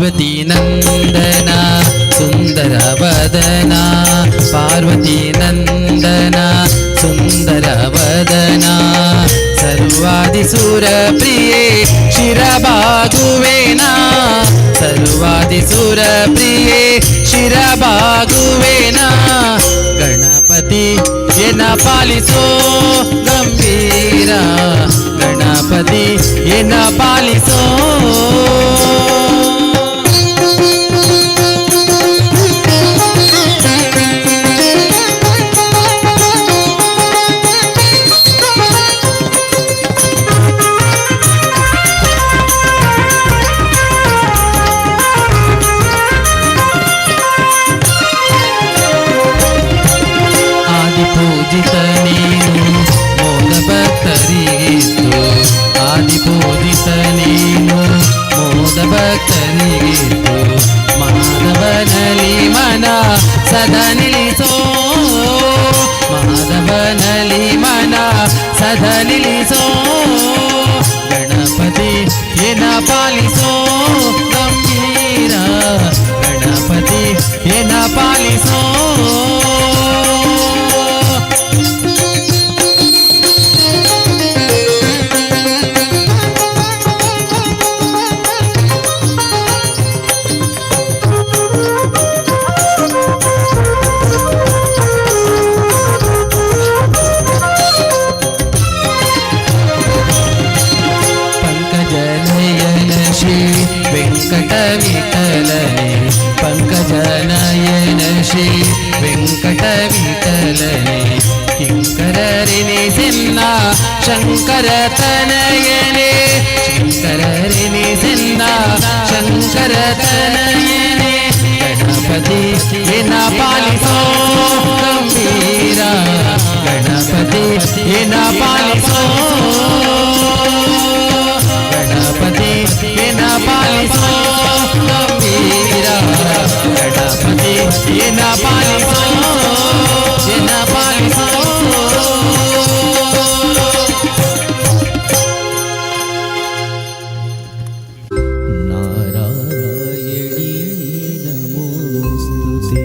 ಪಾರ್ವತಿ ನಂದನ ಸುಂದರ ವದನ ಪಾರ್ವತಿ ನಂದನ ಸುಂದರ ವದನ ಸರ್ವಾದಿಸುರ ಪ್ರಿಯೆ ಶಿರಬಾಗುವೆನಾ ಸರ್ವಾದಿಸುರ ಪ್ರಿಯೆ ಶಿರಬಾಗುವೆನಾ ಗಣಪತಿ ಎನ ಪಾಲಿಸೋ ಗಂಭೀರ ಗಣಪತಿ ಎನ ಪಾಲಿಸೋ ಪೂಜಿತ ನೀನು ಮೋದ ಭಕ್ತರಿಗಿತ್ತು ಆದಿಪೂಜಿತ ನೀನು ಮೋದ ಭಕ್ತರಿಗಿತ್ತು ಮಾಧವನಲ್ಲಿ ಮನ ಸದಾ ನಿಲ್ಲಿಸೋ ಮಾಧವನಲ್ಲಿ ಮನ ಸದಾ ನಿಲ್ಲಿಸೋ ಗಣಪತಿ ಎನ ಪಾಲಿಸೋ ಗಂಭೀರ ಗಣಪತಿ ಎನ ಪಾಲಿಸೋ ವೆಂಕಟವಿಠಲನೆ ಪಂಕಜನಯನ ಶ್ರೀ ವೆಂಕಟವಿಠಲನೆ ಕಿಂಕರರಿನಿಸಿನ್ನ ಶಂಕರ ತನಯನೆ ಶಂಕರರಿನಿಸಿನ್ನ ಶಂಕರ ತನಯನೆ ಗಣಪತಿ ಎನ ಪಾಲಿಸೋ ಗಂಭೀರ ಗಣಪತಿ ಎನ ಪಾಲಿಸೋ ಗಣಪತಿ ಎನ ಪಾಲಿಸೋ ಗಂಭೀರ ಗಣಪತಿ ಎನ ಪಾಲಿಸೋ ಎನ ಪಾಲಿಸೋ ನಾರಾಯಣಿ ನಮೋಸ್ತುತೇ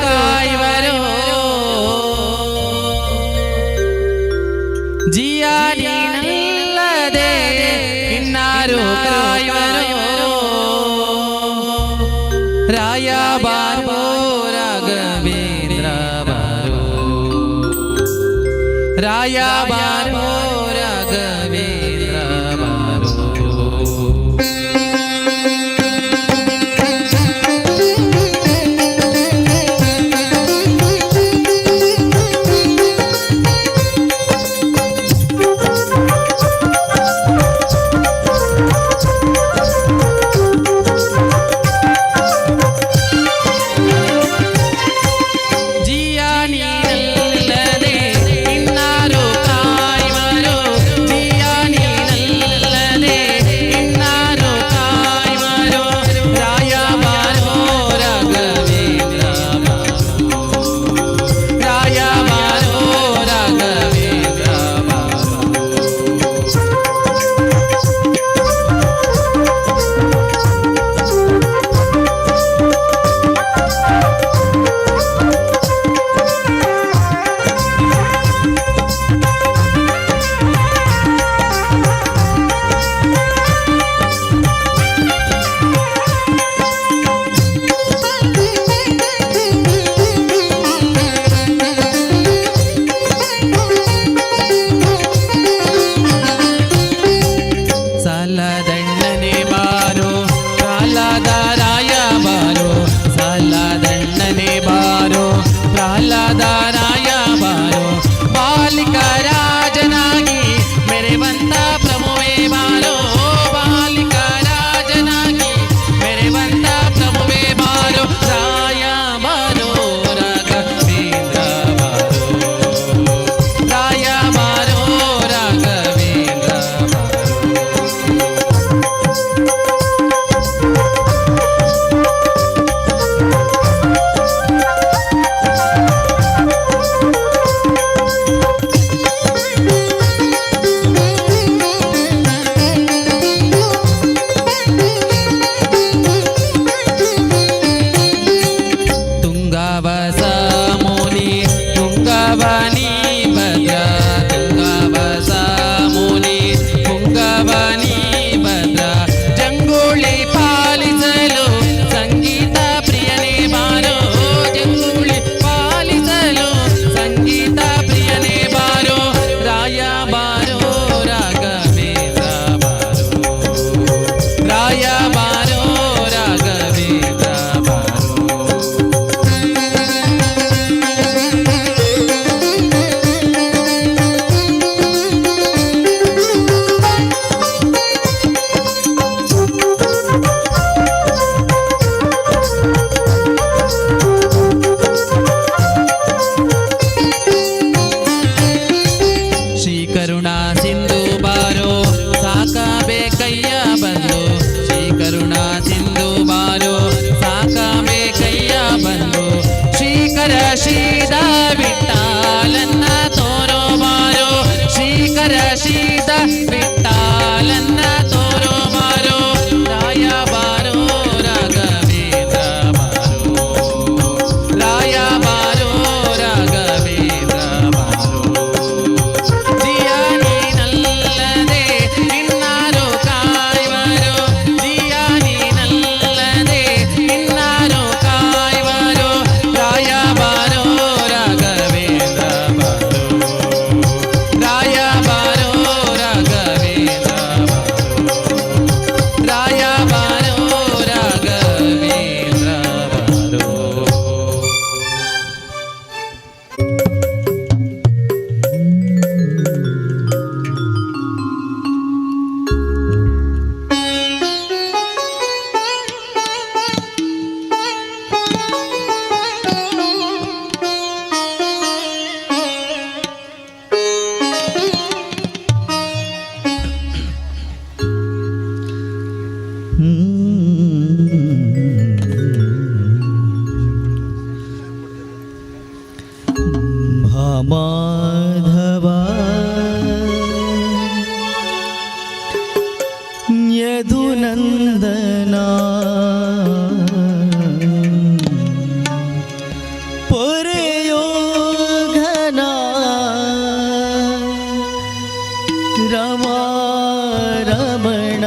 ಕಾಯುವರು ಜಿಯ ನೀನಲ್ಲದೆ ಇನ್ನಾರು ಕಾಯುವರು ರಾಯ ಬಾರೋ ರಾಘವೇಂದ್ರ ಬಾರೋ ರಾಯ ಬಾರೋ ರಾಘವೇಂದ್ರ ಬಾರೋ ಜಿಯ ರಮ ರಮಣ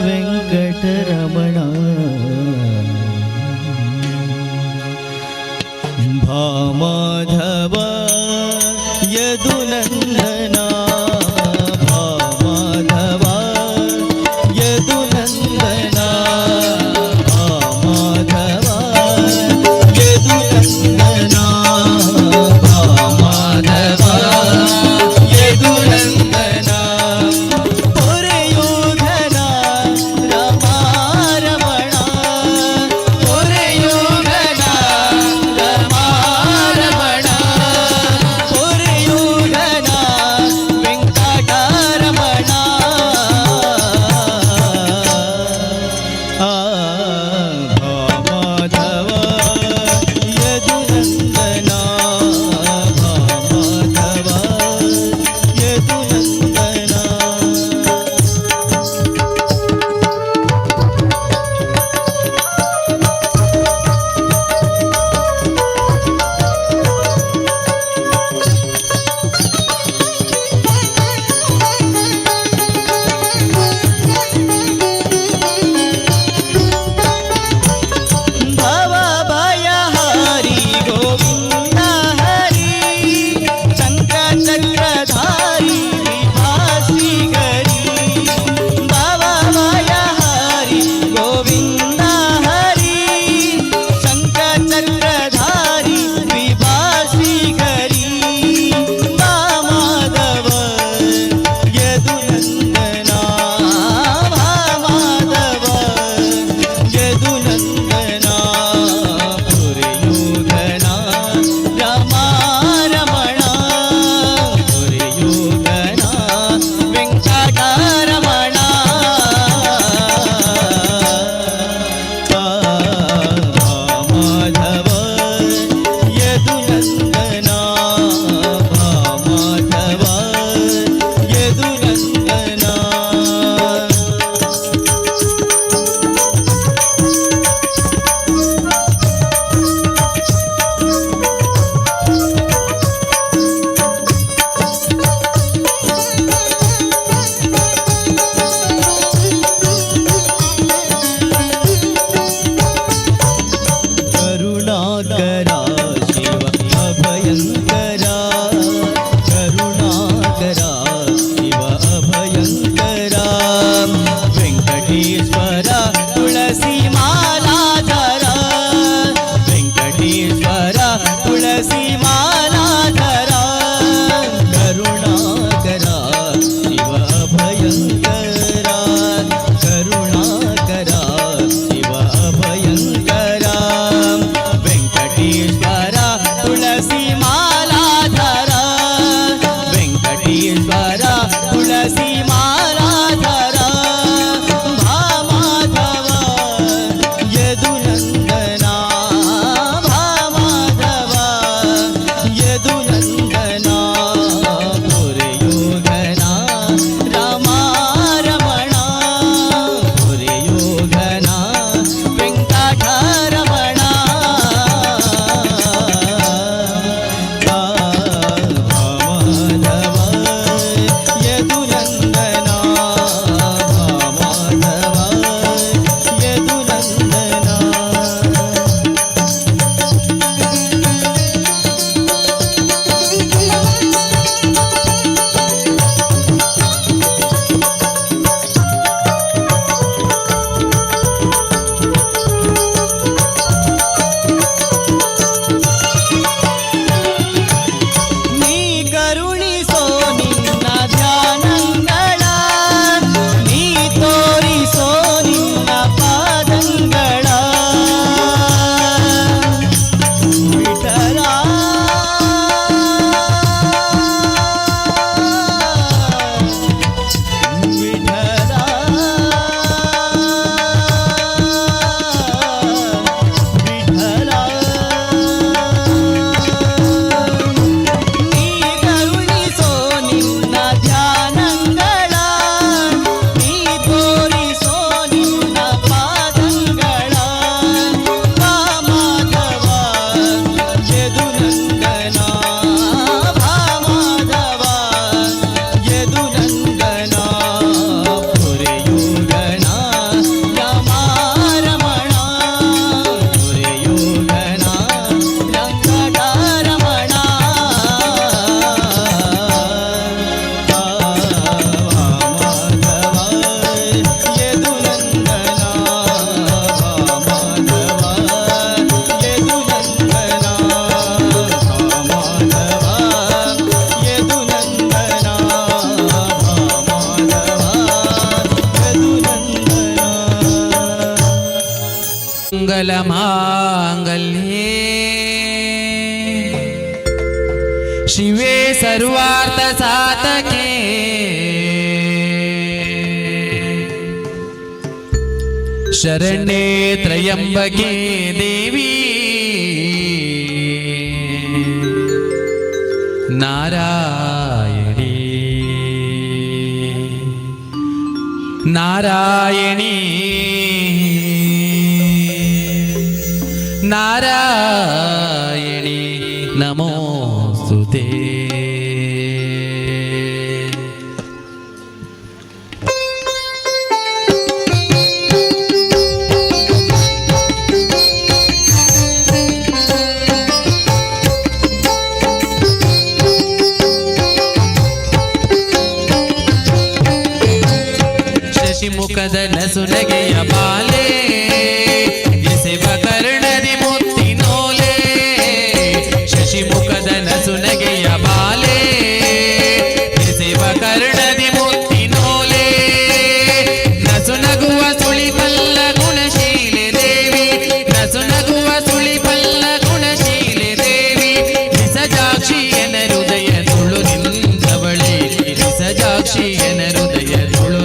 ವೆಂಕಟರಮಣ ಭಾಮಾಧವ ಯದುನಂದನ ಭಾಮಾಧವ ಯದುನಂದನ ಭಾಮಾಧವ ಯದುನಂದನ ಭಾಮಾಧವ ಯದುನಂದನ ಪೊರೆಯುವುದ सर्वमङ्गलमाङ्गल्ये शिवे सर्वार्थसाधके शरण्ये त्र्यम्बके देवी नारायणी नारायणी नारायणी नमोस्तुते। ಶಶಿಮುಖದ ನಸುನಗೆಯ ಬಾಲೆ ಎಸೆವ ಕರ್ಣದಿ ಮುತ್ತಿನೋಲೆ ಶಶಿಮುಖದ ನಸುನಗೆಯ ಬಾಲೆ ಎಸೆವ ಕರ್ಣದಿ ಮುತ್ತಿನೋಲೆ ನಸುನಗುವ ಸುಳಿಪಲ್ಲ ಗುಣಶೀಲೆ ದೇವಿ ನಸುನಗುವ ಸುಳಿಪಲ್ಲ ಗುಣಶೀಲೆ ದೇವಿ ನಿಸಜಾಕ್ಷಿಯನ ಹೃದಯ ತುಳು ನಿಂತವಳೆ ನಿಸಜಾಕ್ಷಿಯನ ಹೃದಯ ತುಳು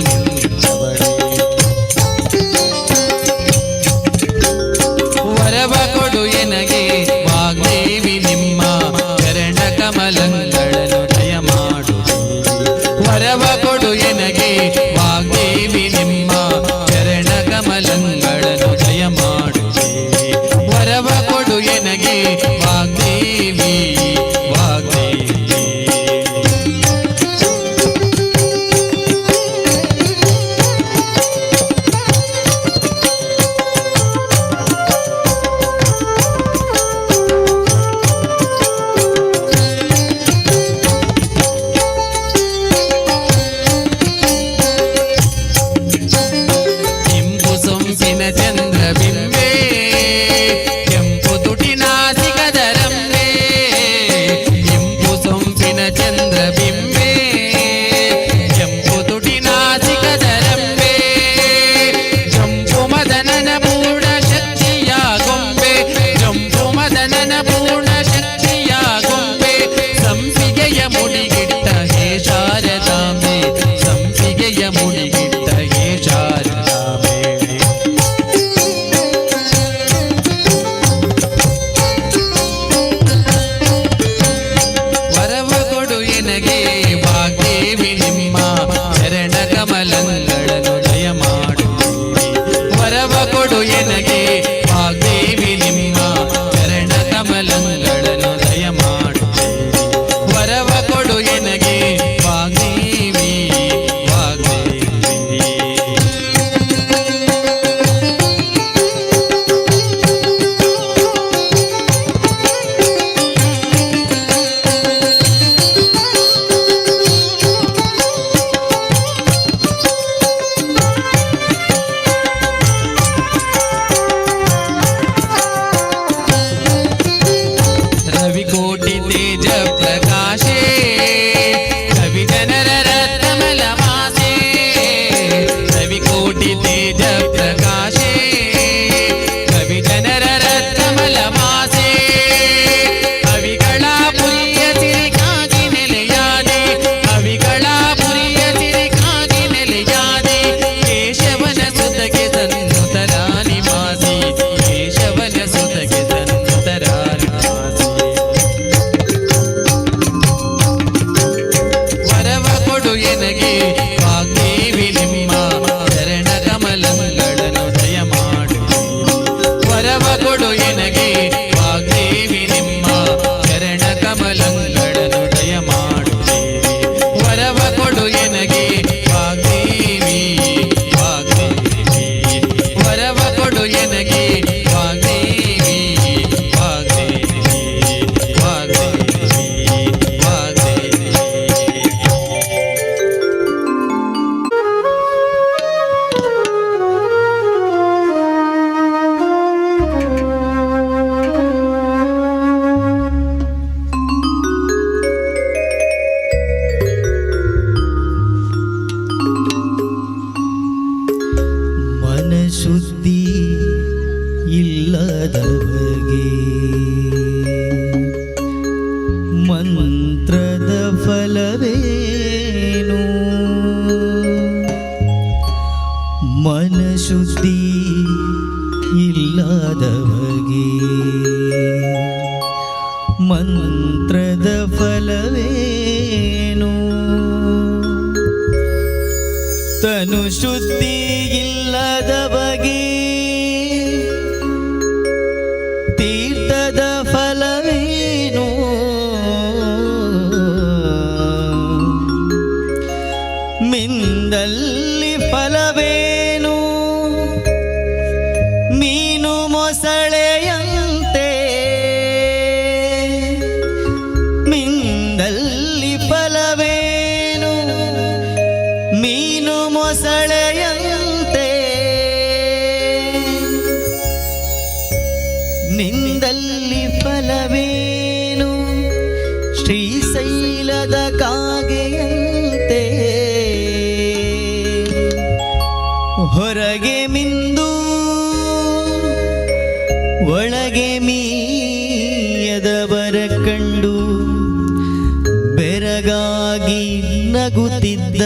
ವರವ ಕೊಡು ಎನಗೆ ವಾಗ್ದೇವಿ ನಿಮ್ಮ ಚರಣ ಕಮಲಗಳನ್ನು ದಯ ಮಾಡು ವರವ ಕೊಡು ಎನಗೆ ವಾಗ್ದೇವಿ ನಿಮ್ಮ ಚರಣ ಕಮಲಗಳನ್ನು ದಯ ಮಾಡು ವರವ ಕೊಡು ಎನಗೆ ವಾಗ್ದೇವಿ ವಾಗ್ದೇವಿ ಚಂದ್ರಬಿಂಬೆ ಕೆಂಪು ತುಟಿನಾಸಿಕದ ರಂಬೆ ಕೆಂಪು ಸೊಂಪಿನ ಚಂದ್ರಬಿಂಬೆ ಕೆಂಪು ತುಟಿನಾಸಿಕದ ರಂಬೆ ಜಂಪು ಮದನನ ಪೂರ್ಣ ಶಕ್ತಿಯ ಗೊಂಬೆ ಜಂಪು ಮದನನ ಪೂರ್ಣ ಶಕ್ತಿಯ ಗೊಂಬೆ ಸಂಪಿಗೆಯ ಮುಡಿಗಿಟ್ಟ ಹೇ ಶಾರದಾಂಬೆ ಸಂಪಿಗೆಯ ಮುಡಿಗಿಟ್ಟ ಹೇ ಶಾರದಾಂಬೆ ವಾಗ್ದೇವಿ ನಿಮ್ಮ ಚರಣ ಕಮಲಗಳನ್ನು ದಯ ಮಾಡು ವರವ ಕೊಡು ಎನಗೆ ವಾಗ್ದೇವಿ ನಿಮ್ಮ ಚರಣ ಕಮಲಗಳನ್ನು ದಯ ಮಾಡು ವರವ ಕೊಡು ಎನಗೆ ವಾಗ್ದೇವಿ ವಾಗ್ದೇವಿ रविकोटि तेज प्रकाशे कवि जनर रत्नमल मासे रविकोटि तेज प्रकाशे कवि जनर रत्नमल मासे कविಗಳ ಪುರಿಯ ಸಿರಿಗಾಗಿ ನೆಲೆಯಾದೆ ಕವಿಗಳ ಪುರಿಯ ಸಿರಿಗಾಗಿ ನೆಲೆಯಾದೆ ಕೇಶವನ ಸುತಗೆ ಸನ್ನುತರ ನಿವಾಸಿ ಕೇಶವನ ಸುತಗೆ ಸನ್ನುತರ ನಿವಾಸಿ ವರವ ಕೊಡು ಎನಗೆ ವಾಗ್ದೇವಿ ನಿಮ್ಮ ಚರಣ ಕಮಲಗಳನ್ನು ದಯ ಮಾಡು ವರವ ಕೊಡು ಎನಗೆ ವಾಗ್ದೇವಿ ನಿಮ್ಮ ಚರಣ ಕಮಲಗಳನ್ನು ದಯ ಮಾಡು ವರವ ಕೊಡು ಎನಗೆ ವಾಗ್ದೇವಿ ವಾಗ್ದೇವಿ ವರವ ಕೊಡು ಎನಗೆ ವಾಗ್ದೇವಿ ವಾಗ್ದೇವಿ ವಾಗ್ದೇವಿ ವಾಗ್ದೇವಿ ಕಣ್ಣು ಶುದ್ಧಿ ಇಲ್ಲದ ಬಗೆ ತೀರ್ಥದ ಫಲವೇನು ಮಿಂದಲ್ಲಿ ಫಲವೇನು ಮೀನು ಮೊಸಳೆಯಂತೆ ಮಿಂದಲ್ಲಿ ಫಲವೇನು ಮೀನು ಮೊಸಳೆಯಂತೆ ನಿಂದಲ್ಲಿ ಫಲವೇನು ಶ್ರೀಶೈಲದ ಕಾಗೆಯಂತೆ ಹೊರಗೆ ಮಿಂದು ಒಳಗೆ ಮೀಯದವರ ಕಂಡು ಬೆರಗಾಗಿ ನಗುತ್ತಿದ್ದ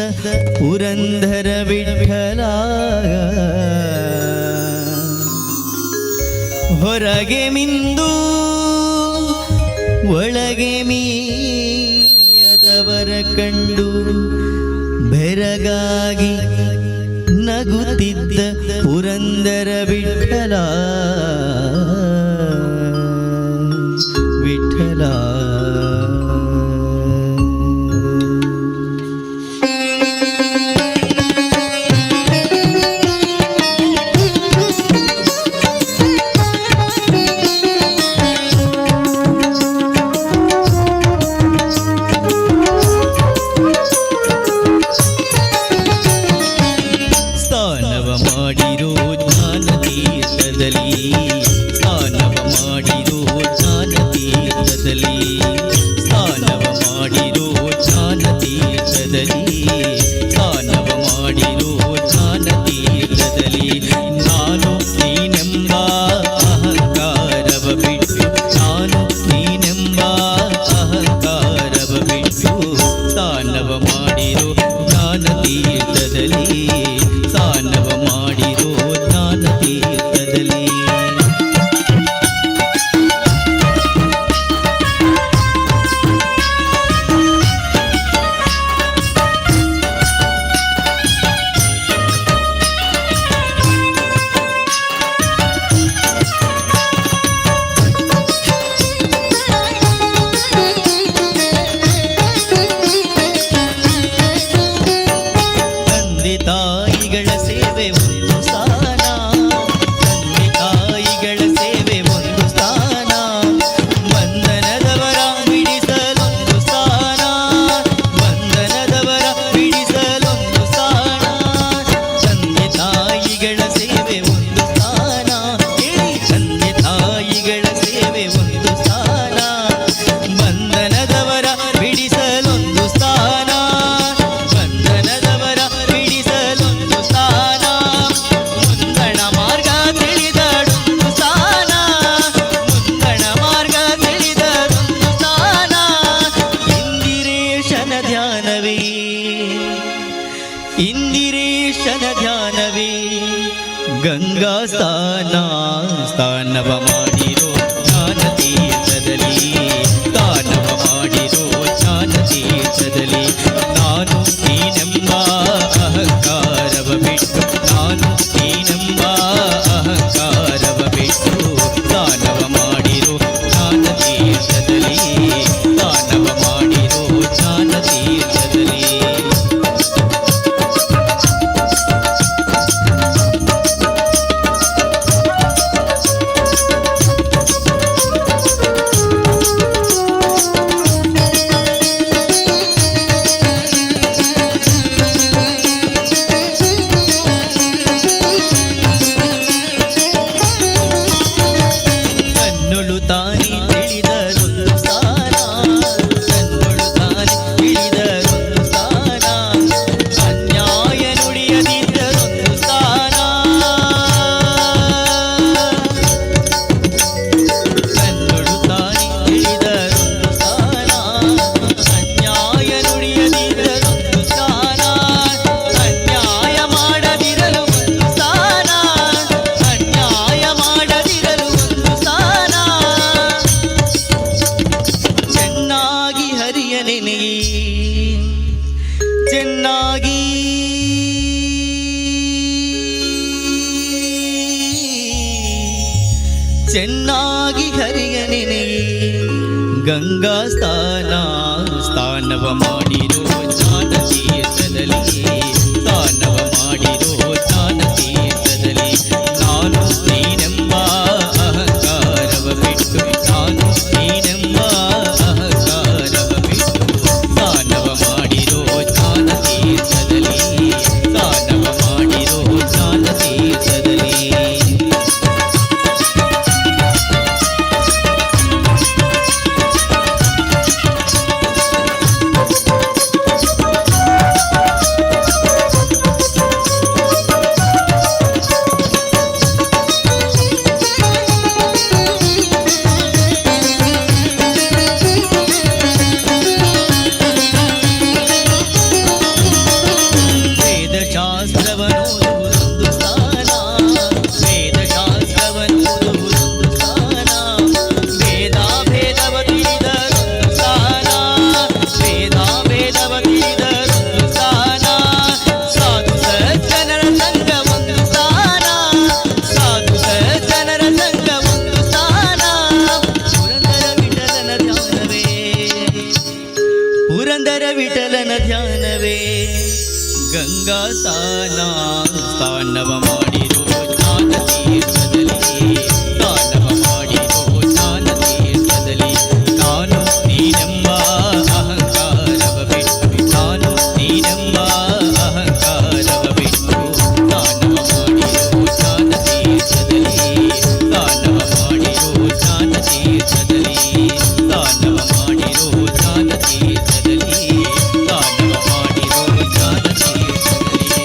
ಪುರಂದರ ವಿಠಲ ಹೊರಗೆ ಮಿಂದು ಒಳಗೆ ಮೀಯದವರ ಕಂಡು ಬೆರಗಾಗಿ ನಗುತ್ತಿದ್ದ ಪುರಂದರ ವಿಠಲ ವಿಠಲ ಇಂದಿರೇಶನ ಧ್ಯಾನವೇ ಗಂಗಾ ಸ್ಥಾನವ ಮಾಡಿರೋ ಜ್ಞಾನ ತೀರ್ಥದಲ್ಲಿ ಸ್ಥಾನವ ಮಾಡಿರೋ ಜ್ಞಾನ ತೀರ್ಥದಲ್ಲಿ ನಾನು ನೀನೆಂಬ ಅಹಂಕಾರವ ಬಿಟ್ಟು ನಾನು ನೀನೆಂಬ ಅಹಂಕಾರವ ಬಿಟ್ಟು ಸ್ಥಾನವ ಮಾಡಿರೋ ಜ್ಞಾನ ತೀರ್ಥದಲ್ಲಿ ಸ್ಥಾನವ ಮಾಡಿರೋ ಜ್ಞಾನ ತೀರ್ಥದಲ್ಲಿ ಚೆನ್ನಾಗಿ ಚೆನ್ನಾಗಿ ಹರಿಯ ನೆನೆಯೇ ಗಂಗಾ ಸ್ಥಾನವ ಮಾಡಿರೋ ಜ್ಞಾನ ತೀರ್ಥದಲ್ಲಿ ಸ್ಥಾನವ ಮಾಡಿರೋ ಜ್ಞಾನ ತೀರ್ಥದಲ್ಲಿ ನಾನು ನೀನೆಂಬ ಅಹಂಕಾರವ ಬಿಟ್ಟು ನಾನು ನೀನೆಂಬ ಅಹಂಕಾರವ ಬಿಟ್ಟು ಸ್ಥಾನವ ಮಾಡಿರೋ ಜ್ಞಾನ ತೀರ್ಥದಲ್ಲಿ ಸ್ಥಾನವ ಮಾಡಿರೋ ಜ್ಞಾನ ತೀರ್ಥದಲ್ಲಿ ವೇದಶಾಸ್ತ್ರವನ್ನೋದುವುದೊಂದು ಸ್ಥಾನ ವೇದಶಾಸ್ತ್ರವನ್ನೋದುವುದೊಂದು ಸ್ಥಾನ ವೇದಾಭೇದವ ತಿಳಿದರೊಂದು ಸ್ಥಾನ ವೇದಾಭೇದವ ತಿಳಿದರೊಂದು ಸ್ಥಾನ ಸಾಧು ಸಜ್ಜನರ ಸಂಘ ಒಂದು ಸ್ಥಾನ ಸಾಧು ಸಜ್ಜನರ ಸಂಘ ಒಂದು ಸ್ಥಾನ ಪುರಂದರ ವಿಠಲನ ಧ್ಯಾನವೇ ಗಂಗಾ ಸ್ಥಾನವ ಮಾಡಿರೋ ಜ್ಞಾನ ತೀರ್ಥದಲ್ಲಿ ಸ್ಥಾನವ ಮಾಡಿರೋ ಜ್ಞಾನ ತೀರ್ಥದಲ್ಲಿ ನಾನು ನೀನೆಂಬ ಅಹಂಕಾರವ ಬಿಟ್ಟು ನಾನು ನೀನೆಂಬ ಅಹಂಕಾರವ ಬಿಟ್ಟು ಸ್ಥಾನವ ಮಾಡಿರೋ ಜ್ಞಾನ ತೀರ್ಥದಲ್ಲಿ ಸ್ಥಾನವ ಮಾಡಿರೋ ಜ್ಞಾನ ತೀರ್ಥದಲ್ಲಿ ಸ್ಥಾನವ ಮಾಡಿರೋ ಜ್ಞಾನ ತೀರ್ಥದಲ್ಲಿ ಸ್ಥಾನವ ಮಾಡಿರೋ ಜ್ಞಾನ ತೀರ್ಥದಲ್ಲಿ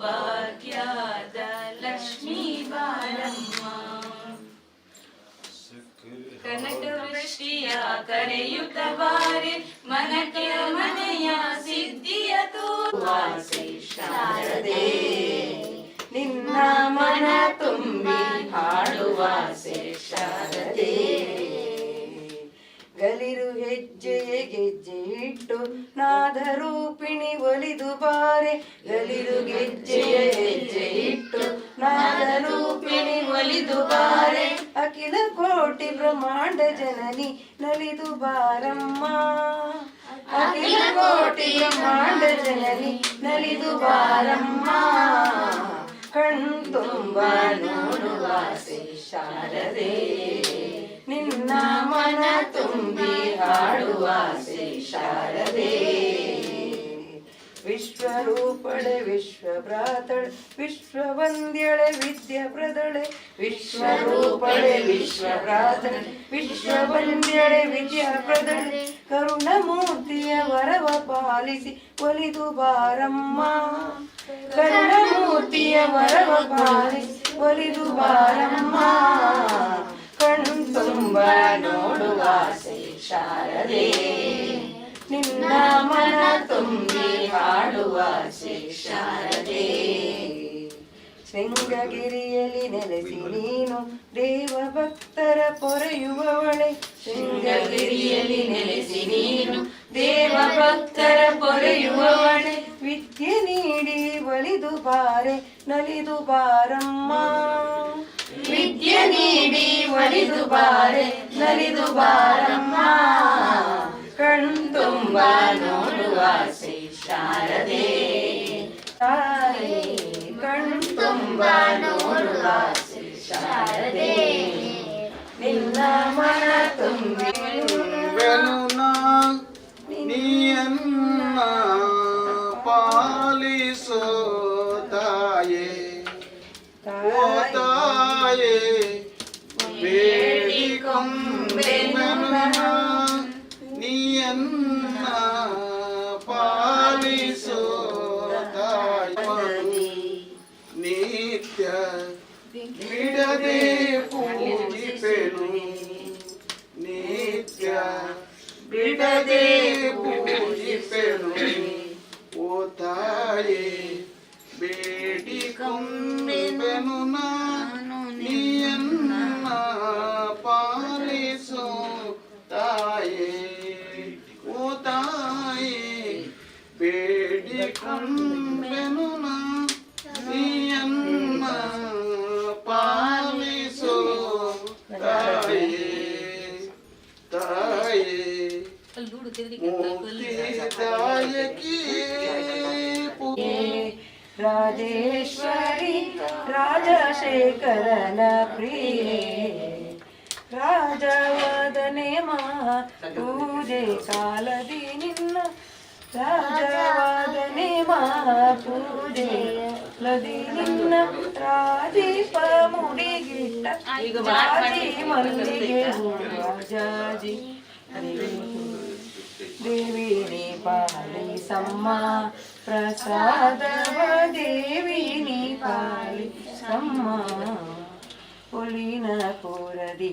ಭಾಗ್ಯದ ಲಕ್ಷ್ಮೀ ಬಾರಮ್ಮ. ಕನಕ ವೃಷ್ಟಿಯ ಕರೆಯುತ್ತ ಬಾರೆ ಮನಕ್ಕೆ ಮನೆಯ ಸಿದ್ಧಿಯ ತೋವಾಸೆ ಶಾರದೆ, ನಿನ್ನ ಮನ ತುಂಬಿ ಹಾಡುವಾಸೆ ಶಾರದೆ. ಗಲಿರು ಹೆಜ್ಜೆಯ ಗೆಜ್ಜೆ ಇಟ್ಟು ನಾದರೂಪಿಣಿ ಒಲಿದು ಬಾರೆ, ಗಲಿರು ಗೆಜ್ಜೆಯ ಹೆಜ್ಜೆ ಇಟ್ಟು ನಾದರೂಪಿಣಿ ಒಲಿದು ಬಾರೆ. ಅಖಿಲ ಕೋಟಿ ಬ್ರಹ್ಮಾಂಡ ಜನನಿ ನಲಿದು ಬಾರಮ್ಮ, ಅಖಿಲ ಕೋಟಿ ಬ್ರಹ್ಮಾಂಡ ಜನನಿ ನಲಿದು ಬಾರಮ್ಮ. ಕಣ್ತುಂಬ ನೋಡುವಾಸೆ ಶಾರದೆ, ನಿನ್ನ ಮನ ತುಂಬಿ ಹಾಡುವಾಸೆ ಶಾರದೆ. ವಿಶ್ವರೂಪಳೆ ವಿಶ್ವಭ್ರಾತಳೆ ವಿಶ್ವವಂದ್ಯಳೆ ವಿದ್ಯಾ ಪ್ರದಳೆ, ವಿಶ್ವರೂಪಳೆ ವಿಶ್ವಭ್ರಾತಳೆ ವಿಶ್ವವಂದ್ಯಳೆ ವಿದ್ಯಾ ಪ್ರದಳೆ. ಕರುಣಮೂರ್ತಿಯ ವರವ ಪಾಲಿಸಿ ಒಲಿದು ಬಾರಮ್ಮ, ಕರುಣಮೂರ್ತಿಯ ವರವ ಪಾಲಿಸಿ ಒಲಿದು ಬಾರಮ್ಮ. ಕಣ್ತುಂಬ ನೋಡುವಾಸೆ ಶಾರದೆ, ನಿನ್ನ ಮನ ತುಂಬಿ ಹಾಡುವಾಸೆ ಶಾರದೆ. ಶೃಂಗಗಿರಿಯಲ್ಲಿ ನೆಲೆಸಿ ನೀನು ದೇವ ಭಕ್ತರ ಪೊರೆಯುವವಳೆ, ಶೃಂಗಗಿರಿಯಲ್ಲಿ ನೆಲೆಸಿ ನೀನು ದೇವ ಭಕ್ತರ ಪೊರೆಯುವವಳೆ. ವಿದ್ಯೆ ನೀಡಿ ಒಲಿದು ಬಾರೆ ನಲಿದು ಬಾರಮ್ಮ, ವಿದ್ಯೆ ನೀಡಿ ಒಲಿದು ಬಾರೆ ನಲಿದು ಬಾರಮ್ಮ. ಕಣ್ತುಂಬ ನೋಡುವಾಸೆ ಶಾರದೆ, ತಾಯಿ ಕಣ್ತುಂಬ ನೋಡುವಾಸೆ ಶಾರದೆ. ನಿನ್ನ ಮನ ತುಂಬಿ ನೀಯನ್ನ ಪಾಲಿಸೋ ತಾಯೇ, ಓ ತಾಯೇ ಬೇಡಿಕೊಂಬೆನು ನೀಯನ್ನ ಪಾಲಿಸೋ ತಾಯಿ. ನಿತ್ಯ ಬಿಡದೆ ಪೂಜಿಪೆನು, ನಿತ್ಯ ಬಿಡದೆ ಪೂಜಿಪೆನು. ಓ ತಾಯೇ ಬೇಡಿಕೊಂಬೆನು ನಾನು ನೀಯನ್ನ ಪಾಲಿಸೋ ತಾಯೇ, ಓ ತಾಯೇ ಬೇಡಿಕೊಂಬೆನು ನೀಯನ್ನ ಪಾಲಿಸೋ ತಾಯೇ. ತಾಯೇ ಮುಕ್ತಿದಾಯಕಿ ರಾಜೇಶ್ವರಿ ರಾಜಶೇಖರನ ಪ್ರಿಯೆ, ರಾಜವದನೆ ಮಾ ಪೂಜೆ ಕಾಲದಿ ನಿನ್ನ, ರಾಜವಾದನೆ ಮಾ ಪೂಜೆ ಲದಿ ನಿನ್ನ. ರಾಜೀಪ ಮುಡಿಗಿಟ್ಟ ಜಾಜಿ ಮಲ್ಲಿಗೆ ರಾಜಾಜಿ ದೇವಿ ನೀ ಪಾಲಿಸಮ್ಮ, ಪ್ರಸಾದವ ದೇವಿ ನೀ ಪಾಲಿಸಮ್ಮ. ಪುಲಿನ ಪೂರದಿ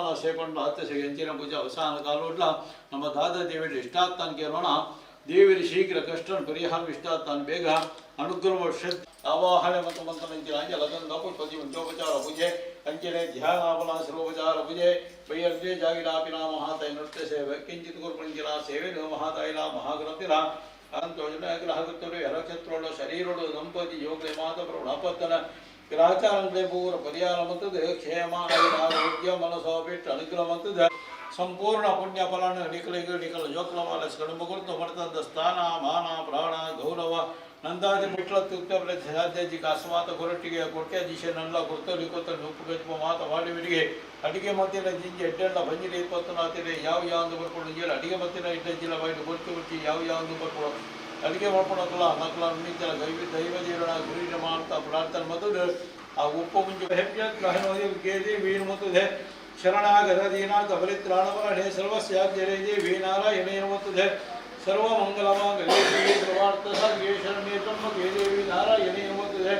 ಅವಸಾನ ಸೇಪಂಡ ಹತ್ತು ಸೆಗೆ ಹೆಂಚಿನ ಪೂಜೆ ಅವಸಾನ ಕಾಲೋಟ್ಲ ನಮ್ಮ ದಾದ ದೇವಿ ಇಷ್ಟಾತ್ತಾನ್ ಕೇಳೋಣ ದೇವಿರಿ ಶೀಘ್ರ ಕಷ್ಟ ಪರಿಹಾರ ಇಷ್ಟಾತ್ತಾನ್ ಬೇಗ ಅನುಗ್ರಹ ಆವಾಹನೆ ಮತ್ತು ಮಂತ್ರನಂಚಿನ ಅಂಜಲಗಂಧ ಪುಷ್ಪತಿ ಮಂತ್ರೋಪಚಾರ ಪೂಜೆ ಅಂಚನೆ ಧ್ಯಾನಾಪನ ಸರ್ವೋಪಚಾರ ಪೂಜೆ ವೈಯರ್ಜೆ ಜಾಗಿಡಾಪಿನ ಮಹಾತಾಯಿ ನೃತ್ಯ ಸೇವೆ ಕಿಂಚಿತ್ ಗುರುಪಂಚಿನ ಸೇವೆ ಮಹಾತಾಯಿಲ ಮಹಾಗ್ರಂಥಿಲ ಅಂತೋಜನ ಗ್ರಹಗತ್ತರು ಎರಚತ್ರೋಳು ಶರೀರೋಡು ದಂಪತಿ ಯೋಗ ಮಾತ ಪ್ರವಣಪತ್ತನ ಗ್ರಾಚಾರಂತೆ ಪೂರ ಪರಿಹಾರ ಮತ್ತದ ಕ್ಷೇಮ ಆರೋಗ್ಯ ಮನಸೋಪಿಟ್ಟು ಅನುಗ್ರಹ ಮತ್ತದ ಸಂಪೂರ್ಣ ಪುಣ್ಯ ಫಲಾನ ನಿಖಲ ಜೋಕ್ಲಮಾಲ ಕಡುಂಬ ಗುರುತು ಮರ್ತದ ಸ್ಥಾನ ಮಾನ ಪ್ರಾಣ ಗೌರವ ನಂದಾದಿ ಮುಟ್ಲತ್ತುತ್ತವರ ಸಾಧ್ಯಾಜಿ ಅಸ್ಮಾತ ಹೊರಟ್ಟಿಗೆ ಕೊಟ್ಟಾಧೀಶ ನಲ್ಲ ಕೊರ್ತಲಿ ಕೊತ್ತಲು ಉಪ್ಪು ಗಜ್ಪ ಮಾತ ಮಾಡಿವರಿಗೆ ಅಡಿಗೆ ಮತ್ತಿನ ಜಿಂಜಿ ಎಡ್ಡೆಲ್ಲ ಬಂಜಿನ 24 ಯಾವ ಬರ್ಕೊಂಡು ಜಿಲ್ಲ ಅಡಿಗೆ ಮತ್ತಿನ ಇಡ್ಡಜ್ಜಿಲ್ಲ ಬೈದು ಕೊಟ್ಟು ಯಾವ ಬರ್ಕೊಂಡು ಅಡಿಗೆ ಮಾಡ್ಕೊಳಕಲ್ಲ ನಕಲ ನುಣಿತಲ ದೈವ ಜೀರಣ ಗುರಿನ ಮಾಡ್ತಾ ಪ್ರಾರ್ಥನೆ ಮತ್ತು ಆ ಉಪ್ಪು ಮುಂಚೆ ಹೆಪ್ಪೆ ಗ್ರಹಣೋದಿ ಕೇದಿ ವೀಣು ಮತ್ತು ಶರಣಾಗರ ದೀನಾಥ ಬಲಿತ್ರಾಣವರೇ ಸರ್ವಸ್ಯಾದ್ಯರೇ ವೀನಾರಾಯಣೇನ ಮತ್ತು ಸರ್ವ ಮಂಗಲಮಾಂಗಲ್ಯೇ ಸರ್ವಾರ್ಥ ಸಾಧ್ಯ ಶರಣ್ಯೇ ತ್ರ್ಯಂಬಕೆ ದೇವಿ ನಾರಾಯಣಿ ನಮೋಸ್ತುತೇ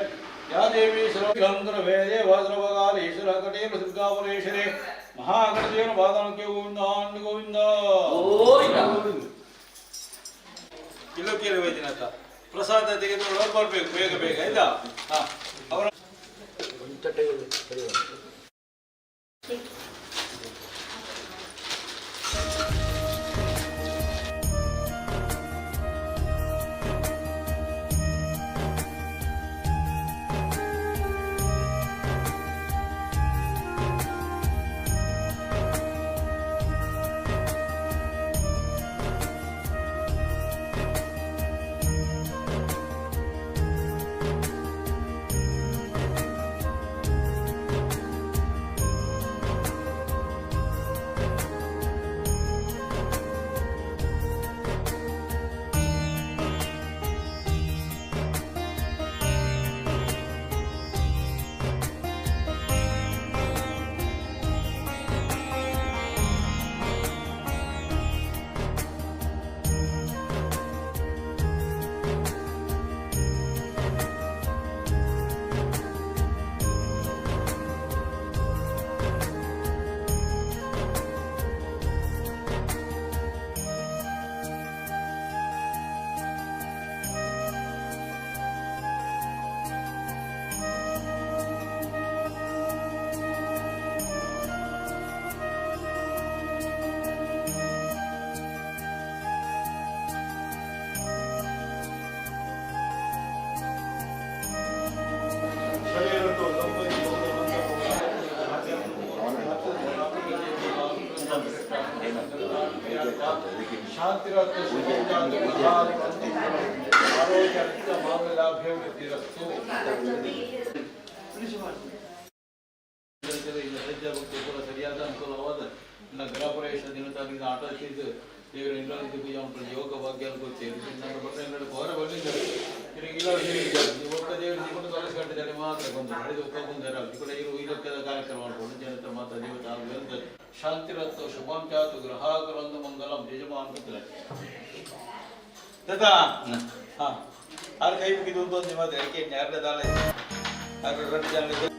ಯಾ ದೇವಿ ಸರ್ವಗಂಧರ ವೇದೇ ವಜ್ರವಗಾಲೇಶ್ವರ ಕಟೇಲ ದುರ್ಗಾಪರೇಶ್ವರೇ ಮಹಾಗಣದೇವನ ಬಾದನಕ್ಕೆ ಗೋವಿಂದ ಇಲ್ಲಕ್ಕೆ ವೈದ್ಯನಾಥ ಪ್ರಸಾದ ತೆಗೆದು ಬರ್ಬೇಕು ಬೇಗ ಆಯ್ತಾ ಅವರ ಶಾಂತಿರತ್ತು ಆರೋಗ್ಯ ಮಾಂಗಲ್ಯಾಭಿವೃದ್ಧಿರಸ್ತು ಸರಿಯಾದ ಅನುಕೂಲವಾದ ಇನ್ನು ಗೃಹ ಪ್ರವೇಶ ದಿನತಾಗಿ ಆಟೋಚಿದ್ದು ದೇವರ ಇಂದ್ರನಿಂದ ಪೂಜೆ ಮಾಡಿ ಯೋಗ ಭಾಗ್ಯ ಅನ್ಕೊಳ್ತೇವೆ ನನ್ನ ಭಟ್ಟ ಹೊರ ಬಂದಿದ್ದಾರೆ ಇಲ್ಲ ಒಕ್ಕ ದೇವರು ನಿಮ್ಮನ್ನು ತೋರಿಸ್ಕೊಂಡಿದ್ದಾರೆ ಮಾತ್ರ ಬಂದು ನಡೆದು ಒಪ್ಪಿದ್ದಾರೆ ಈ ಕಡೆ ಇರು ಇದಕ್ಕೆ ಕಾರ್ಯಕ್ರಮ ಮಾಡ್ಕೊಂಡು ಜನತ ಮಾತಾ ದೇವತೆ ಶಾಂತಿರತ್ತು ಶುಭಾಂಚಾತು ಗೃಹಾಕರೊಂದು ಮಂಗಲಂ ಯಜಮಾನ್ ತಥಾ ಹಾ ಆರು ಕೈ ಮುಗಿದು ಒಂದು ಮಾತ್ರ ಯಾಕೆ ಯಾರ ದಾಳೆ ಜನ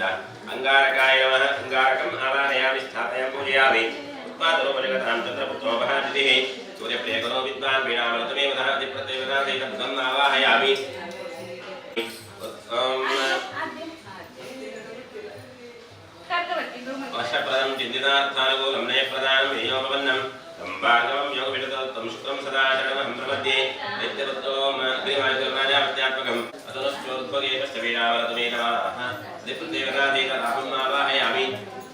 सीता अंगारकाय नमः अंगारकम् आवाहयामि स्थापयामि पूजयामि उत्पादरोपजगतां तत्र पुत्रो महातिथिः सूर्यप्रियकरो विद्वान् वीणामृतमेवतः अधिप्रत्येवतां आवाहयामि वर्षप्रदं चिन्तितार्थानुकूलं नयप्रदानं योगवन्नं संभागमं योगविषदत्तं शुक्रं सदा शरणमहं प्रपद्ये नित्यपुत्रों अग्निवायुर्राजापत्यात्मकम् अतनुश्चोद्भगे पश्चवीरावरतमे नमः दिप्रदेवताधीतराहुम् आवाहयामि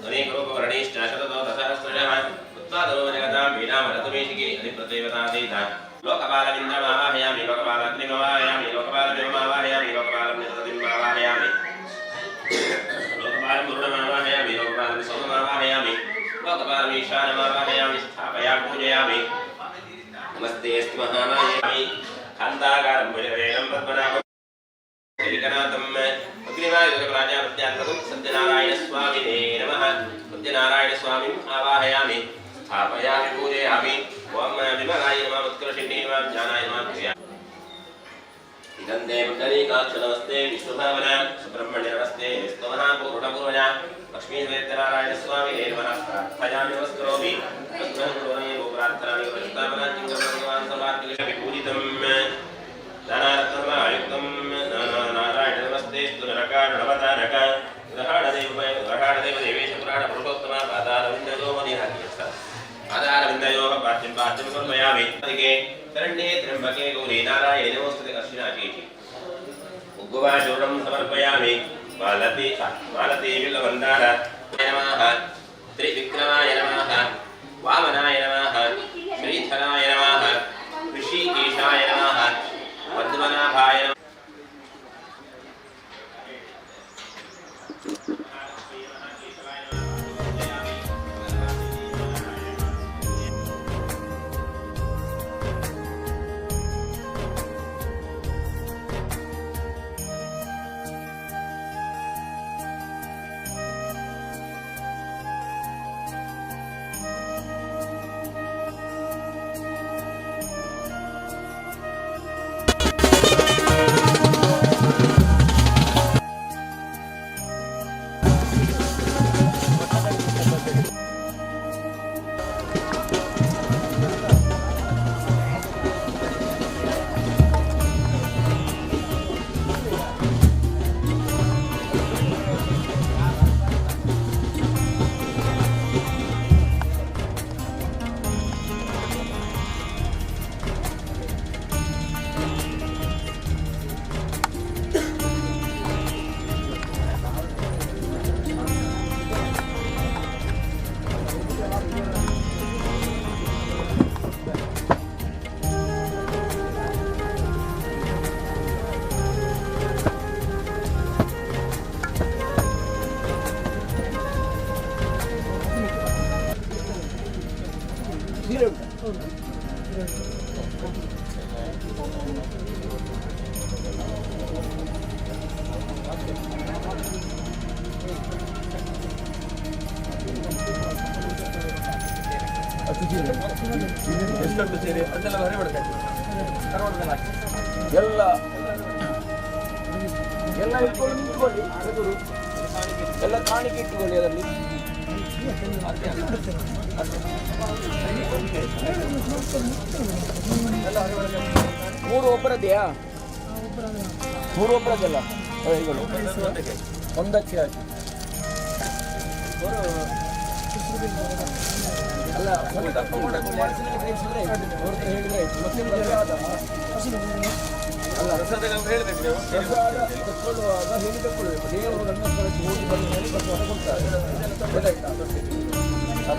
अनेकरूपवर्णैश्चाशततो दशहस्रशः उत्पादनो जगतां वीणामरतमेशिके अधिप्रदेवताधीता लोकपालमिन्द्रमावाहयामि लोकपालग्निमवाहयामि लोकपालमिममावाहयामि लोकपालं निरतिमावाहयामि लोकपालं वरुणमावाहयामि लोकपालं सोममावाहयामि लोकपालं ईशानमावाहयामि स्थापयामि पूजयामि नमस्ते अस्तु महामायामि कान्ताकारं भुजगरेणं पद्मनाभं श्रीकनाथम् अग्निवायुर्राजापत्यात्मकं सत्यनारायणस्वामिने नमः सत्यनारायणस्वामिम् आवाहयामि स्थापयामि पूजयामि ओम विमलाय नमः उत्कर्षिण्ये नमः ज्ञानाय नमः क्रिया इदन्ते पुण्डरीकाक्ष नमस्ते विष्णुभावना सुब्रह्मण्य नमस्ते स्तवः पूर्णपूर्वजा लक्ष्मीवेद्यनारायणस्वामिने नमः प्रार्थयामि नमस्करोमि तस्मै प्रार्थनामि प्रस्तावना भगवान् समार्तिविपूजितं नानारत्नमायुक्तं नारायण नमस्ते स्तुनरकारणवतारक ग्रहाणदेव देवेश पुराणपुरुषोत्तम पादारविन्दयो मनिहार्यस्थ आधारविन्दयोः पाठ्यं समर्पयामि शरण्ये त्र्यम्बके गौरी नारायणे नमोस्तुते अर्चनाचेति उद्भवाचूर्णं समर्पयामि मालती विल्लवन्दार नमः त्रिविक्रमाय नमः वामनाय नमः श्रीधराय नमः ऋषिकेशाय नमः पद्मनाभाय नमः ಎಲ್ಲ ಇಟ್ಕೊಂಡು ನಿಂತ್ಕೊಳ್ಳಿ ಎಲ್ಲ ಕಾಣಿಕೆ ಇಟ್ಟುಕೊಳ್ಳಿ ಅದರಲ್ಲಿ ಮೂರು ಒಬ್ಬರದೆಯಾ ಮೂರು ಒಬ್ಬರದಲ್ಲ ಒಂದಕ್ಕೆ ಹಾಕಿ ಅಲ್ಲ ಅಲ್ಲ ತಗೊಳ್ಳುವಾಗ ಹೇಳಿ ತಗೊಳ್ಬೇಕು ದೇವರು ರಂಗಸ್ಥಳಕ್ಕೆ ಹೋಗಿ ಬಂದ ಮೇಲೆ ಬಸವಣ್ಣ ಕೊಡ್ತಾರೆ ಗೊತ್ತಾಯ್ತಾ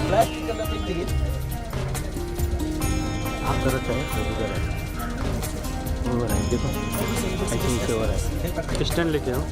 ಪ್ಲಾಸ್ಟಿಕ್ ಎಲ್ಲ ತೆಗ್ದಿರಿ स्टैंड लेके आओ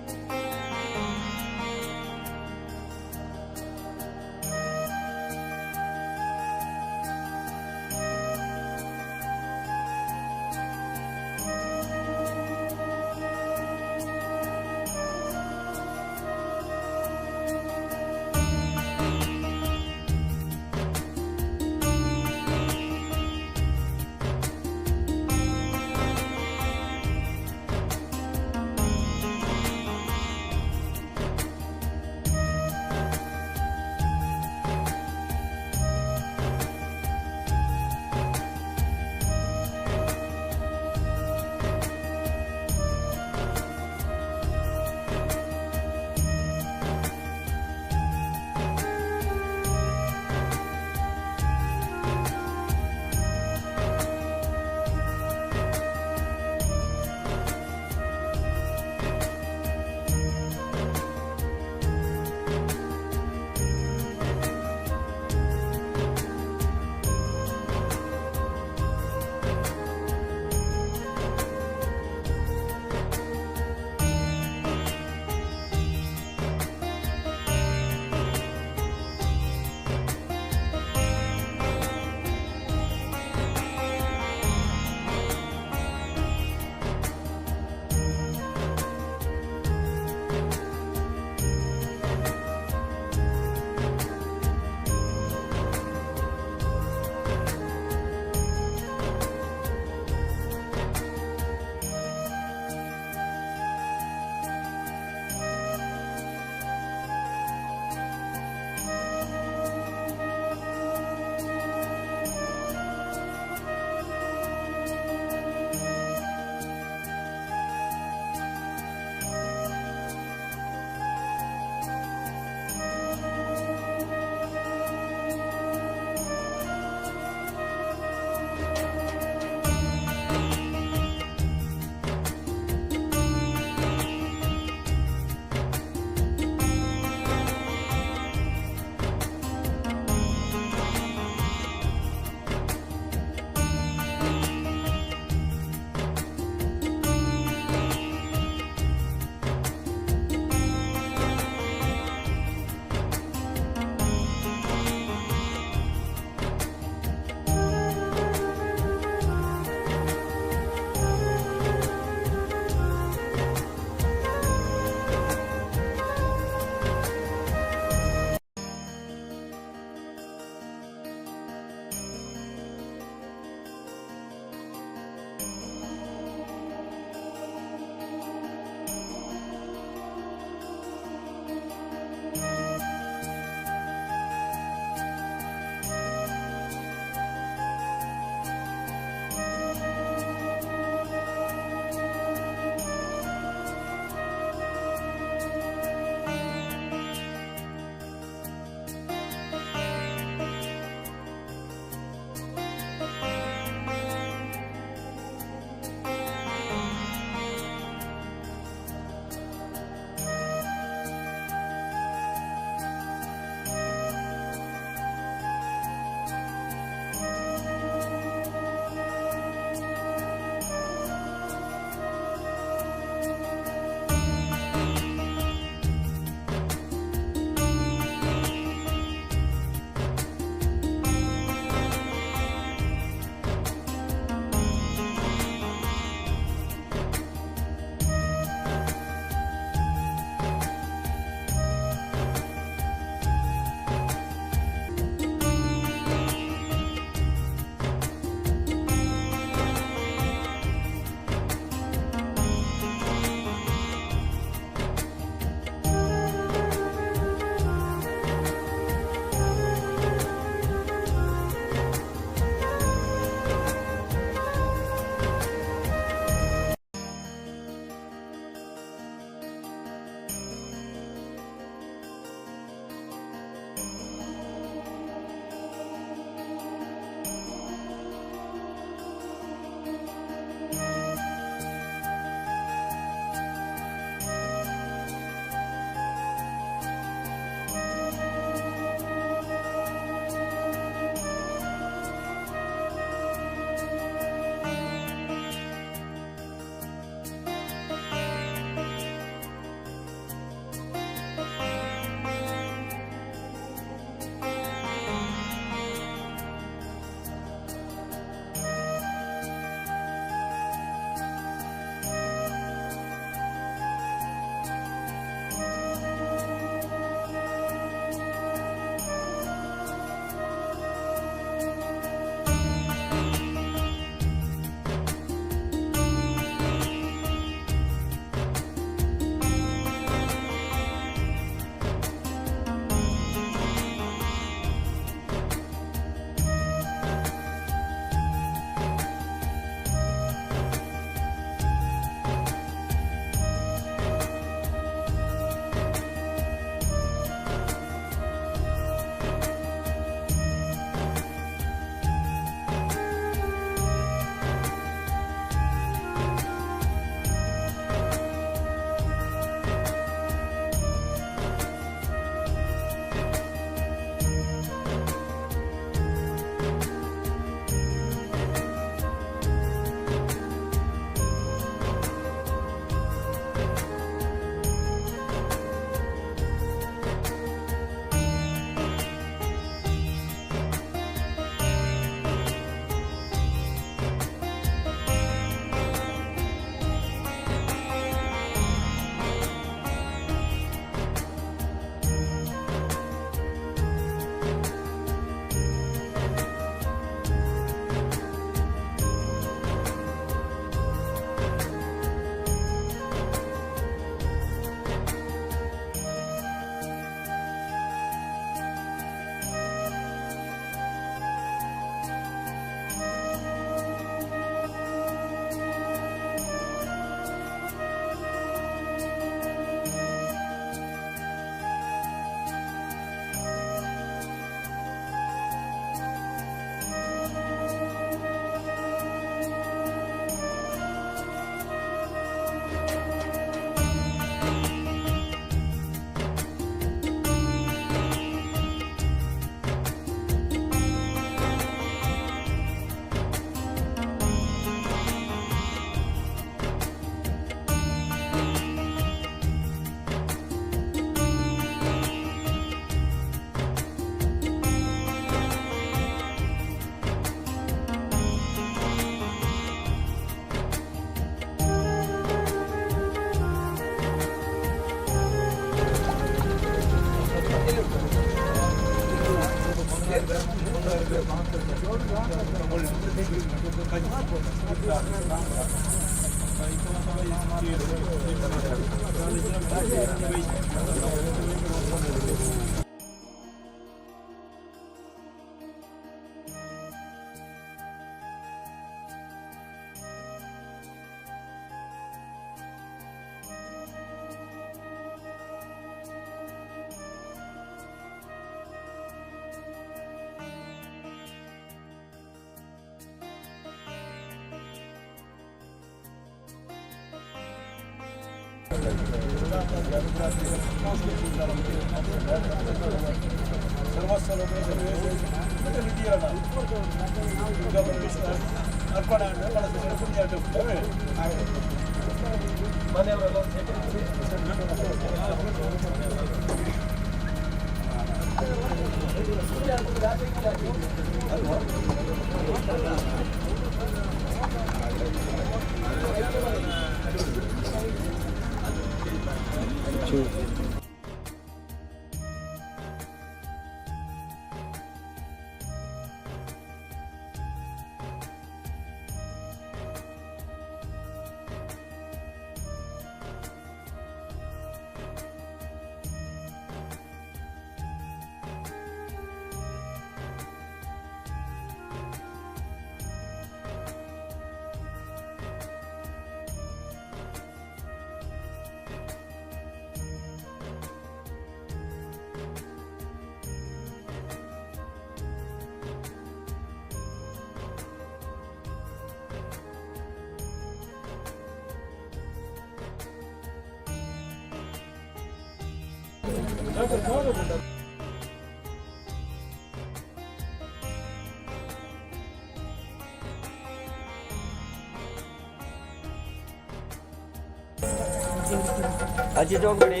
ಅಜ್ಜಿ ತಗೊಂಡ್ಬಿಡಿ.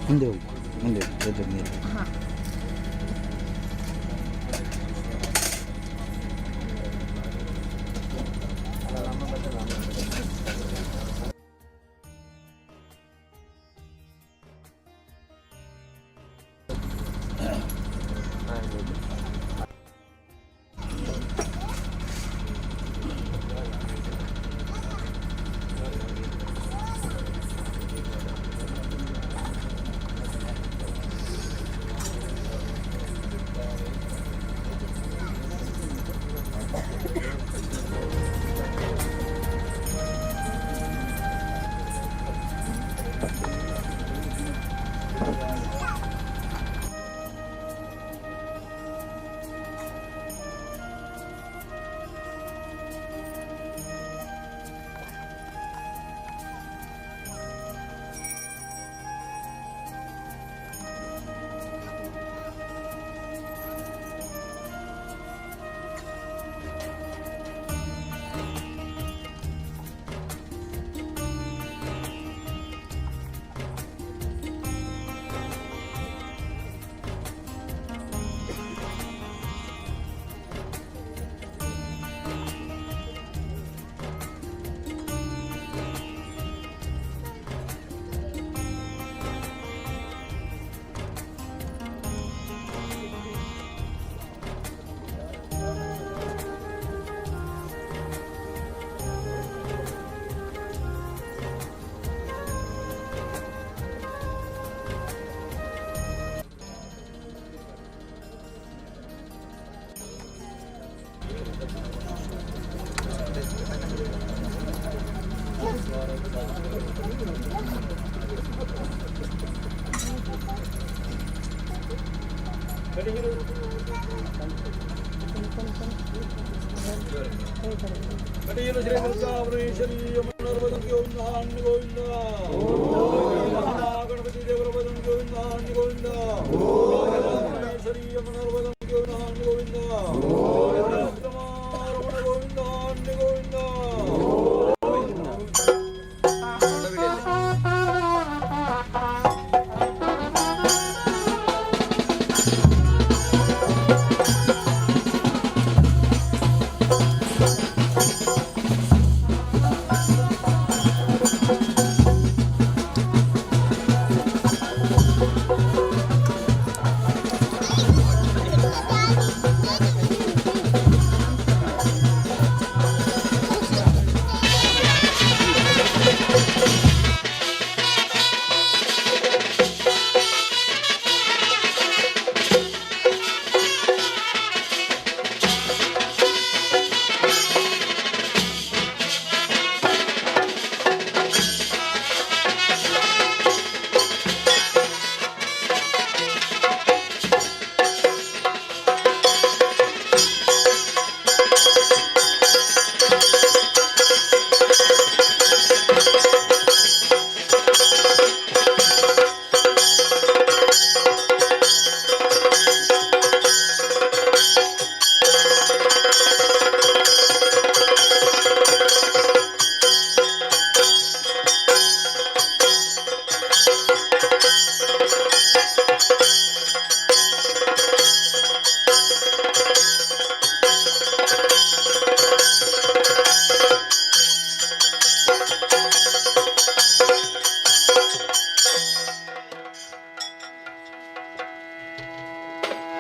ಮುಂದೆ ಹೋಗಿ ಮುಂದೆ ಎದುರು ನೀರು ಕಟೀಲು ಶ್ರೀ ದುರ್ಗಾಪುರೇಶ್ವರಿ ಯಮುನರ ಬದಂಗೆ ಗೋವಿಂದ ಹಣ್ಣು ಗೋವಿಂದ ಗಣಪತಿ ದೇವರ ಬದಂಗೆ ಗೋವಿಂದ ಹಣ್ಣು ಗೋವಿಂದ ಶ್ರೀ ಯಮುನರ ಬದಂಗೆ ಗೋವಿಂದ ಹಣ್ಣು ಗೋವಿಂದ ರಮಣ ಗೋವಿಂದ ಹಣ್ಣು Govinda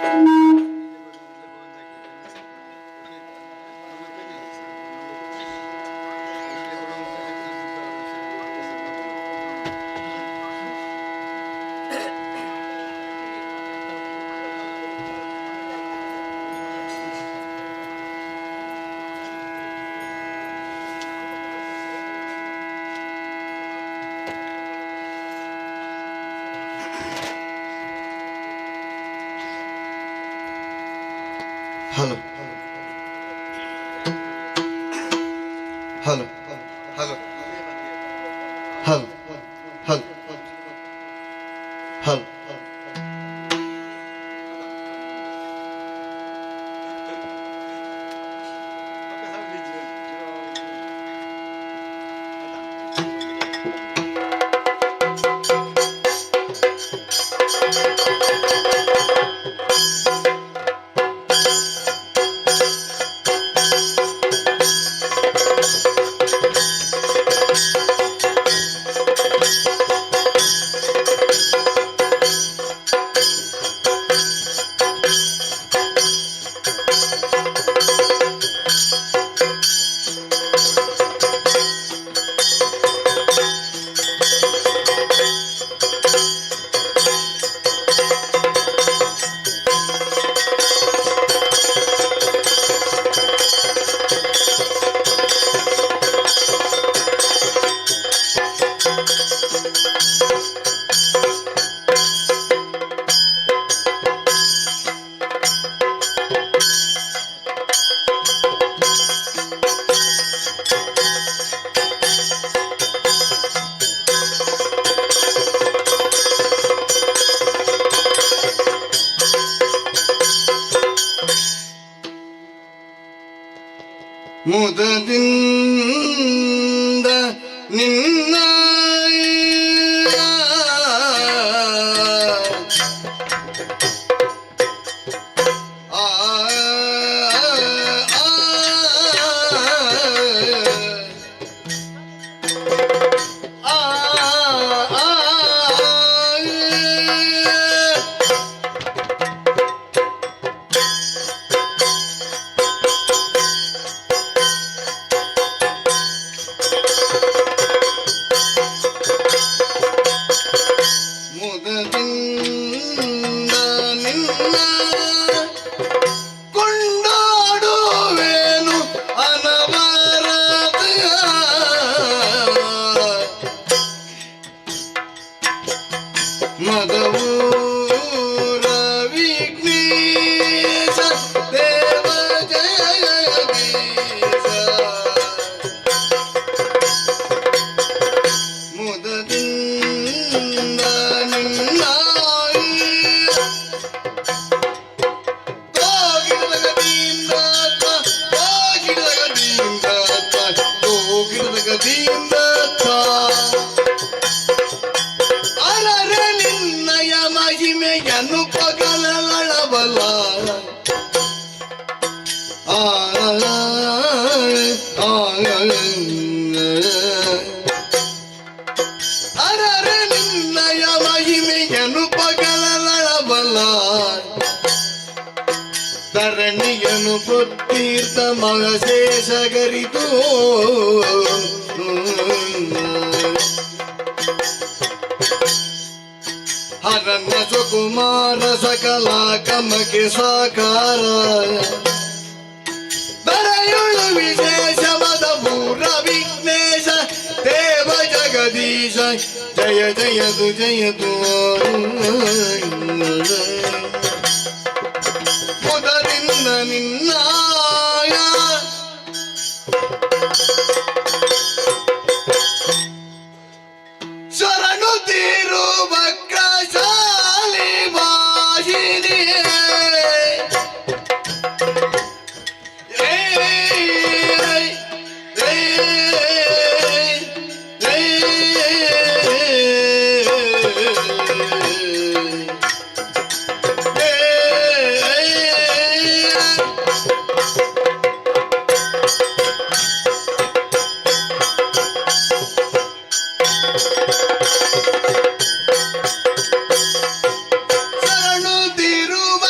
hello hello hello hello hello hello ಮುದದಿಂದ ನಿನ್ನ ಮುದದಿಂದ ನಿನ್ನ ಕೊಂಡಾಡುವೇನು ಅನವರತ ಮದವೂರ ವಿಘ್ನೇಶ ದೇವ ಜಗದೀಶ ಮುದದಿಂದ ನಿನ್ನ ಅರರೆ ನಿನ್ನಯ ಮಹಿಮೆಯನ್ನು ಪಗಲಳಬಲ ಅರರೆ ನಿನ್ನಯ ಮಹಿಮೆಯನ್ನು ಪಗಲಳಬಲ ಧರಣಿಯನು ಪುತ್ತೀರ್ಥ ಮಹಶೇಷಗರಿತು ಹರಣ್ಯ ಸುಕುಮಾರ ಸಕಲ ಕಮಕ್ಕೆ ಸಾಕಾರ ಬರೆಯುಳು ವಿಶೇಷವಾದ ಪೂರ್ಣ ವಿಘ್ನೇಶ ದೇವ ಜಗದೀಶ ಜಯ ಜಯದು ಜಯದು ಮುದದಿಂದ ನಿನ್ನ ಶರಣು ತೀರು ವಕ್ರಶಾಲಿ ವಾಹಿನಿ ಶರಣು ತಿರುವ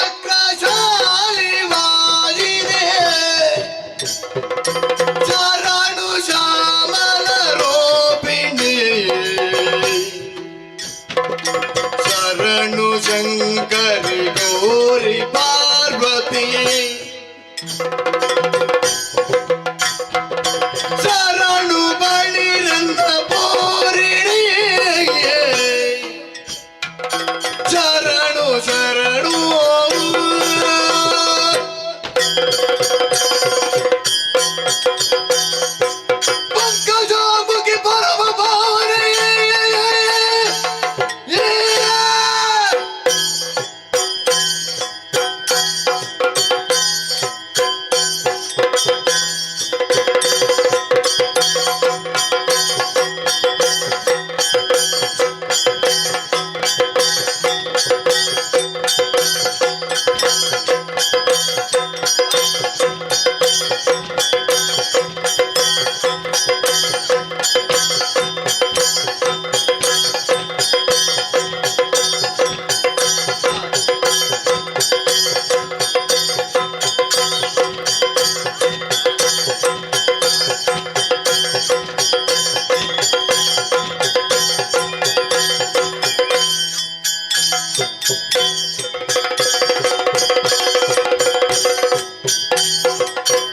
ಗರಿ ಗೌರಿ ಪಾರ್ವತಿಯೇ ಶರಣು ಬಳಿರಂತ ಪೋರಿಣಿಯೇ ಶರಣು ಶರಣು ಪಂಕಜಾಮುಖಿ ಪರಮ ಪಾವನೆಯೇ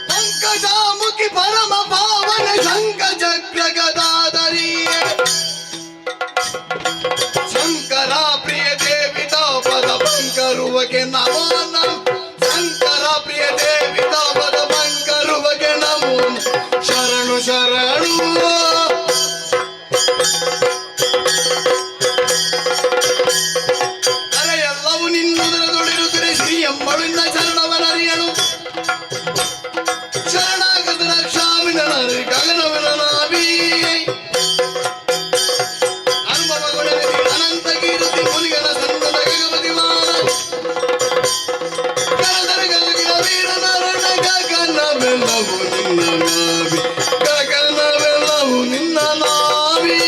ಪಂಕಜಾಮುಖಿ ಪರಮ ಪಾವನ ಶಂಕ ಚಕ್ರ ಗದಾಧರಿಯೇ ಶಂಕರ ಪ್ರಿಯ ದೇವಿ ಪದ ಪಂಕರುವಗೆ ನಮೋ ನಮಃ ಶಂಕರ ಪ್ರಿಯ ದೇವಿ ಪದ ಪಂಕರುವಗೆ ನಮೋ ಶರಣು ಶರಣು ಕರೆಯೆಲ್ಲವೂ ನಿನ್ನುದರದೊಳಿರುತ್ತದೆ ಶ್ರೀ ಎಂಬಳಿಂದ ಶರಣವನರಿಯನು ಶರಣಾಗತ ರಕ್ಷಾಮಿನರಿ ಗಗನವಿನ ನಾಭಿ ಅನುಭವಗೊಳ್ಳಲಿ ಅನಂತ ಕೀರ್ತಿ ಮುನಿಗನ ಸಂತದ ಗಗಪತಿಮಾನ ಕರದರ ಗಗನ ವೀರ ನಾರಾಯಣ ಗಗನವೆಲ್ಲವೂ ನಿನ್ನ ನಾಭಿ ಗಗನವೆಲ್ಲವೂ ನಿನ್ನ ನಾಭಿ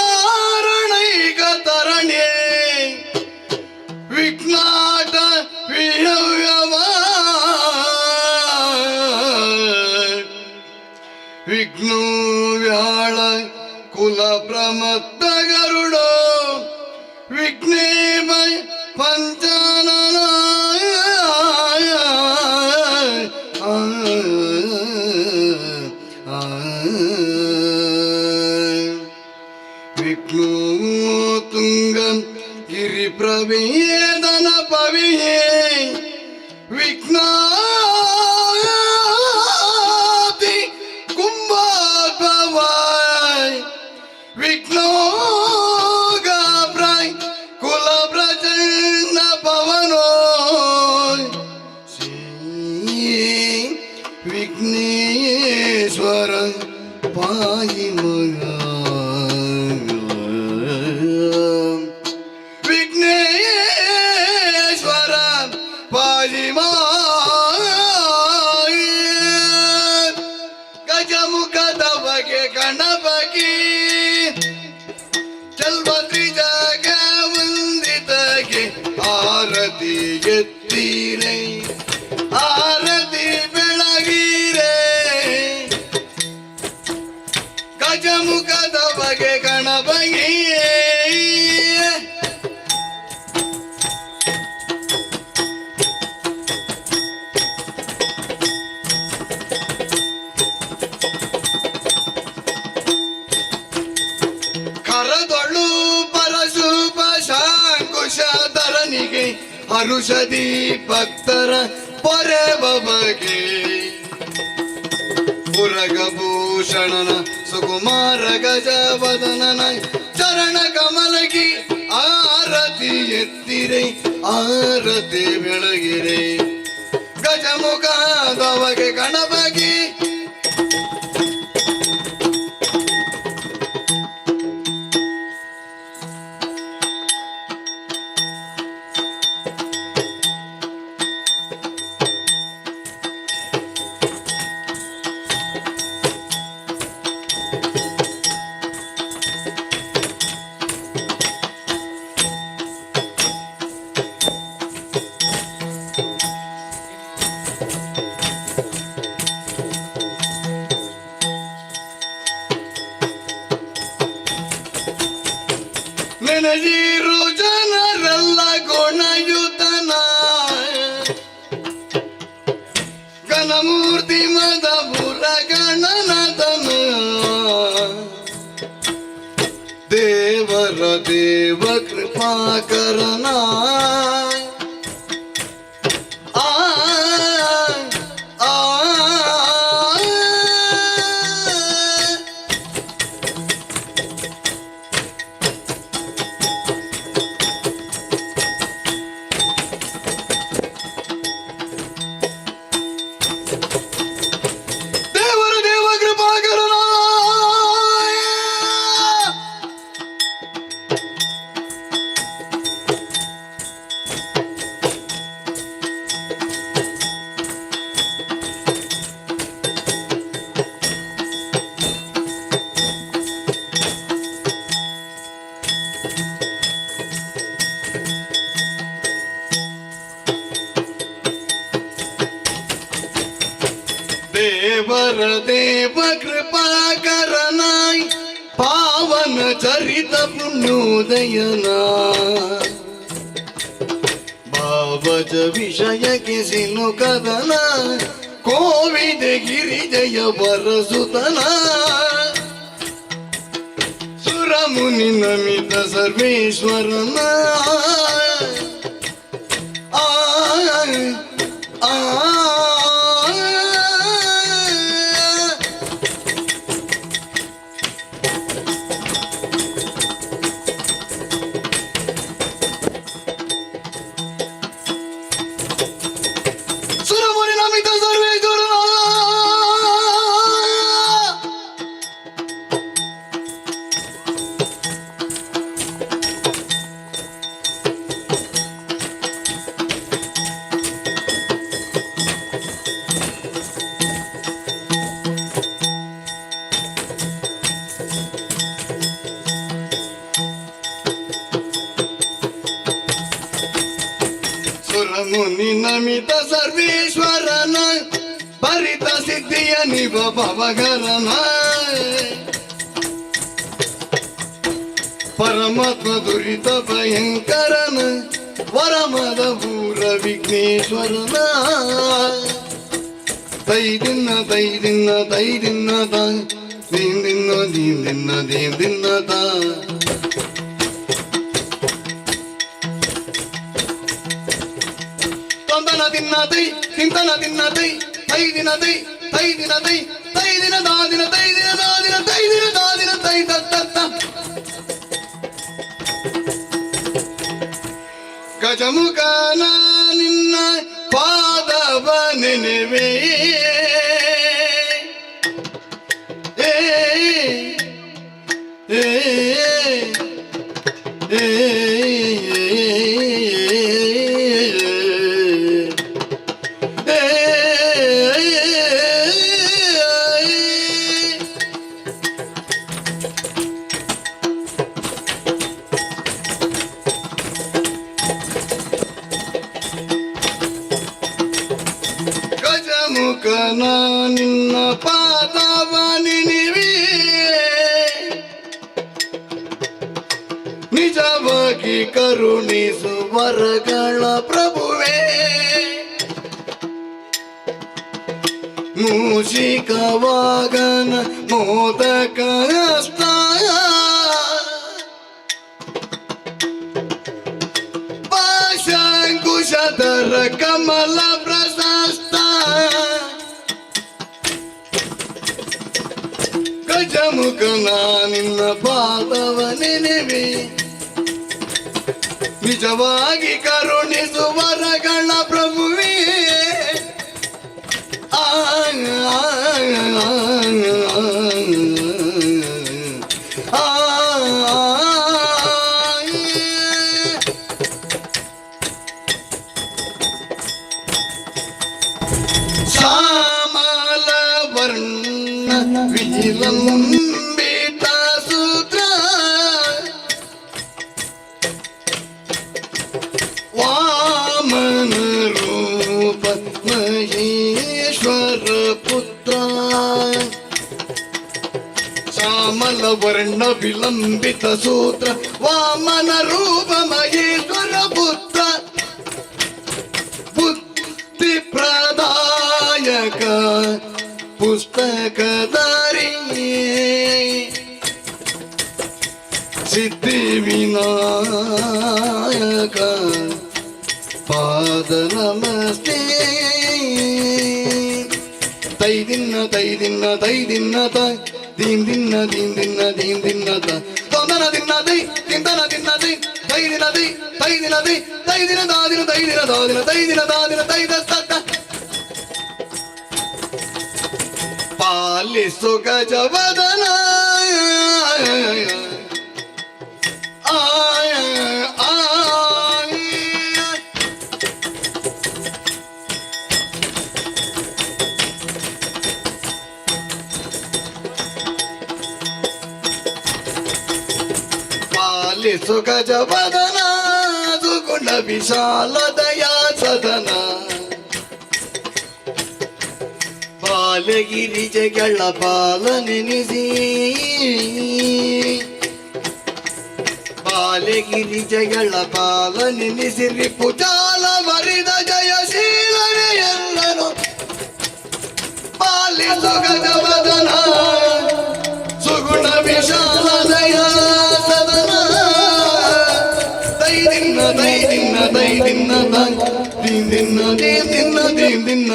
ನಿವಾರಣೈಕ ತರಣೆ ವಿಘ್ನಾಟ ವಿಹವ್ಯವ ವಿಘ್ನೋ ವ್ಯಾಳ ಕುಲ ಪ್ರಮತ್ತ ಗರುಡೋ ವಿಘ್ನೇಮಯ ಪಂಚಾನನ ಆ ವಿಷ್ಣು ತುಂಗಂ ಗಿರಿ ಪ್ರವೇದನ ಪವಿಯೇ ವಿಘ್ನಾತಿ ಕುಂಭಾಭವಾಯ್ ವಿಘ್ನೋ ಗಾಬ್ರಾಯ್ ಕುಲ ಪ್ರಚಂಡ ಪವನೋ ವಿಘ್ನೇಶ್ವರ ಪಾಯಿ ಮಗ ವಿಘ್ನೇಶ್ವರ ಪಾಯಿ ಗಜಮುಖದ ಬಗೆ ಗಣಪತಿ ಚಲ್ವತಿ ಜಾಗ ವಂದಿತಗೆ ಆರತಿ ಎತ್ತೀರೆ ಆರತಿ ಬೆಳಗಿರೆ ಗಜಮುಖದ ಬಗೆ ಗಣಪತಿಯೇ ಕರದೊಳು ಪರಶುಭ ಶಾಂಕುಶಧರನಿಗೆ ಹರುಷದಿ ಭಕ್ತರ ಪೊರೆವ ಬಗೆ ಪುರಗಭೂಷಣನ ಸುಕುಮಾರ ಗಜವದನನ ಚರಣ ಕಮಲಗಿ ಆರತಿ ಎತ್ತಿರೆ ಆರತಿ ಬೆಳಗಿರೆ ಗಜಮುಖದವಗೆ ಗಣಪಗಿ ನೆನಜಿರು ಜನರೆಲ್ಲ ಗುಣಯುತನ ಘನಮೂರ್ತಿ ಮದಪುರ ಗಣನದನ ದೇವರ ದೇವ ಕೃಪಾಕರನ ಆ ದೇವರ ದೇವ ಕೃಪಾಕರನಾಯ್ ಪಾವನ ಚರಿತ ಪುಣ್ಯೋದಯನ ಭಾವಜ ವಿಷಯಕ್ಕೆ ಸಿನು ಕದನ ಕೋವಿದ ಗಿರಿಜಯ ಬರಸುತನ ಸುರಮುನಿ ನಮಿತ ಸರ್ವೇಶ್ವರನ ಆ ಆ ಸುರಮುನಿ ನಮಿತ ಸರ್ವೇಶ್ವರನ ಪರಿತ ಸಿದ್ಧಿಯ ನಿವ ಭವಗರನ ಪರಮಾತ್ಮ ದುರಿತ ಭಯಂಕರನ ವರಮದ ಪೂರ ವಿಘ್ನೇಶ್ವರನ ದೈದಿನ್ನ ದೈದಿನ್ನ ದೈದಿನ್ನ ದೀನ್ ದಿನ್ನ ದೀನ್ ದಿನ್ನ ದೀನ್ ದಿನ್ನ ದಿನ ತೈ ತಿಂತನ ದಿನ ತೈ ತೈ ದಿನ ತೈ ತೈ ದಿನ ತೈ ತೈ ದಿನ ದಾದಿನ ತೈ ದಿನ ದಾದಿನ ತೈ ದಿನ ದಾದಿನ ತೈ ತತ್ತ ಗಜಮುಖನ ನಿನ್ನ ಪಾದವ ನೆನೆವೆ ಏ ಏ ಏ ಗಜಮುಖನ ನಿನ್ನ ಪಾದವ ನೆನೆವೆ ನಿಜವಾಗಿ ಕರುಣಿಸು ವರಗಳ ಪ್ರಭುವೇ ಮೂಷಿಕವಾಗನ ಮೋದಕ ಹಸ್ತ ಪಾಶಂಕುಶಧರ ಕಮಲ ಪ್ರಶಸ್ತ ಗಜಮುಖನ ನಿನ್ನ ಪಾದವ ನೆನೆವೆ ನಿಜವಾಗಿ ಕರುಣಿಸು ವರಗಳ ಪ್ರಭುವೇ ಶ್ಯಾಮಲ ವರ್ಣ ವಿಲಂಬಿತ ಸೂತ್ರ ವಾಮನ ರೂಪ ಮಹೇಶ್ವರ ಪುತ್ರ ಶ್ಯಾಮಲ ವರ್ಣ ವಿಲಂಬಿತ ಸೂತ್ರ ವಾಮನ ರೂಪ ಮಹೇಶ್ವರ ಪುತ್ರ ಬುದ್ಧಿ ಪ್ರದಾಯಕ ಪುಸ್ತಕಧಾರಿ ಸಿದ್ಧಿ ವಿನಾಯಕ ಪಾದ ನಮಸ್ತೆ ತೈ ದಿನ ತೈ ದಿನ ತೈ ದಿನ ತ ದೀನ್ ದಿನ ದೀನ್ ದಿನ ದೀನ್ ದಿನ ತ ತೊಂದನ ದಿನ ತೈ ತಿಂತನ ದಿನ ತೈ ತೈ ದಿನ ತೈ ತೈ ದಿನ ತೈ ತೈ ದಿನ ದಾದಿನ ತೈ ದಿನ ದಾದಿನ ತೈ ದಿನ ದಾದಿನ ತೈ ದತ್ತ ಪಾಲಿಸು ಗಜವದನ ಪಾಲಿಸು ಗಜವದನ ಸುಗುಣ ವಿಶಾಲ ದಯಾ ಸದನ ಬಾಲಗಿರಿಜಗಳ ಪಾಲನೆನಿಸಿ ಬಾಲಗಿರಿಜಗಳ ಪಾಲನೆನಿಸಿರಿ ಪುಜಾಲ ವರಿದ ಜಯಶೀಲನೆ ಎಲ್ಲನು ಪಾಲಿಸು ಗಜವದನ ಸುಗುಣ ವಿಶಾಲ ದಯಾ ಸದನ ತೈ ದಿನ ತೈ ದಿನ ತೈ ದಿನ ದೀನ್ ದಿನ ದೀನ್ ದಿನ ದೀನ್ ದಿನ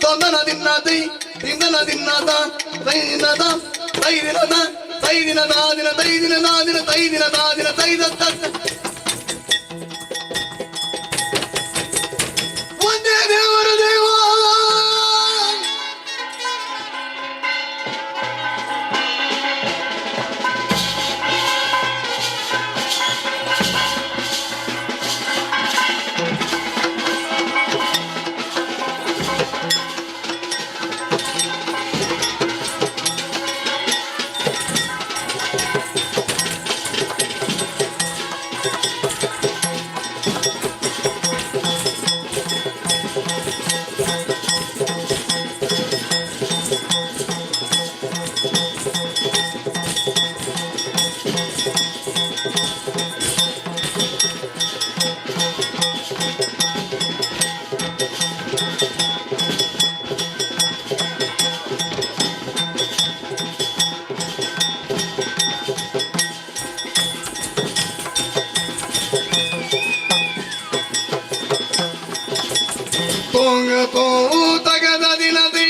ತೊಂದನ ದಿನ ತೈ ತಿಂದನ ದಿನ ತೈ ದಿನ ತೈ ದಿನ ತೈ ದಿನ ದಾದಿನ ತೈ ದಿನ ದಾದಿನ ತೈ ದಿನ ದಾದಿನ ತೈ ದತ್ತ ಒಂದೇ ದೇವರ ದೇವ ತೋಂಗ ತೋ ತಗದ ದಿನದಿ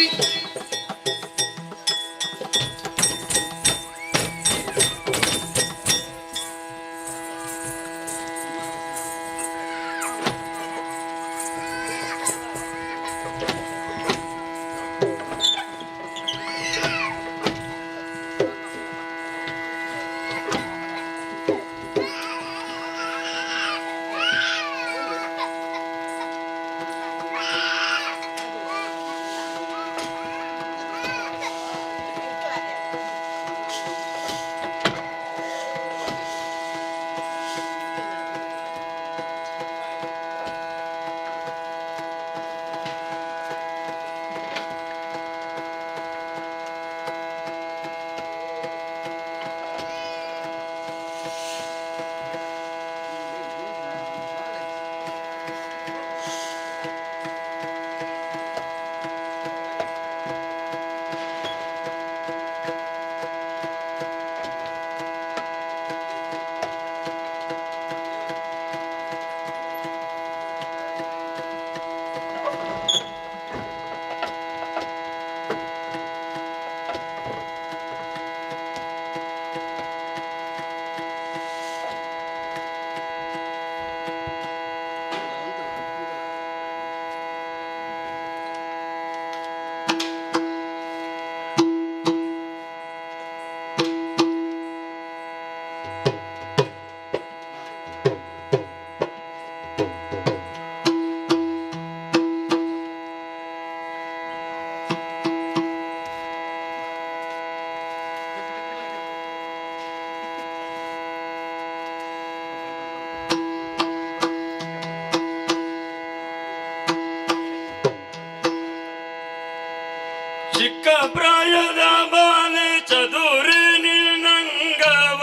ಚಿಕ್ಕ ಪ್ರಾಯದ ಬಾಲೆ ಚದುರಿ ನಿನ್ನಂಗವ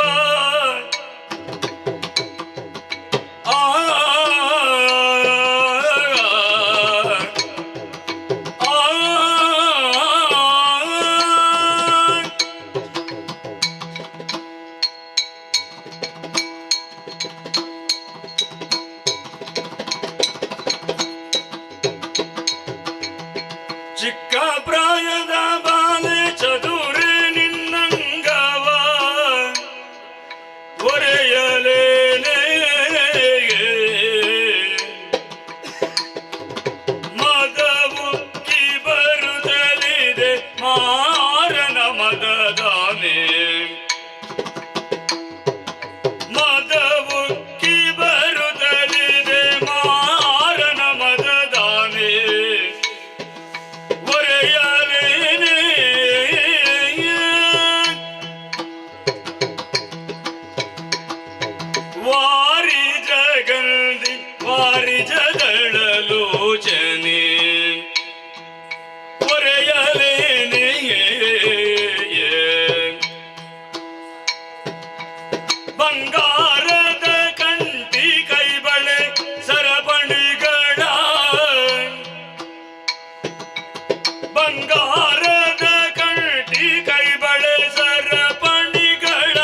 ಆ ಚಿಕ್ಕ ಪ್ರಾಯದ ಬಾಲೆ ಚದುರಿ ನಿನ್ನಂಗವ ಒರೆಯಲೇನೆ ಮದವುಕ್ಕಿ ಬರುತ್ತಲಿದೆ ಮಾರನ ಮದದಾನೆ ಮದವುಕ್ಕಿ ಬರುತ್ತಲಿದೆ ಮಾರನ ಮದದಾನೆ ವಾರಿ ಜಗಂದಿ ವಾರಿ ಜಗಳಲೋಚನೆ ಒರೆಯಲೇನೆ ಬಂಗಾರದ ಕಂಟಿ ಕೈಬಳೆ ಸರಪಣಿಗಳ ಬಂಗಾರದ ಕಂಟಿ ಕೈಬಳೆ ಸರಪಣಿಗಳ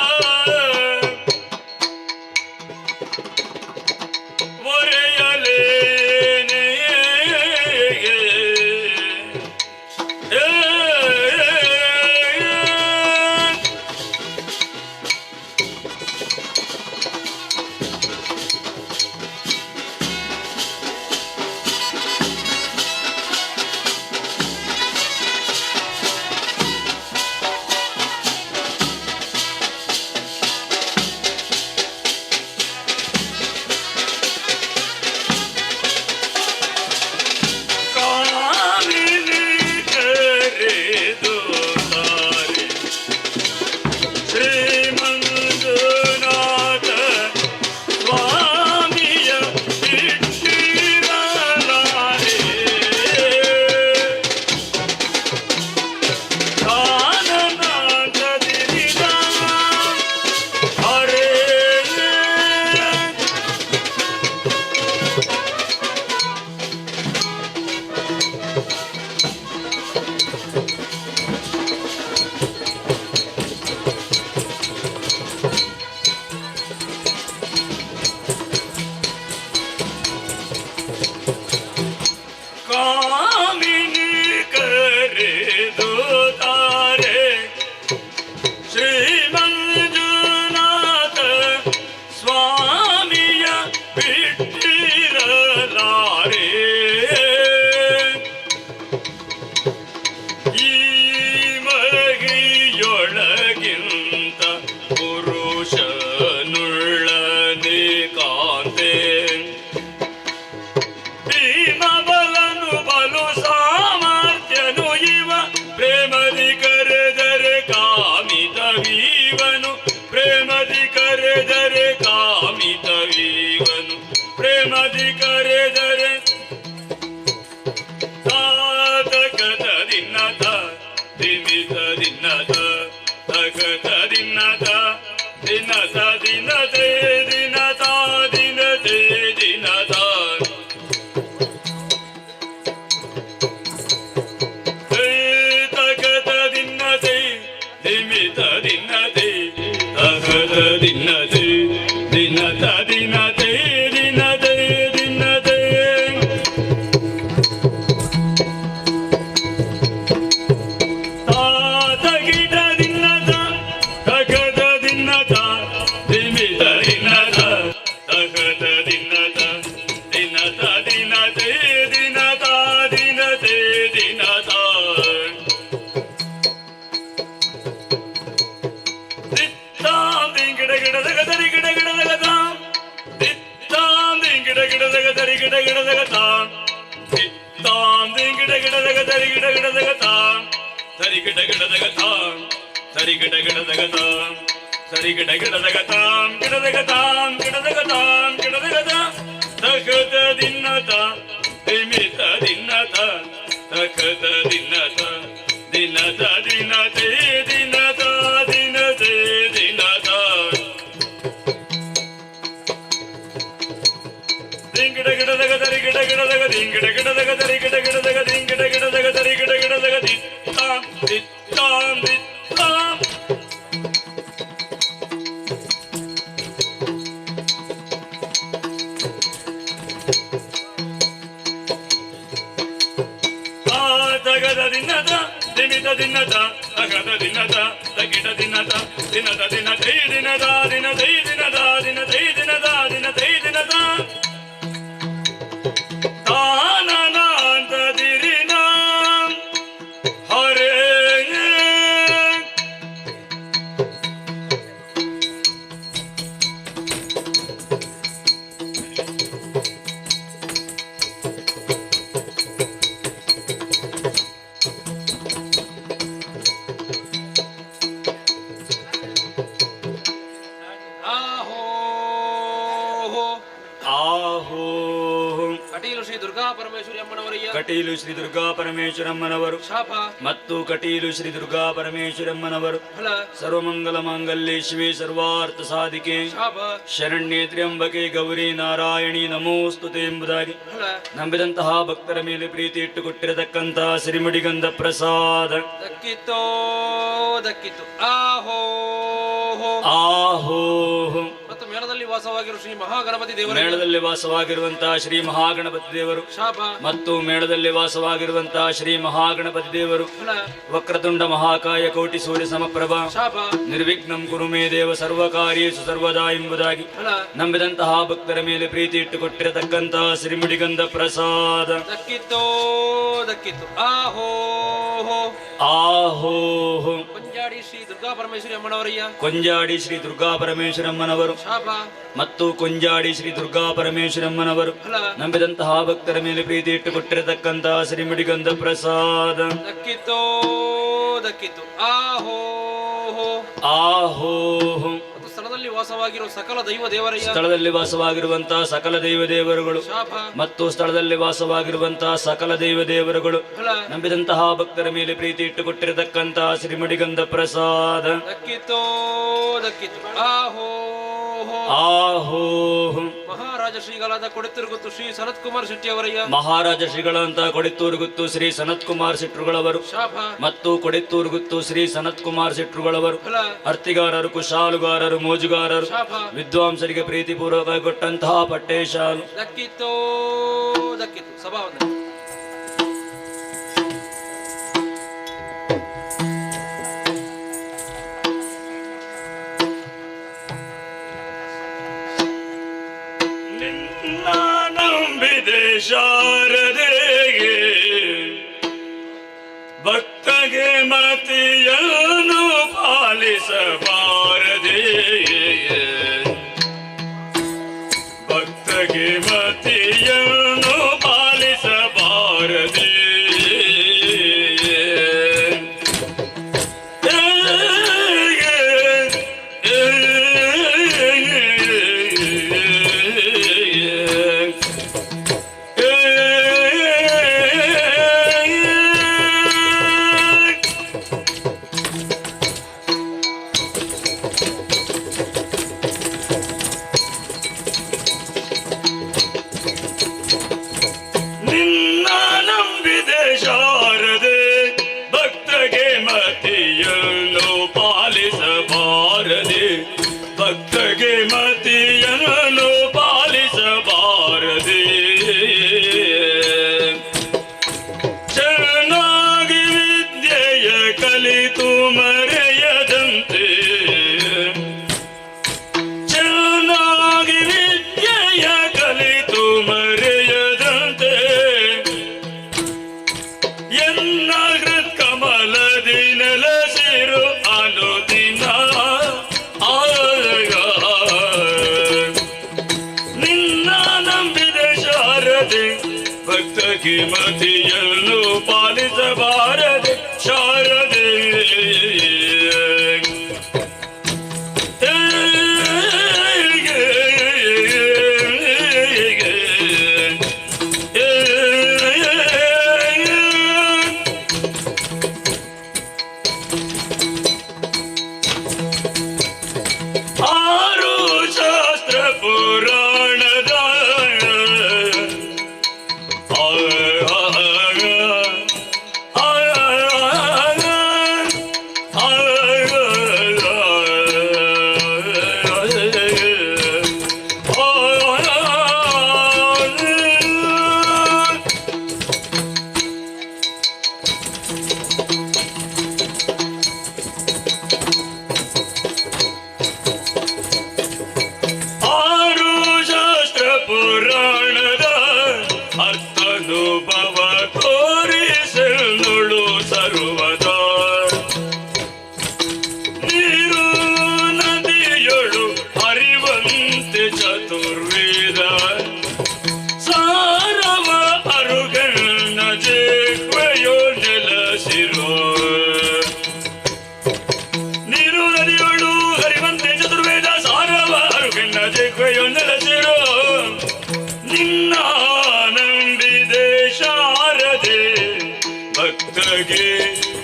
ಒರೆಯಲೇನೆ ದಿನತ ದಿಮಿತ ದಿನತ ತಗತ ದಿನತ ದಿನತ ದಿನತೆ ದಿನತ ದಿನತೆ ದಿನತ ದಿತ್ತಾಂ ದಿಂಗಿಡ ಗಿಡದಗ ದರಿ ಗಿಡ ಗಿಡದಗ ತಾಂ ದಿತ್ತಾಂ ದಿಂಗಿಡ ಗಿಡದಗ ದರಿ ಗಿಡ ಗಿಡದಗ ತಾಂ ದಿತ್ತಾಂ ದಿಂಗಿಡ ಗಿಡದಗ ದರಿ ಗಿಡ ಗಿಡದಗ ತಾಂ ಸರಿ ಗಿಡ ಗಿಡದಗ ತಾಂ ಸರಿ ಗಿಡ ಗಿಡದಗ ತಾಂ ಸರಿ ಗಿಡ ಗಿಡದಗ ತಾಂ ಗಿಡದಗ ತಾಂ ಗಿಡದಗ ತಾಂ ಗಿಡದಗ ತಾಂ ತಗತ ದಿನ್ನತ ದಿಮಿತ ದಿನ್ನತ ತಗತ ದಿನ್ನತ ದಿನತ ದಿನತೆ ದಿನತ ದಿನತೆ ದಿನತ ದಿಂಗಿಡ ಗಿಡದಗ ದರಿ ಗಿಡ ಗಿಡದಗ ದಿಂಗಿಡ ಗಿಡದಗ ದರಿ ಗಿಡ ಗಿಡದಗ ದಿಂಗಿಡ ಗಿಡದಗ ದರಿ ಗಿಡ ಗಿಡದಗ ದಿತ್ತಾಂ ದಿತ್ತಾಂ ದಿತ್ತಾಂ ತಗದ ದಿನದ ದಿಮಿತ ದಿನದ ತಗದ ದಿನದ ತಗಿಡ ದಿನದ ದಿನದ ದಿನದೈ ದಿನದ ದಿನದೈ ದಿನದ ದಿನದೈ ದಿನದ ದಿನದೈ ದಿನದ ತಾನನಾಂತ ದಿರಿನ ಹರೇ ಆಹೋ ಕಟೀಲು ಶ್ರೀ ದುರ್ಗಾ ಪರಮೇಶ್ವರಿ ಅಮ್ಮನವರಯ್ಯ ಕಟೀಲು ಶ್ರೀ ದುರ್ಗಾ ಪರಮೇಶ್ವರಮ್ಮನವರು ಶಾಪ ಮತ್ತು ಕಟೀಲು ಶ್ರೀ ದುರ್ಗಾ ಪರಮೇಶ್ವರಮ್ಮನವರು ಫಲ ಸರ್ವಮಂಗಲ ಮಾಂಗಲ್ಯೆ ಶಿವೆ ಸರ್ವಾರ್ಥ ಸಾಧಿಕೆ ಶಾಪ ಶರಣ್ಯೇ ತ್ರ್ಯಂಬಕೆ ಗೌರಿ ನಾರಾಯಣಿ ನಮೋಸ್ತುತೆ ಎಂಬುದಾಗಿ ಫಲ ನಂಬಿದಂತಹ ಭಕ್ತರ ಮೇಲೆ ಪ್ರೀತಿ ಇಟ್ಟುಕೊಟ್ಟಿರತಕ್ಕಂತಹ ಸಿರಿಮುಡಿಗಂಧ ಪ್ರಸಾದ ದಕ್ಕಿತೋ ದಕ್ಕಿತು ಆಹೋ ಆಹೋ ಮತ್ತು ಮೇಳದಲ್ಲಿ ವಾಸವಾಗಿರುವ ಶ್ರೀ ಮಹಾಗಣಪತಿ ದೇವರ ಮೇಳದಲ್ಲಿ ವಾಸವಾಗಿರುವಂತಹ ಶ್ರೀ ಮಹಾಗಣಪತಿ ದೇವರು ಶಾಪ ಮತ್ತು ಮೇಳದಲ್ಲಿ ವಾಸವಾಗಿರುವಂತಹ ಶ್ರೀ ಮಹಾಗಣಪತಿ ದೇವರು ಫಲ ವಕ್ರತುಂಡ ಮಹಾಕಾಯ ಕೋಟಿ ಸೂರ್ಯ ಸಮಪ್ರಭ ಶಾಪ ನಿರ್ವಿಘ್ನಂ ಕುರು ಮೇ ದೇವ ಸರ್ವಕಾರ್ಯೇಷು ಸರ್ವದಾ ಎಂಬುದಾಗಿ ಫಲ ನಂಬಿದಂತಹ ಭಕ್ತರ ಮೇಲೆ ಪ್ರೀತಿ ಇಟ್ಟುಕೊಟ್ಟಿರತಕ್ಕಂತಹ ಸಿರಿಮುಡಿಗಂಧ ಪ್ರಸಾದ ದಕ್ಕಿತೋ ದಕ್ಕಿತು ಆಹೋ ಆಹೋ ಕೊಂಜಾಡಿ ಶ್ರೀ ದುರ್ಗಾ ಪರಮೇಶ್ವರಿ ಅಮ್ಮನವರಯ್ಯ ಕೊಂಜಾಡಿ ಶ್ರೀ ದುರ್ಗಾ ಪರಮೇಶ್ವರಮ್ಮನವರು ಶಾಪ ಮತ್ತು ಕೊಂಜಾಡಿ ಶ್ರೀ ದುರ್ಗಾ ಪರಮೇಶ್ವರಮ್ಮನವರು ಫಲ ನಂಬಿದಂತಹ ಭಕ್ತರ ಮೇಲೆ ಪ್ರೀತಿ ಇಟ್ಟುಕೊಟ್ಟಿರತಕ್ಕಂತಹ ಸಿರಿಮುಡಿಗಂಧ ಪ್ರಸಾದ ದಕ್ಕಿತೋ ದಕ್ಕಿತು ಆಹೋ ಆಹೋ ಮತ್ತು ಸ್ಥಳದಲ್ಲಿ ವಾಸವಾಗಿರುವ ಸಕಲ ದೈವ ದೇವರಯ್ಯ ಸ್ಥಳದಲ್ಲಿ ವಾಸವಾಗಿರುವಂತಹ ಸಕಲ ದೈವ ದೇವರುಗಳು ಶಾಪ ಮತ್ತು ಸ್ಥಳದಲ್ಲಿ ವಾಸವಾಗಿರುವಂತಹ ಸಕಲ ದೈವ ದೇವರುಗಳು ಫಲ ನಂಬಿದಂತಹ ಭಕ್ತರ ಮೇಲೆ ಪ್ರೀತಿ ಇಟ್ಟುಕೊಟ್ಟಿರತಕ್ಕಂತಹ ಸಿರಿಮುಡಿಗಂಧ ಪ್ರಸಾದ ದಕ್ಕಿತೋ ದಕ್ಕಿತು ಆಹೋ ಆಹೋ ಮಹಾರಾಜ ಶ್ರೀಗಳಾದ ಕೊಡೆತಿರುಗುತ್ತು ಶ್ರೀ ಸನತ್ ಕುಮಾರ್ ಶೆಟ್ಟಿ ಅವರಯ್ಯ ಮಹಾರಾಜ ಶ್ರೀಗಳಂತ ಕೊಡೆತ್ತೂರುಗುತ್ತು ಶ್ರೀ ಸನತ್ ಕುಮಾರ್ ಶೆಟ್ರುಗಳವರು ಶಾಪ ಮತ್ತು ಕೊಡೆತ್ತೂರುಗುತ್ತು ಶ್ರೀ ಸನತ್ ಕುಮಾರ್ ಶೆಟ್ರುಗಳವರು ಫಲ ಅರ್ತಿಗಾರರು ಕುಶಾಲುಗಾರರು ಮೋಜುಗಾರರು ಶಾಪ ವಿದ್ವಾಂಸರಿಗೆ ಪ್ರೀತಿಪೂರ್ವಕ ಕೊಟ್ಟಂತಹ ಪಟ್ಟೆ ಶಾಲು ದಕ್ಕಿತೋ ದಕ್ಕಿತು ಸಭಾವಂದನೆ ನಂಬಿದೆ ಶಾರದೆಗೆ ಭಕ್ತಗೆ ಮತಿಯನ್ನು ಪಾಲಿಸಬಾರದೆ ಭಕ್ತಗೆ ಮತಿಯನ್ನು ಪಾಲಿಸಬಾರದೆ ನಿನ್ನ ನಂಬಿದೆ ಶಾರದೆ ಭಕ್ತಗೆ ಮತಿಯನ್ನು ಪಾಲಿಸಬಾರದೆ ಭಕ್ತಗೆ ಮತಿಯನ್ನು ಪಾಲಿಸಬಾರದೆ ಚೆನ್ನಾಗಿ ವಿದ್ಯೆಯ ಕಲಿತು ಮರೆಯದಂತೆ ಮತಿಯನ್ನು ಪಾಲಿಸಬಾರದೆ ಶಾರದೆ ಆರು ಶಾಸ್ತ್ರ ಪುರಾಣದ ಆರು ಶಾಸ್ತ್ರ ಪುರಾಣದ ಅರ್ಥನುಭವ ತೋರಿಸಲು ಸರ್ವದ ನೀರು ನದಿಯೊಳು ಹರಿವಂತೆ ಚತುರ್ವೇದ ಸಾರವ ಅರುಗಣ್ಣ ಜೇಕ್ವೆಯೋ ನೆಲಸಿರೋ ನೀರು ನದಿಯೊಳು ಹರಿವಂತೆ ಚತುರ್ವೇದ ಸಾರವ ಅರುಗಣ್ಣ ಜೇಕ್ವೆಯೋ ನೆಲಸಿರೋ ನಿನ್ನ ನಂಬಿದೆ ಶಾರದೆ ಭಕ್ತಗೆ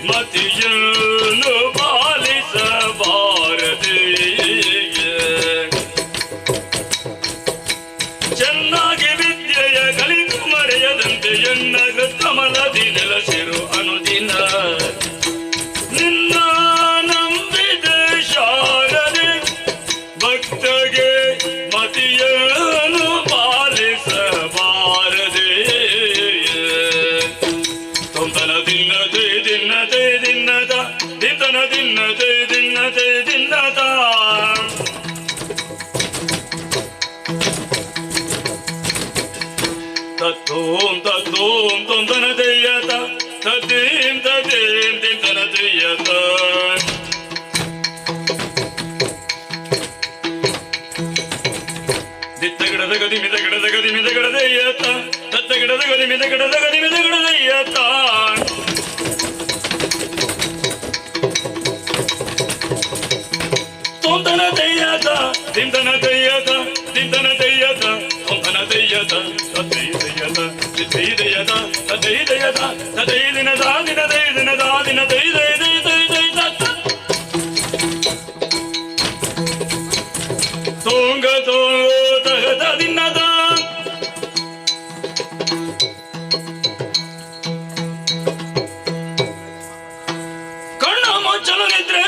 ಮತಿಯನ್ನು ಪಾಲಿಸಬಾರದೆ ಚೆನ್ನಾಗಿ ವಿದ್ಯೆಯ ಕಲಿತು ಮರೆಯದಂತೆ ಎನ್ನ ಕಮಲದಿ ನೆಲಸಿರು ಅನುದಿನ ನಿನ್ನ ನಂಬಿದೆ ಶಾರದೆ ಭಕ್ತಗೆ ಮತಿಯನ್ನು ಪಾಲಿಸಬಾರದೆ ತೊಂದನ ದಿನ್ನತೆ ದಿನ್ನತೆ ದಿನ್ನತ ದಿತನ ದಿನ್ನತೆ ದಿನ್ನತೆ ದಿನ್ನತ ತತ್ತೋಂ ತತ್ತೋಂ ತೊಂದನ ತೆಯ್ಯತ ತದ್ದೀಂ ತದ್ದೀಂ ದಿತನ ತೆಯ್ಯತ ದಿತ್ತ ಗಿಡದ ಗದಿ ಮಿದ ಗಿಡದ ಗದಿ ಮಿದ ಗಿಡದ ಅಯ್ಯತ್ತ ತತ್ತ ಗಿಡದ ಗದಿ ಮಿದ ಗಿಡದ ಗದಿ ಮಿದ ಗಿಡದ ಅಯ್ಯತ್ತ ತೊಂದನ ತೆಯ್ಯತ ದಿಂದನ ತೆಯ್ಯತ ದಿಂದನ ತೆಯ್ಯತ ತೊಂದನ ತೆಯ್ಯತ ತತ್ತೈ ತೆಯ್ಯತ ತಿತ್ತೈ ತೆಯ್ಯತ ತತ್ತೈ ತೆಯ್ಯತ ತತ್ತೈ ದಿನದ ದಿನದೈ ದಿನದ ದಿನ ತೈ ತೈ ತೈ ತೈ ತೈ ತತ್ತ ತೋಂಗ ತೋಂಗೋ ತಗದ ದಿನದ ಕಣ್ಣ ಮುಚ್ಚಲು ನಿದ್ರೆ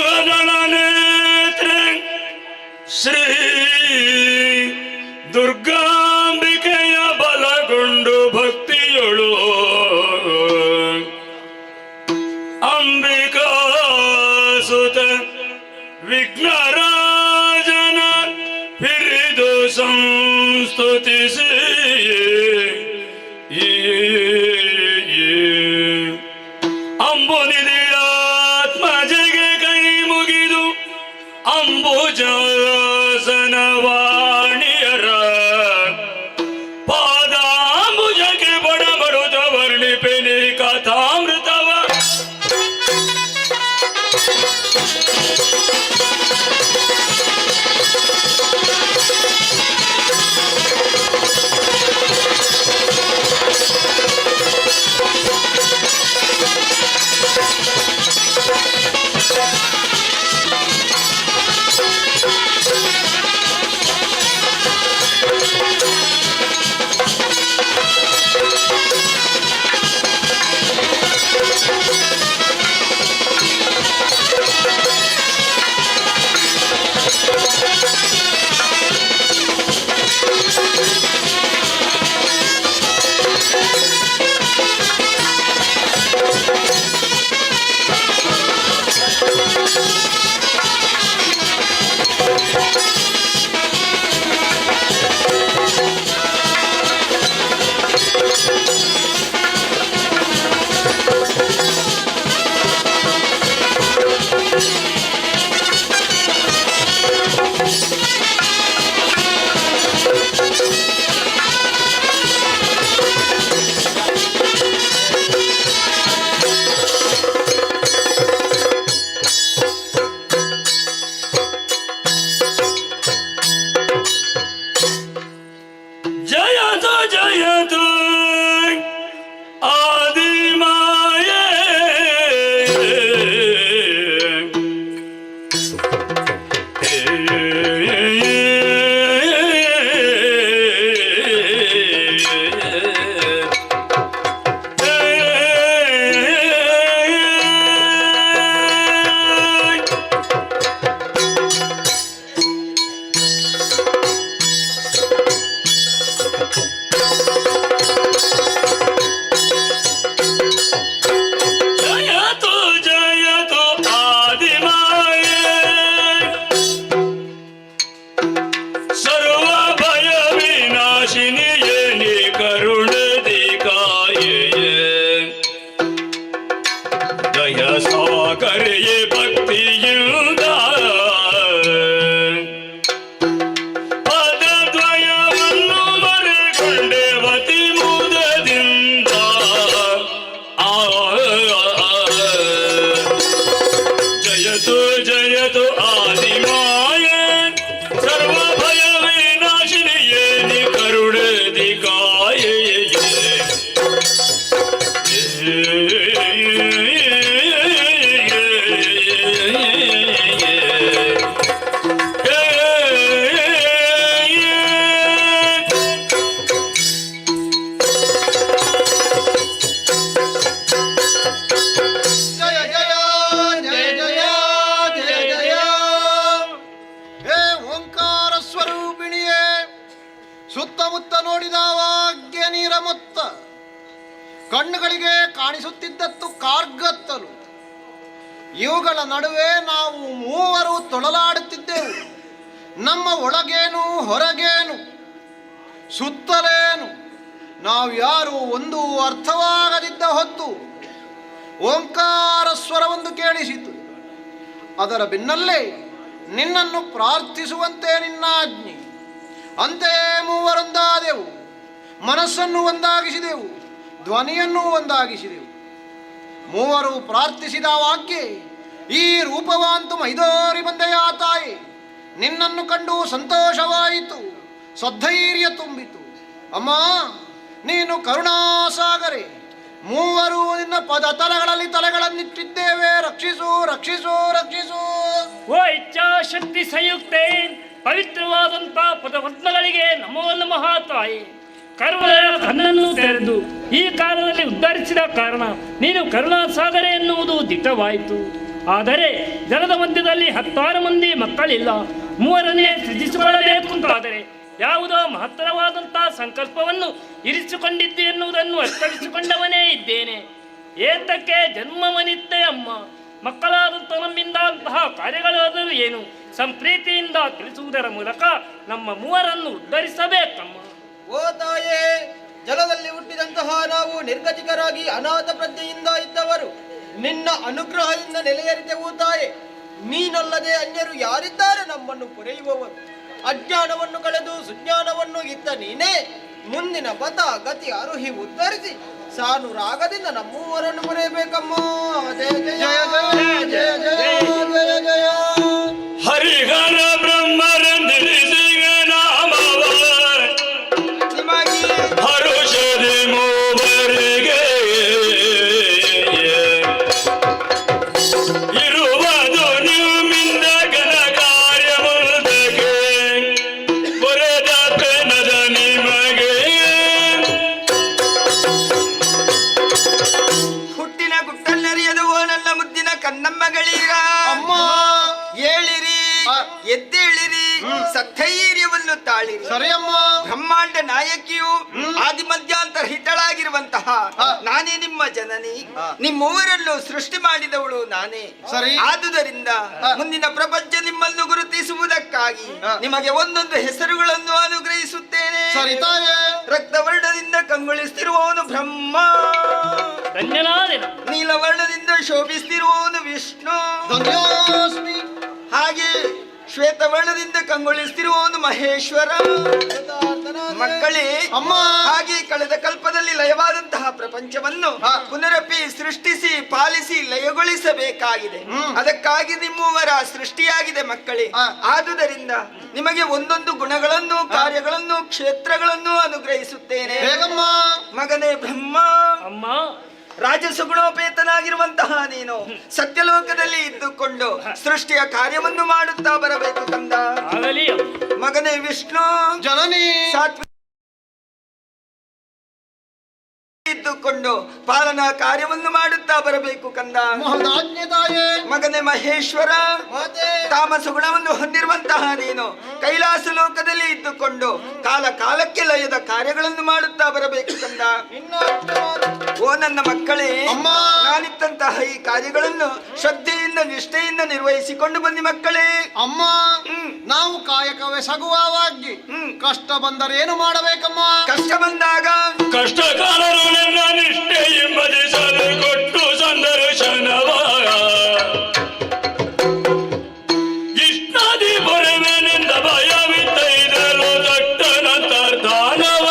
ಅಂಬುರುಗದಳನೇತ್ರೆ ಶ್ರೀ ದುರ್ಗಾಂಬಿಕೆಯ ಬಲಗೊಂಡು ಭಕ್ತಿಯೊಳು ಅಂಬಿಕಾ ಸುತ ವಿಘ್ನರಾಜನ ಹಿರಿದು ಸಂಸ್ತುತಿಸಿ ಅಂಬುನಿಧಿಯಾತ್ಮಜೆಗೆ ಕೈ ಮುಗಿದು ಅಂಬುಜಾಸನವಾಣಿಯರ ಪಾದಾಂಬುಜಕ್ಕೆ ಬಡಬಡುತ್ತ ವರ್ಣಿಪೆನಿ ಕಥಾಮೃತವ ಜಯತು ಜಯತು ಆದಿಮಾಯೇ ಜಯತು ಜಯತು ಆದಿಮಾಯೇ ಸರ್ವ ಭಯ ವಿನಾಶಿನಿಯೇ ನೀ ಕರುಣದಿ ಕಾಯೇ ದಯ ಸಾಗರೆಯೇ ಭಕ್ತಿಯಿಂದ ಪದದ್ವಯವನ್ನು ಮರೆಕೊಂಡೆವತಿ ಮುದದಿಂದ ಸುತ್ತಮುತ್ತ ನೋಡಿದವಾಗೆ ನೀರ ಮೊತ್ತ, ಕಣ್ಣುಗಳಿಗೆ ಕಾಣಿಸುತ್ತಿದ್ದತ್ತು ಕಾರ್ಗತ್ತಲು. ಇವುಗಳ ನಡುವೆ ನಾವು ಮೂವರು ತೊಳಲಾಡುತ್ತಿದ್ದೆವು. ನಮ್ಮ ಒಳಗೇನು ಹೊರಗೇನು ಸುತ್ತಲೇನು ನಾವ್ಯಾರು ಒಂದು ಅರ್ಥವಾಗದಿದ್ದ ಹೊತ್ತು ಓಂಕಾರ ಸ್ವರವೊಂದು ಕೇಳಿಸಿತು. ಅದರ ಬೆನ್ನಲ್ಲೇ ನಿನ್ನನ್ನು ಪ್ರಾರ್ಥಿಸುವಂತೆ ನಿನ್ನಾಜ್ಞೆ. ಅಂತೆಯೇ ಮೂವರೊಂದಾದೆವು. ಮನಸ್ಸನ್ನು ಒಂದಾಗಿಸಿದೆವು, ಧ್ವನಿಯನ್ನು ಒಂದಾಗಿಸಿದೆವು. ಮೂವರು ಪ್ರಾರ್ಥಿಸಿದ ವಾಕ್ಯ ಈ ರೂಪವಾಂತು ಮೈದೋರಿ ಬಂದೆಯ ತಾಯಿ. ನಿನ್ನನ್ನು ಕಂಡು ಸಂತೋಷವಾಯಿತು, ಸದ್ಧೈರ್ಯ ತುಂಬಿತು. ಅಮ್ಮ, ನೀನು ಕರುಣಾಸಾಗರೆ. ಮೂವರು ನಿನ್ನ ಪದ ತಲೆಗಳಲ್ಲಿ ತಲೆಗಳನ್ನಿಟ್ಟಿದ್ದೇವೆ. ರಕ್ಷಿಸು, ರಕ್ಷಿಸು, ರಕ್ಷಿಸು. ಓ ಇಚ್ಛಾಶಕ್ತಿ ಸಂಯುಕ್ತೆ, ಪವಿತ್ರವಾದಂಥ ಪದವತ್ನಗಳಿಗೆ ನಮೋ ನಮಃ ತಾಯಿ. ಕರುಣೆಯ ಕಣ್ಣನ್ನು ತೆರೆದು ಈ ಕಾಲದಲ್ಲಿ ಉದ್ಧರಿಸಿದ ಕಾರಣ ನೀನು ಕರುಣಾಸಾಗರ ಎನ್ನುವುದು ದಿಟ್ಟವಾಯಿತು. ಆದರೆ ಜಗದ ಮಧ್ಯದಲ್ಲಿ 10 ಮಂದಿ ಮಕ್ಕಳಿಲ್ಲ. ಮೂವರನ್ನೇ ಸೃಜಿಸಿಕೊಳ್ಳಬೇಕು ಅಂತಾದರೆ ಯಾವುದೋ ಮಹತ್ತರವಾದಂಥ ಸಂಕಲ್ಪವನ್ನು ಇರಿಸಿಕೊಂಡಿದ್ದು ಎನ್ನುವುದನ್ನು ಅರ್ಥವಿಸಿಕೊಂಡವನೇ ಇದ್ದೇನೆ. ಏತಕ್ಕೆ ಜನ್ಮವನಿತ್ತೆ ಅಮ್ಮ. ಮಕ್ಕಳಾದಂಥ ನಮ್ಮಿಂದ ಅಂತಹ ಕಾರ್ಯಗಳಾದರೂ ಏನು ಸಂಪ್ರೀತಿಯಿಂದ ತಿಳಿಸುವುದರ ಮೂಲಕ ನಮ್ಮ ಮೂವರನ್ನು ಉದ್ಧರಿಸಬೇಕಮ್ಮ. ಓ ತಾಯೇ, ಜಲದಲ್ಲಿ ಹುಟ್ಟಿದಂತಹ ನಾವು ನಿರ್ಗತಿಕರಾಗಿ ಅನಾಥ ಪ್ರಜ್ಞೆಯಿಂದ ಇದ್ದವರು ನಿನ್ನ ಅನುಗ್ರಹದಿಂದ ನೆಲೆಯರಿದೆವು ತಾಯೇ. ನೀನಲ್ಲದೆ ಅನ್ಯರು ಯಾರಿದ್ದಾರೆ ನಮ್ಮನ್ನು ಪೊರೆಯುವವರು? ಅಜ್ಞಾನವನ್ನು ಕಳೆದು ಸುಜ್ಞಾನವನ್ನು ಇತ್ತ ನೀನೇ ಮುಂದಿನ ಪಥ ಗತಿ ಅರುಹಿ ಉದ್ಧರಿಸಿ ಸಾನು ರಾಗದಿಂದ ನಮ್ಮೂವರನ್ನು ಪೊರೆಯಬೇಕಮ್ಮ. ಜಯ ಜಯ ಜಯ ಜಯ ಜಯ ಜಯ ಜಯ. ಹರಿಹರ ಬ್ರಹ್ಮರಂದಿರಿಸಿಗ ನಾಮವ ಹರುಷದೆ ಮೂವರಿಗೆ ಇರುವುದು ನಿಮ್ಮಿಂದ ಘನ ಕಾರ್ಯ ಮುಂದಕ್ಕೆ ಬರೆದ ಕನದ ನಿಮಗೆ. ಹುಟ್ಟಿನ ಗುಟ್ಟಲ್ಲರಿಯದುವೋ ನನ್ನ ಮುದ್ದಿನ ಕನ್ನಮ್ಮಗಳೀಗ. ಅಮ್ಮ, ಏಳಿರಿ, ಎದ್ದೇಳಿರಿ, ಸದ್ಧೈರ್ಯವನ್ನು ತಾಳಿರಿ. ಸರಿ ಅಮ್ಮ. ಬ್ರಹ್ಮಾಂಡ ನಾಯಕಿಯು ಆದಿಮಧ್ಯಾಂತರ ಹಿತಳಾಗಿರುವಂತಹ ನಾನೇ ನಿಮ್ಮ ಜನನಿ. ನಿಮ್ಮೂವರನ್ನು ಸೃಷ್ಟಿ ಮಾಡಿದವಳು ನಾನೇ. ಸರಿ. ಆದುದರಿಂದ ಮುಂದಿನ ಪ್ರಪಂಚ ನಿಮ್ಮನ್ನು ಗುರುತಿಸುವುದಕ್ಕಾಗಿ ನಿಮಗೆ ಒಂದೊಂದು ಹೆಸರುಗಳನ್ನು ಅನುಗ್ರಹಿಸುತ್ತೇನೆ. ರಕ್ತವರ್ಣದಿಂದ ಕಂಗೊಳಿಸುತ್ತಿರುವವನು ಬ್ರಹ್ಮ, ನೀಲವರ್ಣದಿಂದ ಶೋಭಿಸುತ್ತಿರುವವನು ವಿಷ್ಣು, ಹಾಗೆ ಶ್ವೇತವರ್ಣದಿಂದ ಕಂಗೊಳಿಸುತ್ತಿರುವವನು ಮಹೇಶ್ವರ. ಮಕ್ಕಳೇ, ಅಮ್ಮ, ಹಾಗೆ ಕಳೆದ ಕಲ್ಪದಲ್ಲಿ ಲಯವಾದಂತಹ ಪ್ರಪಂಚವನ್ನು ಪುನರಪಿ ಸೃಷ್ಟಿಸಿ ಪಾಲಿಸಿ ಲಯಗೊಳಿಸಬೇಕಾಗಿದೆ. ಅದಕ್ಕಾಗಿ ನಿಮ್ಮೂವರ ಸೃಷ್ಟಿಯಾಗಿದೆ ಮಕ್ಕಳೇ. ಆದುದರಿಂದ ನಿಮಗೆ ಒಂದೊಂದು ಗುಣಗಳನ್ನು, ಕಾರ್ಯಗಳನ್ನು, ಕ್ಷೇತ್ರಗಳನ್ನು ಅನುಗ್ರಹಿಸುತ್ತೇನೆ. ಮಗನೇ ಬ್ರಹ್ಮ, ಅಮ್ಮ, ರಾಜಸುಗುಣೋಪೇತನಾಗಿರುವಂತಹ ನೀನು ಸತ್ಯಲೋಕದಲ್ಲಿ ಇದ್ದುಕೊಂಡು ಸೃಷ್ಟಿಯ ಕಾರ್ಯವನ್ನು ಮಾಡುತ್ತಾ ಬರಬೇಕು ಕಂದ. ಮಗನೇ ವಿಷ್ಣು, ಜನನಿ ಇದ್ದುಕೊಂಡು ಪಾಲನಾ ಕಾರ್ಯವನ್ನು ಮಾಡುತ್ತಾ ಬರಬೇಕು ಕಂದ. ಮಗನೇ ಮಹೇಶ್ವರ, ತಾಮಸ ಗುಣವನ್ನು ಹೊಂದಿರುವಂತಹ ನೀನು ಕೈಲಾಸ ಲೋಕದಲ್ಲಿ ಇದ್ದುಕೊಂಡು ಕಾಲ ಕಾಲಕ್ಕೆ ಲಯದ ಕಾರ್ಯಗಳನ್ನು ಮಾಡುತ್ತಾ ಬರಬೇಕು ಕಂದ. ಓ ನನ್ನ ಮಕ್ಕಳೇ, ನಾನಿತ್ತಂತಹ ಈ ಕಾರ್ಯಗಳನ್ನು ಶ್ರದ್ಧೆಯಿಂದ ನಿಷ್ಠೆಯಿಂದ ನಿರ್ವಹಿಸಿಕೊಂಡು ಬನ್ನಿ ಮಕ್ಕಳೇ. ಅಮ್ಮ, ನಾವು ಕಾಯಕವೇ ಸಗುವಾಗಿ ಕಷ್ಟ ಬಂದರೇನು ಮಾಡಬೇಕಮ್ಮ? ಕಷ್ಟ ಬಂದಾಗ ಕಷ್ಟಕಾಲರು ನನ್ನ ನಿಷ್ಠೆ ಎಂಬದಿಸಲು ಕೊಟ್ಟು ಸಂದರ್ಶನವ ಇಷ್ಟಾದಿ ಬರುವೆನೆಂದ ಭಯವಿತ್ತೈದಲು ದಟ್ಟನಂತರ್ಧಾನವ.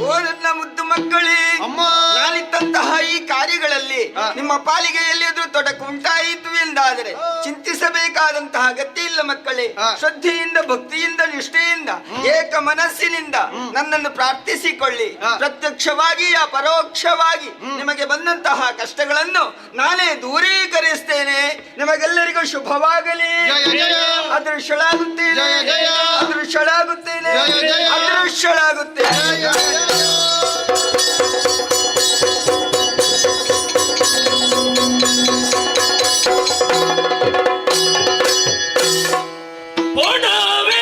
ಓ ನನ್ನ ಮುದ್ದು ಮಕ್ಕಳೇ, ಅಮ್ಮ, ನಾನಿತ್ತಂತಹ ಈ ಕಾರ್ಯಗಳಲ್ಲಿ ನಿಮ್ಮ ಪಾಲಿಗೆ ಎಲ್ಲಿಯಾದ್ರೂ ತೊಡಕು ಉಂಟಾಯಿತು ಎಂದಾದರೆ ಚಿಂತಿಸಬೇಕಾದಂತಹ ಅಗತ್ಯ ಇಲ್ಲ ಮಕ್ಕಳೇ. ಶ್ರದ್ಧೆಯಿಂದ, ಭಕ್ತಿಯಿಂದ, ನಿಷ್ಠೆಯಿಂದ, ಏಕ ಮನಸ್ಸಿನಿಂದ ನನ್ನನ್ನು ಪ್ರಾರ್ಥಿಸಿಕೊಳ್ಳಿ. ಪ್ರತ್ಯಕ್ಷವಾಗಿ ಪರೋಕ್ಷವಾಗಿ ನಿಮಗೆ ಬಂದಂತಹ ಕಷ್ಟಗಳನ್ನು ನಾನೇ ದೂರೀಕರಿಸ್ತೇನೆ. ನಿಮಗೆಲ್ಲರಿಗೂ ಶುಭವಾಗಲಿ. ಅದೃಶ್ಯಳಾಗುತ್ತೇನೆ, ಅದೃಶ್ಯಳಾಗುತ್ತೇನೆ, ಅದೃಶ್ಯಳಾಗುತ್ತೇನೆ. ಪೊಡವೆ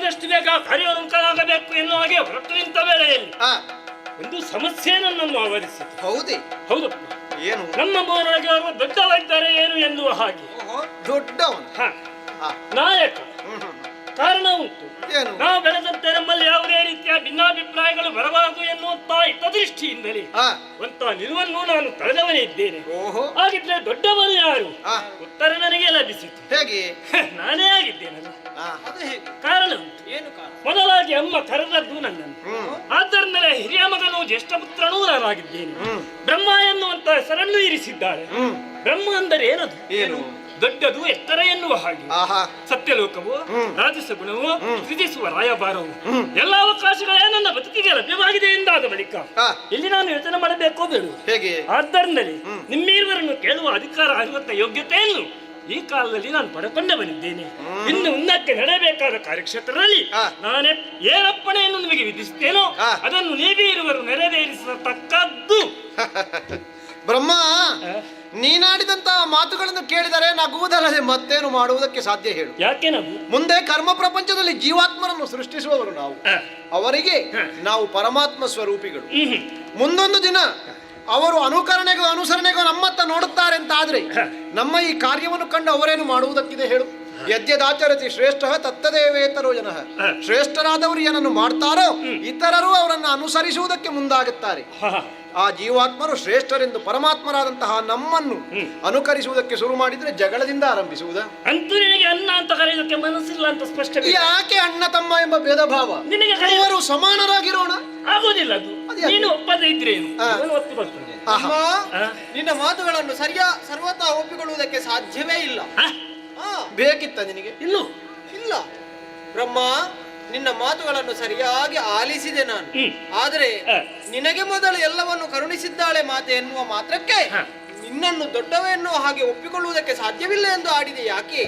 ಆದಷ್ಟು ಬೇಗ ಕಾರ್ಯೋನ್ಮುಖನಾಗಬೇಕು ಎನ್ನುವ ಹಾಗೆ ಹೊರಟು ನಿಂತ ವೇಳೆಯಲ್ಲಿ ಆ, ಒಂದು ಸಮಸ್ಯೆ ನನ್ನನ್ನು ಆವರಿಸಿತು. ಹೌದೇ? ಹೌದಪ್ಪ, ಏನು? ನಮ್ಮ ಬೋನೊಳಗೆ ಅವರು ದೊಡ್ಡವರಿದ್ದಾರೆ ಏನು ಎನ್ನುವ ಹಾಗೆ. ದೊಡ್ಡವನು? ಹ, ಆ, ನಾಯಕ. ಹ್ಮ್, ಹ್ಮ್. ಕಾರಣ ಉಂಟು. ಏನು? ನಾವು ಬೆಳೆದಂತೆ ನಮ್ಮಲ್ಲಿ ಯಾವುದೇ ರೀತಿಯ ಭಿನ್ನಾಭಿಪ್ರಾಯಗಳು ಬರಬಾರದು ಎನ್ನುವಂತ ಹಿತದೃಷ್ಟಿಯಿಂದಲೇ ಆ, ಅಂತ ನಿಲುವನ್ನು ನಾನು ತಳೆದವನೇ ಇದ್ದೇನೆ. ಓಹೋ. ಹಾಗಿದ್ರೆ ದೊಡ್ಡವರು ಯಾರು? ಆ, ಉತ್ತರ ನನಗೆ ಲಭಿಸಿತು. ಹೇಗೆ? ನಾನೇ ಆಗಿದ್ದೇನಲ್ಲ. ಆ, ಅದು ಹೇಗೆ? ಕಾರಣ ಉಂಟು. ಏನು ಕಾರಣ? ಮೊದಲಾಗಿ ಅಮ್ಮ ಕರೆದದ್ದು ನನ್ನನ್ನು. ಹ್ಮ್. ಆದ್ದರಿಂದಲೇ ಹಿರಿಯ ಮಗನು ಜ್ಯೇಷ್ಠ ಪುತ್ರನೂ ನಾನಾಗಿದ್ದೇನೆ. ಹ್ಮ್. ಬ್ರಹ್ಮ ಎನ್ನುವಂತ ಹೆಸರನ್ನು ಇರಿಸಿದ್ದಾಳೆ. ಹ್ಮ್. ಬ್ರಹ್ಮ ಅಂದರೆ ಏನದು? ಏನು? ದೊಡ್ಡದು, ಎತ್ತರ ಎನ್ನುವ ಹಾಗೆ. ಆಹಾ. ಸತ್ಯಲೋಕವು, ಹ್ಮ್. ರಾಜಸ ಗುಣವು, ಹ್ಮ್. ಸೃಜಿಸುವ ರಾಯಭಾರವು, ಹ್ಮ್. ಎಲ್ಲ ಅವಕಾಶಗಳೇ ನನ್ನ ಬದುಕಿಗೆ ಲಭ್ಯವಾಗಿದೆ ಎಂದಾದ ಬಳಿಕ ಆ, ಇಲ್ಲಿ ನಾನು ಯೋಚನೆ ಮಾಡಬೇಕೋ ಬೇಡ. ಹೇಗೆ? ಆದ್ದರಿಂದಲೇ ಹ್ಮ್. ನಿಮ್ಮಿರುವರನ್ನು ಕೇಳುವ ಅಧಿಕಾರ ಆಗಿರುವಂತ ಯೋಗ್ಯತೆಯನ್ನು ಈ ಕಾಲದಲ್ಲಿ ನಾನು ಪಡೆಕೊಂಡೇ ಬಂದಿದ್ದೇನೆ. ಇನ್ನು ಮುಂದಕ್ಕೆ ನಡೆಯಬೇಕಾದ ಕಾರ್ಯಕ್ಷೇತ್ರದಲ್ಲಿ ಆ. ನಾನೇ ಏನಪ್ಪಣೆಯನ್ನು ನಿಮಗೆ ವಿಧಿಸುತ್ತೇನೋ ಆ. ಅದನ್ನು ನೀವೇ ಇರುವರು ನೆರವೇರಿಸತಕ್ಕದ್ದು. ಬ್ರಹ್ಮ, ನೀನಾಡಿದಂತಹ ಮಾತುಗಳನ್ನು ಕೇಳಿದರೆ ನಗುವುದಲ್ಲದೆ ಮತ್ತೇನು ಮಾಡುವುದಕ್ಕೆ ಸಾಧ್ಯ ಹೇಳು? ಯಾಕೆ ನಾವು ಮುಂದೆ ಕರ್ಮ ಪ್ರಪಂಚದಲ್ಲಿ ಜೀವಾತ್ಮರನ್ನು ಸೃಷ್ಟಿಸುವವರು ನಾವು. ಅವರಿಗೆ ನಾವು ಪರಮಾತ್ಮ ಸ್ವರೂಪಿಗಳು. ಮುಂದೊಂದು ದಿನ ಅವರು ಅನುಕರಣೆಗೂ ಅನುಸರಣೆಗೂ ನಮ್ಮತ್ತ ನೋಡುತ್ತಾರೆ ಅಂತ ಆದ್ರೆ ನಮ್ಮ ಈ ಕಾರ್ಯವನ್ನು ಕಂಡು ಅವರೇನು ಮಾಡುವುದಕ್ಕಿದೆ ಹೇಳು? ಯದ್ಯದಾಚರತಿ ಶ್ರೇಷ್ಠ ತತ್ತದೇವೇತರೋ ಜನಃ. ಶ್ರೇಷ್ಠರಾದವರು ಏನನ್ನು ಮಾಡ್ತಾರೋ ಇತರರು ಅವರನ್ನು ಅನುಸರಿಸುವುದಕ್ಕೆ ಮುಂದಾಗುತ್ತಾರೆ. ಆ ಜೀವಾತ್ಮರು ಶ್ರೇಷ್ಠರೆಂದು ಪರಮಾತ್ಮರಾದಂತಹ ನಮ್ಮನ್ನು ಅನುಕರಿಸುವುದಕ್ಕೆ ಶುರು ಮಾಡಿದ್ರೆ ಜಗಳದಿಂದ ಆರಂಭಿಸುವುದ? ಅಂತೂ ನಿನಗೆ ಅನ್ನ ಅಂತ ಕರೆಯೋದಕ್ಕೆ ಮನಸ್ಸಿಲ್ಲ ಅಂತ ಸ್ಪಷ್ಟ. ಯಾಕೆ ಅಣ್ಣ ತಮ್ಮ ಎಂಬ ಭೇದ ಭಾವ? ನಿನಗೆ ಅವರು ಸಮಾನರಾಗಿರೋಣ? ಆಗೋದಿಲ್ಲ. ಅದು ಅದ್ಯಾಕೆ? ನೀನು ಒಪ್ಪದೇ ಇದ್ರೇನು ಆ. ನಾನು ಒತ್ತಿ ಬರ್ತೇನೆ. ಆಹಾ. ನಿನ್ನ ಮಾತುಗಳನ್ನು ಸರ್ವತಾ ಒಪ್ಪಿಕೊಳ್ಳುವುದಕ್ಕೆ ಸಾಧ್ಯವೇ ಇಲ್ಲ. ಬೇಕಿತ್ತ ನಿನಗೆ? ಇಲ್ಲೂ ಇಲ್ಲ ಬ್ರಹ್ಮ, ನಿನ್ನ ಮಾತುಗಳನ್ನು ಸರಿಯಾಗಿ ಆಲಿಸಿದೆ ನಾನು. ಆದರೆ ನಿನಗೆ ಮೊದಲು ಎಲ್ಲವನ್ನು ಕರುಣಿಸಿದ್ದಾಳೆ ಮಾತೆ ಎನ್ನುವ ಮಾತ್ರಕ್ಕೆ ನಿನ್ನನ್ನು ದೊಡ್ಡವ ಎನ್ನುವ ಹಾಗೆ ಒಪ್ಪಿಕೊಳ್ಳುವುದಕ್ಕೆ ಸಾಧ್ಯವಿಲ್ಲ ಎಂದು ಆಡಿದೆ. ಯಾಕೆ?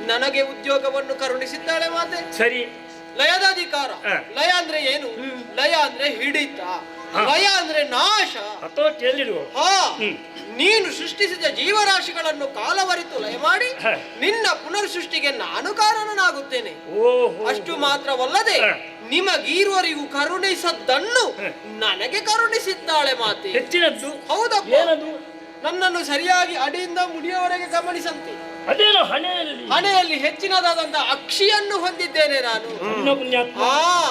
ನನಗೆ ಉದ್ಯೋಗವನ್ನು ಕರುಣಿಸಿದ್ದಾಳೆ ಮಾತೆ. ಸರಿ. ಲಯದ ಅಧಿಕಾರ. ಲಯ ಅಂದ್ರೆ ಏನು? ಲಯ ಅಂದ್ರೆ ಹಿಡಿತ, ಲಯ ಅಂದ್ರೆ ನಾಶ. ಅಥವಾ ಕೇಳಿರುವ ಹಾ, ನೀನು ಸೃಷ್ಟಿಸಿದ ಜೀವರಾಶಿಗಳನ್ನು ಕಾಲವರಿತು ಲಯ ಮಾಡಿ ನಿನ್ನ ಪುನರ್ ಸೃಷ್ಟಿಗೆ ನಾನು ಕಾರಣನಾಗುತ್ತೇನೆ. ಅಷ್ಟು ಮಾತ್ರವಲ್ಲದೆ ನಿಮಗೀರುವರಿಗೂ ಕರುಣಿಸದ್ದನ್ನು ನನಗೆ ಕರುಣಿಸಿದ್ದಾಳೆ ಮಾತೆ. ಹೆಚ್ಚಿನದ್ದು ಹೌದಪ್ಪ. ನನ್ನನ್ನು ಸರಿಯಾಗಿ ಅಡಿಯಿಂದ ಮುಡಿಯವರೆಗೆ ಗಮನಿಸಂತೆ. ಅದೇನೋ ಹಣೆಯಲ್ಲಿ ಹೆಚ್ಚಿನದಾದಂತಹ ಅಕ್ಷಿಯನ್ನು ಹೊಂದಿದ್ದೇನೆ ನಾನು.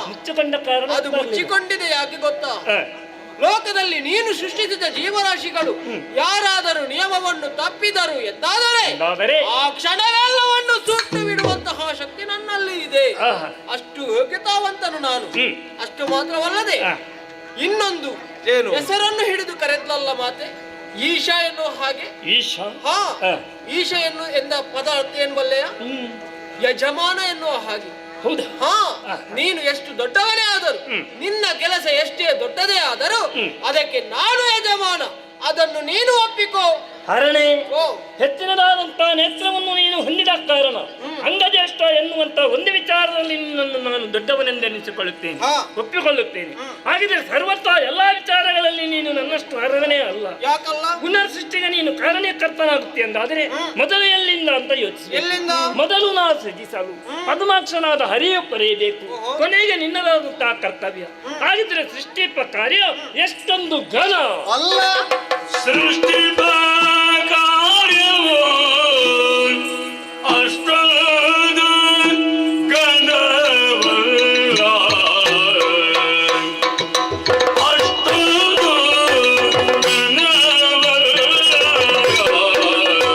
ಮುಚ್ಚಿಕೊಂಡ ಕಾರಣ ಅದು ಮುಚ್ಚಿಕೊಂಡಿದೆ. ಯಾಕೆ ಗೊತ್ತಾ? ಲೋಕದಲ್ಲಿ ನೀನು ಸೃಷ್ಟಿಸಿದ ಜೀವರಾಶಿಗಳು ಯಾರಾದರೂ ನಿಯಮವನ್ನು ತಪ್ಪಿದರು ಎಂದಾದರೆ ಆ ಕ್ಷಣವೆಲ್ಲವನ್ನು ಸುಟ್ಟು ಬಿಡುವಂತಹ ಶಕ್ತಿ ನನ್ನಲ್ಲಿ ಇದೆ. ಅಷ್ಟು ಯೋಗ್ಯತಾವಂತನು ನಾನು. ಅಷ್ಟು ಮಾತ್ರವಲ್ಲದೆ ಇನ್ನೊಂದು ಹೆಸರನ್ನು ಹಿಡಿದು ಕರೆದ್ಲಲ್ಲ ಮಾತೆ, ಈಶಾ ಎನ್ನುವ ಹಾಗೆ. ಈಶಾ? ಹಾ, ಈಶಾ ಎಂದ ಪದ ಅರ್ಥ ಏನ್ ಬಲ್ಲೆಯ? ಯಜಮಾನ ಎನ್ನುವ ಹಾಗೆ. ಹೌದಾ? ಹಾ, ನೀನು ಎಷ್ಟು ದೊಡ್ಡವನೇ ಆದರೂ ನಿನ್ನ ಕೆಲಸ ಎಷ್ಟೇ ದೊಡ್ಡದೇ ಆದರೂ ಅದಕ್ಕೆ ನಾನು ಯಜಮಾನ. ಅದನ್ನು ನೀನು ಒಪ್ಪಿಕೋ. ಹರಣೆ, ಹೆಚ್ಚಿನದಾದಂತಹ ನೇತ್ರವನ್ನು ನೀನು ಹೊಂದಿದ ಕಾರಣ ಅಂಗಜ್ಯೇಷ್ಠ ಎನ್ನುವಂತ ಒಂದು ವಿಚಾರದಲ್ಲಿ ನಿನ್ನನ್ನು ನಾನು ದೊಡ್ಡವನೆಂದೆನಿಸಿಕೊಳ್ಳುತ್ತೇನೆ, ಒಪ್ಪಿಕೊಳ್ಳುತ್ತೇನೆ. ಹಾಗಿದ್ರೆ ಸರ್ವತ್ರ ಎಲ್ಲಾ ವಿಚಾರಗಳಲ್ಲಿ ನೀನು ನನ್ನಷ್ಟು ಅರ್ಹನೇ ಅಲ್ಲ. ಯಾಕಲ್ಲ? ಪುನರ್ ಸೃಷ್ಟಿಗೆ ನೀನು ಕಾರಣೀಕರ್ತನಾಗುತ್ತೆ ಅಂದಾದರೆ ಮೊದಲು ಎಲ್ಲಿಂದ ಅಂತ ಯೋಚಿಸಿ. ಎಲ್ಲಿಂದ? ಮೊದಲು ನಾ ಸೃಜಿಸಲು ಪದ್ಮಾಕ್ಷನಾದ ಹರಿಯು ಪಡೆಯಬೇಕು, ಕೊನೆಗೆ ನಿನ್ನದಾದಂತಹ ಕರ್ತವ್ಯ. ಹಾಗಿದ್ರೆ ಸೃಷ್ಟಿ ಕಾರ್ಯ ಎಷ್ಟೊಂದು ಘನ ಅಲ್ಲ. ಸೃಷ್ಟಿ ಕಾರ್ಯವೋ ಅಷ್ಟೊಂದು ಘನವಲ್ಲ, ಅಷ್ಟೊಂದು ಘನವಲ್ಲ.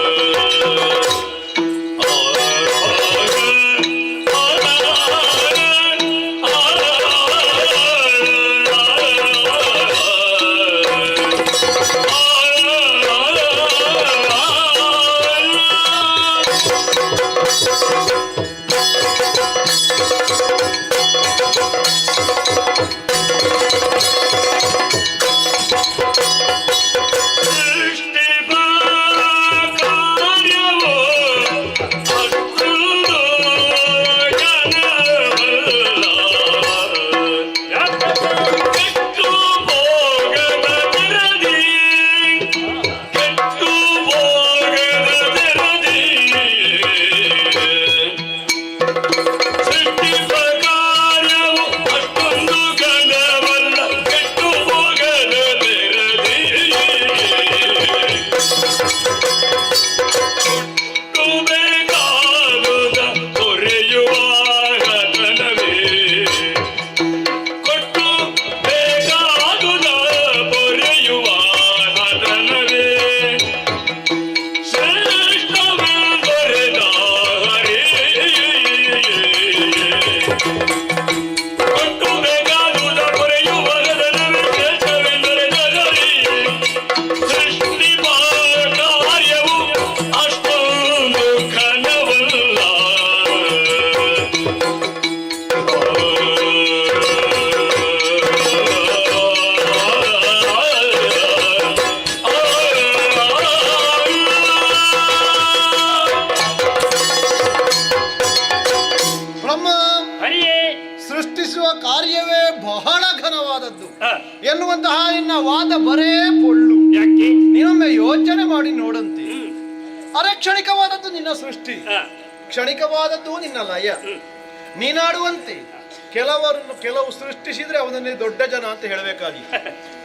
ಆ ಪೊಳ್ಳು. ಯಾಕೆ? ನೀನೊಮ್ಮೆ ಯೋಚನೆ ಮಾಡಿ ನೋಡಂತೆ. ಅರೆ ಕ್ಷಣಿಕವಾದದ್ದು ನಿನ್ನ ಸೃಷ್ಟಿ, ಕ್ಷಣಿಕವಾದದ್ದು ನಿನ್ನ ಲಯ. ನೀನಾಡುವಂತೆ ಕೆಲವು ಸೃಷ್ಟಿಸಿದ್ರೆ ಅವನನ್ನೇ ದೊಡ್ಡ ಜನ ಅಂತ ಹೇಳಬೇಕಾಗಿ.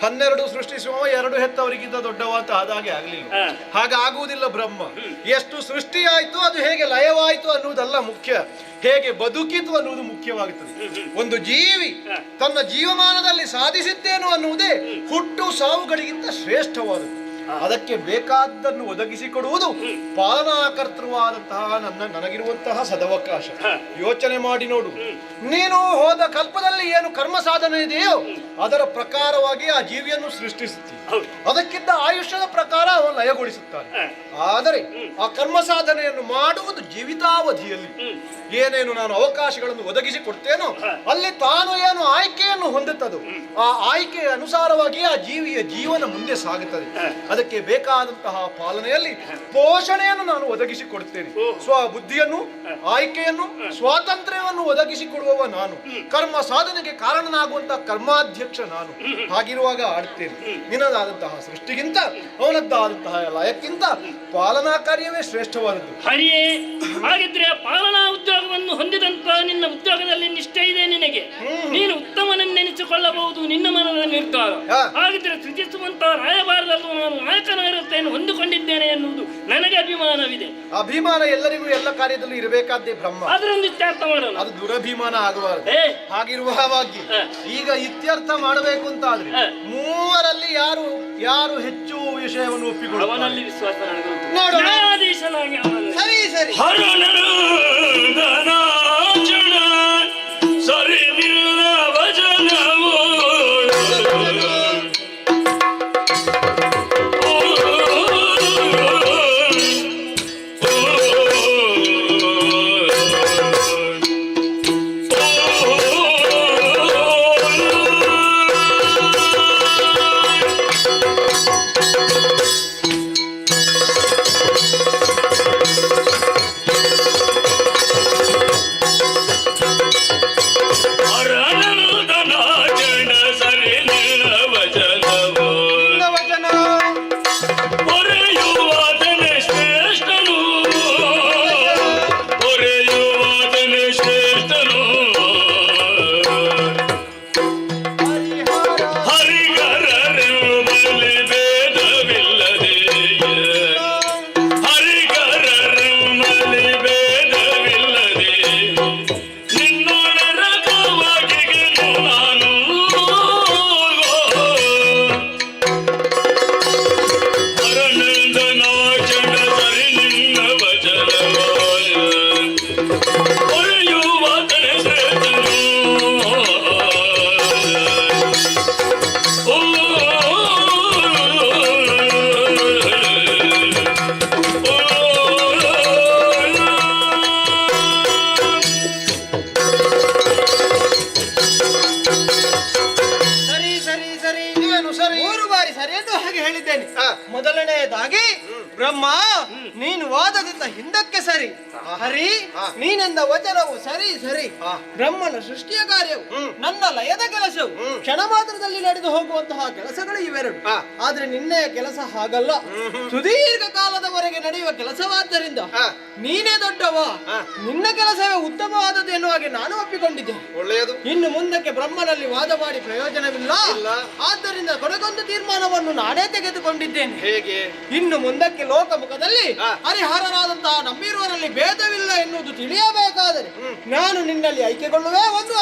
12 ಸೃಷ್ಟಿಸುವ 2 ಹೆತ್ತವರಿಗಿಂತ ದೊಡ್ಡವ ಅಂತ ಆದಾಗೆ ಆಗ್ಲಿಲ್ಲ. ಹಾಗಾಗುವುದಿಲ್ಲ ಬ್ರಹ್ಮ. ಎಷ್ಟು ಸೃಷ್ಟಿಯಾಯ್ತು ಅದು ಹೇಗೆ ಲಯವಾಯಿತು ಅನ್ನುವುದಲ್ಲ ಮುಖ್ಯ, ಹೇಗೆ ಬದುಕಿತು ಅನ್ನುವುದು ಮುಖ್ಯವಾಗುತ್ತದೆ. ಒಂದು ಜೀವಿ ತನ್ನ ಜೀವಮಾನದಲ್ಲಿ ಸಾಧಿಸಿದ್ದೇನು ಅನ್ನುವುದೇ ಹುಟ್ಟು ಸಾವುಗಳಿಗಿಂತ ಶ್ರೇಷ್ಠವಾದದ್ದು. ಅದಕ್ಕೆ ಬೇಕಾದ್ದನ್ನು ಒದಗಿಸಿಕೊಡುವುದು ಪಾಲನಾಕರ್ತೃವಾದಂತಹ ನನಗಿರುವಂತಹ ಸದವಕಾಶ. ಯೋಚನೆ ಮಾಡಿ ನೋಡು, ನೀನು ಹೋದ ಕಲ್ಪದಲ್ಲಿ ಏನು ಕರ್ಮ ಸಾಧನೆ ಇದೆಯೋ ಅದರ ಪ್ರಕಾರವಾಗಿ ಆ ಜೀವಿಯನ್ನು ಸೃಷ್ಟಿಸುತ್ತೀವಿ. ಅದಕ್ಕಿಂತ ಆಯುಷ್ಯದ ಪ್ರಕಾರ ಅವನು ಲಯಗೊಳಿಸುತ್ತಾನೆ. ಆದರೆ ಆ ಕರ್ಮ ಸಾಧನೆಯನ್ನು ಮಾಡುವುದು ಜೀವಿತಾವಧಿಯಲ್ಲಿ. ಏನೇನು ನಾನು ಅವಕಾಶಗಳನ್ನು ಒದಗಿಸಿ ಕೊಡ್ತೇನೋ ಅಲ್ಲಿ ತಾನು ಏನು ಆಯ್ಕೆಯನ್ನು ಹೊಂದುತ್ತದೋ ಆ ಆಯ್ಕೆಯ ಅನುಸಾರವಾಗಿ ಆ ಜೀವಿಯ ಜೀವನ ಮುಂದೆ ಸಾಗುತ್ತದೆ. ಅದಕ್ಕೆ ಬೇಕಾದಂತಹ ಪಾಲನೆಯಲ್ಲಿ ಪೋಷಣೆಯನ್ನು ನಾನು ಒದಗಿಸಿ ಕೊಡುತ್ತೇನೆ. ಸ್ವಬುದ್ಧಿಯನ್ನು, ಆಯ್ಕೆಯನ್ನು, ಸ್ವಾತಂತ್ರ್ಯವನ್ನು ಒದಗಿಸಿ ಕೊಡುವವ ನಾನು. ಕರ್ಮ ಸಾಧನೆಗೆ ಕಾರಣನಾಗುವಂತಹ ಕರ್ಮಾಧ್ಯಕ್ಷ ನಾನು. ಹಾಗಿರುವಾಗ ಆಡುತ್ತೇನೆ. ನಿನ್ನದಾದಂತಹ ಸೃಷ್ಟಿಗಿಂತ ಅವನದ್ದಾದಂತಹ ಲಯಕ್ಕಿಂತ ಪಾಲನಾ ಕಾರ್ಯವೇ ಶ್ರೇಷ್ಠವಾದದ್ದು. ಹರಿಯೇ, ಹಾಗಿದ್ರೆ ಪಾಲನಾ ಉದ್ಯೋಗವನ್ನು ಹೊಂದಿದಂತ ನಿನ್ನ ಉದ್ಯೋಗದಲ್ಲಿ ನಿಷ್ಠೆ ಇದೆ ನಿನಗೆ. ನೀನು ಉತ್ತಮನೆನ್ನೆನಿಸಿಕೊಳ್ಳಬಹುದು, ನಿನ್ನ ಮನದ ನಿರ್ಧಾರ. ಹಾಗಿದ್ರೆ ಸೃಜಿಸುವಂತ ರಾಯಭಾರದಲ್ಲೂ ನಾನು ನಾಯಕನಾಗಿರುತ್ತೇನೆ ಹೊಂದಿಕೊಂಡಿದ್ದೇನೆ ಎನ್ನುವುದು ನನಗೆ ಅಭಿಮಾನವಿದೆ. ಅಭಿಮಾನ ಎಲ್ಲರಿಗೂ ಎಲ್ಲ ಕಾರ್ಯದಲ್ಲೂ ಇರಬೇಕಾದ್ದೇ ಬ್ರಹ್ಮ. ಅದರೊಂದು ಇತ್ಯರ್ಥ ಮಾಡೋಣ. ಅದು ದುರಭಿಮಾನ ಆಗಬಾರದು. ಹಾಗಿರುವವಾಗಿ ಈಗ ಇತ್ಯರ್ಥ ಮಾಡಬೇಕು ಅಂತ ಆದ್ರೆ ಮೂವರಲ್ಲಿ ಯಾರು ಹೆಚ್ಚು ವಿಷಯವನ್ನು ಒಪ್ಪಿಕೊಳ್ಳುವ ಅವನಲ್ಲಿ ವಿಶ್ವಾಸ ನ್ಯಾಯಾಧೀಶನಾಗಿ ಸರಿ ಸರಿ ಸರಿ ನಿಲ್ಲ ವಚನವು ಮೊದಲನೆಯದಾಗಿ ಬ್ರಹ್ಮ ನೀನು ವಾದದಿಂದ ಹಿಂದಕ್ಕೆ ಸರಿ. ಹರಿ ನೀನೆಂದ ವಚನವು ಸರಿ ಸರಿ. ಬ್ರಹ್ಮನ ಸೃಷ್ಟಿಯ ಕಾರ್ಯವು ನನ್ನ ಲಯದ ಕೆಲಸವು ಕ್ಷಣ ಮಾತ್ರದಲ್ಲಿ ನಡೆದು ಹೋಗುವಂತಹ ಕೆಲಸಗಳು ಇವೆರಡು. ಆದ್ರೆ ನಿನ್ನೆಯ ಕೆಲಸ ಹಾಗಲ್ಲ, ಸುದೀರ್ಘ ಕಾಲದವರೆಗೆ ನಡೆಯುವ ಕೆಲಸವಾದ್ದರಿಂದ ನೀನೇ ದೊಡ್ಡವ, ನಿನ್ನ ಕೆಲಸವೇ ಉತ್ತಮವಾದದ್ದು ಎನ್ನುವ ಹಾಗೆ ನಾನು ಒಪ್ಪಿಕೊಂಡಿದ್ದೆ. ಒಳ್ಳೆಯದು. ಇನ್ನು ಮುಂದಕ್ಕೆ ಬ್ರಹ್ಮನಲ್ಲಿ ವಾದ ಮಾಡಿ ಪ್ರಯೋಜನವಿಲ್ಲ. ಆದ್ದರಿಂದ ಕೊನೆಗೊಂದು ತೀರ್ಮಾನವನ್ನು ನಾನೇ ತೆಗೆದುಕೊಂಡಿದ್ದೇನೆ. ಹೇಗೆ? ಇನ್ನು ಮುಂದಕ್ಕೆ ಲೋಕಮುಖದಲ್ಲಿ ಹರಿಹರರಾದಂತಹ ನಮ್ಮಿರುವರಲ್ಲಿ ಭೇದವಿಲ್ಲ ಎನ್ನುವುದು ತಿಳಿಯಬೇಕಾದರೆ ನಾನು ನಿನ್ನಲ್ಲಿ ಆಯ್ಕೆಗೊಳ್ಳುವೆ. ಒಂದು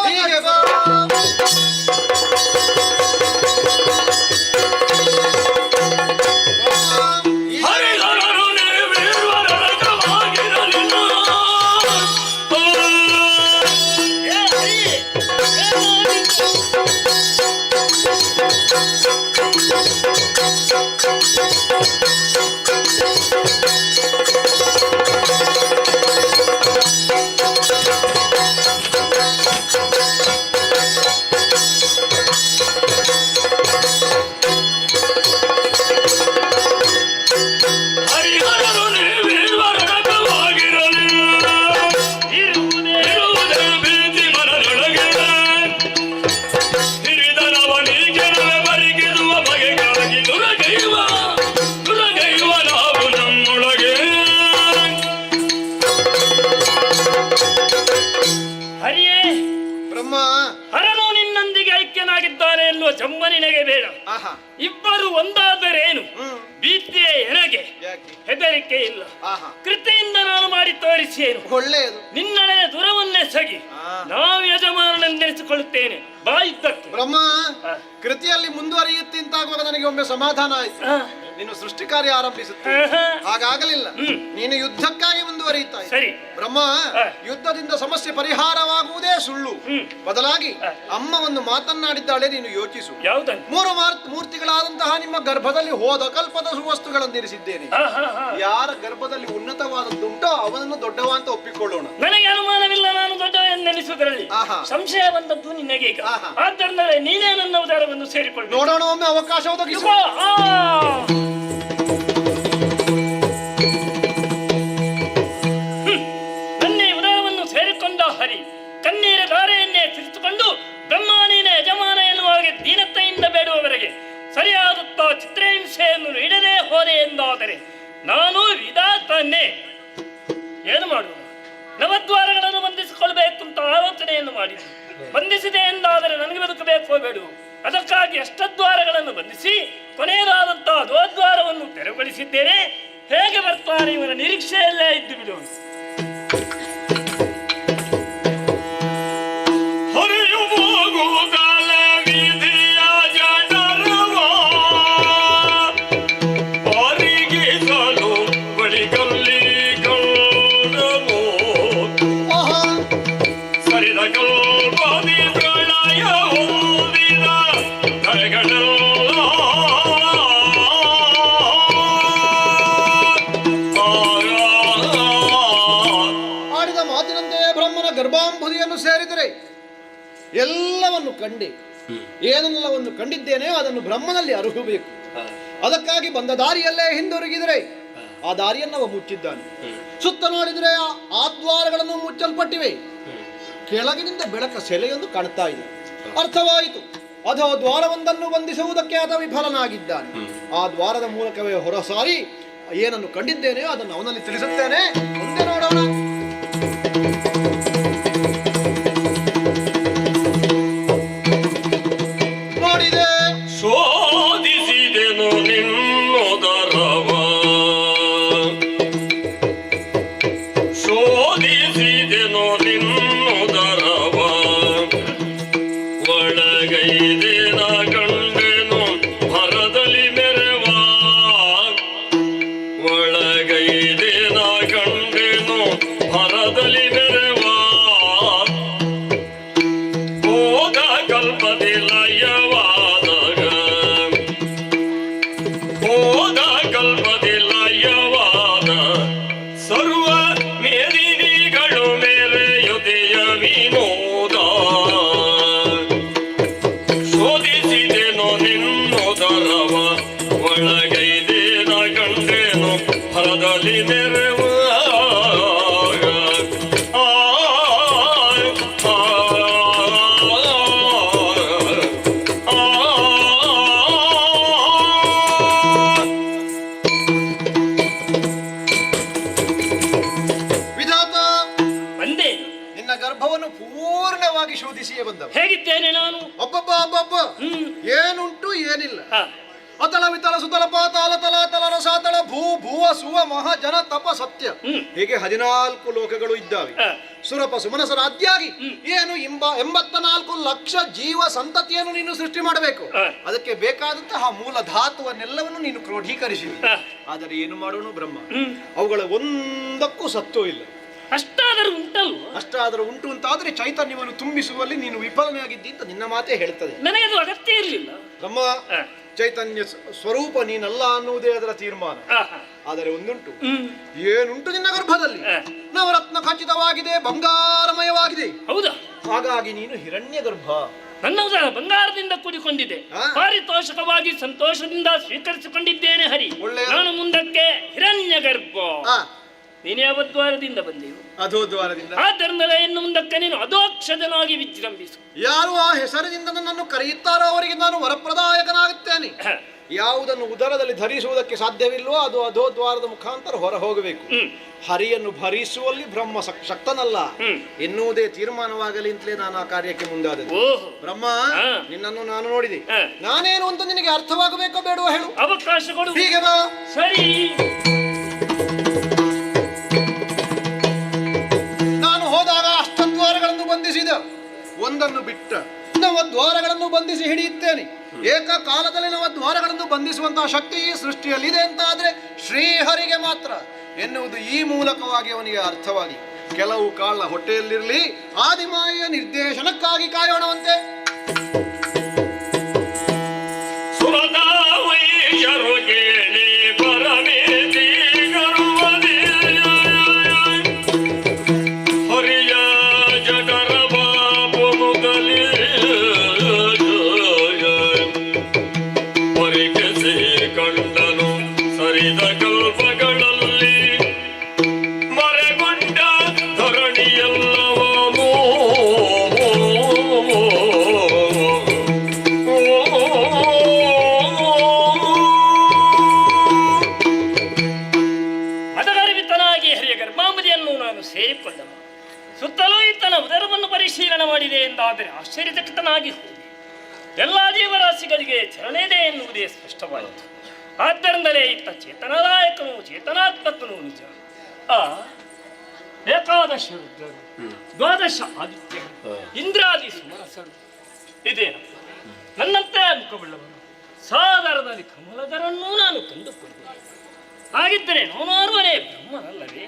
ಹಿರಿದನವನಿಗೆ ಬರಿಗಿರುವ ಬಗೆಗಾಗಿ ನಿನಗೆ ಬೇಡ. ಆಹಾ ಇಬ್ಬರು ಒಂದಾದರೇನು, ಭೀತಿಯೇ ಎನಗೆ, ಯಾಕೆ? ಹೆದರಿಕೆ ಇಲ್ಲ. ಆಹಾ ಕೃತಿಯಿಂದ ನಾನು ಮಾಡಿ ತೋರಿಸೇನು. ಒಳ್ಳೆಯದು. ನಿನ್ನಡೆ ದುರವನ್ನೆಸಗಿ ನಾವು ಯಜಮಾನನೆಂದೆನಿಸಿಕೊಳ್ಳುತ್ತೇನೆ. ಬಾ ಇದ್ದಕ್ಕೆ. ಬ್ರಹ್ಮ ಕೃತಿಯಲ್ಲಿ ಮುಂದುವರಿಯುತ್ತಿಂತಾಗುವಾಗ ನನಗೆ ಒಮ್ಮೆ ಸಮಾಧಾನ ಆಯ್ತು. ನೀನು ಸೃಷ್ಟಿ ಕಾರ್ಯ ಆರಂಭಿಸುತ್ತೆ, ಹಾಗಾಗಲಿಲ್ಲ. ನೀನು ಯುದ್ಧಕ್ಕಾಗಿ ಮುಂದುವರಿಯುತ್ತಾ ಇದ್ದೆ. ಸರಿ ಬ್ರಹ್ಮ, ಯುದ್ಧದಿಂದ ಸಮಸ್ಯೆ ಪರಿಹಾರವಾಗುವುದೇ ಸುಳ್ಳು. ಬದಲಾಗಿ ಅಮ್ಮ ಒಂದು ಮಾತನ್ನಾಡಿದ್ದಾಳೆ, ನೀನು ಯೋಚಿಸು. ಯಾವುದನ್ನು? 3 ಮೂರ್ತಿಗಳಾದಂತಹ ನಿಮ್ಮ ಗರ್ಭದಲ್ಲಿ ಹೋದ ಕಲ್ಪದ ಸುವಸ್ತುಗಳನ್ನು ಇರಿಸಿದ್ದೇನೆ. ಯಾರ ಗರ್ಭದಲ್ಲಿ ಉನ್ನತವಾದದ್ದುಂಟೋ ಅವನನ್ನು ದೊಡ್ಡವ ಅಂತ ಒಪ್ಪಿಕೊಳ್ಳೋಣ. ನನಗೆ ಅನುಮಾನವಿಲ್ಲ, ನಾನು ದೊಡ್ಡ ಎಂದೆನಿಸುವುದರಲ್ಲಿ ಸಂಶಯ ಬಂದದ್ದು ನಿನಗೆ. ಈಗ ಆದ್ದರಿಂದ ನೀನೇ ನನ್ನ ಉದಾರವನ್ನು ಸೇರಿಕೊಳ್ಳಿ. ನೋಡೋಣ, ಒಮ್ಮೆ ಅವಕಾಶ ಒದಗಿಸು. ನನ್ನೇ ಉದರವನ್ನು ಸೇರಿಕೊಂಡ ಹರಿ ಕಣ್ಣೀರ ಧಾರೆಯನ್ನೇ ತಿರಿಸಿಕೊಂಡು ಬ್ರಹ್ಮ ನೀನೇ ಯಜಮಾನ ಎನ್ನುವ ಹಾಗೆ ದೀನತೆಯಿಂದ ಬೇಡುವವರೆಗೆ ಸರಿಯಾದತ್ತ ಚಿತ್ರಹಿಂಸೆಯನ್ನು ನೀಡದೆ ಹೋದೆ ಎಂದಾದರೆ ನಾನು ವಿಧಾತನ್ನೇ ಏನು ಮಾಡುವುದು? ನವದ್ವಾರಗಳನ್ನು ಬಂಧಿಸಿಕೊಳ್ಬೇಕು ಅಂತ ಆಲೋಚನೆಯನ್ನು ಮಾಡಿದ್ದು. ಬಂಧಿಸಿದೆ ಎಂದಾದರೆ ನನಗೆ ಬದುಕಬೇಕೋ ಬೇಡ? ಅದಕ್ಕಾಗಿ ಅಷ್ಟದ್ವಾರಗಳನ್ನು ಬಂಧಿಸಿ ಕೊನೆಯದಾದಂತಹ ದ್ವಾರವನ್ನು ತೆರವುಗೊಳಿಸಿದ್ದೇನೆ. ಹೇಗೆ ಬರ್ತಾನೆ ಇವನ ನಿರೀಕ್ಷೆಯಲ್ಲೇ ಇದ್ದು ಬಿಡು. ಗರ್ಭಾಂಬುದಿಯನ್ನು ಸೇರಿದರೆ ಎಲ್ಲವನ್ನು ಕಂಡೆ, ಏನೆಲ್ಲವನ್ನು ಕಂಡಿದ್ದೇನೆ ಅದನ್ನು ಬ್ರಹ್ಮನಲ್ಲಿ ಅರುಹಬೇಕು. ಅದಕ್ಕಾಗಿ ಬಂದ ದಾರಿಯಲ್ಲೇ ಹಿಂದಿರುಗಿದರೆ ಆ ದಾರಿಯನ್ನು ಅವ ಮುಚ್ಚಿದ್ದಾನೆ. ಸುತ್ತ ನೋಡಿದರೆ ಆ ದ್ವಾರಗಳನ್ನು ಮುಚ್ಚಲ್ಪಟ್ಟಿವೆ. ಕೆಳಗಿನಿಂದ ಬೆಳಕ ಸೆಲೆಯೊಂದು ಕಾಣ್ತಾ ಇದೆ. ಅರ್ಥವಾಯಿತು, ಅಥವಾ ದ್ವಾರವೊಂದನ್ನು ಬಂಧಿಸುವುದಕ್ಕೆ ಆತ ವಿಫಲನಾಗಿದ್ದಾನೆ. ಆ ದ್ವಾರದ ಮೂಲಕವೇ ಹೊರಸಾರಿ ಏನನ್ನು ಕಂಡಿದ್ದೇನೆ ಅದನ್ನು ಅವನಲ್ಲಿ ತಿಳಿಸುತ್ತೇನೆ. ಮುಂದೆ ನೋಡೋಣ. ಶೋಧಿಸಿದೆನು ನಿನ್ನೋದರವ, ಶೋಧಿಸಿದೆನು ನಿನ್ನೋದರವ, ಒಳಗೈದೇನ ಕಂಡೆನು ಹರದಲ್ಲಿ ಮೆರವ, ಒಳಗೈದೇನ ಕಂಡೆನು ಹರದಲ್ಲಿ ಮೆರವ, ಹೋದ ಕಲ್ಪದಿ ಲಯವಾದಾಗ, ಹೋದ ಕಲ್ಪದಿ ಲಯವಾದ ಸರ್ವ ಮೇದಿನಿಗಳು ಮೇರೆಯುದೆಯ ವಿನೋದ, ಶೋಧಿಸಿದೆನೋ ನಿನ್ನೋದರವ, ಒಳಗೈದೇನ ಕಂಡೇನು ಹರದಲ್ಲಿ ನೆರವ. ಪೂರ್ಣವಾಗಿ ಶೋಧಿಸಿಯೇ ಬಂದವ. ಹೇಗಿದ್ದೇನೆ ನಾನು? ಒಬ್ಬೊಬ್ಬ ಏನುಂಟು ಏನಿಲ್ಲ. ಅತಳ ವಿತಳ ಸುತಲ ಪಾತಾಲ ತಲ ತಲ ರಸಾತಳ ಭೂ ಭುವ ಸುವ ಮಹ ಜನ ತಪ ಸತ್ಯ, ಹೀಗೆ 14 ಲೋಕಗಳು ಇದ್ದಾವೆ. ಸುರಪ ಸುಮನಸರ ಆದ್ಯಾಗಿ ಏನು 84 ಲಕ್ಷ ಜೀವ ಸಂತತಿಯನ್ನು ನೀನು ಸೃಷ್ಟಿ ಮಾಡಬೇಕು. ಅದಕ್ಕೆ ಬೇಕಾದಂತಹ ಮೂಲ ಧಾತುವನ್ನೆಲ್ಲವನ್ನು ನೀನು ಕ್ರೋಢೀಕರಿಸಿದೆ. ಆದರೆ ಏನು ಮಾಡೋಣ ಬ್ರಹ್ಮ, ಅವುಗಳ ಒಂದಕ್ಕೂ ಸತ್ವೂ ಇಲ್ಲ. ಅಷ್ಟಾದರೂ ಉಂಟಲ್ವ? ಅಷ್ಟಾದರೂ ಉಂಟು ಅಂತಾದ್ರೆ ಚೈತನ್ಯವನ್ನು ತುಂಬಿಸುವಲ್ಲಿ ನೀನು ವಿಫಲನಾಗಿದ್ದಿ ಅಂತ ನಿನ್ನ ಮಾತೇ ಹೇಳ್ತದೆ. ನನಗದು ಅಗತ್ಯ ಇರಲಿಲ್ಲ ಬ್ರಹ್ಮ. ಚೈತನ್ಯ ಸ್ವರೂಪ ನೀನಲ್ಲ ಅನ್ನುವುದೇ ಅದರ ತೀರ್ಮಾನ. ಆದರೆ ಒಂದುಂಟು, ಏನುಂಟು ನಿನ್ನ ಗರ್ಭದಲ್ಲಿ? ನವರತ್ನ ಖಚಿತವಾಗಿದೆ, ಬಂಗಾರಮಯವಾಗಿದೆ. ಹೌದಾ? ಹಾಗಾಗಿ ನೀನು ಹಿರಣ್ಯ ಗರ್ಭ. ನನ್ನ ಉದಾರ ಬಂಗಾರದಿಂದ ಕೂಡಿಕೊಂಡಿದೆ. ಪಾರಿತೋಷಕವಾಗಿ ಸಂತೋಷದಿಂದ ಸ್ವೀಕರಿಸಿಕೊಂಡಿದ್ದೇನೆ ಹರಿ. ನಾನು ಮುಂದಕ್ಕೆ ಹಿರಣ್ಯ ಗರ್ಭ. ನೀನು ಯಾವ ದ್ವಾರದಿಂದ ಬಂದೆವು? ಅಧೋದ್ವಾರದಿಂದ. ಆದ್ದರಿಂದಲೇ ಇನ್ನು ಮುಂದಕ್ಕೆ ನೀನು ಅಧೋಕ್ಷಜನಾಗಿ ವಿಜೃಂಭಿಸು. ಯಾರು ಆ ಹೆಸರಿನಿಂದ ನನ್ನನ್ನು ಕರೆಯುತ್ತಾರೋ ಅವರಿಗೆ ನಾನು ವರಪ್ರದಾಯಕನಾಗುತ್ತೇನೆ. ಯಾವುದನ್ನು ಉದರದಲ್ಲಿ ಧರಿಸುವುದಕ್ಕೆ ಸಾಧ್ಯವಿಲ್ವೋ ಅದು ಅಧೋದ್ವಾರದ ಮುಖಾಂತರ ಹೊರ ಹೋಗಬೇಕು. ಹರಿಯನ್ನು ಭರಿಸುವಲ್ಲಿ ಬ್ರಹ್ಮ ಶಕ್ತನಲ್ಲ ಎನ್ನುವುದೇ ತೀರ್ಮಾನವಾಗಲಿ ಅಂತಲೇ ನಾನು ಆ ಕಾರ್ಯಕ್ಕೆ ಮುಂದಾದದ್ದು. ಬ್ರಹ್ಮ, ನಿನ್ನನ್ನು ನಾನು ನೋಡಿದೆ, ನಾನೇನು ಅಂತ ನಿನಗೆ ಅರ್ಥವಾಗಬೇಕೋ ಬೇಡವೋ ಹೇಳು. ಅವಕಾಶ ಕೊಡು. ಹೀಗೆ ಬಾ. ಸರಿ. ನಾನು ಹೋದಾಗ ಅಷ್ಟದ್ವಾರಗಳನ್ನು ಬಂಧಿಸಿದ, ಒಂದನ್ನು ಬಿಟ್ಟ ನವದ್ವಾರಗಳನ್ನು ಬಂಧಿಸಿ ಹಿಡಿಯುತ್ತೇನೆ. ಏಕಕಾಲದಲ್ಲಿ ನವದ್ವಾರಗಳನ್ನು ಬಂಧಿಸುವಂತಹ ಶಕ್ತಿ ಈ ಸೃಷ್ಟಿಯಲ್ಲಿದೆ ಅಂತ ಆದ್ರೆ ಶ್ರೀಹರಿಗೆ ಮಾತ್ರ ಎನ್ನುವುದು ಈ ಮೂಲಕವಾಗಿ ಅವನಿಗೆ ಅರ್ಥವಾಗಿ ಕೆಲವು ಕಾಲ ಹೊಟ್ಟೆಯಲ್ಲಿರಲಿ ಆದಿಮಾಯಿಯ ನಿರ್ದೇಶನಕ್ಕಾಗಿ ಕಾಯೋಣವಂತೆ. ಸುತ್ತಲೂ ಈತನ ಉದರವನ್ನು ಪರಿಶೀಲನೆ ಮಾಡಿದೆ ಎಂದಾದರೆ ಆಶ್ಚರ್ಯಚಕಿತನಾಗಿ ಹೋದೆ. ಎಲ್ಲ ಜೀವರಾಶಿಗಳಿಗೆ ಚಲನೆಯಿದೆ ಎನ್ನುವುದೇ ಸ್ಪಷ್ಟವಾಯಿತು. ಆದ್ದರಿಂದಲೇ ಈತ ಚೇತನದಾಯಕನು, ಚೇತನಾತ್ಮಕನು ನಿಜ. ಆ ಏಕಾದಶ ರುದ್ರರು, ದ್ವಾದಶ ಆದಿತ್ಯರು, ಇಂದ್ರಾದಿ ಸುಮನಸರು ಇದೇನಪ್ಪ ನನ್ನಂತೆ ಮುಖವುಳ್ಳವರು ಸಾಧಾರಣದಲ್ಲಿ ಕಮಲದರನ್ನೂ ನಾನು ಕಂಡುಕೊಂಡೆ. ಹಾಗಿದ್ದರೆ ನಾನೋರ್ವನೇ ಬ್ರಹ್ಮನಲ್ಲವೇ?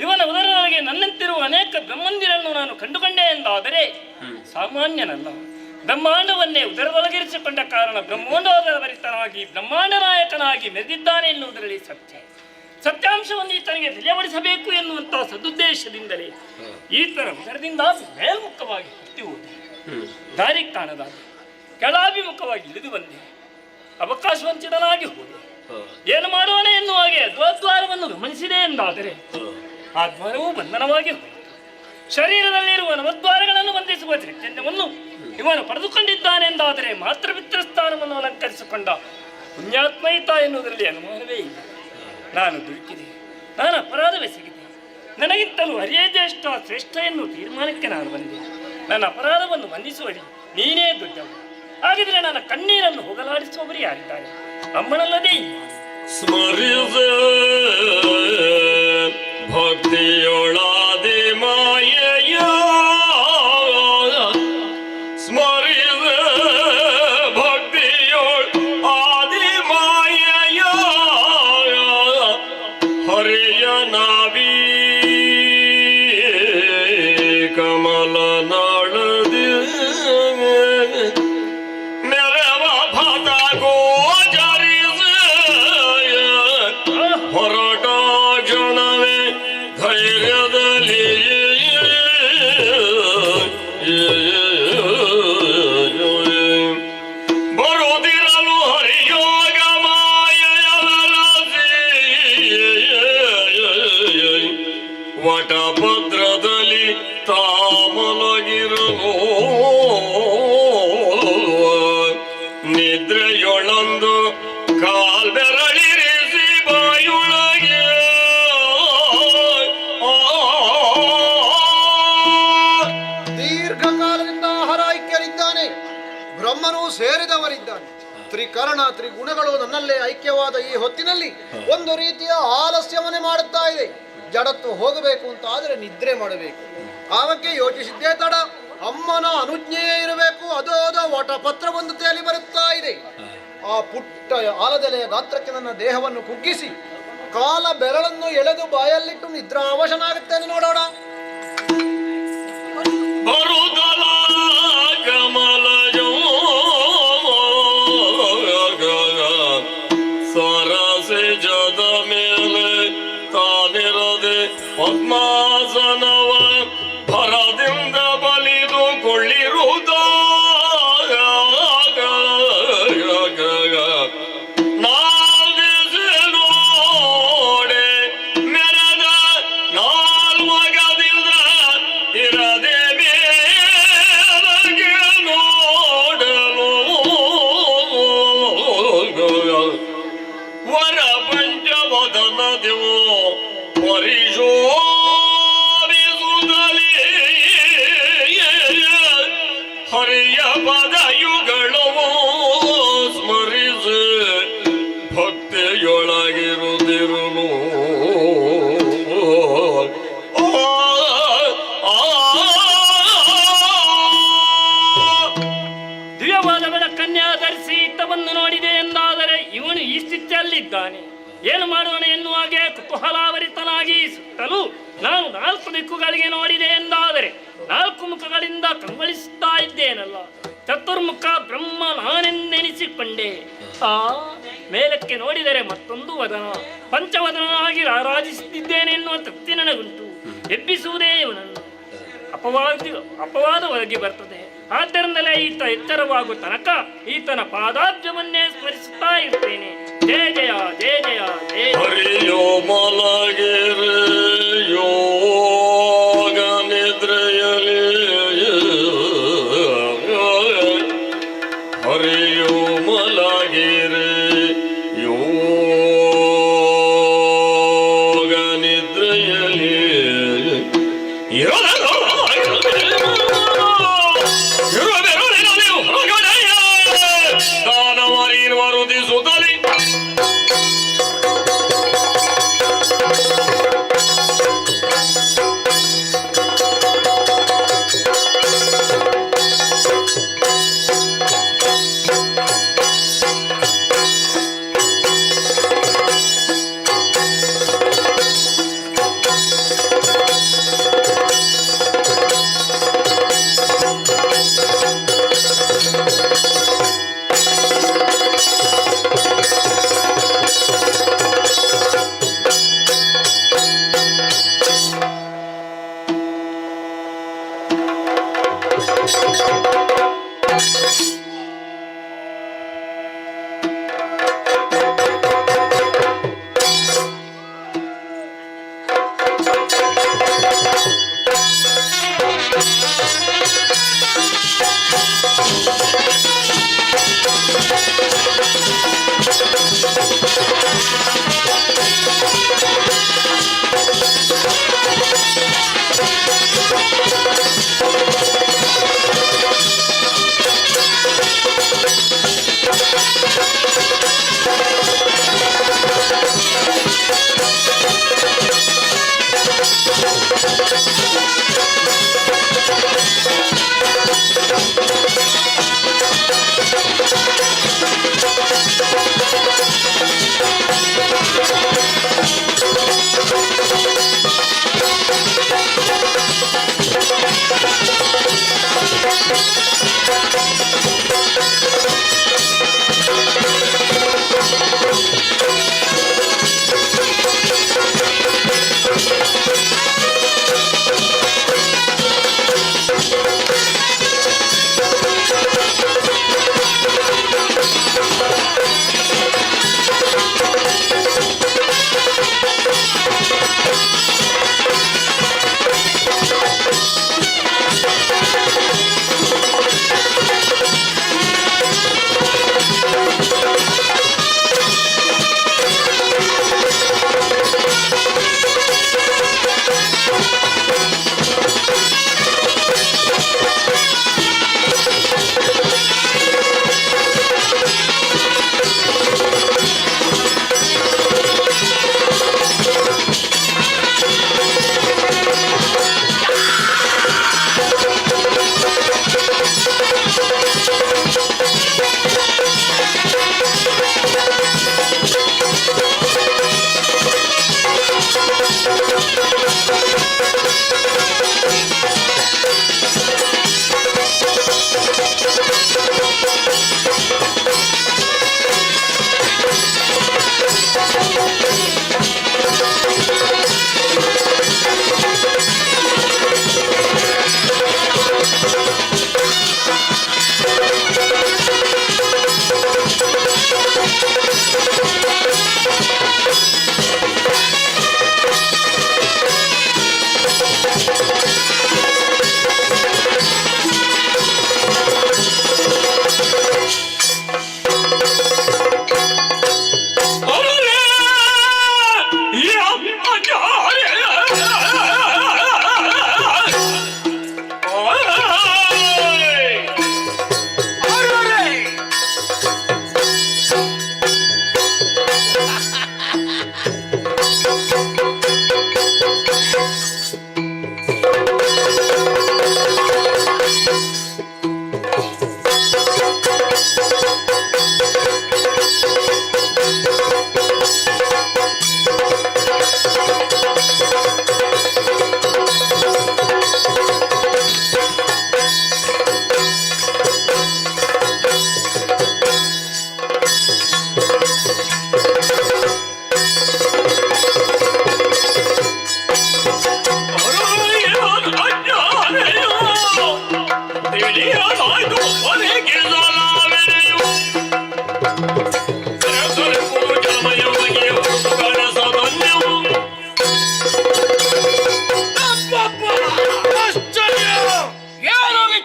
ಇವನ ಉದರದೊಳಗೆ ನನ್ನಂತಿರುವ ಅನೇಕ ಬ್ರಹ್ಮಂದಿರನ್ನು ನಾನು ಕಂಡುಕೊಂಡೆ ಎಂದಾದರೆ ಸಾಮಾನ್ಯನಲ್ಲ. ಬ್ರಹ್ಮಾಂಡವನ್ನೇ ಉದರದೊಳಗಿರಿಸಿಕೊಂಡ ಕಾರಣ ಬ್ರಹ್ಮಾಂಡೋದರ ಭರಿತನಾಗಿ ಬ್ರಹ್ಮಾಂಡ ನಾಯಕನಾಗಿ ಮೆರೆದಿದ್ದಾನೆ ಎನ್ನುವುದರಲ್ಲಿ ಸತ್ಯ. ಸತ್ಯಾಂಶವನ್ನು ಈತನಿಗೆ ತಿಳಿಯಪಡಿಸಬೇಕು ಎನ್ನುವಂತಹ ಸದುದ್ದೇಶದಿಂದಲೇ ಈತನ ಉದರದಿಂದ ಮೇಲ್ಮುಖವಾಗಿ ಹುಟ್ಟಿ ಹೋದೆ. ದಾರಿ ಕಾಣದಾಗ ಕೆಳಾಭಿಮುಖವಾಗಿ ಇಳಿದು ಬಂದೆ. ಅವಕಾಶವಂಚಿತನಾಗಿ ಹೋದೆ. ಏನು ಮಾಡೋಣ ಎನ್ನುವ ಹಾಗೆ ದ್ವಾರವನ್ನು ಗಮನಿಸಿದೆ ಎಂದಾದರೆ ಆ ದ್ವಾರವು ಬಂಧನವಾಗಿ ಹೋಯಿತು. ಶರೀರದಲ್ಲಿರುವ ನವದ್ವಾರಗಳನ್ನು ಬಂಧಿಸುವ ಚೈತನ್ಯವನ್ನು ಇವನು ಪಡೆದುಕೊಂಡಿದ್ದಾನೆಂದಾದರೆ ಮಾತ್ರ ಪಿತೃಸ್ಥಾನವನ್ನು ಅಲಂಕರಿಸಿಕೊಂಡ ಪುಣ್ಯಾತ್ಮಯಿತ ಎನ್ನುವುದರಲ್ಲಿ ಅನುಮಾನವೇ ಇಲ್ಲ. ನಾನು ದುಡುಕಿದೆ, ನಾನು ಅಪರಾಧವೆಸಗಿದೆ. ನನಗಿಂತಲೂ ಹರಿಯೇ ಜ್ಯೇಷ್ಠ ಶ್ರೇಷ್ಠ ಎನ್ನುವ ತೀರ್ಮಾನಕ್ಕೆ ನಾನು ಬಂದೆ. ನನ್ನ ಅಪರಾಧವನ್ನು ಮನ್ನಿಸುವರಿ ನೀನೇ ದೊಡ್ಡವು. ಹಾಗಿದ್ರೆ ನನ್ನ ಕಣ್ಣೀರನ್ನು ಹೋಗಲಾಡಿಸುವವರು ಯಾರಿದ್ದಾರೆ? ಅಮ್ಮನಲ್ಲದೇ ಇಲ್ಲ. ಸ್ಮರಿಸೆ ಭಕ್ತಿಯೊಳಾದಿ ಮಾಯೆಯ ಸ್ಮರಿಸೆ ಭಕ್ತಿಯೊಳ ಆದಿ ಮಾಯೆಯ ಹರಿಯ ನಾಭಿ ಕಮಲ ನಾಳದಿ ಮೆರವ ಭದ ಗೋಚರಿಸೆ ಹೊರಟ ಜನವೇ ಧೈರ್ಯದಲ್ಲಿ ಬರುತ್ತಿರಲು ಹರಿಯೋಗ ಮಾಯೆಯವರಸಿ ವಟಭದ್ರದಲ್ಲಿ ತಾಮಲಗಿರಲು ನಿದ್ರೆಯೊಳಂದು ಕಾಲ್ಬೆರಳಿರಿಸಿ ಬಾಯೊಳಗೆ ದೀರ್ಘಕಾಲದಿಂದ ಐಕ್ಯರಿದ್ದಾನೆ. ಬ್ರಹ್ಮನು ಸೇರಿದವರಿದ್ದಾನೆ. ತ್ರಿಕರಣ ತ್ರಿಗುಣಗಳು ನನ್ನಲ್ಲೇ ಐಕ್ಯವಾದ ಈ ಹೊತ್ತಿನಲ್ಲಿ ಒಂದು ರೀತಿಯ ಆಲಸ್ಯವನ್ನೇ ಮಾಡುತ್ತಾ ಇದೆ. ಜಡತ್ತು ಹೋಗಬೇಕು ಅಂತ ಆದರೆ ನಿದ್ರೆ ಮಾಡಬೇಕು. ಆ ಬಗ್ಗೆ ಯೋಚಿಸಿದ್ದೇ ತಡ ಅಮ್ಮನ ಅನುಜ್ಞೆಯೇ ಇರಬೇಕು. ಅದೋ ವಟಪತ್ರ ಒಂದು ತೇಲಿ ಬರುತ್ತಾ ಇದೆ. ಆ ಪುಟ್ಟ ಆಲದೆಲೆಯ ಗಾತ್ರಕ್ಕೆ ನನ್ನ ದೇಹವನ್ನು ಕುಗ್ಗಿಸಿ ಕಾಲ ಬೆರಳನ್ನು ಎಳೆದು ಬಾಯಲ್ಲಿಟ್ಟು ನಿದ್ರಾವಶನಾಗುತ್ತೇನೆ. ನೋಡೋಣ. ಬರುದಲ ಕಮಲಜೋ ಸರಸೆ ಜದ ಮೇಲೆ ತಾನಿರದೆ ಪದ್ಮಾಸನವ ಭರದಿಂದ ಬಲಿದು ಕೊಳ್ಳಿರುವುದ ವರ ಪಂಚವದನ ದೇವೋ ಪರಿಶೋಧಿಸುತ್ತಲೇ ಹರಿಯ ಪದಯುಗಳವೋ ಸ್ಮರಿಸಿ ಭಕ್ತಿಯೊಳಗಿರುತ್ತಿರುನು ದಿವ್ಯವಾದ ಬೆಳಕನ್ನೇ ಆಧರಿಸಿ ಇತ್ತವನ್ನು ನೋಡಿದೆ ಎಂದಾದರೆ ಇವನು ಈ ಸ್ಥಿತಿಯಲ್ಲಿದ್ದಾನೆ. ಏನು ಮಾಡೋಣ ಎನ್ನುವ ಹಾಗೆ ಕುತೂಹಲಾವರಿತನಾಗಿ ಸುತ್ತಲೂ ನಾನು 4 ದಿಕ್ಕುಗಳಿಗೆ ನೋಡಿದೆ ಎಂದಾದರೆ 4 ಮುಖಗಳಿಂದ ಕಂಗೊಳಿಸುತ್ತಾ ಇದ್ದೇನಲ್ಲ. ಚತುರ್ಮುಖ ಬ್ರಹ್ಮ ನಾನೆಂದೆನಿಸಿಕೊಂಡೆ. ಆ ಮೇಲಕ್ಕೆ ನೋಡಿದರೆ ಮತ್ತೊಂದು ವದನ, ಪಂಚವದನಾಗಿ ಆರಾಧಿಸುತ್ತಿದ್ದೇನೆ ಎನ್ನುವ ತೃಪ್ತಿ ನನಗುಂಟು. ಎಬ್ಬಿಸುವುದೇ ಇವನನ್ನು. ಅಪವಾದ ಒದಗಿ ಬರ್ತದೆ. ಆದ್ದರಿಂದಲೇ ಈತ ಎಚ್ಚರವಾಗುವ ತನಕ ಈತನ ಪಾದಾಬ್ಜವನ್ನೇ ಸ್ಮರಿಸುತ್ತಾ ಇರ್ತೇನೆ. ಜಯ ಜಯ ಜಯ ಜಯ ಜಯ ಹರಿಯೋ ಮಲಗಿರೆ ಯೋಗ ನಿದ್ರೆಯಲಿ ಹರಿಯೋ ಮಲಗಿರೆ ಯೋಗ ನಿದ್ರೆಯಲಿ ದಾನವರಿ ವರುದಿಸುತ್ತಲೇ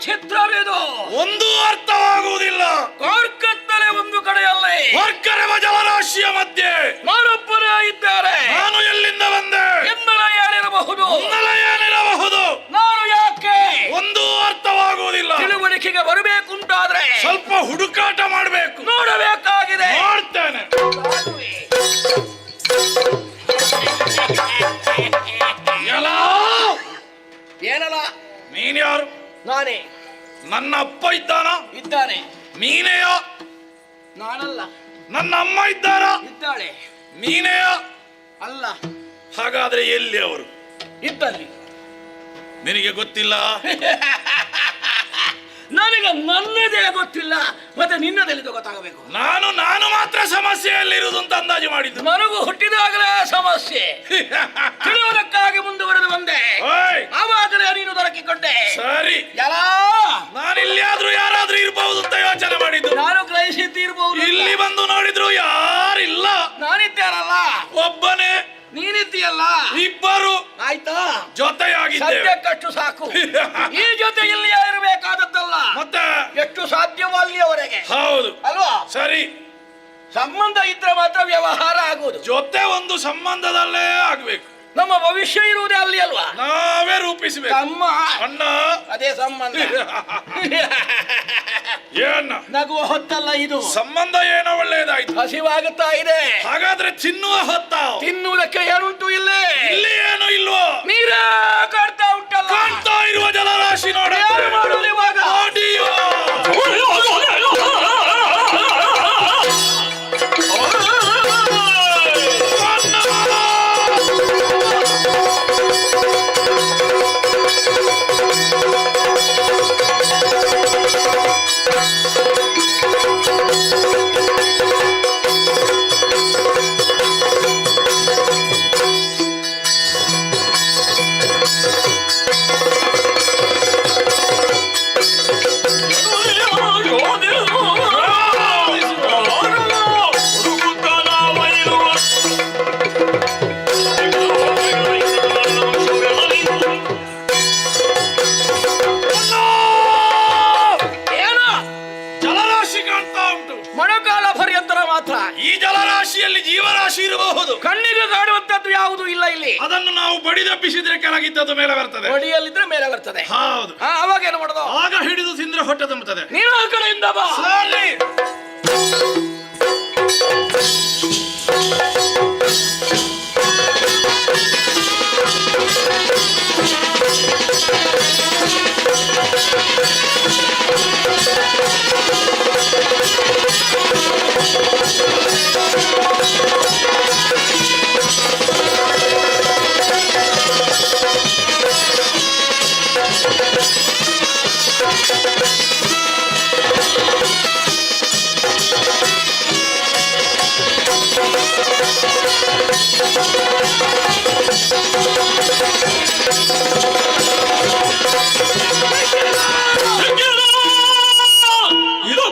ಚಿತ್ರವಿದು ಒಂದು ಅರ್ಥವಾಗುವುದಿಲ್ಲ. ಕಾರ್ಕತ್ತಲೆ ಒಂದು ಕಡೆಯಲ್ಲಿ ವರ್ಕರವ ಜಲರಾಶಿಯ ಮಧ್ಯೆ ನಾನೊಬ್ಬರೇ ಇದ್ದಾರೆ. ನಾನು ಎಲ್ಲಿಂದ ಬಂದೆ? ಎನ್ನಲ ಏನಿರಬಹುದು? ಏನಿರಬಹುದು? ನಾನು ಯಾಕೆ ಒಂದು ಅರ್ಥವಾಗುವುದಿಲ್ಲ. ತಿಳುವಳಿಕೆಗೆ ಬರಬೇಕುಂಟಾದ್ರೆ ಸ್ವಲ್ಪ ಹುಡುಕಾಟ ಮಾಡಬೇಕು. ನೋಡಬೇಕಾಗಿದೆ. ಮಾಡ್ತೇನೆ. ಏನಲ್ಲ? ನೀನ್ ಯಾರು? ನಾನೇ. ನನ್ನ ಅಪ್ಪ ಇದ್ದಾನ? ಇದ್ದಾನೆ. ನೀನೆಯ? ನಾನಲ್ಲ. ನನ್ನ ಅಮ್ಮ ಇದ್ದಾರ? ಇದ್ದಾಳೆ. ನೀನೆಯ? ಅಲ್ಲ. ಹಾಗಾದ್ರೆ ಎಲ್ಲಿ ಅವರು? ಇದ್ದಲ್ಲಿ. ನಿನಗೆ ಗೊತ್ತಿಲ್ಲ? ನನಗೆ ನನ್ನದೇ ಗೊತ್ತಿಲ್ಲ, ಮತ್ತೆ ನಿನ್ನದೆಲ್ಲಿದು ಗೊತ್ತಾಗಬೇಕು. ನಾನು ಮಾತ್ರ ಸಮಸ್ಯೆಯಲ್ಲಿರುವುದು ಅಂತ ಅಂದಾಜು ಮಾಡಿದ್ದು. ನನಗೂ ಹುಟ್ಟಿದಾಗಲೇ ಸಮಸ್ಯೆ. ತಿಳಿಯುವುದಕ್ಕಾಗಿ ಮುಂದುವರೆದು ಬಂದೆ. ಆವಾಗಲೇ ನೀನು ದೊರಕಿಕೊಂಡೆ. ಸರಿ, ಎಲ್ಲ ನಾನಿಲ್ಲಿಯಾದ್ರೂ ಯಾರಾದ್ರೂ ಇರಬಹುದು ಅಂತ ಯೋಚನೆ ಮಾಡಿದ್ದು. ನಾನು ಗ್ರಹಿಸಿದ್ದಿರಬಹುದು. ಇಲ್ಲಿ ಬಂದು ನೋಡಿದ್ರು ಯಾರಿಲ್ಲ. ನಾನಿದ್ದೇನಲ್ಲ. ಒಬ್ಬನೇ. ನೀನಿದ್ದೀಯಲ್ಲ. ಇಬ್ಬರು. ಆಯ್ತಾ, ಜೊತೆಯಾಗಿದ್ದೇವೆ. ಸದ್ಯಕ್ಕಷ್ಟು ಸಾಕು. ಈ ಜೊತೆಯಲ್ಲಿ ಇರಬೇಕಾದದ್ದಲ್ಲ, ಮತ್ತೆ ಎಷ್ಟು ಸಾಧ್ಯವೋ ಅಲ್ಲಿಯವರೆಗೆ. ಹೌದು ಅಲ್ವಾ? ಸರಿ, ಸಂಬಂಧ ಇದ್ರೆ ಮಾತ್ರ ವ್ಯವಹಾರ ಆಗುವುದು. ಜೊತೆ ಒಂದು ಸಂಬಂಧದಲ್ಲೇ ಆಗ್ಬೇಕು. ನಮ್ಮ ಭವಿಷ್ಯ ಇರುವುದೇ ಅಲ್ಲಿ ಅಲ್ವಾ? ನಾವೇ ರೂಪಿಸಬೇಕು. ತಮ್ಮ ಅಣ್ಣ, ಅದೇ ಸಂಬಂಧ. ಏನ ನಗುವ ಹೊತ್ತಲ್ಲ ಇದು. ಸಂಬಂಧ ಏನೋ ಒಳ್ಳೆಯದಾಯ್ತು. ಹಸಿವಾಗುತ್ತಾ ಇದೆ. ಹಾಗಾದ್ರೆ ತಿನ್ನುವ ಹೊತ್ತ? ತಿನ್ನುವುದಕ್ಕೆ ಏನುಂಟು ಇಲ್ಲೇ? ಇಲ್ಲಿ ಏನು ಇಲ್ವೋ? ನೀರೇ ಕಾಡ್ತಾ ಉಂಟಲ್ಲ. ಕಾಣ್ತಾ ಇರುವ ಜಲರಾಶಿ ನೋಡ. ಯಾರು ಮಾಡೋದು ಇವಾಗ? ಆಡಿಯೋ ಈ ಜಲರಾಶಿಯಲ್ಲಿ ಜೀವರಾಶಿ ಇರಬಹುದು. ಕಣ್ಣಿಗೆ ಕಾಣುವಂತದ್ದು ಯಾವುದು ಇಲ್ಲ ಇಲ್ಲಿ. ಅದನ್ನು ನಾವು ಬಡಿದಪ್ಪಿಸಿದ್ರೆ ಕೆಳಗಿದ್ದದ್ದು ಮೇಲೆ ಬರ್ತದೆ. ಬಡಿಯಲ್ಲಿದ್ರೆ ಮೇಲೆ ಬರ್ತದೆ. ಹೌದು. ಅವಾಗ ಏನು ಮಾಡೋದು? ಆಗ ಹಿಡಿದು ತಿಂದ್ರೆ ಹೊಟ್ಟೆ ತುಂಬುತ್ತದೆ. ನೀನು ಆ ಕಡೆಯಿಂದ ಬಾ. ಸರಿ. ಇದು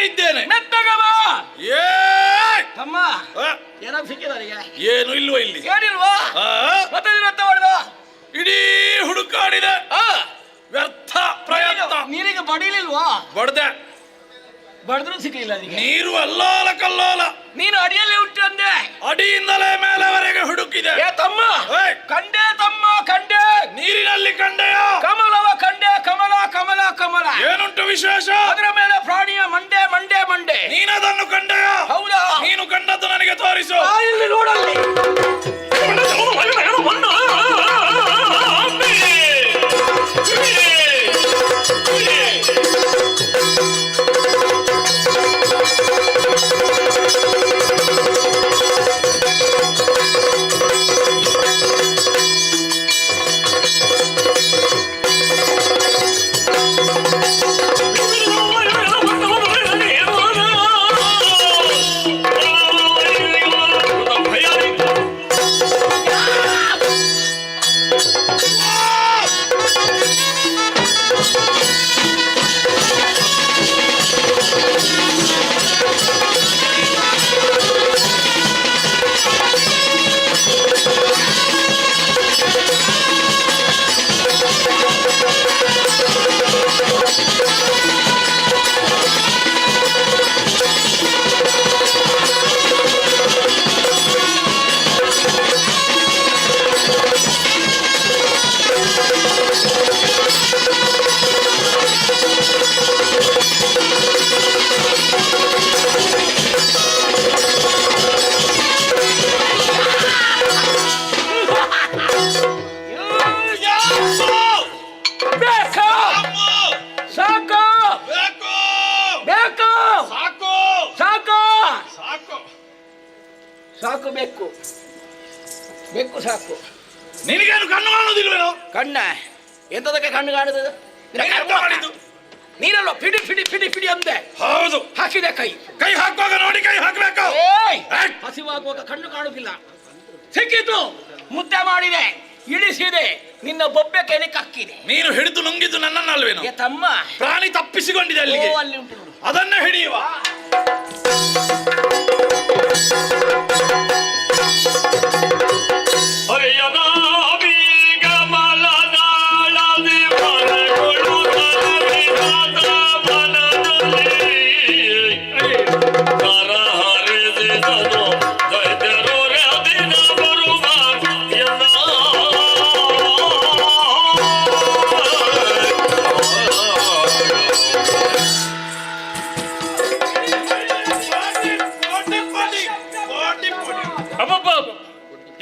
ಇದ್ದೇನೆ. ಮೆತ್ತಗವ ಏ ತಮ್ಮ ಏನಾದ್ರು ಸಿಕ್ಕಿದಾರಿಗೆ ಏನು ಇಲ್ವಾ ಇಲ್ಲಿ? ಏನಿಲ್ವಾ? ಆ? ಮತ್ತೆ ನಿನ್ನ ಹೊಡೆದ ಇಡೀ ಹುಡುಕಾಡಿದೆ, ವ್ಯರ್ಥ ಪ್ರಯತ್ನ. ನೀರಿಗೆ ಬಡಿಲಿಲ್ವಾ? ಬಡ್ದೆ, ಬಡಿದ್ರು ಸಿಕ್ಕಲಿಲ್ಲ ಅದಕ್ಕೆ. ನೀರು ಅಲ್ಲೋಲ ಕಲ್ಲೋಲ. ನೀನು ಅಡಿಯಲ್ಲಿ ಉಂಟು ಅಂದೆ. ಅಡಿಯಿಂದಲೇ ಮೇಲೆವರೆಗೆ ಹುಡುಕಿದೆ. ಏ ತಮ್ಮ, ಏಯ್! ಕಂಡೆ ತಮ್ಮ ಕಂಡೆ. ನೀರಿನಲ್ಲಿ ಕಂಡೆಯ ಕಮಲವ ಕಂಡೆ, ಕಮಲ ಕಮಲ ಕಮಲ. ಏನುಂಟು ವಿಶೇಷ? ಅದರ ಮೇಲೆ ಪ್ರಾಣಿಯ ಮಂಡೆ ಮಂಡೆ ಮಂಡೆ. ನೀನದನ್ನು ಕಂಡೆಯ? ಹೌದಾ? ನೀನು ಕಂಡದ್ದು ನನಗೆ ತೋರಿಸು. ಇಲ್ಲಿ ನೋಡಲ್ಲಿ. ಸಾಕು ಬೇಕು ಬೇಕು ಸಾಕು. ನಿನಗೇನು ಕಣ್ಣು ಕಾಣುವುದಿಲ್ವೇನೋ? ಕಣ್ಣ ಎಂತದಕ್ಕೆ ಕಣ್ಣು ಕಾಣುದು? ಮಾಡಿದ್ದು ನೀನಲ್ಲ ಪಿಡಿ ಪಿಡಿ ಪಿಡಿ ಪಿಡಿ ಅಂದೆ. ಹೌದು, ಹಾಕಿದೆ ಕೈ. ಕೈ ಹಾಕುವಾಗ ನೋಡಿ ಕೈ ಹಾಕಬೇಕು. ಹಸಿವಾಗುವಾಗ ಕಣ್ಣು ಕಾಣುವುದಿಲ್ಲ. ಸಿಕ್ಕಿತು, ಮುದ್ದೆ ಮಾಡಿದೆ, ಇಳಿಸಿದೆ, ನಿನ್ನ ಬೊಬ್ಬೆ ಕೈಲಿ ಕಕ್ಕಿದೆ. ನೀನು ಹಿಡಿದು ನುಂಗಿದ್ದು ನನ್ನನ್ನಲ್ವೇನೋ? ಏ ತಮ್ಮ, ಪ್ರಾಣಿ ತಪ್ಪಿಸಿಕೊಂಡಿದೆ ಅಲ್ಲಿಗೆ. ಅಲ್ಲಿ ಉಂಟು ನೋಡು. ಅದನ್ನ ಹಿಡಿಯುವ.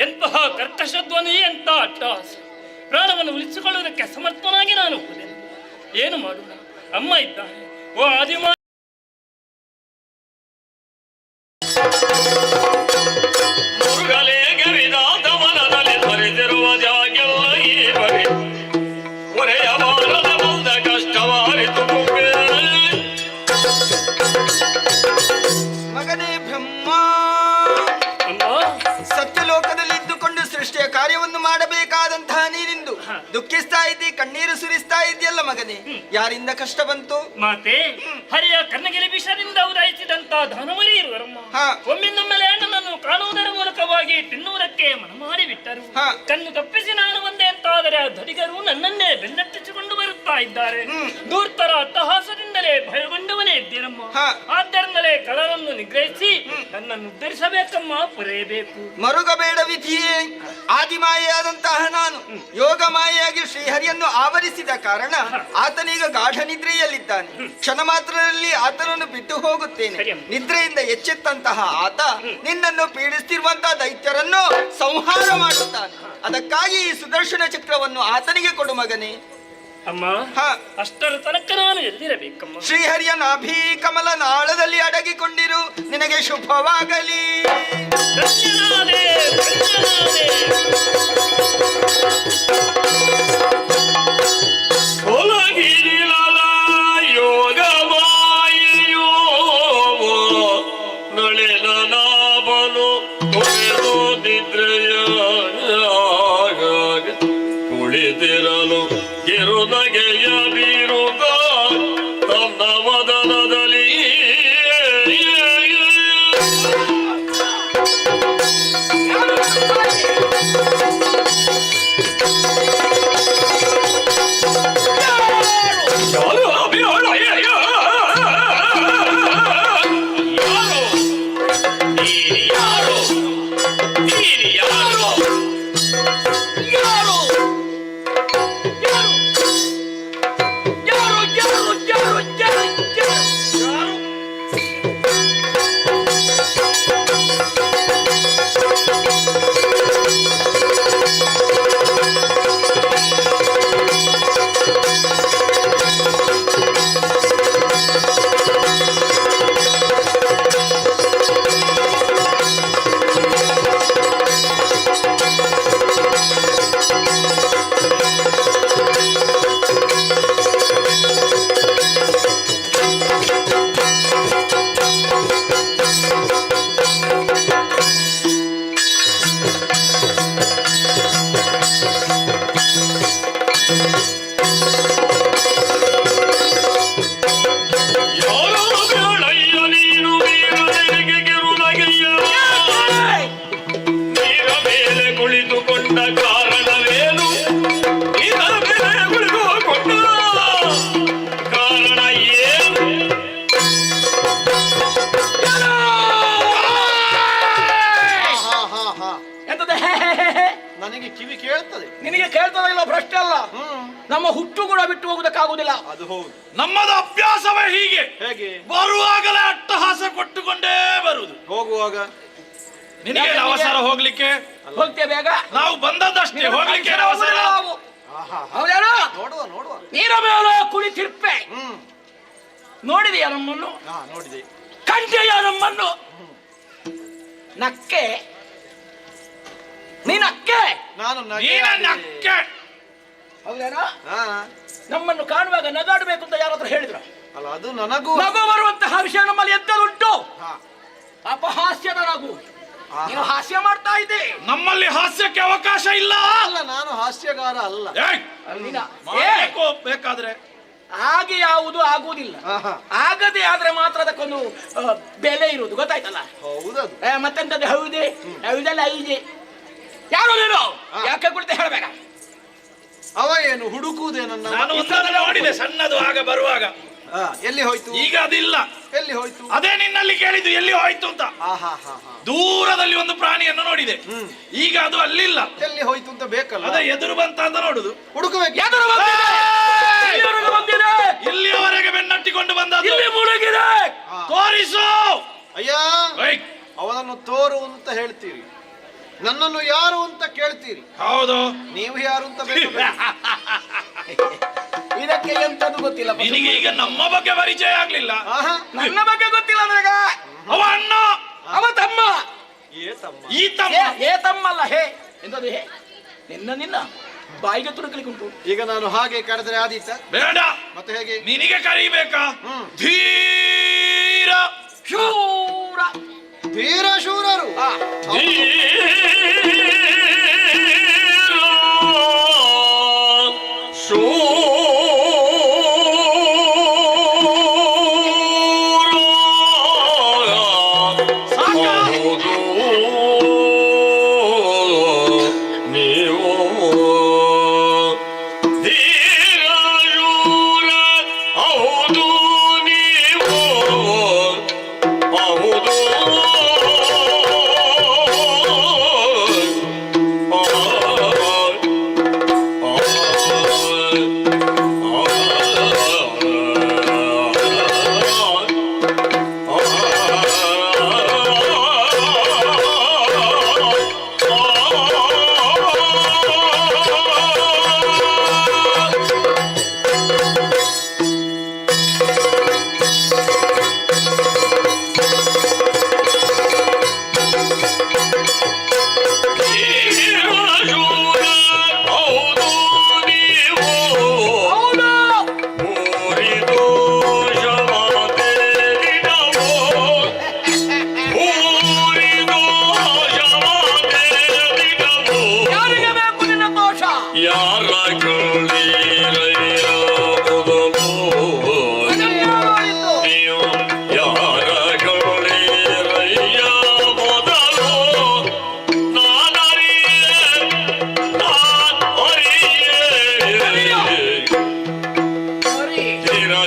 ಎಂತಹ ಕರ್ಕಶಧ್ವನಿ, ಎಂತ ಅಟ್ಟಹಾಸ! ಪ್ರಾಣವನ್ನು ಉಳಿಸಿಕೊಳ್ಳುವುದಕ್ಕೆ ಸಮರ್ಥನಾಗಿ ನಾನು ಹೋದೆನು. ಏನು ಮಾಡುವ? ಅಮ್ಮ ಇದ್ದಾನೆ. ಓ ಆದಿಮ ಮುರುಗಲೇ ಗವಿದಾದ ಮನದಲ್ಲಿ ಬರೆದಿರುವ ಜಾಗೆಲ್ಲ ಈ ಬಗೆ ಒರೆಯ ಬಾರದ ಬಂದ ಕಷ್ಟವಾರಿತು. ಮಗನೇ ಬ್ರಹ್ಮ, ಸತ್ಯಲೋಕದಲ್ಲಿ ಇದ್ದುಕೊಂಡು ಸೃಷ್ಟಿಯ ಕಾರ್ಯವನ್ನು ಮಾಡಬೇಕಾದಂತಹ ನೀನಿಂದು ದುಃಖಿಸ್ತಾ ಇದ್ದಿ, ಕಣ್ಣೀರು ಸುರಿಸ್ತಾ ಇದೆಯಲ್ಲ ಮಗನೇ. ಯಾರಿಂದ ಕಷ್ಟ ಬಂತು? ಮಾತೆ, ಹರಿಯ ಕನ್ನಗಿರಿ ವಿಷದಿಂದ ಉದಾಯಿಸಿದಂತ ಧನವರಿ ಇರುವರಮ್ಮ ಒಮ್ಮಿಂದೊಮ್ಮೆಲೆ ನನ್ನನ್ನು ಕಾಣುವುದರ ಮೂಲಕವಾಗಿ ತಿನ್ನುವುದಕ್ಕೆ ಮನಮಾಡಿ ಬಿಟ್ಟರು. ಕಣ್ಣು ತಪ್ಪಿಸಿ ನಾನು ಬಂದೆ ಅಂತಾದರೆ ಆ ಧಡಿಗರು ನನ್ನನ್ನೇ ಬೆನ್ನಟ್ಟಿಸಿಕೊಂಡು ಬರುತ್ತಾ ಇದ್ದಾರೆ. ದೂರ್ತರ ಅಟ್ಟಹಾಸದಿಂದಲೇ ಭಯಗೊಂಡವನೇ ಇದ್ದೇನಮ್ಮ. ಆದ್ದರಿಂದಲೇ ಕಳರನ್ನು ನಿಗ್ರಹಿಸಿ ನನ್ನನ್ನು ಉದ್ಧರಿಸಬೇಕಮ್ಮ, ಪೊರೆಯಬೇಕು. ಮರುಗಬೇಡ ವಿಧಿಯೇ. ಆದಿಮಾಯೆಯಾದಂತಹ ನಾನು ಯೋಗ ಮಾಯೆಯಾಗಿ ಶ್ರೀಹರಿಯನ್ನು ಆವರಿಸಿದ ಕಾರಣ ಆತನೀಗ ಗಾಢ ನಿದ್ರೆಯಲ್ಲಿದ್ದಾನೆ. ಕ್ಷಣ ಮಾತ್ರದಲ್ಲಿ ಆತನನ್ನು ಬಿಟ್ಟು ಹೋಗುತ್ತೇನೆ. ನಿದ್ರೆಯಿಂದ ಎಚ್ಚೆತ್ತಂತಹ ಆತ ನಿನ್ನನ್ನು ಪೀಡಿಸ್ತಿರುವಂತಹ ದೈತ್ಯರನ್ನು ಸಂಹಾರ ಮಾಡುತ್ತಾನೆ. ಅದಕ್ಕಾಗಿ ಈ ಸುದರ್ಶನ ಚಕ್ರವನ್ನು ಆತನಿಗೆ ಕೊಡು ಮಗನೇ. ಅಮ್ಮ, ಅಷ್ಟರ ತನಕ ನಾನು ಎಲ್ಲಿರಬೇಕಮ್ಮ? ಶ್ರೀಹರಿಯ ನಾಭಿ ಕಮಲ ನಾಳದಲ್ಲಿ ಅಡಗಿಕೊಂಡಿರು, ನಿನಗೆ ಶುಭವಾಗಲಿ. ಧನ್ಯನಾದೆ, ಧನ್ಯನಾದೆ. ಒಲಗಿರಿಲಲ ಯೋಗವಾಯಿಯೋ ನಳಿನ ನಾಭನು ತೊಳೆದು ನಿದ್ರೆಯ ಕುಳಿತಿರಲು ಗಿರುನಗೆಯ ಬೀರುಗ ತನ್ನ ವದನದಲ್ಲಿ ನನಗೆ ಕಿವಿ ಕೇಳ್ತದೆ. ನಿನಗೆ ಕೇಳ್ತದ ಇಲ್ಲ ಪ್ರಶ್ನೆ ಅಲ್ಲ. ನಮ್ಮ ಹುಟ್ಟು ಕೂಡ ಬಿಟ್ಟು ಹೋಗುದಕ್ಕಾಗುದಿಲ್ಲ. ಅದು ಹೌದು. ನಮ್ಮದು ಅಭ್ಯಾಸವೇ ಹೀಗೆ. ಹೇಗೆ? ಬರುವಾಗಲೇ ಅಟ್ಟಹಾಸ ಕೊಟ್ಟುಕೊಂಡೇ ಬರುವುದು. ಹೋಗುವಾಗ ನಿನಗೆ ಅವಸರ ಹೋಗ್ಲಿಕ್ಕೆ? ಹೋಗ್ತೇವೆ ಬೇಗ. ನಾವು ಬಂದದ್ದಷ್ಟೇ, ಹೋಗ್ಲಿಕ್ಕೆ ಅವಸರ. ಹೌದೇನೋ? ನೋಡುವ ನೋಡುವ. ನೀರ ಮೇಲೆ ಕುಳಿತಿರ್ಪೆ. ನೋಡಿದೆಯಾ ನಮ್ಮನ್ನು? ನೋಡಿದೆ. ಕಂಡೆಯ ನಮ್ಮನ್ನು? ನಕ್ಕೆ ನೀನಕ್ಕೆ, ನಾನು ನಕ್ಕೆ. ಹೌದೇನಾ? ನಮ್ಮನ್ನು ಕಾಣುವಾಗ ನಗಾಡಬೇಕು ಅಂತ ಯಾರಾದ್ರೂ ಹೇಳಿದ್ರು ಅಲ್ಲ? ಅದು ನನಗೂ ನಗು ಬರುವಂತಹ ವಿಷಯ ನಮ್ಮಲ್ಲಿ ಎಂತದುಂಟು? ಅಪಹಾಸ್ಯದ ನಗು. ನೀನು ಹಾಸ್ಯ ಮಾಡ್ತಾ ಇದ್ದೆ. ನಮ್ಮಲ್ಲಿ ಹಾಸ್ಯಕ್ಕೆ ಅವಕಾಶ ಇಲ್ಲ. ಅಲ್ಲ, ನಾನು ಹಾಸ್ಯಗಾರ ಅಲ್ಲ. ಬೇಕಾದ್ರೆ ಹಾಗೆ ಯಾವುದು ಆಗುವುದಿಲ್ಲ. ಆಗದೆ ಆದ್ರೆ ಮಾತ್ರ ಅದಕ್ಕೊಂದು ಬೆಲೆ ಇರುವುದು, ಗೊತ್ತಾಯ್ತಲ್ಲ? ಹೌದದು. ಮತ್ತೆಂತದ್ದು ಹೌದೇ ಹೌದಲ್ಲ ಐದೆ. ಯಾರು ನೀನು? ಯಾಕೆ ಕುಳಿತು ಹೇಳ್ಬೇಕ? ಅವ ಏನು ಹುಡುಕುವುದೇ ನನ್ನ? ನಾನು ಒಂದನ್ನು ನೋಡಿದೆ ಸಣ್ಣದು ಆಗ ಬರುವಾಗ. ಎಲ್ಲಿ ಹೋಯ್ತು? ಈಗ ಅದಿಲ್ಲ. ಎಲ್ಲಿ ಹೋಯ್ತು? ಅದೇ ನಿನ್ನಲ್ಲಿ ಕೇಳಿದ್ದು ಎಲ್ಲಿ ಹೋಯ್ತು ಅಂತ. ದೂರದಲ್ಲಿ ಒಂದು ಪ್ರಾಣಿಯನ್ನು ನೋಡಿದೆ. ಈಗ ಅದು ಅಲ್ಲಿಲ್ಲ. ಎಲ್ಲಿ ಹೋಯ್ತು ಅಂತ ಬೇಕಲ್ಲ? ಅದೇ ಎದುರು ಬಂತ ಅಂತ ನೋಡುದು. ಹುಡುಕಬೇಕು. ಇಲ್ಲಿಯವರೆಗೆ ಬೆನ್ನಟ್ಟಿಕೊಂಡು ಬಂದ ಮುಳುಗಿದೆ. ತೋರಿಸು. ಅಯ್ಯ, ಅವನನ್ನು ತೋರು ಅಂತ ಹೇಳ್ತೀರಿ, ನನ್ನನ್ನು ಯಾರು ಅಂತ ಕೇಳ್ತೀರಿ. ಹೌದು, ನೀವು ಯಾರು ಅಂತ ಬೇಕು. ಇದಕ್ಕೆ ಎಂತದ್ದು ಗೊತ್ತಿಲ್ಲ. ನಿನಗೆ ಈಗ ನಮ್ಮ ಬಗ್ಗೆ ಪರಿಚಯ ಆಗ್ಲಿಲ್ಲ. ನನ್ನ ಬಗ್ಗೆ ಗೊತ್ತಿಲ್ಲ ನನಗೆ. ಅವ ಅಣ್ಣ, ಅವ ತಮ್ಮ. ಈ ತಮ್ಮ. ಏ ತಮ್ಮ ಅಲ್ಲ, ಹೇ ಎಂತದು ಹೇ. ನಿನ್ನ ಬಾಯಿಗೆ ತುರುಕಲಿಕ್ಕೆ ಉಂಟು. ಈಗ ನಾನು ಹಾಗೆ ಕರೆದ್ರೆ ಆದೀತ? ಬೇಡ. ಮತ್ತೆ ಹೇಗೆ? ನಿನಗೆ ಕರೀಬೇಕಾ? ಧೀರ ಶೂರ. ಧೀರ ಶೂರರು. Oh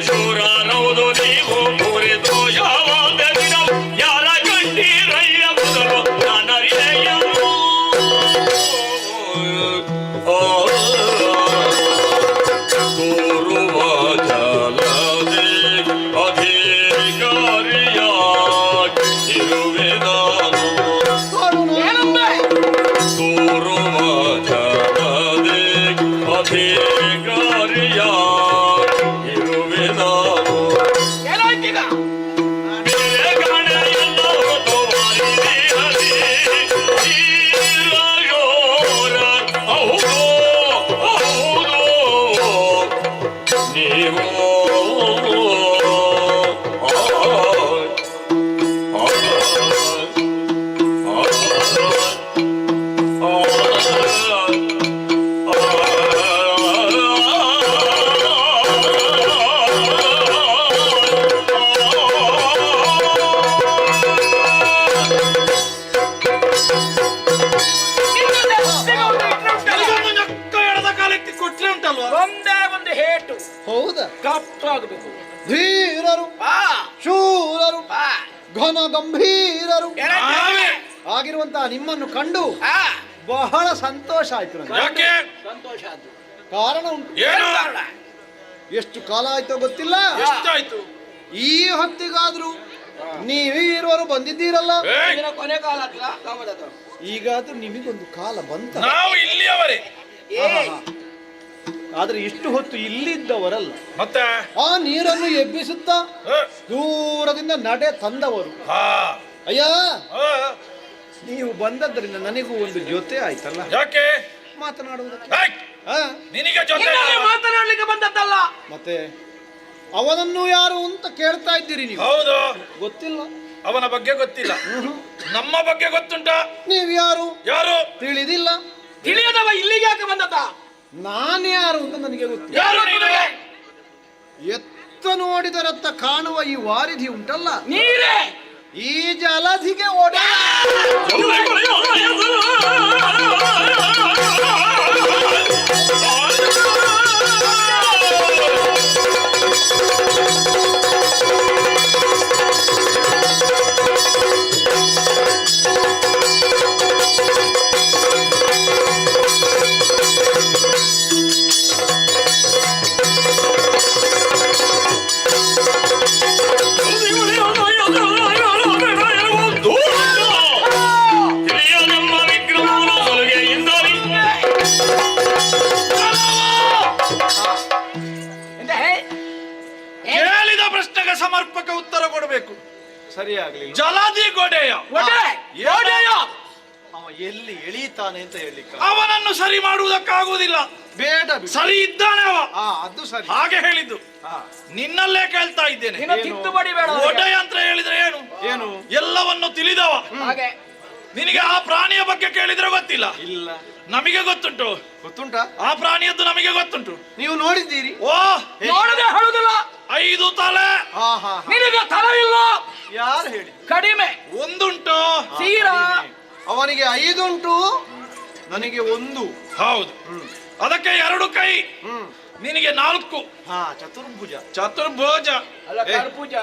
ಶೂರರೌದು ನೀವು ಮುರಿದು ಯಾವಾಗ ದಿನ ಯಾರ ಕಂಡೀರಯ್ಯ ಮೊದಲು ನಾನರಿಯೆಯನು ತೋರುವ ಜಲದೆ ಅಧಿಕಾರಿಯಾಗಿರುವೆ ನಾನು ತೋರುವ ಜಲದೆ ಅಧಿಕಾರಿಯಾಗಿರುವೆ ನಾನು ಒಂದೇ ಒಂದು ಹೇಟು ಹೌದಾ? ಕಪ್ಪಾಗಬೇಕು. ಧೀರರು, ಶೂರರು, ಘನ ಗಂಭೀರರು ಆಗಿರುವಂತಹ ನಿಮ್ಮನ್ನು ಕಂಡು ಬಹಳ ಸಂತೋಷ ಆಯ್ತು ನನಗೆ. ಯಾಕೆ ಸಂತೋಷ ಆಯ್ತು. ಕಾರಣ ಉಂಟು. ಏನು? ಎಷ್ಟು ಕಾಲ ಆಯ್ತೋ ಗೊತ್ತಿಲ್ಲ. ಎಷ್ಟಾಯ್ತು? ಈ ಹೊತ್ತಿಗಾದ್ರೂ ನೀವಿರುವರು ಬಂದಿದ್ದೀರಲ್ಲ. ಇದರ ಕೊನೆ ಕಾಲ ಆಗ್ಲಾ? ಕಾಮದದ್ದು. ಈಗಾದ್ರೂ ನಿಮಗೊಂದು ಕಾಲ ಬಂತ. ನಾವು ಇಲ್ಲಿಯವರೇ. ಆದ್ರೆ ಇಷ್ಟು ಹೊತ್ತು ಇಲ್ಲಿದ್ದವರಲ್ಲ, ಮತ್ತೆ ಆ ನೀರನ್ನು ಎಬ್ಬಿಸುತ್ತಾ ದೂರದಿಂದ ನಡೆ ತಂದವರು. ಅಯ್ಯ, ನೀವು ಬಂದದ್ರಿಂದ ನನಗೂ ಒಂದು ಜೊತೆ ಆಯ್ತಲ್ಲ. ಯಾಕೆ ಮಾತನಾಡುವುದಕ್ಕೆ. ನಿನಗೆ ಜೊತೆ ಮಾತನಾಡ್ಲಿಕ್ಕೆ ಬಂದದ್ದಲ್ಲ. ಮತ್ತೆ ಅವನನ್ನು ಯಾರು ಅಂತ ಕೇಳ್ತಾ ಇದ್ದೀರಿ ನೀವು. ಹೌದು, ಗೊತ್ತಿಲ್ಲ. ಅವನ ಬಗ್ಗೆ ಗೊತ್ತಿಲ್ಲ. ನಮ್ಮ ಬಗ್ಗೆ ಗೊತ್ತುಂಟಾ? ನೀವು ಯಾರು ಯಾರು ತಿಳಿದಿಲ್ಲ. ತಿಳಿಯದವ ಇಲ್ಲಿಗೆ ಯಾಕೆ ಬಂದದ್ದ? ನಾನು ಯಾರು ಅಂತ ನನಗೆ ಗೊತ್ತು. ಯಾರು ನೀನು? ಎತ್ತ ನೋಡಿದರತ್ತ ಕಾಣುವ ಈ ವಾರಿಧಿ ಉಂಟಲ್ಲ, ನೀರೇ ಈ ಜಲಧಿಗೆ ಓಡ. ಕೇಳಿದ ಪ್ರಶ್ನೆಗೆ ಸಮರ್ಪಕ ಉತ್ತರ ಕೊಡಬೇಕು. ಸರಿಯಾಗಲಿ. ಜಲಧಿ ಗೊಡೆಯ ಅವ ಎಲ್ಲಿ ಎಳೀತಾನೆ ಅಂತ ಹೇಳಿಕ ಅವನನ್ನು ಸರಿ ಮಾಡುವುದಕ್ಕಾಗುವುದಿಲ್ಲ. ಬೇಡ, ಸರಿ ಇದ್ದಾನೆ ಅವ. ಅದು ಸರಿ. ಹಾಗೆ ಹೇಳಿದ್ದು. ನಿನ್ನಲ್ಲೇ ಕೇಳ್ತಾ ಇದ್ದೇನೆ. ತಿದ್ದುಪಡಿ ಬೇಡ. ಒಡೆಯ ಅಂತ ಹೇಳಿದ್ರೆ ಏನು? ಏನು? ಎಲ್ಲವನ್ನು ತಿಳಿದವ. ಹಾಗೆ ನಿನಗೆ ಆ ಪ್ರಾಣಿಯ ಬಗ್ಗೆ ಕೇಳಿದ್ರೆ ಗೊತ್ತಿಲ್ಲ. ಇಲ್ಲ, ನಮಗೆ ಗೊತ್ತುಂಟು. ಗೊತ್ತುಂಟಾ? ಆ ಪ್ರಾಣಿಯದ್ದು ನಮಗೆ ಗೊತ್ತುಂಟು. ನೀವು ನೋಡಿದ್ದೀರಿ. ಓ, ನೋಡದೆ ಹೇಳುದಿಲ್ಲ. 5 ತಲೆ. ನಿನಗೆ ತಲೆ ಇಲ್ಲ. ಯಾರು ಹೇಳಿ? ಕಡಿಮೆ ಒಂದುಂಟು. ತೀರಾ ಅವನಿಗೆ 5 ಉಂಟು, ನನಗೆ 1. ಹೌದು, ಅದಕ್ಕೆ 2 ಕೈ. ನಿನಗೆ 4. ಚತುರ್ಭುಜ. ಚತುರ್ಭುಜ ಅಲ್ಲ, ಕರ್ಪೂಜ.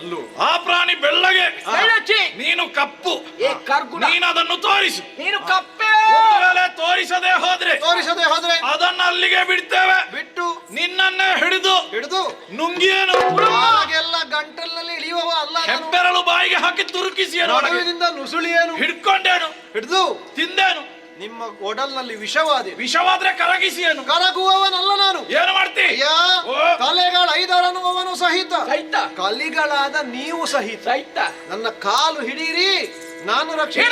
ಅಲ್ಲೂ ಆ ಪ್ರಾಣಿ ಬೆಳ್ಳಗೆ, ಬೆಳ್ಳಚ್ಚಿ. ನೀನು ಕಪ್ಪು. ಕರ್ಗುಣ. ನೀನು ಅದನ್ನು ತೋರಿಸು. ನೀನು ಕಪ್ಪೆ. ಒಂದು ವೇಳೆ ತೋರಿಸದೆ ಹೋದ್ರೆ ಅದನ್ನು ಅಲ್ಲಿಗೆ ಬಿಡ್ತೇವೆ. ಬಿಟ್ಟು ನಿನ್ನನ್ನೇ ಹಿಡಿದು ನುಂಗಿಯೇನು ಹಾಗೆಲ್ಲ ಗಂಟಲಿನಲ್ಲಿ ಇಳಿಯುವವ ಅಲ್ಲ. ಹೆಬ್ಬೆರಳು ಬಾಯಿಗೆ ಹಾಕಿ ತುರುಕಿಸಿ ನಡುವಿನಿಂದ ನುಸುಳಿಯೇನು ಹಿಡ್ಕೊಂಡೇನು, ಹಿಡಿದು ತಿಂದೇನು. ನಿಮ್ಮ ಒಡಲ್ನಲ್ಲಿ ವಿಷವಾದ್ರೆ ಕರಗಿಸಿಯೇನು. ಕರಗುವವನಲ್ಲ ನಾನು. ಏನು ಮಾಡ್ತಿ? ತಲೆಗಳ 5 ಅವನು ಸಹಿತ, ಕಲಿಗಳಾದ ನೀವು ಸಹಿತ. ನನ್ನ ಕಾಲು ಹಿಡೀರಿ, ನಾನು ರಕ್ಷಣೆ.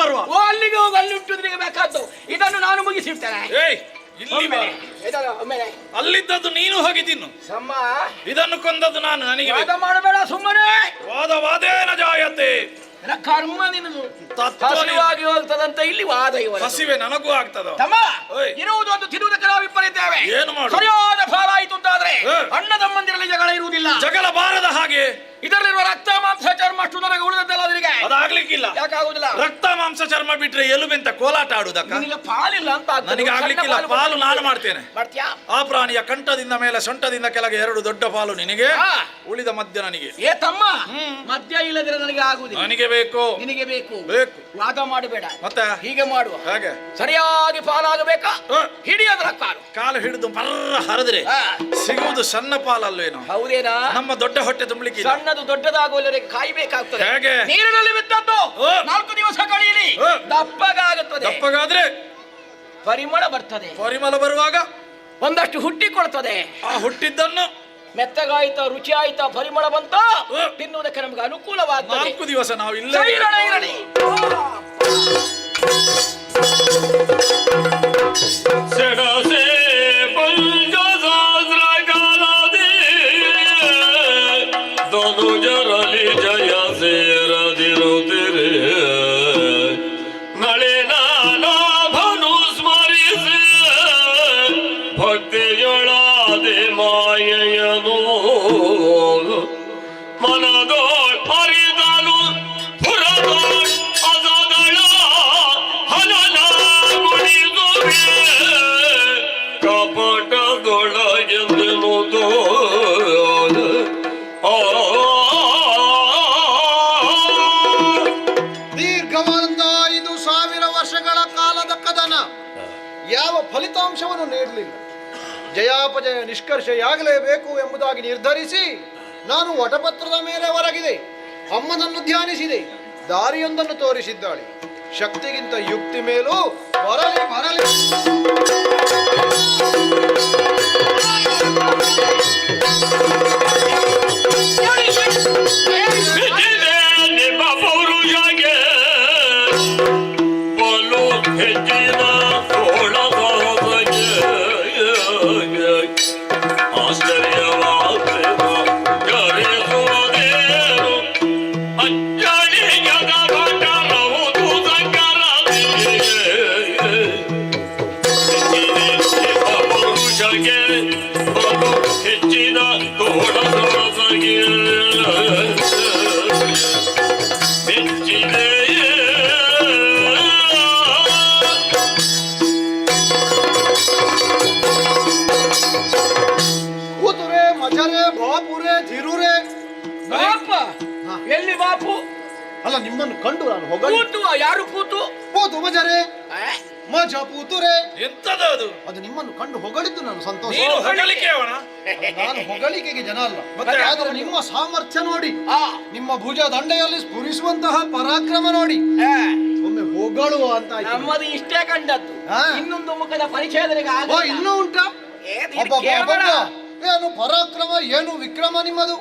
ಬರುವ. ಓ ಅಲ್ಲಿಗೆ ಹೋಗು, ಅಲ್ಲಿ ಉಂಟು ನಿನಗೆ ಬೇಕಾದ್ದು. ಇದನ್ನು ನಾನು ಮುಗಿಸಿರ್ತೇನೆ. ಏಯ್ ಇಲ್ಲಿ ಬಾ. ಅಲ್ಲಿದ್ದದ್ದು ನೀನು ಹೋಗಿ ತಿನ್ನು. ಇದನ್ನು ಕೊಂದದ್ದು ನಾನು. ನನಗೆ ವಾದ ಮಾಡಬೇಡ ಸುಮ್ಮನೆ. ವಾದೇನ ಜಾಯತೆ. ಕರ್ಮ ನಿನ್ನದು ಹಸಿವಾಗಿ ಹೋಗ್ತದಂತ ಇಲ್ಲಿ ವಾದ. ಹಸಿವೆ ನನಗೂ ಆಗ್ತದ. ತಮ್ಮ ಇರುವುದೊಂದು ತಿರುವುದಕ್ಕೆ ನಾವು ಇಬ್ಬರಿದ್ದೇವೆ. ಏನು ಮಾಡು? ಸರಿಯಾದ ಫಲ ಆಯಿತು ಅಂತಾದ್ರೆ ಅಣ್ಣ ತಮ್ಮಂದಿರಲ್ಲಿ ಜಗಳ ಇರುವುದಿಲ್ಲ. ಜಗಳ ಬಾರದ ಹಾಗೆ ಇದರಲ್ಲಿರುವ ರಕ್ತ ಮಾಂಸ ಚರ್ಮ ಅಷ್ಟು ನನಗೆ ಉಳಿದದ್ದಲ್ಲ. ಅದರಿಗೆ ಅದಾಗ್ಲಿಕ್ಕಿಲ್ಲ. ಯಾಕಾಗುದಿಲ್ಲ? ರಕ್ತ ಮಾಂಸ ಚರ್ಮ ಬಿಟ್ರೆ ಎಲುಬೆಂತ ಕೋಲಾಟ ಆಡುದಕ್ಕ ನಿನಗೆ ಪಾಲಿಲ್ಲ ಅಂತ. ನನಗೆ ಆಗ್ಲಿಕ್ಕಿಲ್ಲ. ಪಾಲು ನಾನು ಮಾಡ್ತೇನೆ. ಮಾಡ್ತೀಯಾ? ಆ ಪ್ರಾಣಿಯ ಕಂಠದಿಂದ ಮೇಲೆ ಸೊಂಟದಿಂದ ಕೆಳಗೆ 2 ದೊಡ್ಡ ಪಾಲು ನಿನಗೆ, ಉಳಿದ ಮಧ್ಯ ನನಗೆ. ಏ ತಮ್ಮ, ಮಧ್ಯ ಇಲ್ಲದ್ರೆ ನನಗೆ ಆಗುದಿಲ್ಲ. ನನಗೆ ಬೇಕು. ನಿನಗೆ ಬೇಕು. ಬೇಕು. ವಾದ ಮಾಡಬೇಡ. ಮತ್ತೆ ಹೀಗೆ ಮಾಡುವ. ಹಾಗೆ ಸರಿಯಾಗಿ ಪಾಲಾಗಬೇಕಾ? ಹಿಡಿಯೋದ್ರ ಕಾಲು ಹಿಡಿದು ಮರ್ರ ಹರಿದ್ರೆ ಸಿಗುವುದು ಸಣ್ಣ ಪಾಲಲ್ವೇನೋ? ಹೌದೇನಾ? ನಮ್ಮ ದೊಡ್ಡ ಹೊಟ್ಟೆ ತುಂಬಲಿಕ್ಕೆ ಸಣ್ಣದು ದೊಡ್ಡದಾಗುವವರೆಗೆ ಕಾಯ್ಬೇಕಾಗ್ತದೆ. ಹೇಗೆ? ನೀರಿನಲ್ಲಿ ಬಿದ್ದದ್ದು 4 ದಿವಸ ಕಳೆಯಲಿ, ದಪ್ಪಗಾಗುತ್ತದೆ. ದಪ್ಪಗಾದ್ರೆ ಪರಿಮಳ ಬರ್ತದೆ. ಪರಿಮಳ ಬರುವಾಗ ಒಂದಷ್ಟು ಹುಟ್ಟಿಕೊಳ್ತದೆ. ಆ ಹುಟ್ಟಿದ್ದನ್ನು ಮೆತ್ತಗಾಯ್ತ, ರುಚಿ ಆಯ್ತಾ, ಪರಿಮಳ ಬಂತ, ತಿನ್ನುವುದಕ್ಕೆ ನಮ್ಗೆ ಅನುಕೂಲವಾಗ್ತದೆ. 4 ದಿವಸ ನಾವು ಇಲ್ಲ ಇರಲಿ. ಸೆಡಸೆ ಪಂಚಸಹಸ್ರ ಕಾಲದಿ ಧನುಜರಲಿ ಜಯ ಸೇರದಿರುತ್ತಿರೆ ನಳಿನ ಲಾಭನು ಸ್ಮರಿಸಿ ಭಕ್ತಿಯೊಳಾದೆ ಮಾಯೆಯನು ಮನದೋಳ್ ಅರಿದನು ಪುರದೋಳ್ ಅಸದಳ ಹಲನ ಗುಣಿಸುವೆ ಕಪಟದೊಳಗೆಂದೆನುದು ದೀರ್ಘವಾದಂತಹ 5,000 ವರ್ಷಗಳ ಕಾಲದ ಕದನ ಯಾವ ಫಲಿತಾಂಶವನ್ನು ನೀಡಲಿಲ್ಲ. ಜಯಾಪಜಯ ನಿಷ್ಕರ್ಷೆಯಾಗಲೇಬೇಕು ಎಂಬುದಾಗಿ ನಿರ್ಧರಿಸಿ ನಾನು ವಟಪತ್ರದ ಮೇಲೆ ಹೊರಗಿದೆ. ಅಮ್ಮನನ್ನು ಧ್ಯಾನಿಸಿದೆ. ದಾರಿಯೊಂದನ್ನು ತೋರಿಸಿದ್ದಾಳೆ. ಶಕ್ತಿಗಿಂತ ಯುಕ್ತಿ ಮೇಲೂ ಬರಲಿ ಬರಲಿ. ನಿಮ್ಮ ಪೌರುಷಗೆ ಬಲು ಹೆಚ್ಚಿನ ತೋಳದೊಳಗೆ ಆಶ್ಚರ್ಯವಾದ ಗರಿಸುವುದೇನು ಅಚ್ಚಳಿಯದ ಭಟರವುದು ಸಂಕರದಿಗೆ ನಿಮ್ಮ ಪೌರುಷಗೆ ಬಲು ಹೆಚ್ಚಿನ ತೋಳದೊಳಗೆ ಕೂತುರೆ ಮಜರೆ ಬಾಪುರೆ ಧಿರುರೆ. ಬಾಪ ಎಲ್ಲಿ ಬಾಪು? ಅಲ್ಲ, ನಿಮ್ಮನ್ನು ಕಂಡು ನಾನು ಹೊಗಳಿ. ಕೂತು ಯಾರು ಕೂತು? ಕೂತು ಮಜರೆ ಮಜ ಪೂತುರೆ. ಎಂತದು? ಅದು ನಿಮ್ಮನ್ನು ಕಂಡು ಹೊಗಳಿದ್ದು ನಾನು ಸಂತೋಷ. ನೀನು ಹೊಗಳಿಕೆ ಅವನ? ನಾನು ಹೊಗಳಿಕೆಗೆ ಜನ ಅಲ್ಲ. ಆದ್ರೆ ನಿಮ್ಮ ಸಾಮರ್ಥ್ಯ ನೋಡಿ, ನಿಮ್ಮ ಭುಜ ದಂಡೆಯಲ್ಲಿ ಸ್ಫುರಿಸುವಂತಹ ಪರಾಕ್ರಮ ನೋಡಿ ಒಮ್ಮೆ ಹೊಗಳುವ ಅಂತ ಆಯ್ತು. ನಮ್ಮದು ಇಷ್ಟೇ ಕಂಡದ್ದು. ಇನ್ನೊಂದು ಮುಖದ ಪರಿಚಯದರಿಗೆ ಇನ್ನೂ ಉಂಟಾ? ಏನು ಪರಾಕ್ರಮ, ಏನು ವಿಕ್ರಮ ನಿಮ್ಮದು.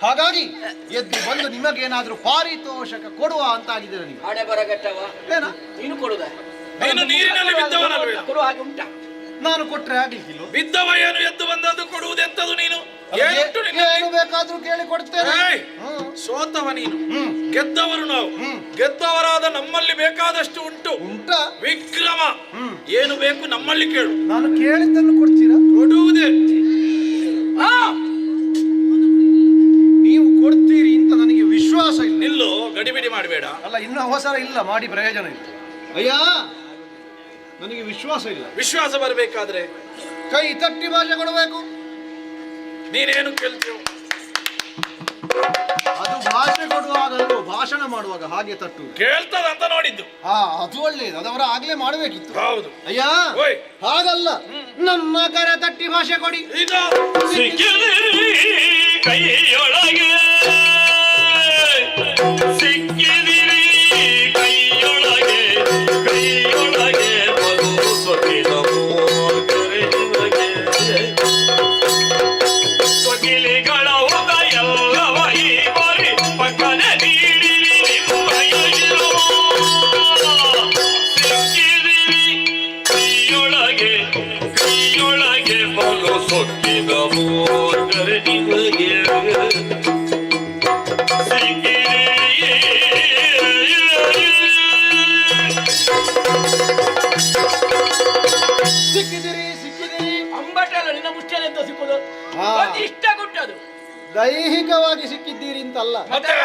ಹಾಗಾಗಿ ಎದ್ದು ಬಂದು ನಿಮಗೇನಾದ್ರೂ ಪಾರಿತೋಷಕ ಕೊಡುವ ಅಂತ ಆಗಿದ್ದೀರ ನೀವು. ಹಣೆ ಬರಗಟ್ಟವ ಏನ ನೀನು ಕೊಡುದ? ನೀನು ನೀರಿನಲ್ಲಿ ಬಿದ್ದವನಲ್ವೇ? ಕೊಡುವ ಹಾಗೆ ಉಂಟಾ? ನಾನು ಕೊಟ್ರೆ ಆಗ್ಲಿಕ್ಕಿಲ್ಲ. ಬಿದ್ದವ ಏನು ಎದ್ದು ಬಂದದ್ದು ಕೊಡುವುದೆಂತದು? ನೀನು ಏನು ಬೇಕಾದ್ರೂ ಕೇಳಿ ಕೊಡ್ತೇನೆ. ಸೋತವ ನೀನು, ಗೆದ್ದವರು ನಾವು. ಗೆದ್ದವರಾದ ನಮ್ಮಲ್ಲಿ ಬೇಕಾದಷ್ಟು ಉಂಟು. ವಿಕ್ರಮ ಏನು ಬೇಕು ನಮ್ಮಲ್ಲಿ ಕೇಳು. ನಾನು ಕೇಳಿದ್ದನ್ನು ಕೊಡ್ತೀರಾ? ಕೊಡುವುದೇ. ನೀವು ಕೊಡ್ತೀರಿ ಅಂತ ನನಗೆ ವಿಶ್ವಾಸ ಇಲ್ಲ. ನಿಲ್ಲು, ಗಡಿಬಿಡಿ ಮಾಡಬೇಡ. ಅಲ್ಲ, ಇನ್ನು ಅವಸರ ಇಲ್ಲ, ಮಾಡಿ ಪ್ರಯೋಜನ ಇಲ್ಲ. ಅಯ್ಯ, ನನಗೆ ವಿಶ್ವಾಸ ಇಲ್ಲ. ವಿಶ್ವಾಸ ಬರಬೇಕಾದ್ರೆ ಕೈ ತಟ್ಟಿ ಭಾಷೆ ಕೊಡಬೇಕು. ನೀನೇನು ಕೇಳ್ತೀವ? ಅದು ಭಾಷೆ ಕೊಡುವಾಗಲೂ ಭಾಷಣ ಮಾಡುವಾಗ ಹಾಗೆ ತಟ್ಟು ಕೇಳ್ತದಂತ ನೋಡಿದ್ದು. ಅದು ಒಳ್ಳೇದು. ಅದವರ ಆಗ್ಲೇ ಮಾಡಬೇಕಿತ್ತು. ಹೌದು. ಅಯ್ಯ, ಹಾಗಲ್ಲ, ನನ್ನ ಕರೆ ತಟ್ಟಿ ಭಾಷೆ ಕೊಡಿ. ಕೈಯೊಳಗೆ ಸಿಕ್ಕಿದಿರಿ, ಕೈಯೊಳಗೆ ಕೈಯೊಳಗೆ ಬಲು ಸೊಕ್ಕಿನ ಸೊಕಿಲಿಗಳ ಉದ ಎಲ್ಲವ ಈ ಬರಿ ಪಕ್ಕನೆ ನೀಡಿರಿ ನಿಮ್ಮಯ ನಿನ್ನ ಮುಚ್ಚನೆಂತ ಸಿಕ್ಕುದು ಹಾ. ಒಂದು ಇಷ್ಟ ಕೊಟ್ಟದು ದೈಹಿಕವಾಗಿ ಸಿಕ್ಕಿದ್ದೀರಿ ಅಂತಲ್ಲ, ಮತ್ತೆ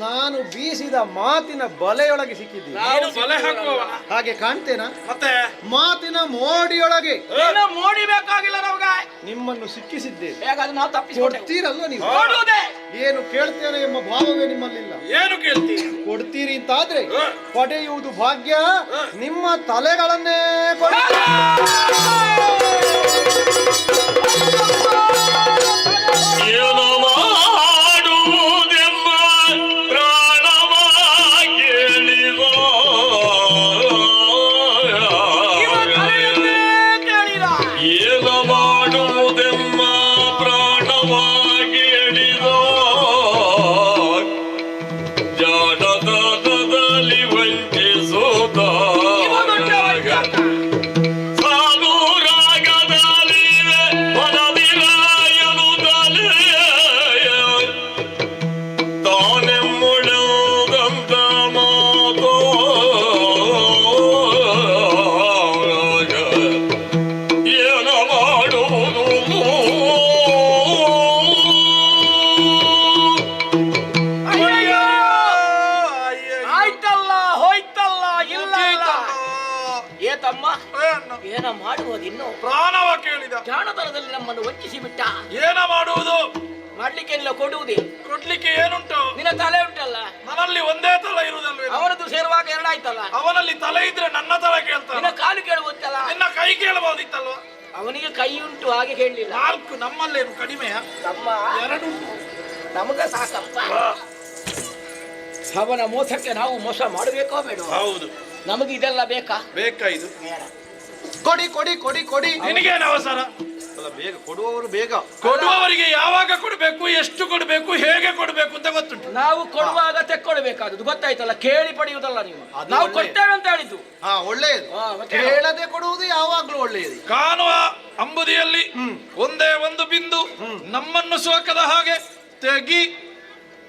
ನಾನು ಬೀಸಿದ ಮಾತಿನ ಬಲೆಯೊಳಗೆ ಸಿಕ್ಕಿದ್ದೀನಿ. ನೀನು ಬಲೆ ಹಾಕುವವನ ಹಾಗೆ ಕಾಣ್ತೇನಾ? ಮತ್ತೆ ಮಾತಿನ ಮೋಡಿಯೊಳಗೆ ನಿನ್ನ ಮೋಡಿ ಬೇಕಾಗಿಲ್ಲ ನಮ್ಗೆ, ನಿಮ್ಮನ್ನು ಸಿಕ್ಕಿಸಿದ್ದೇನೆ. ಹೇಗಾದ್ರೆ ನಾವು ತಪ್ಪಿಸ್ಕೊಡ್ತೇವೆ. ಕೊಡ್ತೀರಲ್ವ ನೀವು? ಕೊಡುವುದೇ ಏನು ಕೇಳ್ತೇನೆ ಎಂಬ ಭಾವವೇ ನಿಮ್ಮಲ್ಲಿಲ್ಲ. ಏನು ಕೇಳ್ತೀನಿ? ಕೊಡ್ತೀರಿ ಅಂತಾದ್ರೆ ಪಡೆಯುವುದು ಭಾಗ್ಯ, ನಿಮ್ಮ ತಲೆಗಳನ್ನೇ ಕೊಡಿ. ಏನು ಮಾಡುವುದೆಂಬ ಪ್ರಾಣವಾಗಿ ಎಳಿದೋ. ಏನು ಮಾಡುವುದೆಂಬ ಪ್ರಾಣವಾಗಿ ಎಳಿದೋ. ಜಾಡತನದಲ್ಲಿ ವಂಚಿಸುತ್ತ ಸಾಲು ರಾಗದಲ್ಲಿ ಮನದಿರಾಯನು ತಲೆ ತಾನೆಮ್ಮುಳುದಂತ ಮಾತೋ. ಏನ ಮಾಡುವುದು ಆಯ್ತಲ್ಲ ಹೋಯ್ತಲ್ಲ ಇಲ್ಲ ಇಲ್ಲ. ಏತಮ್ಮ ಏನ ಮಾಡುವುದು ಇನ್ನು ಪ್ರಾಣವ ಕೇಳಿದ. ಜಾಣತನದಲ್ಲಿ ನಮ್ಮನ್ನು ವಂಚಿಸಿ ಬಿಟ್ಟ. ಏನ ಮಾಡುವುದು? ಮಾಡ್ಲಿಕ್ಕೆಲ್ಲ ಕೊಡುವುದೇ. ಕೊಡ್ಲಿಕ್ಕೆ ಏನುಂಟು? ನಿನ್ನ ತಲೆ ಉಂಟಲ್ಲ, ನನ್ನಲ್ಲಿ ಒಂದೇ ತಲೆ ಇರುವುದಲ್ವೇ? ಅವನದ್ದು ಸೇರುವಾಗ ಎರಡಾಯ್ತಲ್ಲ. ಅವನಲ್ಲಿ ತಲೆ ಇದ್ರೆ ನನ್ನ ತಲೆ ಕೇಳ್ತಾನೆ, ನಿನ್ನ ಕಾಲು ಕೇಳುವುದಲ್ಲ, ನಿನ್ನ ಕೈ ಕೇಳಬಹುದಿತ್ತಲ್ವ? ಅವನಿಗೆ ಕೈ ಉಂಟು ಹಾಗೆ ಕೇಳಲಿಲ್ಲ. 4 ನಮ್ಮಲ್ಲೇನು ಕಡಿಮೆಯ? ನಮ್ಮ 2 ನಮಗ ಸಾಕಪ್ಪ. ಅವನ ಮೋಸಕ್ಕೆ ನಾವು ಮೋಸ ಮಾಡಬೇಕೋ ಬೇಡ? ಹೌದು. ನಮಗೆ ಇದೆಲ್ಲ ಬೇಕಾ? ಬೇಕಾ ಇದು? ಕೊಡಿ ಕೊಡಿ ಕೊಡಿ ಕೊಡಿ. ನಿನಗೇನು ಅವಸರ? ಬೇಗ ಕೊಡುವವರು ಬೇಗ. ಕೊಡುವವರಿಗೆ ಯಾವಾಗ ಕೊಡಬೇಕು, ಎಷ್ಟು ಕೊಡಬೇಕು, ಹೇಗೆ ಕೊಡಬೇಕು ಅಂತ ಗೊತ್ತುಂಟು. ನಾವು ಕೊಡುವಾಗ ತೆಕ್ಕೊಳ್ಬೇಕಾದದ್ದು ಗೊತ್ತಾಯ್ತಲ್ಲ, ಕೇಳಿ ಪಡೆಯುವುದಲ್ಲ. ನೀವು ನಾವು ಕೊಡ್ತೇವೆ ಅಂತ ಹೇಳಿದ್ದು. ಹಾ, ಒಳ್ಳೆಯದು. ಹಾ, ಮತ್ತೆ? ಹೇಳದೆ ಕೊಡುವುದು ಯಾವಾಗ್ಲೂ ಒಳ್ಳೆಯದು. ಕಾಣುವ ಅಂಬುದಿಯಲ್ಲಿ ಒಂದೇ ಒಂದು ಬಿಂದು ನಮ್ಮನ್ನು ಸೋಕದ ಹಾಗೆ ತೆಗಿ.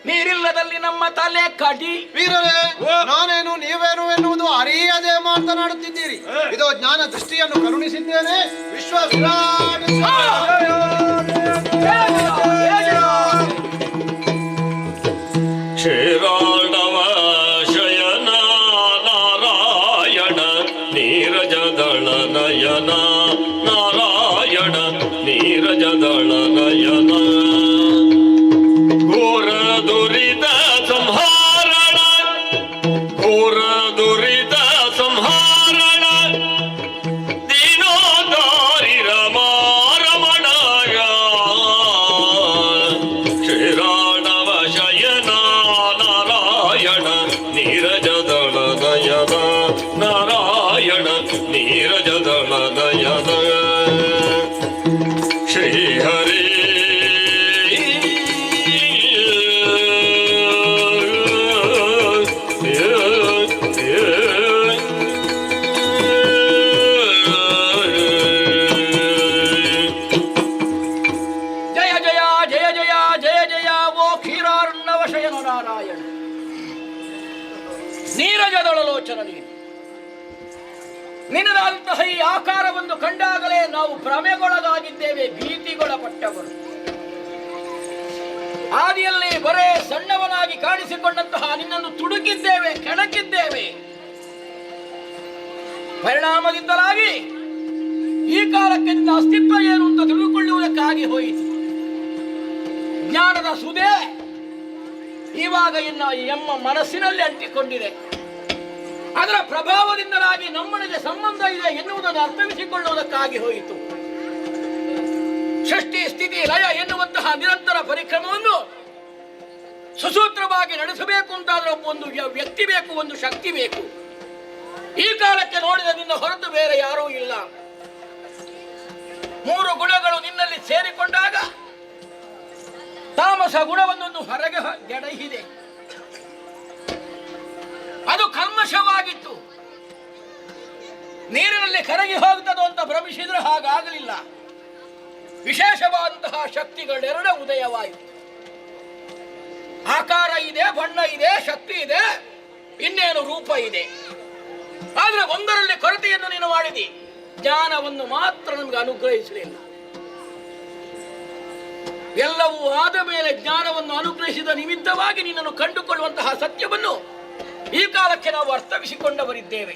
ನೀರಿಲ್ಲದಲ್ಲಿ ನಮ್ಮ ತಲೆ ಕಡಿ. ವೀರರೇ, ನಾನೇನು ನೀವೇನು ಎನ್ನುವುದು ಅರಿಯದೆ ಮಾತನಾಡುತ್ತಿದ್ದೀರಿ. ಇದು ಜ್ಞಾನ ದೃಷ್ಟಿಯನ್ನು ಕರುಣಿಸಿದ್ದೇನೆ. ವಿಶ್ವ ವಿರಾಟ್ ಕ್ಷೀರಾಣವ ಶಯನ ನಾರಾಯಣ ನೀರಜದಳ ನಯನ ನಾರಾಯಣ ನೀರಜದಳ ನಯನ ಘೋರ ದುರಿತ ಸಂಹಾರಣ ಘೋರ ದುರಿತ ಸಂಹಾರಣ ದೀನೋದಾರಿ ರಮಾರಮಣಯ ಕ್ಷೀರಾಣವ ಶಯನ ನಾರಾಯಣ ನೀರಜದಳ ನಯನ ನಾರಾಯಣ ನೀರಜದಳ ನಯನ ಶ್ರೀಹರಿ ಜಯ ಜಯ ಜಯ ಜಯ ಜಯ ಜಯ ಓ ಕ್ಷೀರಾರ್ಣವ ಶಯನ ನಾರಾಯಣ ನೀರಜದೊಳಲೋಚನ ನೀನು. ನಿನ್ನದಾದಂತಹ ಈ ಆಕಾರವನ್ನು ಕಂಡಾಗಲೇ ನಾವು ಭ್ರಮೆಗೊಳಗಾಗಿದ್ದೇವೆ, ಭೀತಿಗೊಳಪಟ್ಟವರು. ಆದಿಯಲ್ಲಿ ಬರೇ ಸಣ್ಣವನಾಗಿ ಕಾಣಿಸಿಕೊಂಡಂತಹ ನಿನ್ನನ್ನು ತುಡುಕಿದ್ದೇವೆ, ಕೆಣಕಿದ್ದೇವೆ. ಪರಿಣಾಮದಿಂದಲಾಗಿ ಈ ಕಾಲಕ್ಕೆ ನಿನ್ನ ಅಸ್ತಿತ್ವ ಏನು ಅಂತ ತಿಳಿದುಕೊಳ್ಳುವುದಕ್ಕಾಗಿ ಹೋಯಿತು. ಜ್ಞಾನದ ಸುದೆ ಇವಾಗ ಎಮ್ಮ ಮನಸ್ಸಿನಲ್ಲಿ ಅಂಟಿಕೊಂಡಿದೆ. ಅದರ ಪ್ರಭಾವದಿಂದಲಾಗಿ ನಮ್ಮೊಳಗೆ ಸಂಬಂಧ ಇದೆ ಎನ್ನುವುದನ್ನು ಅರ್ಥವಿಸಿಕೊಳ್ಳುವುದಕ್ಕಾಗಿ ಹೋಯಿತು. ಸೃಷ್ಟಿ ಸ್ಥಿತಿ ಲಯ ಎನ್ನುವಂತಹ ನಿರಂತರ ಪರಿಕ್ರಮವನ್ನು ಸುಸೂತ್ರವಾಗಿ ನಡೆಸಬೇಕು ಅಂತಾದ್ರೆ ಒಂದು ವ್ಯಕ್ತಿ ಬೇಕು, ಒಂದು ಶಕ್ತಿ ಬೇಕು. ಈ ಕಾಲಕ್ಕೆ ನೋಡಿದ ನಿನ್ನ ಹೊರತು ಬೇರೆ ಯಾರೂ ಇಲ್ಲ. 3 ಗುಣಗಳು ನಿನ್ನಲ್ಲಿ ಸೇರಿಕೊಂಡಾಗ ತಾಮಸ ಗುಣವನ್ನೊಂದು ಹೊರಗೆ ಗೆಡಹಿದೆ. ಅದು ಕಲ್ಮಶವಾಗಿತ್ತು. ನೀರಿನಲ್ಲಿ ಕರಗಿ ಹೋಗುತ್ತದೋ ಅಂತ ಭ್ರಮಿಸಿದ್ರೆ ಹಾಗಾಗಲಿಲ್ಲ. ವಿಶೇಷವಾದಂತಹ ಶಕ್ತಿಗಳೆರಡ ಉದಯವಾಯಿತು. ಆಕಾರ ಇದೆ, ಬಣ್ಣ ಇದೆ, ಶಕ್ತಿ ಇದೆ, ಇನ್ನೇನು ರೂಪ ಇದೆ. ಆದ್ರೆ ಒಂದರಲ್ಲಿ ಕೊರತೆಯನ್ನು ನೀನು ಮಾಡಿದಿ. ಜ್ಞಾನವನ್ನು ಮಾತ್ರ ನಮಗೆ ಅನುಗ್ರಹಿಸಲಿಲ್ಲ. ಎಲ್ಲವೂ ಆದ ಮೇಲೆ ಜ್ಞಾನವನ್ನು ಅನುಗ್ರಹಿಸಿದ ನಿಮಿತ್ತವಾಗಿ ನಿನ್ನನ್ನು ಕಂಡುಕೊಳ್ಳುವಂತಹ ಸತ್ಯವನ್ನು ಈ ಕಾಲಕ್ಕೆ ನಾವು ಅರ್ಥವಿಸಿಕೊಂಡವರಿದ್ದೇವೆ.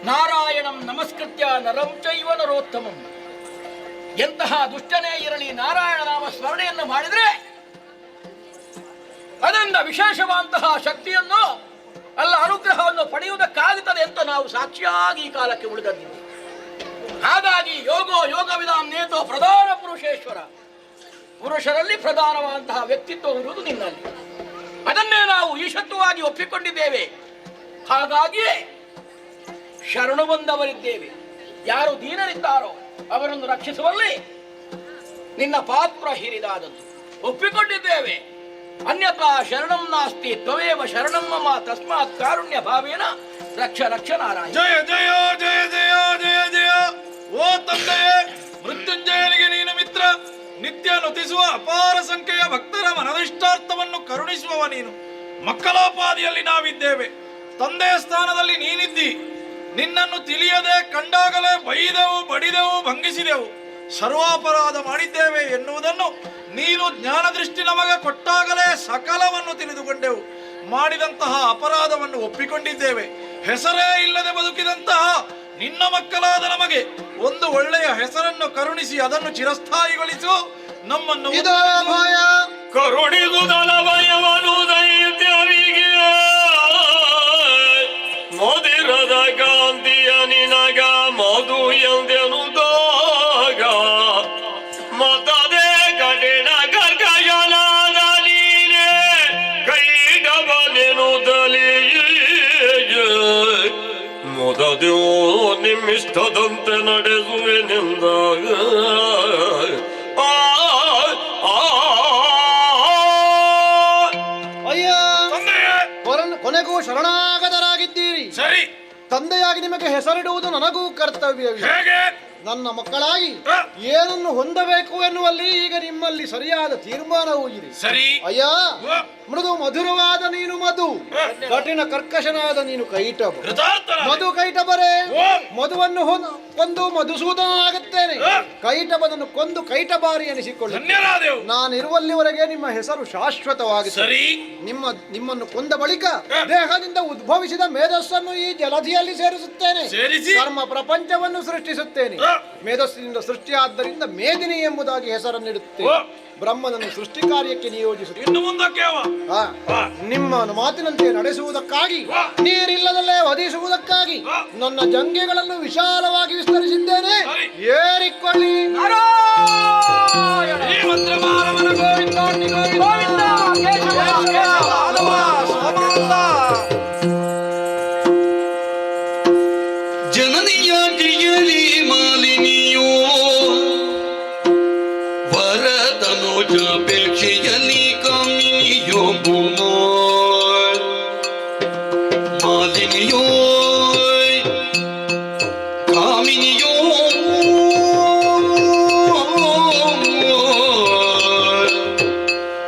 ನಾರಾಯಣಂ ನಮಸ್ಕೃತ್ಯ ನರಂ ಚೈವ ನರೋತ್ತಮಂ. ಎಂತಹ ದುಷ್ಟನೇ ಇರಲಿ ನಾರಾಯಣ ನಾಮ ಸ್ಮರಣೆಯನ್ನು ಮಾಡಿದರೆ ಅದರಿಂದ ವಿಶೇಷವಾದಂತಹ ಶಕ್ತಿಯನ್ನು ಅನುಗ್ರಹವನ್ನು ಪಡೆಯುವುದಕ್ಕಾಗುತ್ತದೆ ಅಂತ ನಾವು ಸಾಕ್ಷಿಯಾಗಿ ಈ ಕಾಲಕ್ಕೆ ಉಳಿದಿದ್ದೇವೆ. ಹಾಗಾಗಿ ಯೋಗವಿಧಾಂ ನೇತೋ ಪ್ರಧಾನ ಪುರುಷೇಶ್ವರ. ಪುರುಷರಲ್ಲಿ ಪ್ರಧಾನವಾದಂತಹ ವ್ಯಕ್ತಿತ್ವ ಇರುವುದು ನಿನ್ನಲ್ಲಿ. ಅದನ್ನೇ ನಾವು ಈಶತ್ವವಾಗಿ ಒಪ್ಪಿಕೊಂಡಿದ್ದೇವೆ. ಹಾಗಾಗಿ ಶರಣು ಬಂದವರಿದ್ದೇವೆ. ಯಾರು ದೀನರಿದ್ದಾರೋ ಅವರನ್ನು ರಕ್ಷಿಸುವಲ್ಲಿ ನಿನ್ನ ಪಾತ್ರ ಹಿರಿದಾದದ್ದು ಒಪ್ಪಿಕೊಂಡಿದ್ದೇವೆ. ಅನ್ಯಥಾ ಶರಣಂ ನಾಸ್ತಿ ತ್ವಮೇವ ಶರಣಂ ಮಮ ತಸ್ಮಾತ್ ಕಾರುಣ್ಯ ಭಾವೇನ ರಕ್ಷ ರಕ್ಷ ನಾರಾಯಣ. ಜಯ ಜಯ ಜಯ ಜಯ ಜಯ ಜಯ. ಓ ತಂದೆಯೇ, ಮೃತ್ಯುಂಜಯನಿಗೆ ನೀನು ಮಿತ್ರ. ನಿತ್ಯ ನುತಿಸುವ ಅಪಾರ ಸಂಖ್ಯೆಯ ಭಕ್ತರ ಮನದಿಷ್ಟಾರ್ಥವನ್ನು ಕರುಣಿಸುವವ ನೀನು. ಮಕ್ಕಳೋಪಾದಿಯಲ್ಲಿ ನಾವಿದ್ದೇವೆ. ತಂದೆಯ ಸ್ಥಾನದಲ್ಲಿ ನೀನಿದ್ದಿ. ನಿನ್ನನ್ನು ತಿಳಿಯದೆ ಕಂಡಾಗಲೇ ಬೈದೆವು, ಬಡಿದೆವು, ಭಂಗಿಸಿದೆವು, ಸರ್ವಾಪರಾಧ ಮಾಡಿದ್ದೇವೆ ಎನ್ನುವುದನ್ನು ನೀನು ಜ್ಞಾನದೃಷ್ಟಿ ನಮಗೆ ಕೊಟ್ಟಾಗಲೇ ಸಕಲವನ್ನು ತಿಳಿದುಕೊಂಡೆವು. ಮಾಡಿದಂತಹ ಅಪರಾಧವನ್ನು ಒಪ್ಪಿಕೊಂಡಿದ್ದೇವೆ. ಹೆಸರೇ ಇಲ್ಲದೆ ಬದುಕಿದಂತಹ ನಿನ್ನ ಮಕ್ಕಳಾದ ನಮಗೆ ಒಂದು ಒಳ್ಳೆಯ ಹೆಸರನ್ನು ಕರುಣಿಸಿ ಅದನ್ನು ಚಿರಸ್ಥಾಯಿಗೊಳಿಸು. ನಮ್ಮನ್ನು ಕರುಣಿಸುವುದಲವಯವನು ದೈತ್ಯರಿಗೆ ಮೋದಿರದ ಕಾಂತಿಯ ನಿನಗ ಮಧು ಎಂದೆನುದಾಗ ಮತದೇ ಕಠಿಣ ಕರ್ಕಶನಾದ ನೀನೆ ಕೈಡವನೆನುದಲಿ ಮೊದಲು ನಿಮ್ಮಿಷ್ಟದಂತೆ ನಡೆಸುವೆನೆಂದಾಗ ಅಯ್ಯ, ಕೊನೆಗೂ ಶರಣಾಗತರಾಗಿದ್ದೀರಿ. ಸರಿ, ತಂದೆಯಾಗಿ ನಿಮಗೆ ಹೆಸರಿಡುವುದು ನನಗೂ ಕರ್ತವ್ಯವಿದೆ. ಹೇಗೆ? ನನ್ನ ಮಕ್ಕಳಾಗಿ ಏನನ್ನು ಹೊಂದಬೇಕು ಎನ್ನುವಲ್ಲಿ ಈಗ ನಿಮ್ಮಲ್ಲಿ ಸರಿಯಾದ ತೀರ್ಮಾನವೂ ಇದೆ. ಸರಿ. ಅಯ್ಯ, ಮೃದು ಮಧುರವಾದ ನೀನು ಮಧು, ಕಠಿಣ ಕರ್ಕಶನಾದ ನೀನು ಕೈಟಬ. ಮಧು ಕೈಟಬರೇ, ಮಧುವನ್ನು ಕೊಂದು ಮಧುಸೂದನಾಗುತ್ತೇನೆ, ಕೈಟಬನನ್ನು ಕೊಂದು ಕೈಟಬಾರಿ ಎನಿಸಿಕೊಳ್ಳಿ. ನಾನಿರುವಲ್ಲಿವರೆಗೆ ನಿಮ್ಮ ಹೆಸರು ಶಾಶ್ವತವಾಗಿದೆ. ನಿಮ್ಮನ್ನು ಕೊಂದ ಬಳಿಕ ದೇಹದಿಂದ ಉದ್ಭವಿಸಿದ ಮೇಧಸ್ಸನ್ನು ಈ ಜಲಧಿಯಲ್ಲಿ ಸೇರಿಸುತ್ತೇನೆ. ಕರ್ಮ ಪ್ರಪಂಚವನ್ನು ಸೃಷ್ಟಿಸುತ್ತೇನೆ. ಮೇಧಸ್ಸಿನಿಂದ ಸೃಷ್ಟಿಯಾದ್ದರಿಂದ ಮೇದಿನಿ ಎಂಬುದಾಗಿ ಹೆಸರನ್ನಿಡುತ್ತೇನೆ. ಬ್ರಹ್ಮನನ್ನು ಸೃಷ್ಟಿ ಕಾರ್ಯಕ್ಕೆ ನಿಯೋಜಿಸುತ್ತೇನೆ. ಇನ್ನು ಮುಂದಕ್ಕೆ ನಿಮ್ಮ ಮಾತಿನಂತೆ ನಡೆಸುವುದಕ್ಕಾಗಿ, ನೀರಿಲ್ಲದಲ್ಲೇ ವಧಿಸುವುದಕ್ಕಾಗಿ ನನ್ನ ಜಂಗೆಗಳನ್ನು ವಿಶಾಲವಾಗಿ ವಿಸ್ತರಿಸಿದ್ದೇನೆ. ಏರಿಕೊಳ್ಳಿ. ಜನನಿಯ ಜಿಯಲಿ ಮಾಲಿನಿಯೋ ವರದನೋಜಾಪೇಕ್ಷೆಯಲಿ ಕಾಮಿನಿಯೋ ಗುಣೋ ಮಾಲಿನಿಯೋ ಕಾಮಿನಿಯೋ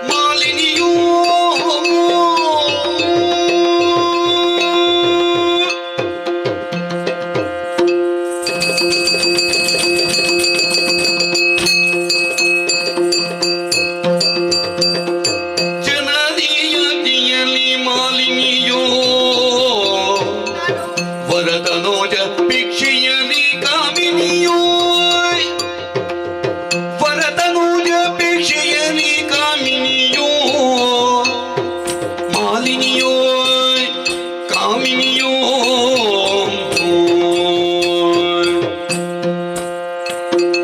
ಮಾಲಿನಿಯೋ ವರದನೋಜ ಭಿಕ್ಷೆಯಲಿ ಕಾಮಿನಿಯೋ ವರದನೋಜ ಭಿಕ್ಷೆಯಲಿ ಕಾಮಿನಿಯೋ ಮಾಲಿನಿಯೋ ಕಾಮಿನಿಯೋ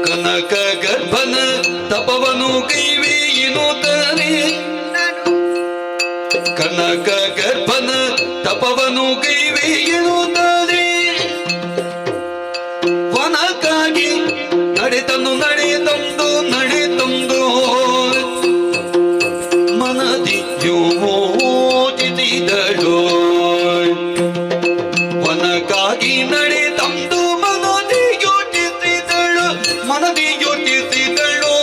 ಕನಕ ಗರ್ಭನ ತಪವನು ಕೈವೇ ಎನ್ನುತ್ತಾರೆ. ಕನಕ ಗರ್ಭನ ತಪವನು ಕೈವೇ ಎನ್ನುತ್ತಾರೆ. ವನಕ್ಕಾಗಿ ನಡೆತಂದು ಮನದಿ ಯೋಚಿಸಿದಳು. ವನಕ್ಕಾಗಿ ನಡೆತಂದು ಮನದಿ ಯೋಚಿಸಿದಳು.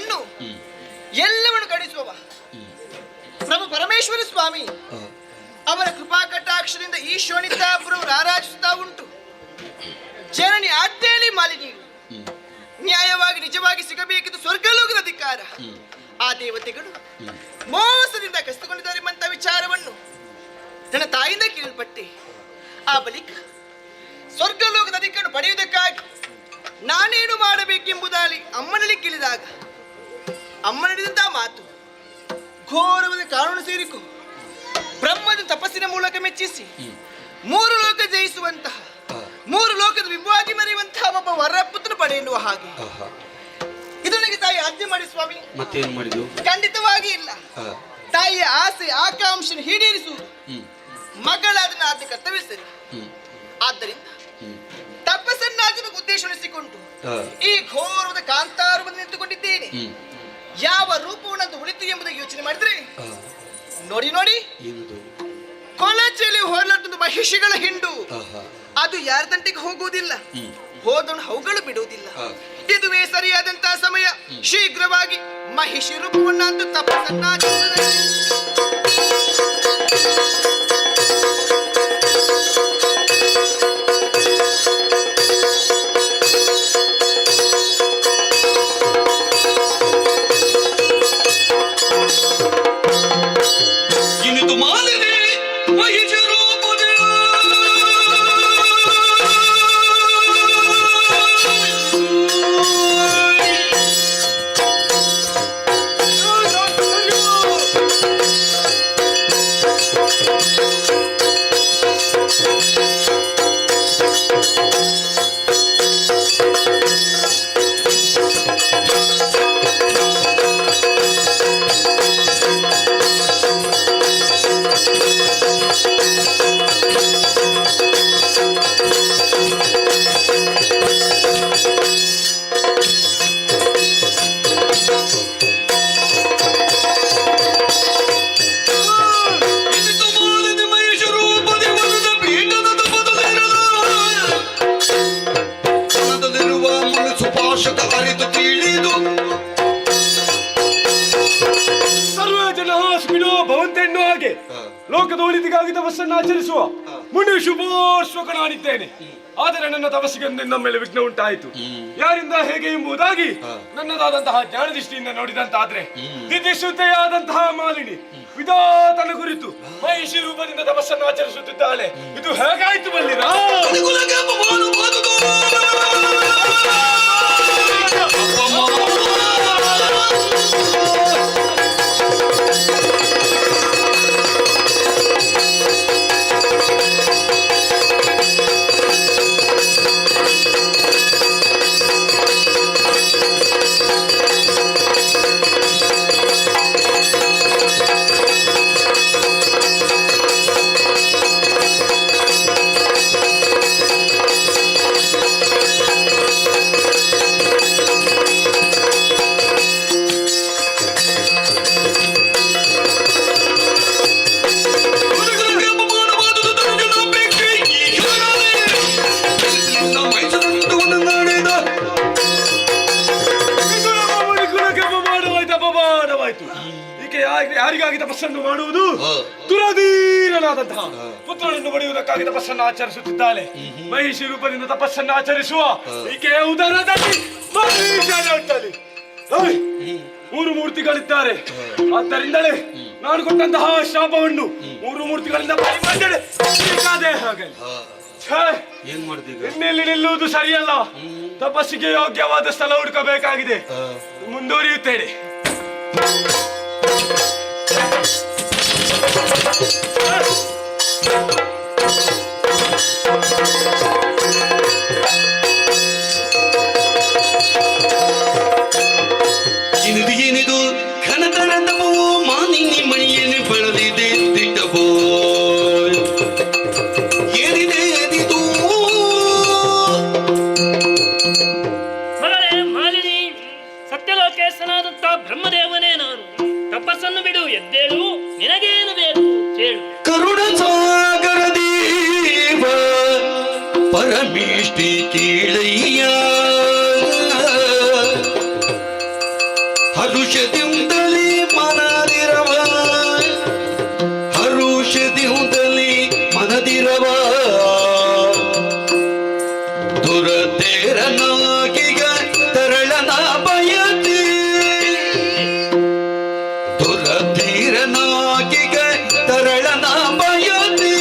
ದುಷ್ಟರನ್ನು ಎಲ್ಲವನ್ನು ಕಡಿಸುವವ ಪ್ರಭು ಪರಮೇಶ್ವರ ಸ್ವಾಮಿ ಅವರ ಕೃಪಾ ಕಟಾಕ್ಷದಿಂದ ಈ ಶೋಣಿತಾಪುರವು ರಾರಾಜಿಸುತ್ತಾ ಉಂಟು. ಜನನಿ ಆಜ್ಞೆಯಲ್ಲಿ ಮಾಲಿನಿ ನ್ಯಾಯವಾಗಿ ನಿಜವಾಗಿ ಸಿಗಬೇಕಿದ್ದು ಸ್ವರ್ಗಲೋಕದ ಅಧಿಕಾರ ಆ ದೇವತೆಗಳು ಮೋಸದಿಂದ ಕಸಿದುಕೊಂಡಿದ್ದಾರೆ ಎಂಬಂತ ವಿಚಾರವನ್ನು ನನ್ನ ತಾಯಿಂದ ಕೇಳಲ್ಪಟ್ಟೆ. ಆ ಬಳಿಕ ಸ್ವರ್ಗಲೋಕದ ಅಧಿಕಾರ ಪಡೆಯುವುದಕ್ಕಾಗಿ ನಾನೇನು ಮಾಡಬೇಕೆಂಬುದಾಗಿ ಅಮ್ಮನಲ್ಲಿ ಕೇಳಿದಾಗ ಅಮ್ಮ ನಡೆದಂತಹ ಮಾತು ಘೋರವಾದ ಕಾನೂನು ಸೇರಿಕು ಬ್ರಹ್ಮದ ತಪಸ್ಸಿನ ಮೂಲಕ ಮೆಚ್ಚಿಸಿ 3 ಲೋಕ ಜಯಿಸುವಂತಹ 3 ಲೋಕದ ವಿಭವಾಗಿ ಮರೆಯುವಂತಹ ಒಬ್ಬ ವರಪುತ್ರನ ಪಡೆ ಎನ್ನುವ ಹಾಗೆ ಇದು ನನಗೆ ತಾಯಿ ಆಜ್ಞೆ ಮಾಡಿ ಸ್ವಾಮಿ. ಮತ್ತೇನು ಮಾಡಿದ್ದು? ಖಂಡಿತವಾಗಿ ಇಲ್ಲ. ತಾಯಿಯ ಆಸೆ ಆಕಾಂಕ್ಷೆ ಈಡೇರಿಸುವುದು ಮಗಳಾದ ಆದ್ಯ ಕರ್ತವ್ಯ ಸರಿ. ಆದ್ದರಿಂದ ತಪಸ್ಸನ್ನಾಚನ ಉದ್ದೇಶಿಸಿಕೊಂಡು ಈ ಘೋರವಾದ ಕಾಂತಾರವನ್ನು ನಿಂತುಕೊಂಡಿದ್ದೇನೆ. ಯಾವ ರೂಪವನ್ನಂತ ಉಳಿತು ಎಂಬುದಾಗಿ ಯೋಚನೆ ಮಾಡಿದ್ರೆ ನೋಡಿ ನೋಡಿ ಕೊಳಚೆಯಲ್ಲಿ ಹೊರಲಂತ ಮಹಿಷಿಗಳ ಹಿಂಡು ಅದು ಯಾರ ತಂಟೆಗೆ ಹೋಗುವುದಿಲ್ಲ, ಹೋದವನು ಅವುಗಳು ಬಿಡುವುದಿಲ್ಲ. ಇದುವೇ ಸರಿಯಾದಂತಹ ಸಮಯ. ಶೀಘ್ರವಾಗಿ ಮಹಿಷಿ ರೂಪವನ್ನಂತೂ ತಪಸ್ಸನ್ನಾಚರಿಸಿದೆ. ಲೋಕದ ಒಳಿತಿಗಾಗಿ ತಪಸ್ಸನ್ನು ಆಚರಿಸುವ ಮುನಿ ಶುಭೋಶ್ವಕನಾಗಿದ್ದೇನೆ. ಆದರೆ ನನ್ನ ತಪಸ್ಸಿಗೆ ನಿನ್ನ ಮೇಲೆ ವಿಘ್ನ ಉಂಟಾಯಿತು. ಯಾರಿಂದ ಹೇಗೆ ಎಂಬುದಾಗಿ ನನ್ನದಾದಂತಹ ಜ್ಞಾನದೃಷ್ಟಿಯಿಂದ ನೋಡಿದಂತಾದ್ರೆ ದಿದಿಸುತ್ತೆಯಾದಂತಹ ಮಾಲಿನಿ ವಿಧಾತನ ಕುರಿತು ಮಹಿಷಿ ರೂಪದಿಂದ ತಪಸ್ಸನ್ನು ಆಚರಿಸುತ್ತಿದ್ದಾಳೆ. ಇದು ಹೇಗಾಯ್ತು ಬಲ್ಲಿರ? ಯಾರಿಗಾಗಿ ತಪಸ್ಸನ್ನು ಮಾಡುವುದು? ದುರಧೀರನಾದಂತಹ ಪುತ್ರನನ್ನು ಪಡೆಯುವುದಕ್ಕಾಗಿ ತಪಸ್ಸನ್ನು ಆಚರಿಸುತ್ತಿದ್ದಾಳೆ. ಮಹಿಷಿ ರೂಪದಿಂದ ತಪಸ್ಸನ್ನು ಆಚರಿಸುವ ಈಕೆಯ ಉದರದಲ್ಲಿ 3 ಮೂರ್ತಿಗಳಿದ್ದಾರೆ. ಆದ್ದರಿಂದಲೇ ನಾನು ಕೊಟ್ಟಂತಹ ಶಾಪವನ್ನು 3 ಮೂರ್ತಿಗಳಿಂದ ಪರಿಮಾಣೆ ಇನ್ನೆಲ್ಲಿ ನಿಲ್ಲುವುದು ಸರಿಯಲ್ಲ. ತಪಸ್ಸಿಗೆ ಯೋಗ್ಯವಾದ ಸ್ಥಳ ಹುಡುಕಬೇಕಾಗಿದೆ. ಮುಂದುವರಿಯುತ್ತೇನೆ. ಏನಿದು ಘನತನದವೋ ಮಾನಿನಿ ಮಣಿಯನ್ನು ಬಳಲಿದೆ ದಿಟ್ಟಬೋ ಏನಿದೆ ಎದಿದು ಮಗಳೇ ಮಾಲಿನಿ, ಸತ್ಯಲೋಕೇಶನಾದಂತ ಬ್ರಹ್ಮದೇವನೇ ನಾನು. ತಪಸ್ಸನ್ನು ಬಿಡು, ಎದ್ದೇಳು, ನಿನಗೇನು ಬೇಕು ಕೇಳು. ಕರುಣ ಸಾಗರ ದೇವ ಪರಮೇಷ್ಠಿ ಕೇಳಯ್ಯ ಹರುಷದಿಂದಲೇ ಮನದಿರವ ಹರುಷದಿಂದಲೇ ಮನದಿರವ ದುರತೇರನಾಗಿಗ ತರಳನ ಬಯತಿ ದುರತೀರನಾಗಿಗ ತರಳನ ಬಯತಿ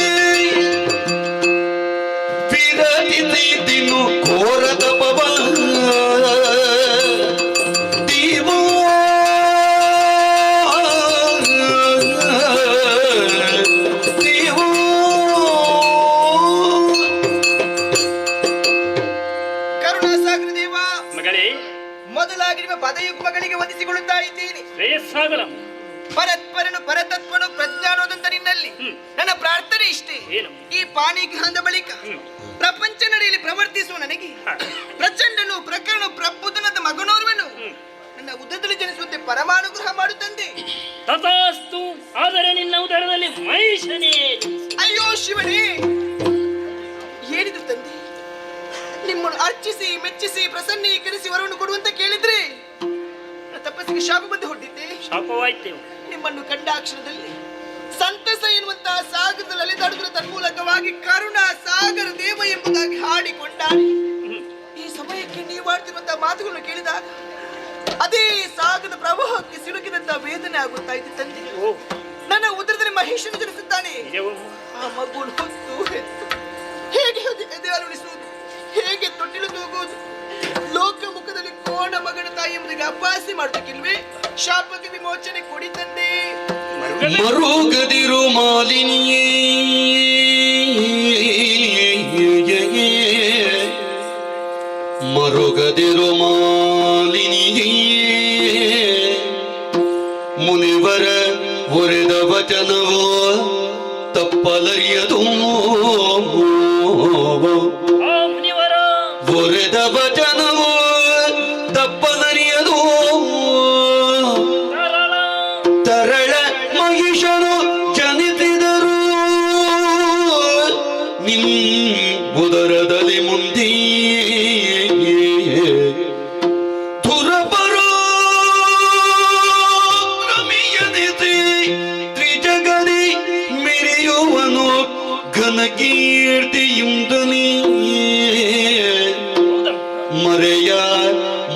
ವಿರತಿ ದಿನು ಘೋರದ ಪವ ದೀವೋ ದೀವೋ ಕರುಣಾಸಾಗರ ದೇವ, ಮಗಳೇ ಮೊದಲಾಗಿ ನಿಮ್ಮ ಪದಯುಗ್ಮಗಳಿಗೆ ವಂದಿಸಿಕೊಳ್ಳುತ್ತಾ ಇದ್ದೀನಿ. ಶ್ರೇಯಸ್ಸಾಗರ ಪರತ್ಪರನು ಪರತತ್ವನು ಪ್ರಜ್ಞಾನೋದಂತ ನಿನ್ನಲ್ಲಿ ನನ್ನ ಪ್ರಾರ್ಥನೆ ಇಷ್ಟೇ. ಏನು? ಈ ಪಾಣಿಗ್ರಹದ ಬಳಿಕ ಪ್ರಪಂಚ ನಡೆಯಲ್ಲಿ ಪ್ರವರ್ತಿಸುವ ನನಗೆ ಪ್ರಚಂಡನು ಪ್ರಕರಣ ಪ್ರಬುದ್ಧನಾದ ಮಗನೋರ್ವನು ನನ್ನ ಉದರದಲ್ಲಿ ಜನಿಸುವಂತೆ ಪರಮಾನುಗ್ರಹ ಮಾಡುತ್ತಂದೆ. ತಥಾಸ್ತು. ಆದರೆ ನಿನ್ನ ಉದರದಲ್ಲಿ ಮಹಿಷನೇ ಜನಿಸು. ಅಯ್ಯೋ ಶಿವನೇ, ಹೇಳಿದ್ರು ತಂದೆ, ನಿಮ್ಮನ್ನು ಅರ್ಚಿಸಿ ಮೆಚ್ಚಿಸಿ ಪ್ರಸನ್ನೀಕರಿಸಿ ವರವನ್ನು ಕೊಡುವಂತ ಕೇಳಿದ್ರೆ ನನ್ನ ತಪಸ್ಸಿಗೆ ಶಾಪ ಬಂದು ಹೊರಟಿದ್ದೆ. ಶಾಪವಾಯ್ತೇವು. ನಿಮ್ಮನ್ನು ಕಂಡಾಕ್ಷರದಲ್ಲಿ ಸಂತಸ ಎನ್ನುವಂತಹ ಸಾಗರದಲ್ಲಿ ಅಲೆದಾಡುವುದರ ತನ್ಮೂಲಕವಾಗಿ ಕರುಣಾ ಸಾಗರ ದೇವ ಎಂಬುದಾಗಿ ಹಾಡಿಕೊಂಡಾಡಿ ಈ ಸಮಯಕ್ಕೆ ನೀವು ಆಡ್ತಿರುವಂತಹ ಮಾತುಗಳನ್ನು ಕೇಳಿದಾಗ ಅದೇ ಸಾಗರದ ಪ್ರವಾಹಕ್ಕೆ ಸಿಲುಕಿದಂತಹ ವೇದನೆ ಆಗುತ್ತಾ ಇದೆ ತಂದೆ. ನನ್ನ ಉದರದಲ್ಲಿ ಮಹೇಶನು ಜನಿಸುತ್ತಾನೆ. ಆ ಮಗುವನ್ನು ಹೊತ್ತು ಹೆತ್ತು ಹೇಗೆ ಎದೆ ಅರುಳಿಸುವುದು, ಹೇಗೆ ತೊಟ್ಟಿಲು ತೂಗುವುದು, ಲೋಕ ಮುಖದಲ್ಲಿ ಕೋಣ ಮಗನ ತಾಯಿ ಎಂಬುದಾಗಿ ಅಪಾಸೆ ಮಾಡುತ್ತಕ್ಕಿಲ್ವೇ? ಶಾಪಕ್ಕೆ ವಿಮೋಚನೆ ಕೊಡಿ ತಂದೆ. ಮರುಗದಿರು ಮಾಲಿನಿಯೇ ಮರುಗದಿರು ಮಾಲಿನಿಯೇ ಮುನಿವರ ಒರೆದ ವಚನವೋ ತಪ್ಪಲರಿಯದು ಒರೆದ ವಚನವೋ ತಪ್ಪಲರಿಯದು ತರಳ ಮಹಿಷನು ಜನಿಸಿದರು ನಿನ್ ಉದರದಲ್ಲಿ ಮುಂದೆ ಧುರಪರೋ ಕ್ರಮಿಯನಿಸಿ ತ್ರಿಜಗದಿ ಮೆರೆಯುವನು ಘನಕೀರ್ತಿಯುಂದನಿ ಮರೆಯ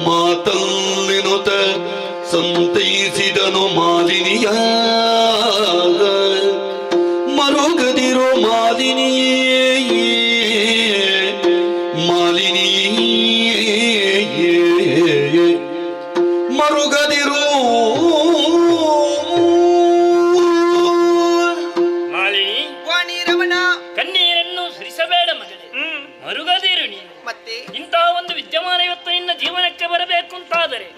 ಮಾತಲ್ಲಿನುತ ಸಂತೈಸಿದನು ಮಾಲಿನಿಯ ಮರುಗದಿರೋ ಮಾಲಿನಿಯೇ ಮಾಲಿನಿಯೇ ಮರುಗದಿರೋ ಮಾಲಿನಿ, ವಾಣಿ ರಮಣ, ಕಣ್ಣೀರನ್ನು ಸುರಿಸಬೇಡ ಮಗಳೇ. ಮರುಗದಿರು ನೀನು. ಮತ್ತೆ ಇಂತಹ ಒಂದು ವಿದ್ಯಮಾನ ಇವತ್ತು ನಿನ್ನ ಜೀವನಕ್ಕೆ ಬರಬೇಕು ಅಂತಾದರೆ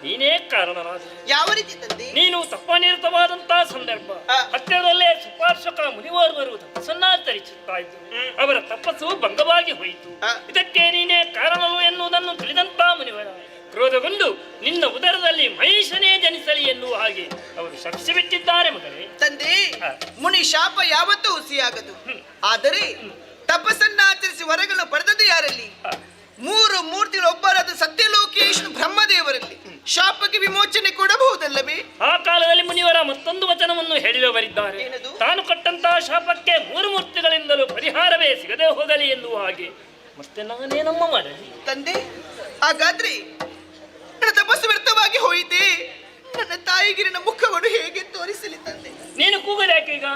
ನೀನೇ ಕಾರಣನಾದ. ಯಾವ ರೀತಿ ತಂದೆ? ನೀನು ತಪ್ಪನಿರತವಾದಂತಹ ಸಂದರ್ಭ. ಹತ್ತಿರದಲ್ಲೇ ಸುಪಾರ್ಶಕ ಮುನಿವರ್ವರು ತಪಸ್ಸನ್ನಾಚರಿಸುತ್ತಾ ಇದ್ದರು. ಅವರ ತಪಸ್ಸು ಭಂಗವಾಗಿ ಹೋಯಿತು. ಇದಕ್ಕೆ ನೀನೇ ಕಾರಣವು ಎನ್ನುವುದನ್ನು ತಿಳಿದಂತಹ ಮುನಿವರ ಕ್ರೋಧಗೊಂಡು ನಿನ್ನ ಉದರದಲ್ಲಿ ಮಹಿಷನೇ ಜನಿಸಲಿ ಎನ್ನುವ ಹಾಗೆ ಅವರು ಶಪಿಸಿಬಿಟ್ಟಿದ್ದಾರೆ ಮಗಳೇ. ತಂದೆ, ಮುನಿ ಶಾಪ ಯಾವತ್ತೂ ಹುಸಿಯಾಗದು. ಆದರೆ ತಪಸ್ಸನ್ನ ಆಚರಿಸಿ ವರಗಳನ್ನು ಪಡೆದದ್ದು ಯಾರಲ್ಲಿ? ಮೂರು ಮೂರ್ತಿಗಳ ಒಬ್ಬರಾದ ಸತ್ಯಲೋಕೇಶ್ವರ ಬ್ರಹ್ಮದೇವರಲ್ಲಿ. ಶಾಪಕ್ಕೆ ವಿಮೋಚನೆ ಕೊಡಬಹುದಲ್ಲವೇ? ಆ ಕಾಲದಲ್ಲಿ ಮುನಿವರ ಮತ್ತೊಂದು ವಚನವನ್ನು ಹೇಳಿದವರಿದ್ದಾರೆ. ತಾನು ಕೊಟ್ಟಂತಹ ಶಾಪಕ್ಕೆ ಮೂರು ಮೂರ್ತಿಗಳಿಂದಲೂ ಪರಿಹಾರವೇ ಸಿಗದೆ ಹೋಗಲಿ ಎನ್ನುವ ಹಾಗೆ. ಮತ್ತೆ ನಾನೇನಮ್ಮ ಮಾಡಲಿ ತಂದೆ? ಹಾಗಾದ್ರೆ ನನ್ನ ತಪಸ್ಸು ವ್ಯರ್ಥವಾಗಿ ಹೋಯಿತೆ. ನನ್ನ ತಾಯಿಗಿರಿನ ಮುಖವನ್ನು ಹೇಗೆ ತೋರಿಸಲಿ ತಂದೆ? ನೀನು ಕೂಗದಾಕೀಗ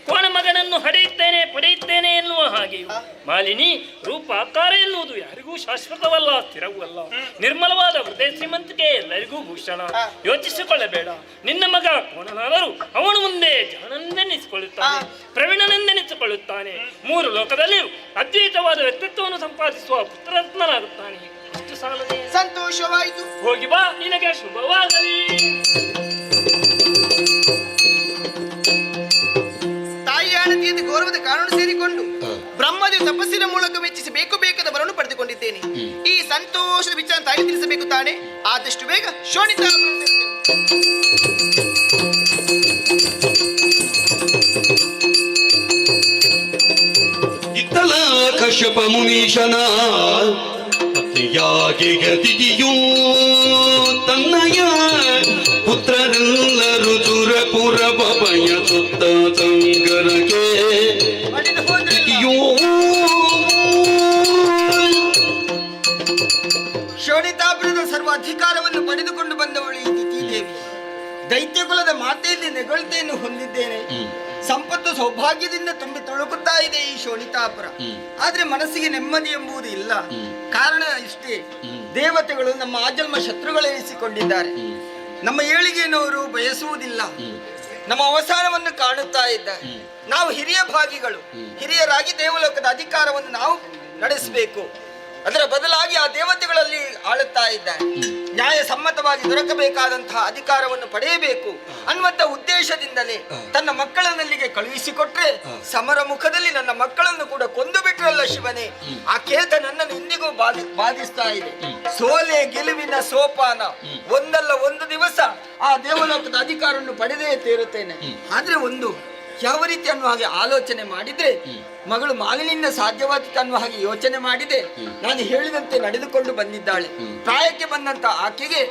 ಕೋಣ ಮಗನನ್ನು ಹಡೆಯುತ್ತೇನೆ ಪಡೆಯುತ್ತೇನೆ ಎನ್ನುವ ಹಾಗೆಯೂ ಮಾಲಿನಿ, ರೂಪ ಆಕಾರ ಎನ್ನುವುದು ಯಾರಿಗೂ ಶಾಶ್ವತವಲ್ಲ, ಸ್ಥಿರವೂ ಅಲ್ಲ. ನಿರ್ಮಲವಾದ ಹೃದಯ ಶ್ರೀಮಂತಿಕೆ ಎಲ್ಲರಿಗೂ ಭೂಷಣ. ಯೋಚಿಸಿಕೊಳ್ಳಬೇಡ. ನಿನ್ನ ಮಗ ಕೋಣನಾದರೂ ಅವನು ಮುಂದೆ ಜಾಣನೆನ್ನಿಸಿಕೊಳ್ಳುತ್ತಾನೆ, ಪ್ರವೀಣನೆಂದೆನಿಸಿಕೊಳ್ಳುತ್ತಾನೆ. ಮೂರು ಲೋಕದಲ್ಲಿಯೂ ಅದ್ವೈತವಾದ ವ್ಯಕ್ತಿತ್ವವನ್ನು ಸಂಪಾದಿಸುವ ಪುತ್ರರತ್ನನಾಗುತ್ತಾನೆ. ಇಷ್ಟು ಸಾಲದೆ ಸಂತೋಷವಾಯಿತು. ಹೋಗಿ ಬಾ, ನಿನಗೆ ಶುಭವಾಗಲಿ. ತಾಯಿಯ ಅಣತಿಯಲ್ಲಿ ಗೌರವದ ಕಾನೂನು ಸೇರಿಕೊಂಡು ಬ್ರಹ್ಮದೇವ ತಪಸ್ಸಿನ ಮೂಲಕ ವೆಚ್ಚಿಸಿ ಬೇಕು ಬೇಕಾದ ವರವನ್ನು ಪಡೆದುಕೊಂಡಿದ್ದೇನೆ. ಈ ಸಂತೋಷದ ವಿಚಾರ ತಾಯಿ ತಿಳಿಸಬೇಕು ತಾನೆ. ಆದಷ್ಟು ಬೇಗ ಶೋಣಿತ ಇತ್ತಲ ಕಶ್ಯಪ ಮುನೀಶನ ಪತ್ನಿಯಾಗಿ ಗತಿಯೂ ತನ್ನಯ ದೈತ್ಯಕುಲದ ಮಾತೆಯಲ್ಲಿ ನೆಗಳ್ತೆಯನ್ನು ಹೊಂದಿದ್ದೇನೆ. ಸಂಪತ್ತು ಸೌಭಾಗ್ಯದಿಂದ ತುಂಬಿ ತುಳುಕುತ್ತಾ ಇದೆ ಈ ಶೋಣಿತಾಪುರ. ಆದ್ರೆ ಮನಸ್ಸಿಗೆ ನೆಮ್ಮದಿ ಎಂಬುದು ಇಲ್ಲ. ಕಾರಣ ಇಷ್ಟೇ, ದೇವತೆಗಳು ನಮ್ಮ ಆಜನ್ಮ ಶತ್ರುಗಳೆನಿಸಿಕೊಂಡಿದ್ದಾರೆ. ನಮ್ಮ ಏಳಿಗೆಯನ್ನು ಅವರು ಬಯಸುವುದಿಲ್ಲ. ನಮ್ಮ ಅವಸಾನವನ್ನು ಕಾಣುತ್ತಾ ಇದ್ದಾರೆ. ನಾವು ಹಿರಿಯ ಭಾಗಿಗಳು, ಹಿರಿಯರಾಗಿ ದೇವಲೋಕದ ಅಧಿಕಾರವನ್ನು ನಾವು ನಡೆಸಬೇಕು. ಅದರ ಬದಲಾಗಿ ಆ ದೇವತೆಗಳಲ್ಲಿ ಆಳುತ್ತಾ ಇದ್ದಾರೆ. ನ್ಯಾಯ ಸಮ್ಮತವಾಗಿ ದೊರಕಬೇಕಾದಂತಹ ಅಧಿಕಾರವನ್ನು ಪಡೆಯಬೇಕು ಅನ್ನುವಂತ ಉದ್ದೇಶದಿಂದಲೇ ತನ್ನ ಮಕ್ಕಳನ್ನಲ್ಲಿಗೆ ಕಳುಹಿಸಿಕೊಟ್ರೆ, ಸಮರ ಮುಖದಲ್ಲಿ ನನ್ನ ಮಕ್ಕಳನ್ನು ಕೂಡ ಕೊಂದು ಬಿಟ್ರಲ್ಲ ಶಿವನೇ, ಆ ಕೇತ ನನ್ನನ್ನು ಇಂದಿಗೂ ಬಾಧಿಸ್ತಾ ಇದೆ. ಸೋಲೆ ಗೆಲುವಿನ ಸೋಪಾನ, ಒಂದಲ್ಲ ಒಂದು ದಿವಸ ಆ ದೇವಲೋಕದ ಅಧಿಕಾರವನ್ನು ಪಡೆದೇ ತೀರುತ್ತೇನೆ. ಆದ್ರೆ ಒಂದು ಯಾವ ರೀತಿ ಅನ್ನುವ ಹಾಗೆ ಆಲೋಚನೆ ಮಾಡಿದ್ರೆ, ಮಗಳು ಮಾಲಿನಿಂದ ಸಾಧ್ಯವಾದೀತು ಅನ್ನುವ ಹಾಗೆ ಯೋಚನೆ ಮಾಡಿದೆ. ನಾನು ಹೇಳಿದಂತೆ ನಡೆದುಕೊಂಡು ಬಂದಿದ್ದಾಳೆ. ಪ್ರಾಯಕ್ಕೆ ಬಂದಂತ ಆಕೆಗೆ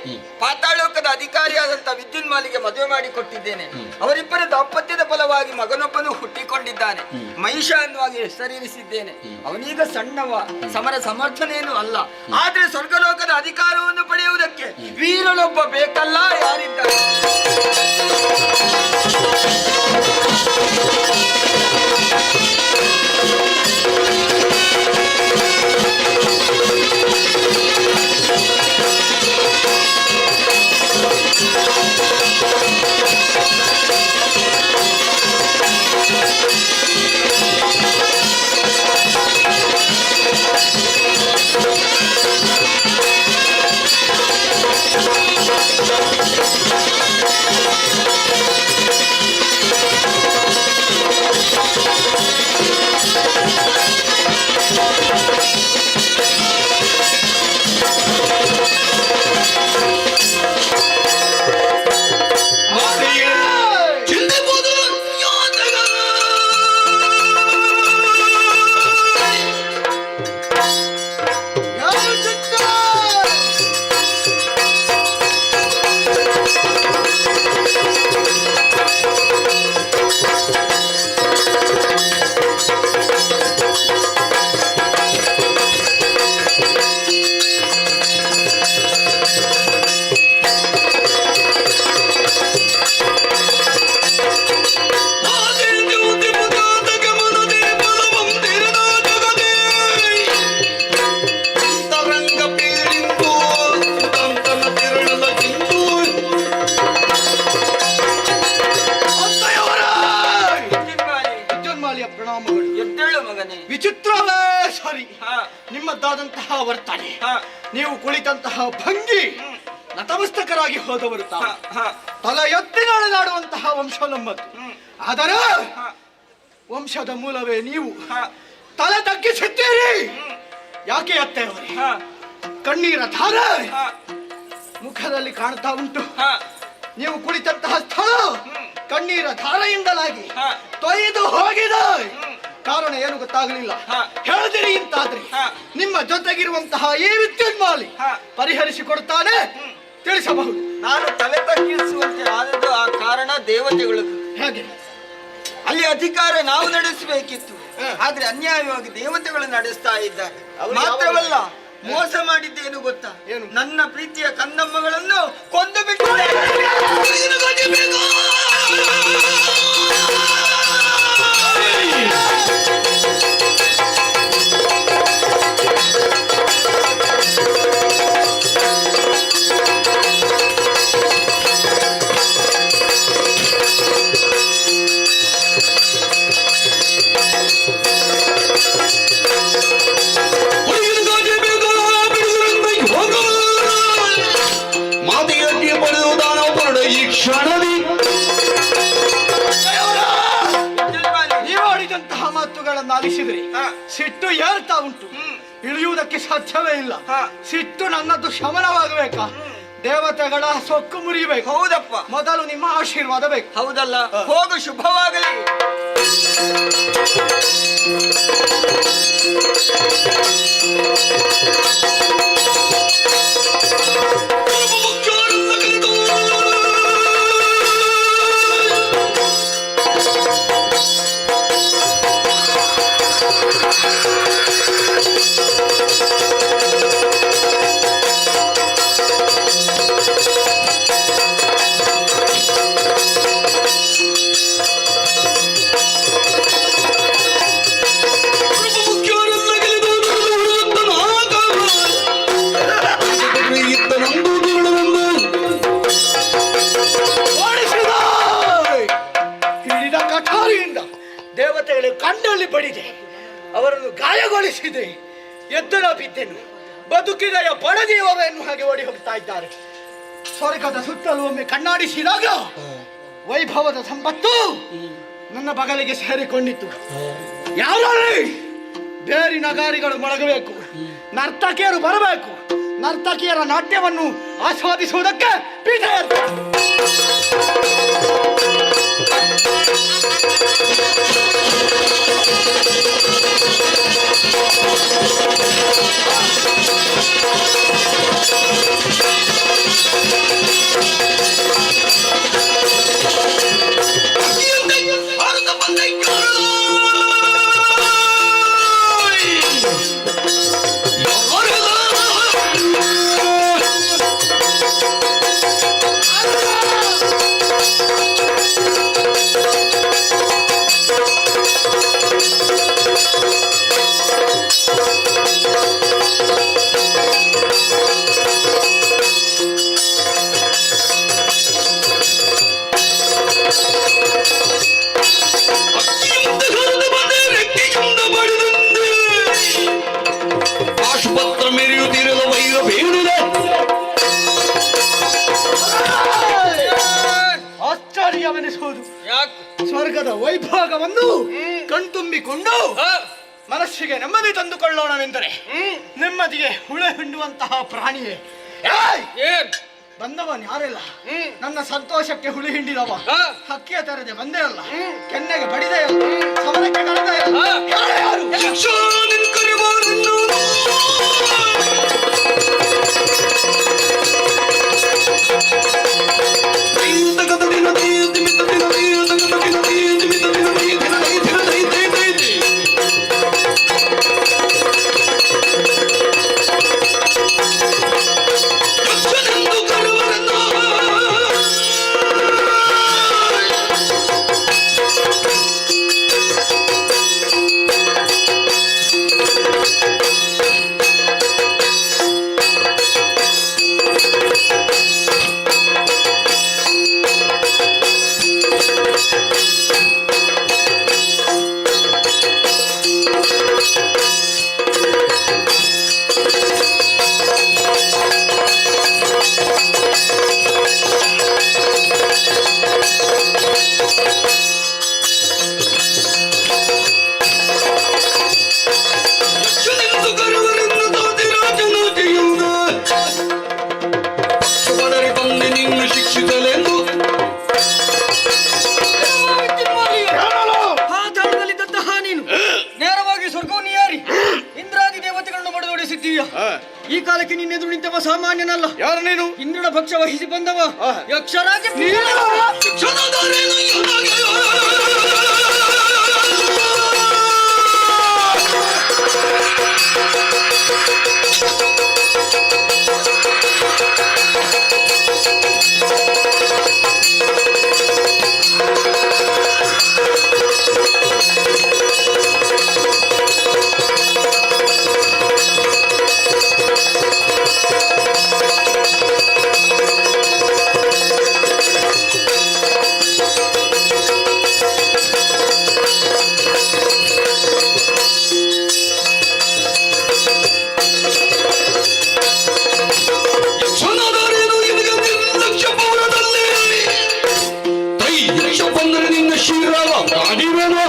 ಪಾತಾಳೋಕದ ಅಧಿಕಾರಿಯಾದಂತ ವಿದ್ಯುನ್ಮಾಲಿಗೆ ಮದುವೆ ಮಾಡಿ ಕೊಟ್ಟಿದ್ದೇನೆ. ಅವರಿಬ್ಬರ ದಾಂಪತ್ಯದ ಫಲವಾಗಿ ಮಗನೊಬ್ಬನು ಹುಟ್ಟಿಕೊಂಡಿದ್ದಾನೆ. ಮಹಿಷ ಅನ್ನುವಾಗಿ ಹೆಸರಿಸಿದ್ದೇನೆ. ಅವನೀಗ ಸಣ್ಣವ, ಸಮರ ಸಮರ್ಥನೇನು ಅಲ್ಲ. ಆದ್ರೆ ಸ್ವರ್ಗಲೋಕದ ಅಧಿಕಾರವನ್ನು ಪಡೆಯುವುದಕ್ಕೆ ವೀರನೊಬ್ಬ ಬೇಕಲ್ಲ, ಯಾರಿದ್ದಾರೆ? ವಿಚಿತ್ರವೇ ಸರಿ ನಿಮ್ಮದ್ದಾದಂತಹ ವರ್ತನೆ, ನೀವು ಕುಳಿತಂತಹ ಭಂಗಿ, ನತಮಸ್ತಕರಾಗಿ ಹೋದವರು ತಾವು. ತಲೆ ಎತ್ತಿ ನಡೆದಾಡುವಂತಹ ವಂಶ ನಮ್ಮದು. ಆದರೆ ವಂಶದ ಮೂಲವೇ ನೀವು ತಲೆ ತಗ್ಗಿಸುತ್ತೀರಿ. ಯಾಕೆ ಅತ್ತೆಯವರೇ? ಕಣ್ಣೀರ ಧಾರ ಮುಖದಲ್ಲಿ ಕಾಣ್ತಾ ಉಂಟು. ನೀವು ಕುಳಿತಂತಹ ಸ್ಥಳ ಕಣ್ಣೀರ ಧಾರೆಯಿಂದಲಾಗಿ ತೊಯ್ದು ಹೋಗಿದೆ. ಕಾರಣ ಏನು ಗೊತ್ತಾಗಲಿಲ್ಲ. ಹೇಳಿದಿರಿ ಅಂತಾದ್ರೆ ನಿಮ್ಮ ಜೊತೆಗಿರುವಂತಹ ಈ ವಿದ್ಯುನ್ಮಾಲಿ ಪರಿಹರಿಸಿಕೊಡ್ತಾನೆ, ತಿಳಿಸಬಹುದು. ನಾನು ತಲೆ ತಗ್ಗಿಸುವಂತೆ ಆದದ್ದು ಆ ಕಾರಣ ದೇವತೆಗಳು. ಹೇಗೆ? ಅಲ್ಲಿ ಅಧಿಕಾರ ನಾವು ನಡೆಸಬೇಕಿತ್ತು, ಆದ್ರೆ ಅನ್ಯಾಯವಾಗಿ ದೇವತೆಗಳು ನಡೆಸ್ತಾ ಇದ್ದಾರೆ. ಮಾತ್ರವಲ್ಲ, ಮೋಸ ಮಾಡಿದ್ದೇನು ಗೊತ್ತಾ? ನನ್ನ ಪ್ರೀತಿಯ ಕನ್ನಮ್ಮಗಳನ್ನು ಕೊಂದು ಬಿಟ್ಟು ಆಲಿಸಿದ್ರಿ, ಸಿಟ್ಟು ಏರ್ತಾ ಉಂಟು, ಇಳಿಯುವುದಕ್ಕೆ ಸಾಧ್ಯವೇ ಇಲ್ಲ. ಸಿಟ್ಟು ನನ್ನದು ಶಮನವಾಗಬೇಕಾ? ದೇವತೆಗಳ ಸೊಕ್ಕು ಮುರಿಬೇಕು. ಹೌದಪ್ಪ, ಮೊದಲು ನಿಮ್ಮ ಆಶೀರ್ವಾದ ಬೇಕು. ಹೌದಲ್ಲ? ಹೋಗು, ಶುಭವಾಗಲಿ. ಕೈಯಲ್ಲಿ ಬಡಿದೆ, ಅವರನ್ನು ಗಾಯಗೊಳಿಸಿದೆ, ಎತ್ತರ ಬಿದ್ದೆನು. ಬದುಕಿದೆಯ ಬಡದೇವವನ್ನು ಹಾಗೆ ಓಡಿ ಹೋಗ್ತಾ ಇದ್ದಾರೆ. ಸ್ವರ್ಗದ ಸುತ್ತಲೂ ಒಮ್ಮೆ ಕಣ್ಣಾಡಿಸಿದಾಗ ವೈಭವದ ಸಂಪತ್ತು ನನ್ನ ಬಗಲಿಗೆ ಸೇರಿಕೊಂಡಿತ್ತು. ಯಾರಲ್ಲಿ ಬೇರಿ ನಗಾರಿಗಳು ಮೊಳಗಬೇಕು, ನರ್ತಕಿಯರು ಬರಬೇಕು, ನರ್ತಕಿಯರ ನಾಟ್ಯವನ್ನು ಆಸ್ವಾದಿಸುವುದಕ್ಕೆ ಪೀಠ ಆಶುಪತ್ರ ಮೆರೆಯುತ್ತಿರದ ವೈರ ಬೇಡಿದೆ. ಆಶ್ಚರ್ಯವೆನಿಸುವುದು ಸ್ವರ್ಗದ ವೈಭೋಗವನ್ನು ಕಣ್ತುಂಬಿಕೊಂಡು ಮನಸ್ಸಿಗೆ ನೆಮ್ಮದಿ ತಂದುಕೊಳ್ಳೋಣವೆಂದರೆ ನೆಮ್ಮದಿಗೆ ಹುಳೆ ಹಿಂಡುವಂತಹ ಪ್ರಾಣಿಯೇ. ಬಂದವನ್ ಯಾರಿಲ್ಲ, ನನ್ನ ಸಂತೋಷಕ್ಕೆ ಹುಳಿ ಹಿಂಡಿದವ, ಹಕ್ಕಿಯ ತೆರೆದೆ ಬಂದೇ ಅಲ್ಲ, ಕೆನ್ನೆಗೆ ಬಡಿದೆ ಅಲ್ಲ, ಸಮರಕ್ಕೆ ಕಳೆದೇ ಅಲ್ಲ. ಯಾರು ಶಿಕ್ಷಿಸಲೆಂದು ಪಾತಾಳದಲ್ಲಿದ್ದಂತಹ ನೀನು ನೇರವಾಗಿ ಸ್ವರ್ಗವನ್ನು ಏರಿ ಇಂದ್ರಾದಿ ದೇವತೆಗಳನ್ನು ಮಡಿದೊಡಿಸಿದ್ದೀಯ. ಈ ಕಾಲಕ್ಕೆ ನಿನ್ನೆದುರು ನಿಂತವ ಸಾಮಾನ್ಯನಲ್ಲ. ಯಾರು ನೀನು? ಇಂದ್ರನ ಪಕ್ಷ ವಹಿಸಿ ಬಂದವ ಯಕ್ಷರಾಜ. ಬಂದರೆ ನಿನ್ನ ಶಿರವ ಕಾಣಿವೇನೋ.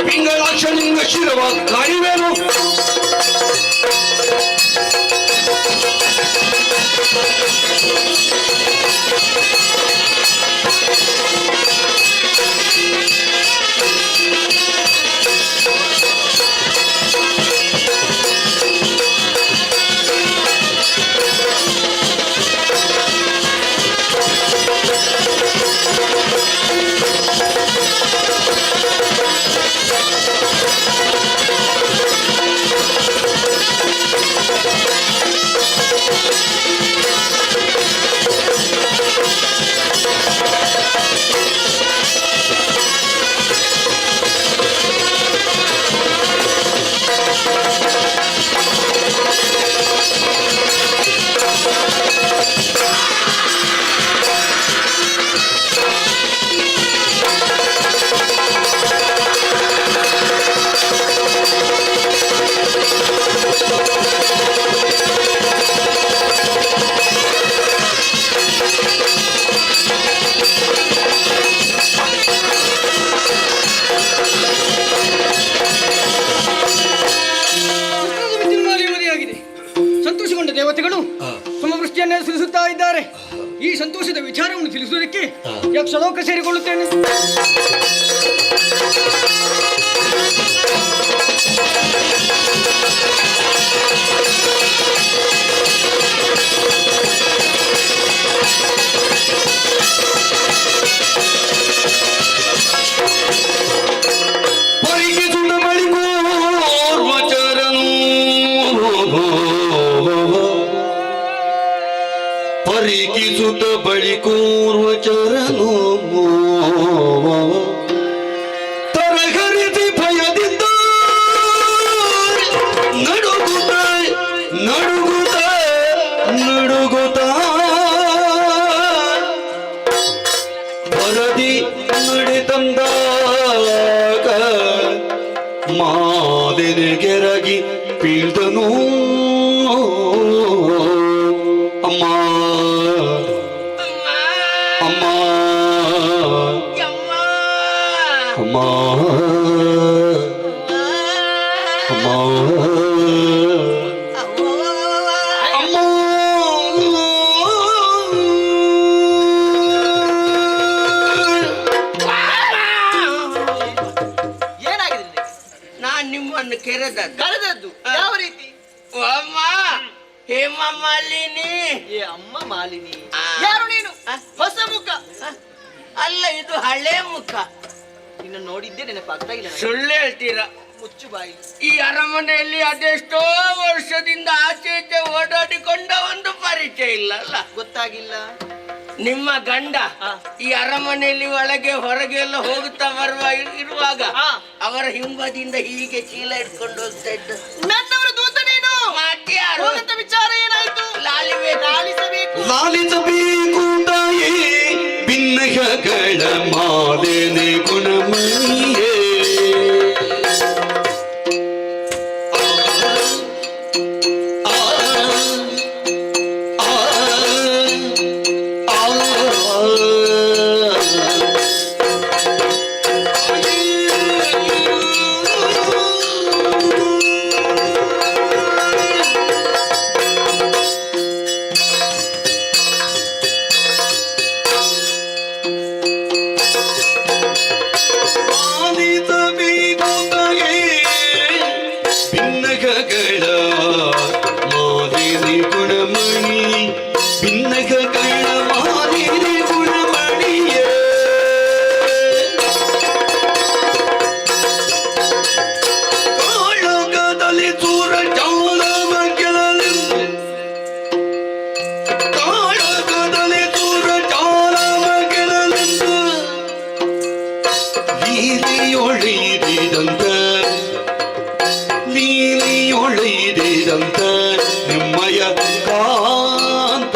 ಪಿಂಗಳಾಕ್ಷನಿಂಗ ಶಿರವ ಕಾಣಿವೇನು. ಇದ್ದಾರೆ. ಈ ಸಂತೋಷದ ವಿಚಾರವನ್ನು ತಿಳಿಸುವುದಕ್ಕೆ ಯಕ್ಷಲೋಕ ಸೇರಿಕೊಳ್ಳುತ್ತೇನೆ. ಪರಿಗಿಸುತ್ತ ಬಳಿಕೋರ್ವಚರನು ಪರಿಗಿಸುತ್ತ ಬಳಿಕೋರ್ವಚರನು ತರಹರಿಸಿ ಭಯದಿಂದ ನಡುಗುತ್ತ ನಡುಗುತ್ತ ನಡುಗುತ್ತ ವರದಿ ನಡೆತಂದಾಗ ಮಾದೆನೆಗೆರಗಿ ಬೀಳ್ದನು. ಅಮ್ಮ ಅಮ್ಮ ಅಮ್ಮ ಅಮ್ಮ ಏನಾಗಿದೆ ನಿನಗೆ? ನಾನ್ ನಿಮ್ಮನ್ನು ಕರೆದದ್ದು ಯಾವ ರೀತಿ? ಅಮ್ಮ ಹೇಮ ಮಾಲಿನಿ. ಏ ಅಮ್ಮ ಮಾಲಿನಿ, ಯಾರು ನೀನು? ಹೊಸ ಮುಖ ಅಲ್ಲ, ಇದು ಹಳೆ ಮುಖ. ನಿನ್ನ ನೋಡಿದ್ದೆ ನೆನಪಾಗ್ತಾ ಇಲ್ಲ ನನಗೆ. ಸುಳ್ಳು ಹೇಳ್ತೀರಾ? ಮುಚ್ಚು ಬಾಯಿ. ಈ ಅರಮನೆಯಲ್ಲಿ ಅದೆಷ್ಟೋ ವರ್ಷದಿಂದ ಆಚೆ ಈಚೆ ಓಡಾಡಿಕೊಂಡ ಒಂದು ಪರಿಚಯ ಇಲ್ಲ ಅಲ್ಲ? ಗೊತ್ತಾಗಿಲ್ಲ. ನಿಮ್ಮ ಗಂಡ ಈ ಅರಮನೆಯಲ್ಲಿ ಒಳಗೆ ಹೊರಗೆ ಎಲ್ಲ ಹೋಗುತ್ತಾ ಇರುವಾಗ ಅವರ ಹಿಂಬದಿಯಿಂದ ಹೀಗೆ ಚೀಲ ಇಟ್ಕೊಂಡು ಹೋಗ್ತಾ ಇದ್ದ. ನನ್ನವರು ದೂತ ನೀನು. ಮಾತ್ಯಾರು? ಹೋದಂತ ವಿಚಾರ ಏನಾಯ್ತು? ಲಾಲಿಸಬೇಕು. ಲಾಲಿಸಬೇಕು ತಾಯೇ ಭಿನ್ನಗಳ ಮಾದೇನೆ ಗುಣಮಣಿಯೇ. ಭಿನ್ನಗಳ ಮಾದಿರಿ ಗುಣಮಣಿ ಭಿನ್ನಗಳ ಮಾದಿರಿ ಗುಣಮಣಿಯೇ. ಕಾಳಗದಲ್ಲಿ ಚೂರ ಜಾಲವ ಗೆಲ್ಲಲೆಂದು ಕಾಳಗದಲ್ಲಿ ಚೂರ ಜಾಲವ ಗೆಲ್ಲಲೆಂದು ಲೀಲೆಯೊಳಿದಂತ ಲೀಲೆಯೊಳಿದಂತ ನಿಮ್ಮಯ ಕಾಂತ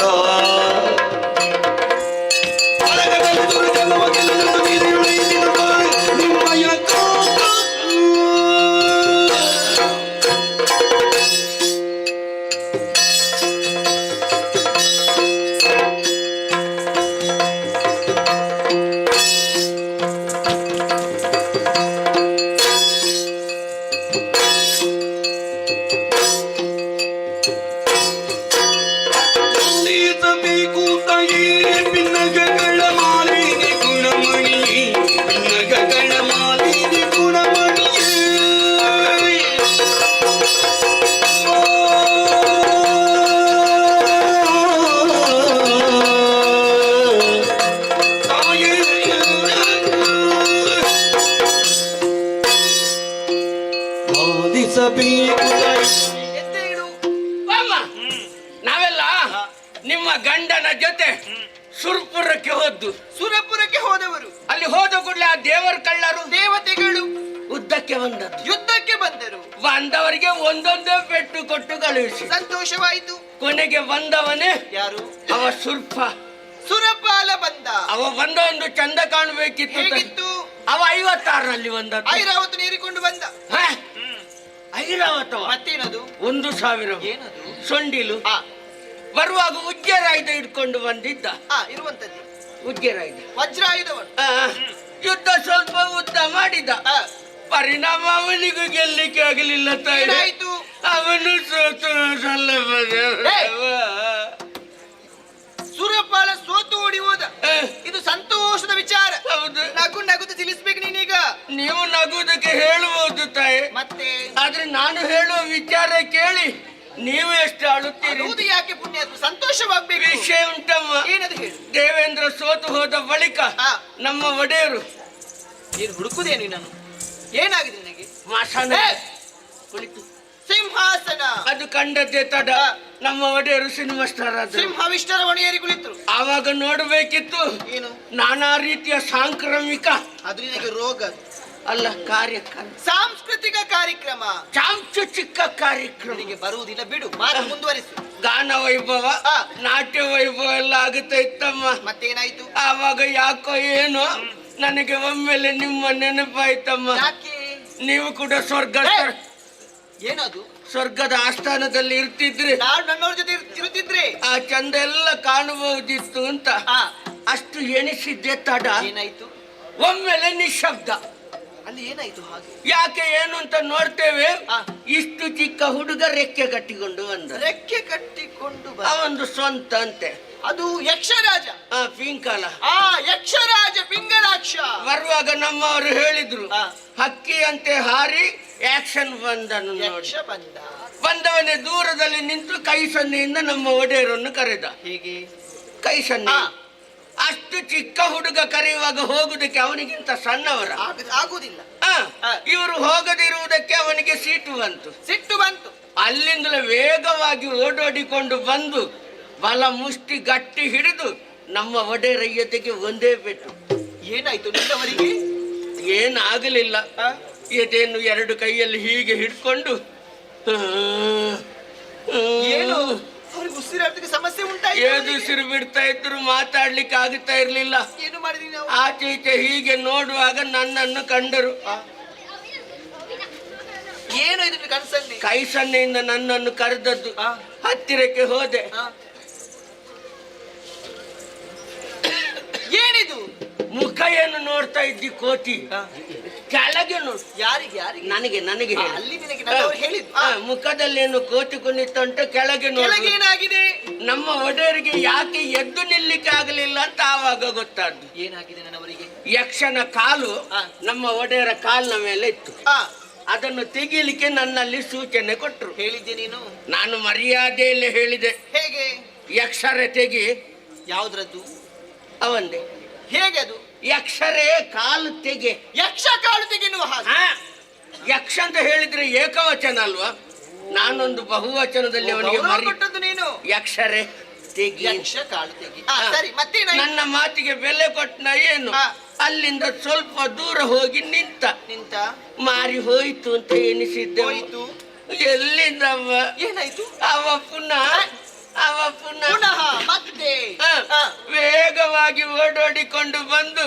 ನಿಮ್ಮಯ ಕಾಂತ. ಲಾಲಿಸಬೇಕು ತಾಯೇ ಭಿನ್ನಗಳ ಮಾಲಿನಿ ಗುಣಮಣಿ ಭಿನ್ನಗಳ ಮಾಲಿನಿ ಗುಣಮಣಿಯೇ. ತಾಯೇ ಲಾಲಿಸಬೇಕು ತಾಯೇ. ಅಮ್ಮ, ನಾವೆಲ್ಲ ನಿಮ್ಮ ಗಂಡನ ಜೊತೆ ಸುರ್ಪುರಕ್ಕೆ ಹೋದ್ದು. ಸುರಪುರಕ್ಕೆ ಹೋದವರು. ಅಲ್ಲಿ ಹೋದ ಕೂಡಲೇ ಆ ದೇವರ ಕಳ್ಳರು ದೇವತೆಗಳು ಉದ್ದಕ್ಕೆ ಬಂದದ್ದು. ಯುದ್ಧಕ್ಕೆ ಬಂದರು. ಬಂದವರಿಗೆ ಒಂದೊಂದೇ ಪೆಟ್ಟು ಕೊಟ್ಟು ಕಳುಹಿಸಿ ಸಂತೋಷವಾಯಿತು. ಕೊನೆಗೆ ಬಂದವನೇ ಯಾರು? ಅವ ಸುರ್ಪ. ಸುರಪಾಲ ಬಂದ. ಅವ ಬಂದ ಒಂದು ಚಂದ ಕಾಣಬೇಕಿತ್ತು. ಹೇಗಿತ್ತು? ಅವ 56ರಲ್ಲಿ ಬಂದದ್ದು. ಐರಾವತ ನೀರಿಕೊಂಡು ಬಂದ. ಐರಾವತವ ಮತ್ತೇನದು? 1000. ಏನದು? ಸೊಂಡಿಲು. ಬರುವಾಗ ಉಜ್ಜರಾಯುಧ ಇಟ್ಕೊಂಡು ಬಂದಿದ್ದ. ಇರುವಂತದ್ದು ಉಜ್ಜರಾಯುಧ, ವಜ್ರಾಯುಧವನ್ನು. ಯುದ್ಧ ಸ್ವಲ್ಪ ಉದ್ದ ಮಾಡಿದ. ಪರಿಣಾಮ ಅವನಿಗೂ ಗೆಲ್ಲಿಕ್ಕೆ ಆಗಲಿಲ್ಲ. ಏನಾಯ್ತು? ಅವನು ಸೋತು ಶೂರಪಾಲ ಸೋತು ಓಡಿ ಹೋದ. ಇದು ಸಂತೋಷದ ವಿಚಾರ. ಹೌದು. ನಗು ನಗುದು ತಿಳಿಸ್ಬೇಕು ನೀನೀಗ. ನೀವು ನಗುವುದಕ್ಕೆ ಹೇಳುವುದು ತಾಯಿ, ಮತ್ತೆ ಆದ್ರೆ ನಾನು ಹೇಳುವ ವಿಚಾರ ಕೇಳಿ ನೀವು ಎಷ್ಟು ಅಳುತ್ತೀರಿ. ಅಳುವುದು ಯಾಕೆ ಪುಣ್ಯಾತ್ಮ? ಸಂತೋಷವಾಗ್ಬೇಕು. ವಿಷಯ ಉಂಟಮ್ಮ. ಏನದು ಹೇಳು. ದೇವೇಂದ್ರ ಸೋತು ಹೋದ ಬಳಿಕ ನಮ್ಮ ಒಡೆಯರು ಏನು ಹುಡುಕುದೇನು ನಾನು? ಏನಾಗಿದೆ ನನಗೆ? ಮಾಸಾನ ಕುಳಿತು ಸಿಂಹಾಸನ ಅದು ಕಂಡದ್ದೇ ತಡ. ನಮ್ಮ ಒಡೆಯರು ಸಿನಿಮಾ ಸ್ಟಾರ್ ಆದ್ರು. ಸಿಂಹವಿಷ್ಟರ ಮಣಿಯೇರಿ ಕುಳಿತರು. ಆವಾಗ ನೋಡಬೇಕಿತ್ತು ಏನು? ನಾನಾ ರೀತಿಯ ಸಾಂಕ್ರಾಮಿಕ, ಅದು ನಿನಗೆ ರೋಗ ಅಲ್ಲ ಕಾರ್ಯಕ್ರಮ, ಸಾಂಸ್ಕೃತಿಕ ಕಾರ್ಯಕ್ರಮ, ಸಾಂಸ್ಕೃತಿಕ ಕಾರ್ಯಕ್ರಮ ಬರುವುದಿಲ್ಲ. ಬಿಡು, ಮಾತು ಮುಂದುವರಿಸು. ಗಾನ ವೈಭವ, ನಾಟ್ಯ ವೈಭವ ಎಲ್ಲ ಆಗುತ್ತಾ ಇತ್ತಮ್ಮ. ಮತ್ತೇನಾಯ್ತು? ಆವಾಗ ಯಾಕೋ ಏನೋ ನನಗೆ ಒಮ್ಮೆಲೆ ನಿಮ್ಮ ನೆನಪಾಯ್ತಮ್ಮ. ನೀವು ಕೂಡ ಏನದು? ಸ್ವರ್ಗದ ಆಸ್ಥಾನದಲ್ಲಿ ಇರ್ತಿದ್ರಿ, ನಾನು ನನ್ನವ್ರ ಜೊತೆ ಇರುತ್ತಿದ್ರೆ ಆ ಚಂದ ಎಲ್ಲ ಕಾಣಬಹುದಿತ್ತು ಅಂತ ಅಷ್ಟು ಎಣಿಸಿದ್ದೆ. ತಡ ಏನಾಯ್ತು? ಒಮ್ಮೆಲೆ ನಿಶಬ್ದ. ಅಲ್ಲಿ ಏನಾಯ್ತು? ಹಾಗೆ ಯಾಕೆ ಏನು ಅಂತ ನೋಡ್ತೇವೆ. ಇಷ್ಟು ಚಿಕ್ಕ ಹುಡುಗ ರೆಕ್ಕೆ ಕಟ್ಟಿಕೊಂಡು ಬಂದ. ರೆಕ್ಕೆ ಕಟ್ಟಿಕೊಂಡು ಅವಂದು ಸ್ವಂತ ಅಂತೆ. ಅದು ಯಕ್ಷರಾಜ. ಪಿಂಕಾಲ. ಯಕ್ಷರಾಜ ಪಿಂಗಲಾಕ್ಷ. ಬರುವಾಗ ನಮ್ಮವರು ಹೇಳಿದ್ರು, ಹಕ್ಕಿಯಂತೆ ಹಾರಿ ಆಕ್ಷನ್ ಬಂದನು. ಬಂದವನೇ ದೂರದಲ್ಲಿ ನಿಂತು ಕೈ ಸನ್ನೆಯಿಂದ ನಮ್ಮ ಒಡೆಯರನ್ನು ಕರೆದ. ಹೇಗೆ? ಕೈ ಸನ್ನೆ. ಅಷ್ಟು ಚಿಕ್ಕ ಹುಡುಗ ಕರೆಯುವಾಗ ಹೋಗುದಕ್ಕೆ ಅವನಿಗಿಂತ ಸಣ್ಣವರ ಆಗುದಿಲ್ಲ. ಇವರು ಹೋಗದಿರುವುದಕ್ಕೆ ಅವನಿಗೆ ಸಿಟ್ಟು ಬಂತು. ಅಲ್ಲಿಂದಲೇ ವೇಗವಾಗಿ ಓಡೋಡಿಕೊಂಡು ಬಂದು ಬಲ ಮುಷ್ಟಿ ಗಟ್ಟಿ ಹಿಡಿದು ನಮ್ಮ ಒಡೆಯರ ಎದೆಗೆ ಒಂದೇ ಪೆಟ್ಟು. ಏನಾಯ್ತು ನಿನ್ನವರಿಗೆ? ಏನಾಗಲಿಲ್ಲ. ಎದೆಯನ್ನು ಎರಡು ಕೈಯಲ್ಲಿ ಹೀಗೆ ಹಿಡ್ಕೊಂಡು ಏನು ಅವ್ರಿಗೆ ಉಸಿರಾಟಕ್ಕೆ ಸಮಸ್ಯೆ ಉಂಟಾಯ್ತು? ಏದು ಉಸಿರು ಬಿಡ್ತಾ ಇದ್ರು, ಮಾತಾಡ್ಲಿಕ್ಕೆ ಆಗುತ್ತಾ ಇರ್ಲಿಲ್ಲ. ಏನು ಮಾಡಿದ್ರಿ ನಾವು? ಆಚೆ ಈಚೆ ಹೀಗೆ ನೋಡುವಾಗ ನನ್ನನ್ನು ಕಂಡರು. ಏನು ಇದು ಕನಸಲ್ಲಿ? ಕೈ ಸನ್ನೆಯಿಂದ ನನ್ನನ್ನು ಕರೆದದ್ದು. ಹತ್ತಿರಕ್ಕೆ ಹೋದೆ. ಏನಿದು? ಮುಖ ಏನು ನೋಡ್ತಾ ಇದ್ದಿ ಕೋತಿ? ಕೆಳಗೆ ನೋಡು. ಯಾರಿಗೆ? ನನಗೆ ಹೇಳಿದ್ದು. ಮುಖದಲ್ಲಿ ಏನು ಕೋತಿ ಕುಣಿತುಂಟು, ಕೆಳಗೆ ನೋಡಿ. ಏನಾಗಿದೆ? ನಮ್ಮ ಒಡೆಯರಿಗೆ ಯಾಕೆ ಎದ್ದು ನಿಲ್ಲಿಕ್ಕೆ ಆಗಲಿಲ್ಲ ಅಂತ ಆವಾಗ ಗೊತ್ತಾದ್ದು. ಏನಾಗಿದೆ ನನ್ನವರಿಗೆ? ಯಕ್ಷನ ಕಾಲು ನಮ್ಮ ಒಡೆಯರ ಕಾಲಿನ ಮೇಲೆ ಇತ್ತು. ಅದನ್ನು ತೆಗೀಲಿಕ್ಕೆ ನನ್ನಲ್ಲಿ ಸೂಚನೆ ಕೊಟ್ರು. ಹೇಳಿದ್ದೆ ನೀನು? ನಾನು ಮರ್ಯಾದೆಯಲ್ಲಿ ಹೇಳಿದೆ. ಹೇಗೆ? ಯಕ್ಷರೇ ತೆಗಿ. ಯಾವ್ದ್ರದ್ದು? ಅವಂದೆ. ಹೇಗೆ ಅದು? ಯಕ್ಷರೇ ಕಾಲು ತೆಗೆ. ಯಕ್ಷ ಕಾಲು ತೆಗೆಯುವ ಹಾಗೆ? ಯಕ್ಷ ಅಂತ ಹೇಳಿದ್ರೆ ಏಕವಚನ ಅಲ್ವಾ? ನಾನೊಂದು ಬಹುವಚನದಲ್ಲಿ ಅವನಿಗೆ ಕೊಟ್ಟದ್ದು ನೀನು. ಯಕ್ಷರೇ ತೆಗಿ. ಯಕ್ಷ ಕಾಲು ತೆಗಿ. ಸರಿ, ಮತ್ತೆ ನನ್ನ ಮಾತಿಗೆ ಬೆಲೆ ಕೊಟ್ಟನ ಏನು? ಅಲ್ಲಿಂದ ಸ್ವಲ್ಪ ದೂರ ಹೋಗಿ ನಿಂತ. ಮಾರಿ ಹೋಯ್ತು ಅಂತ ಎನಿಸಿದ್ದೆ. ಎಲ್ಲಿಂದವ? ಏನಾಯ್ತು? ಅವ ಪುನಃ ಮತ್ತೆ ವೇಗವಾಗಿ ಓಡೋಡಿಕೊಂಡು ಬಂದು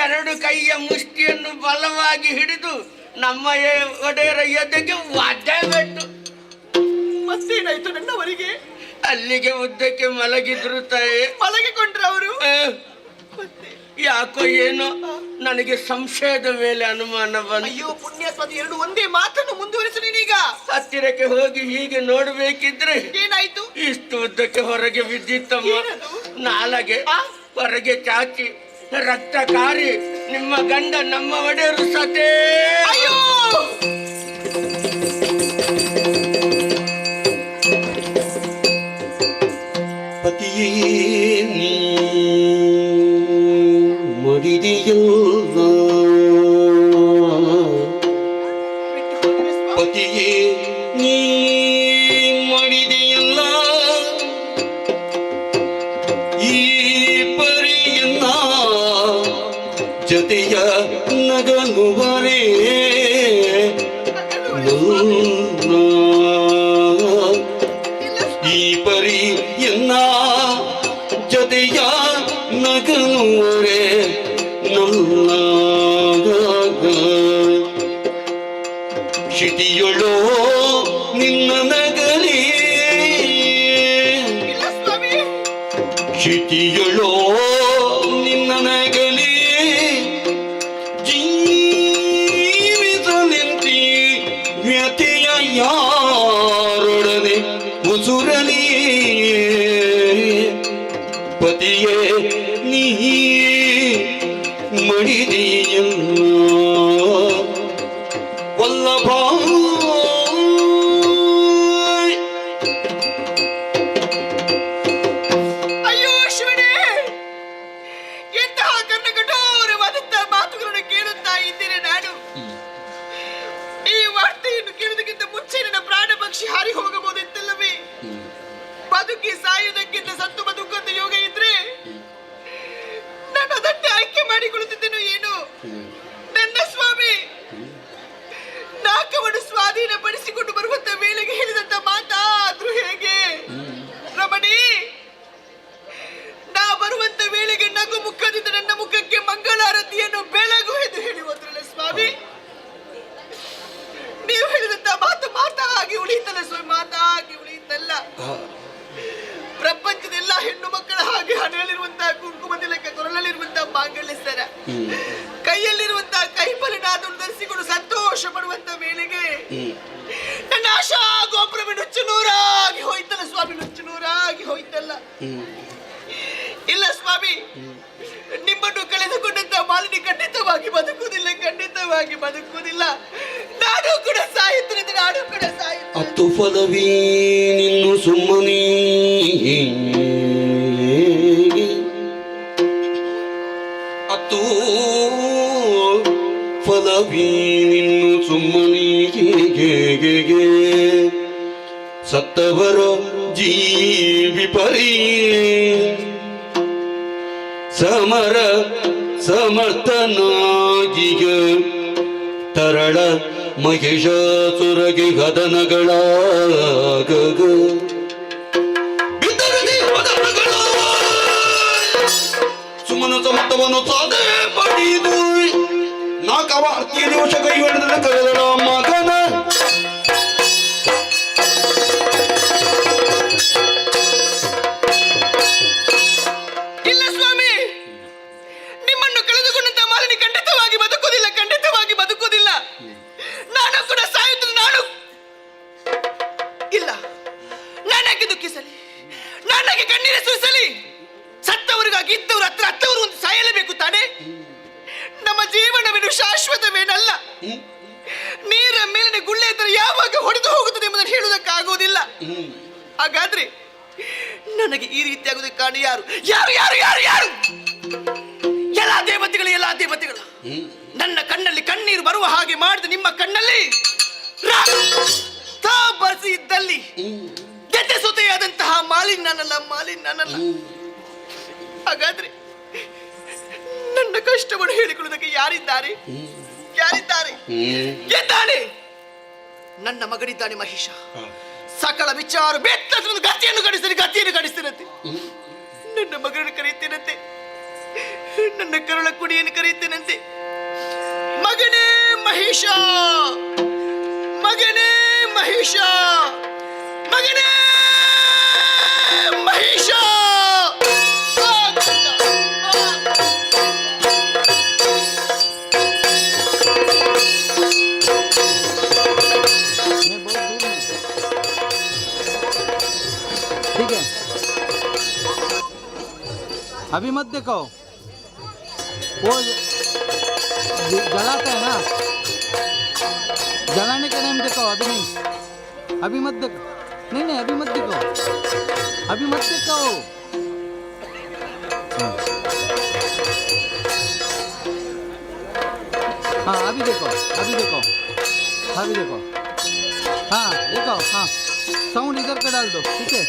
ಎರಡು ಕೈಯ ಮುಷ್ಟಿಯನ್ನು ಬಲವಾಗಿ ಹಿಡಿದು ನಮ್ಮ ಒಡೆಯರ ಎದೆಗೆ ಒದ್ದೆಬಿಟ್ಟು. ಮತ್ತೇನಾಯ್ತು ನನ್ನವರಿಗೆ? ಅಲ್ಲಿಗೆ ಉದ್ದಕ್ಕೆ ಮಲಗಿದ್ರು ತಾಯಿ. ಮಲಗಿಕೊಂಡ್ರು ಅವರು? ಯಾಕೋ ಏನೋ ನನಗೆ ಸಂಶಯದ ಮೇಲೆ ಅನುಮಾನ ಬಂತು. ಅಯ್ಯೋ ಪುಣ್ಯಾತ್ಮ, ಎರಡು ಒಂದೇ ಮಾತನ್ನು ಮುಂದುವರಿಸು ನೀನೀಗ. ಹತ್ತಿರಕ್ಕೆ ಹೋಗಿ ಹೀಗೆ ನೋಡ್ಬೇಕಿದ್ರೆ ಏನಾಯ್ತು? ಇಷ್ಟು ಉದ್ದಕ್ಕೆ ಹೊರಗೆ ಬಿದ್ದಿತ್ತಮ್ಮ. ನಾಲಗೆ ಹೊರಗೆ ಚಾಚಿ ರಕ್ತ ಕಾರಿ ನಿಮ್ಮ ಗಂಡ ನಮ್ಮ ಒಡೆಯರು ಸತೇ. ಅಯ್ಯೋ ಪತಿಯೇ ನೀ ಮಡಿದೆಯಲ್ಲ, ಪತಿಯೇ ನೀ ಮಡಿದೆಯಲ್ಲ, ಈ ಪರಿಯನ್ನ ಜೊತೆಯ ನಗಲುವರೇ ಈ ಪರಿಯನ್ನ ಜೊತೆಯ ನಗಲುವರೇ ನನ್ನ ಶಿಟಿಯೊಳೋ ನಿನ್ನ ನಗಲಿ, ಶಿಟಿಯೊಳೋ ನಿನ್ನ ನಗಲಿ, ಜೀವಿಸಲೆಂತಿ ವ್ಯಥೆಯ ಯಾರೊಡನೆ ಉಸುರಲಿ. ಪತಿ ವಾರ್ತೆಯನ್ನು ಕೇಳುವುದಕ್ಕಿಂತ ಮುಂಚೆ ನನ್ನ ಪ್ರಾಣ ಪಕ್ಷಿ ಹಾರಿ ಹೋಗಬಹುದಿತ್ತಲ್ಲವೇ? ಬದುಕಿ ಸಾಯುವುದಕ್ಕಿಂತ ಸತ್ತು ಬದುಕುವಂತ ಯೋಗ ಇದ್ರೆ ನಾನು ಅದನ್ನೇ ಆಯ್ಕೆ ಮಾಡಿಕೊಳ್ಳುತ್ತಿದ್ದೇನೋ ಏನು? ನನ್ನ ಸ್ವಾಮಿ ನಾಕವನ್ನು ಸ್ವಾಧೀನಪಡಿಸಿಕೊಂಡು ಬರುವಂತ ವೇಳೆಗೆ ಹೇಳಿದಂತ ಮಾತಾದ್ರೂ ಹೇಗೆ? ರಮಣಿ, ನಾ ಬರುವಂತ ವೇಳೆಗೆ ನಗು ಮುಖದಿಂದ ನನ್ನ ಮುಖಕ್ಕೆ ಮಂಗಳಾರತಿಯನ್ನು ಬೆಳಗು ಎಂದು ಹೇಳಿ ಹೋದ್ರಲ್ಲ ಸ್ವಾಮಿ. ನೀವು ಹೇಳಿದಂತ ಮಾತಾಗಿ ಉಳಿಯಿತಲ್ಲ ಸ್ವಾಮಿ, ಮಾತಾಗಿ ಉಳಿಯಿತಲ್ಲ. ಪ್ರಪಂಚದ ಎಲ್ಲ ಹೆಣ್ಣು ಮಕ್ಕಳ ಹಾಗೆ ಹಣೆಯಲ್ಲಿರುವಂತಹ ಕುಂಕುಮ ತಿಲಕ, ಕೊರಳಲ್ಲಿರುವಂತಹ ಮಾಂಗಲ್ಯ ಸರ, ಕೈಯಲ್ಲಿರುವಂತಹ ಕೈಬಲನಾದನ್ನು ಧರಿಸಿಕೊಂಡು ಸಂತೋಷ ಪಡುವಂತ ವೇಳೆಗೆ ನನ್ನ ಆಶಾ ಗೋಪುರವೇ ನುಚ್ಚು ನೂರಾಗಿ ಹೋಯ್ತಲ್ಲ ಸ್ವಾಮಿ, ನುಚ್ಚು ನೂರಾಗಿ ಹೋಯ್ತಲ್ಲ. ಇಲ್ಲ ಸ್ವಾಮಿ, ನಿಮ್ಮನ್ನು ಕಳೆದುಕೊಂಡಂತ ಮಾಲಿನಿ ಖಂಡಿತವಾಗಿ ಬದುಕುವುದಿಲ್ಲ, ಖಂಡಿತವಾಗಿ ಬದುಕುವುದಿಲ್ಲ. ನಾನು ಕೂಡ ಸಾಯುತ್ತೇನೆ, ನಾನು ಕೂಡ ಸಾಯುತ್ತೇನೆ. ಅತ್ತು ಫಲವೀ ನಿನ್ನು ಸುಮ್ಮನೆ ಅತ್ತು ಫಲವೀ ನಿನ್ನು ಸುಮ್ಮನಿಗೆ ಸತ್ತವರ ಜೀವಿ ಪರಿ ಸಮರ ಸಮರ್ಥನಾಗಿಗ ತರಳ ಮಹಿಷಾಸುರಗೆ ಗದನಗಳ ಸುಮನ ಸಮರ್ಥವನ್ನು ಸಾಧೆ ಪಡೆದು ನಾಕವ ಅತಿ ದಿವಸ ಕೈಗೊಂಡ ಕರೆದ ಮಗನ ಇಲ್ಲ ಸ್ವಾಮಿ, ನಿಮ್ಮನ್ನು ಕಳೆದುಕೊಂಡಂತ ಮಾಲಿನಿ ಖಂಡಿತವಾಗಿ ಬದುಕುವುದಿಲ್ಲ, ಖಂಡಿತವಾಗಿ ಬದುಕುವುದಿಲ್ಲ. ನಾನು ಕೂಡ ಸಾಯುತ್ತೇನೆ. ನಾನು ಇಲ್ಲ, ನನಗೆ ದುಃಖಿಸಲಿ, ನನಗೆ ಕಣ್ಣೀರು ಸುರಿಸಲಿ. ಸತ್ತವರಿಗಾಗಿ ಇದ್ದವರು ಹತ್ರ ಹತ್ತವರು ಒಂದು ಸಾಯಲೇಬೇಕು ತಾನೆ. ನಮ್ಮ ಜೀವನವೇನು ಶಾಶ್ವತವೇನಲ್ಲ. ನೀರ ಮೇಲಿನ ಗುಳ್ಳೆ ತರ ಯಾವಾಗ ಹೊಡೆದು ಹೋಗುತ್ತದೆ ಎಂಬುದನ್ನು ಹೇಳುವುದಕ್ಕಾಗುವುದಿಲ್ಲ. ಹಾಗಾದ್ರೆ ನನಗೆ ಈ ರೀತಿ ಆಗುವುದಕ್ಕೆ ಕಾರಣ ಯಾರು? ಯಾರು ಯಾರು ಯಾರು ಯಾರು? ಎಲ್ಲ ದೇವತೆಗಳು, ಎಲ್ಲ ದೇವತೆಗಳು. ನನ್ನ ಕಣ್ಣಲ್ಲಿ ಕಣ್ಣೀರು ಬರುವ ಹಾಗೆ ಮಾಡಿದ ನಿಮ್ಮ ಕಣ್ಣಲ್ಲಿ ಬರೆಸಿ ಇದ್ದಲ್ಲಿ ಗೆದ್ದೆ ಸೊತೆಯಾದಂತಹ ಮಾಲಿನ್ ನಾನಲ್ಲ, ಮಾಲಿನ್ ನಾನಲ್ಲ. ಹಾಗಾದ್ರೆ ನನ್ನ ಕಷ್ಟವನ್ನು ಹೇಳಿಕೊಳ್ಳುವುದಕ್ಕೆ ಯಾರಿದ್ದಾರೆ? ಯಾರಿದ್ದಾರೆ? ಎದ್ದಾನೆ ನನ್ನ ಮಗನಿದ್ದಾನೆ ಮಹಿಷ. ಸಕಲ ವಿಚಾರ ಬೆತ್ತ ಗತಿಯನ್ನು ಕಡಿಸ್ತೇನಂತೆ. ನನ್ನ ಮಗನನ್ನು ಕರೆಯುತ್ತೇನಂತೆ, ನನ್ನ ಕರುಳ ಕುಡಿಯನ್ನು ಕರೆಯುತ್ತೇನಂತೆ. ಮಗನೇ ಮಹಿಷ, ಮಗನೇ ಮಹಿಷ, ಮಗನೇ ಮಹಿಷ. ठीक है, अभी मत देखो, वो जलाता है ना, जलाने का टाइम देखो, अभी नहीं, अभी मत देखो, नहीं नहीं अभी मत देखो, अभी मत देखो. हाँ अभी देखो, अभी देखो, अभी देखो, हाँ देखो, हाँ साउंड इधर का डाल दो, ठीक है.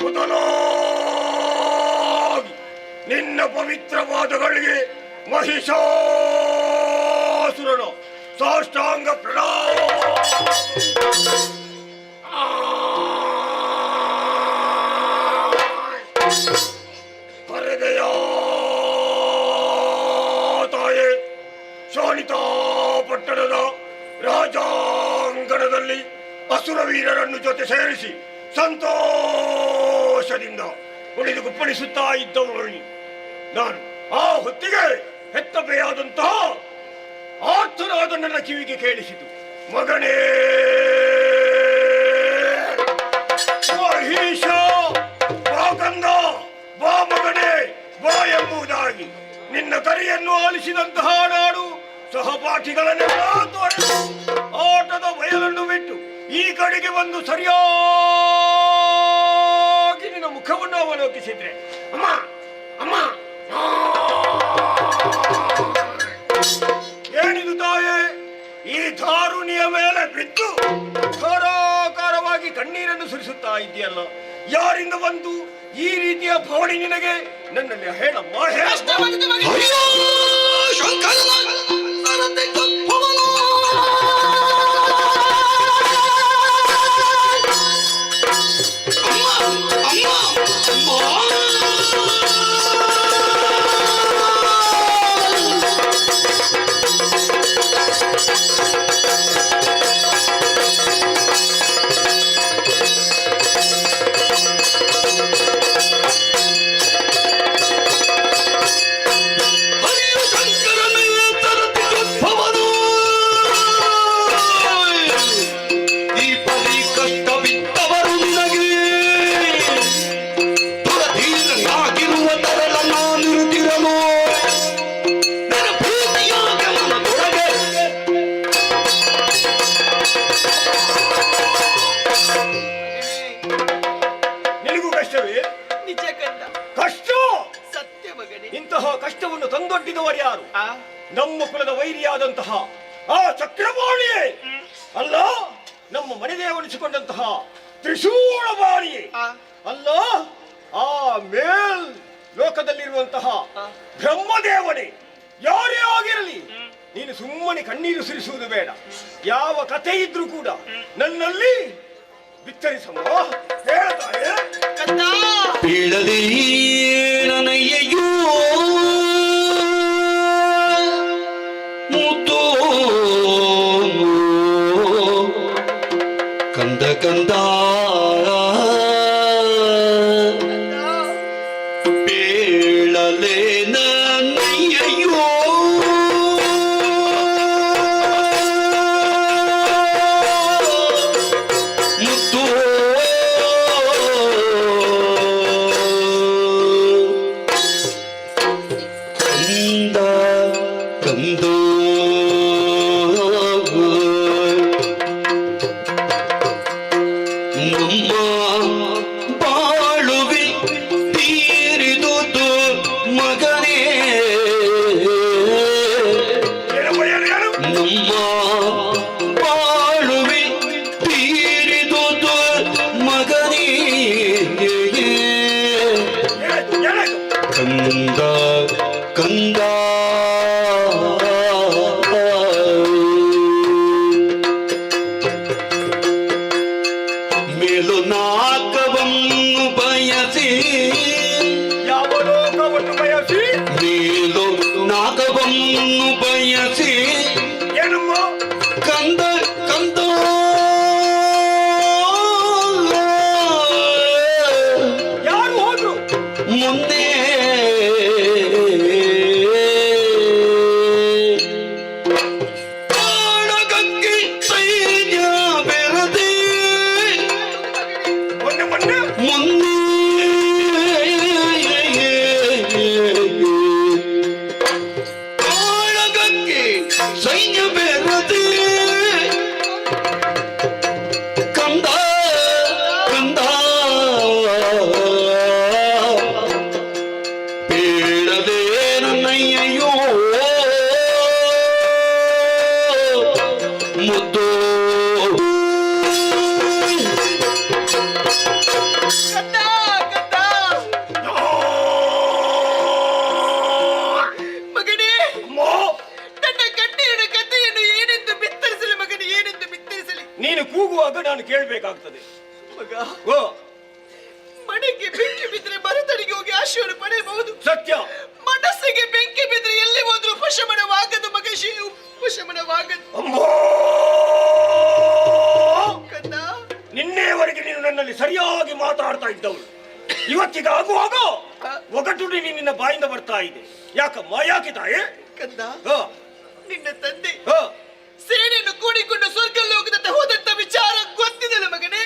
ಮೊದಲಾಗಿ ನಿನ್ನ ಪವಿತ್ರವಾದಗಳಿಗೆ ಮಹಿಷಾಸುರನ ಸಾಷ್ಟಾಂಗ ಪ್ರಣಾಮ. ಪರದೆಯ ತಾಯೆ ಶಾಣಿತಾ ಪಟ್ಟಣದ ರಾಜಾಂಗಣದಲ್ಲಿ ಅಸುರ ವೀರರನ್ನು ಜೊತೆ ಸೇರಿಸಿ ಸಂತೋಷದಿಂದ ಕುಣಿದು ಕುಪ್ಪಳಿಸುತ್ತಾ ಇದ್ದವಳು ನಾನು. ಆ ಹೊತ್ತಿಗೆ ಹೆತ್ತಬೆಯಾದಂತಹ ಆರ್ತನಾದ ನನ್ನ ಕಿವಿಗೆ ಕೇಳಿಸಿತು, ಮಗನೇ ಮಹಿಷ, ಬಾ ಕಂದ, ಬಾ ಮಗನೇ, ಬಾ ಎಂಬುದಾಗಿ. ನಿನ್ನ ಕರೆಯನ್ನು ಆಲಿಸಿದಂತಹ ನಾಡು ಸಹಪಾಠಿಗಳನ್ನೆಲ್ಲ ತೊರೆದು ಆಟದ ಬಯಲನ್ನು ಬಿಟ್ಟು ಈ ಕಡೆಗೆ ಬಂದು ಸರಿಯಾಗಿ ನಿನ್ನ ಮುಖವನ್ನು ಅವಲೋಕಿಸಿದ್ರೆ, ಅಮ್ಮ ಅಮ್ಮ ಏನಿದು ತಾಯೇ, ಈ ಧಾರುಣಿಯ ಮೇಲೆ ಬಿದ್ದು ಧಾರಾಕಾರವಾಗಿ ಕಣ್ಣೀರನ್ನು ಸುರಿಸುತ್ತಾ ಇದೆಯಲ್ಲ, ಯಾರಿಂದ ಬಂತು ಈ ರೀತಿಯ ಭಾವನೆ ನಿನಗೆ? ನನ್ನಲ್ಲಿ ಹೇಳಮ್ಮ, ಅಯ್ಯೋ ಶಂಕರನ ಸರತೆ ಕಪ್ಪವನು. ನಿನಗೂ ಕಷ್ಟವೇ? ನಿಜ ಕಂದ, ಕಷ್ಟ? ಸತ್ಯ ಮಗನೇ. ಇಂತಹ ಕಷ್ಟವನ್ನು ತಂದೊಡ್ಡಿದವರು ಯಾರು? ನಮ್ಮ ಕುಲದ ವೈರಿಯಾದಂತಹ ಆ ಚಕ್ರಪಾಣಿಯೇ ಅಲ್ಲ, ನಮ್ಮ ಮನೆದೇವನಿಸಿಕೊಂಡಂತಹ ತ್ರಿಶೂಲಪಾಣಿಯೇ ಅಲ್ಲ, ಆ ಮೇಲ್ ಲೋಕದಲ್ಲಿರುವಂತಹ ಬ್ರಹ್ಮದೇವನೇ ಯಾರೇ ಆಗಿರಲಿ, ನೀನು ಸುಮ್ಮನೆ ಕಣ್ಣೀರು ಸುರಿಸುವುದು ಬೇಡ. ಯಾವ ಕಥೆ ಇದ್ರೂ ಕೂಡ ನನ್ನಲ್ಲಿ ಬಿತ್ತರಿಸಮ್ಮ, ಹೇಳ್ತಾಳೆ ಕಂದ. ಬೀಳದೆ ನನಯ್ಯೋ ಮುದ್ದು ಕಂದ ಕಂದ ಬೀಳಲೆ ನನಯ್ಯೋ ಮುದ್ದು ಕಂದ ಕಂದ ನಮ್ಮ ಬಾಳುವಿ ತೀರಿದುದು ಮಗನೇ, ನಮ್ಮ ಬಾಳುವಿ ತೀರಿದುದು ಮಗನೇ, ಕಂದ ಕಂದ ಮೇಲು ನಾಕವನ್ನು ಬಯಸಿ, ಯಾವ ಲೋಕವನ್ನು ಬಯಸಿ, ಮೇಲು ನಾಕವನ್ನು ಬಯಸಿ, ಏನಮ್ಮ ಕಂದ ಕಂದ ಯಾರು ಹೋದ್ರು? ಮುಂದೆ ಕಾಡಗಕ್ಕೆ ಸೈನ್ಯ ಬೆರದೆ ಮೊನ್ನೆ ಮೊನ್ನೆ ಮುಂದೆ ಅವಕಾಶವನ್ನು ಪಡೆಯಬಹುದು. ಸತ್ಯ. ಮನಸ್ಸಿಗೆ ಬೆಂಕಿ ಬಿದ್ದರೆ ಎಲ್ಲಿ ಹೋದ್ರೂ ಉಪಶಮನವಾಗದು ಮಗೇಶಿ, ಉಪಶಮನವಾಗದು. ಕಂದ, ನಿನ್ನೆವರೆಗೆ ನೀನು ನನ್ನಲ್ಲಿ ಸರಿಯಾಗಿ ಮಾತಾಡ್ತಾ ಇದ್ದವಳು, ಇವತ್ತಿಗಾಗುವಾಗ ಒಗಟುಡಿ ನಿನ್ನ ಬಾಯಿಂದ ಬರ್ತಾ ಇದೆ. ಯಾಕಮ್ಮ, ಯಾಕೆ ತಾಯಿ? ಕಂದ, ನಿನ್ನ ತಂದೆ ಸೇನೆಯನ್ನು ಕೂಡಿಕೊಂಡು ಸ್ವರ್ಗ ಲೋಕದತ್ತ ಹೋದಂತ ವಿಚಾರ ಗೊತ್ತಿದೆ ಮಗನೇ.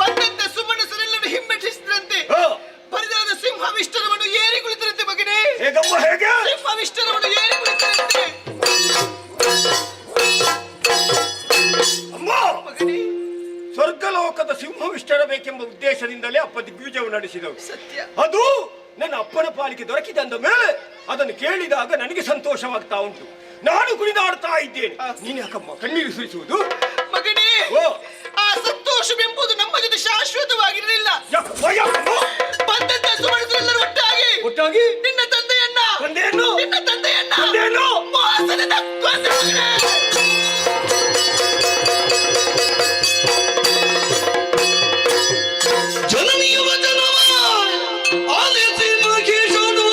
ಬಂದಂತ ಸುಮನಸರೆಲ್ಲರೂ ಹಿಮ್ಮೆಟ್ಟಿಸಿದ್ರಂತೆ. ಬರಿದಾದ ಸಿಂಹವಿಷ್ಟರವನ್ನು ಏರಿ ಕುಳಿತರಂತೆ ಮಗನೇ. ಹೇಗೆ? ಸಿಂಹವಿಷ್ಟರವನ್ನು ಏರಿ ಕುಳಿತರಂತೆ. ಅಮ್ಮ, ಸ್ವರ್ಗಲೋಕದ ಸಿಂಹವಿಷ್ಟರಬೇಕೆಂಬ ಉದ್ದೇಶದಿಂದಲೇ ಅಪ್ಪ ದಿಗ್ವಿಜಯವನ್ನು ನಡೆಸಿದವು. ಸತ್ಯ. ಅದು ನನ್ನ ಅಪ್ಪನ ಪಾಲಿಗೆ ದೊರಕಿದೆ ಅಂದ ಮೇಲೆ ಅದನ್ನು ಕೇಳಿದಾಗ ನನಗೆ ಸಂತೋಷವಾಗ್ತಾ ಉಂಟು. ನಾನು ಕುಣಿದಾಡ್ತಾ ಇದ್ದೇನೆ. ನೀನು ಯಾಕಮ್ಮ ಕಣ್ಣೀರು ಸುರಿಸುವುದು? ಮಗನೇ, ಆ ಸಂತೋಷವೆಂಬುದು ನಮ್ಮ ಜೊತೆ ಶಾಶ್ವತವಾಗಿರಲಿಲ್ಲ. ಬಂದಂತ ಸುಮನಸರೆಲ್ಲರೂ ಒಟ್ಟಾಗಿ ನಿನ್ನ ತಂದೆಯನ್ನು ಮೋಸದಿಂದ ಕೊಂದರು ಮಗನೇ. ಜನನಿಯವ ಜನವ ಆಲಿಸಿ ಮಹಿಷನು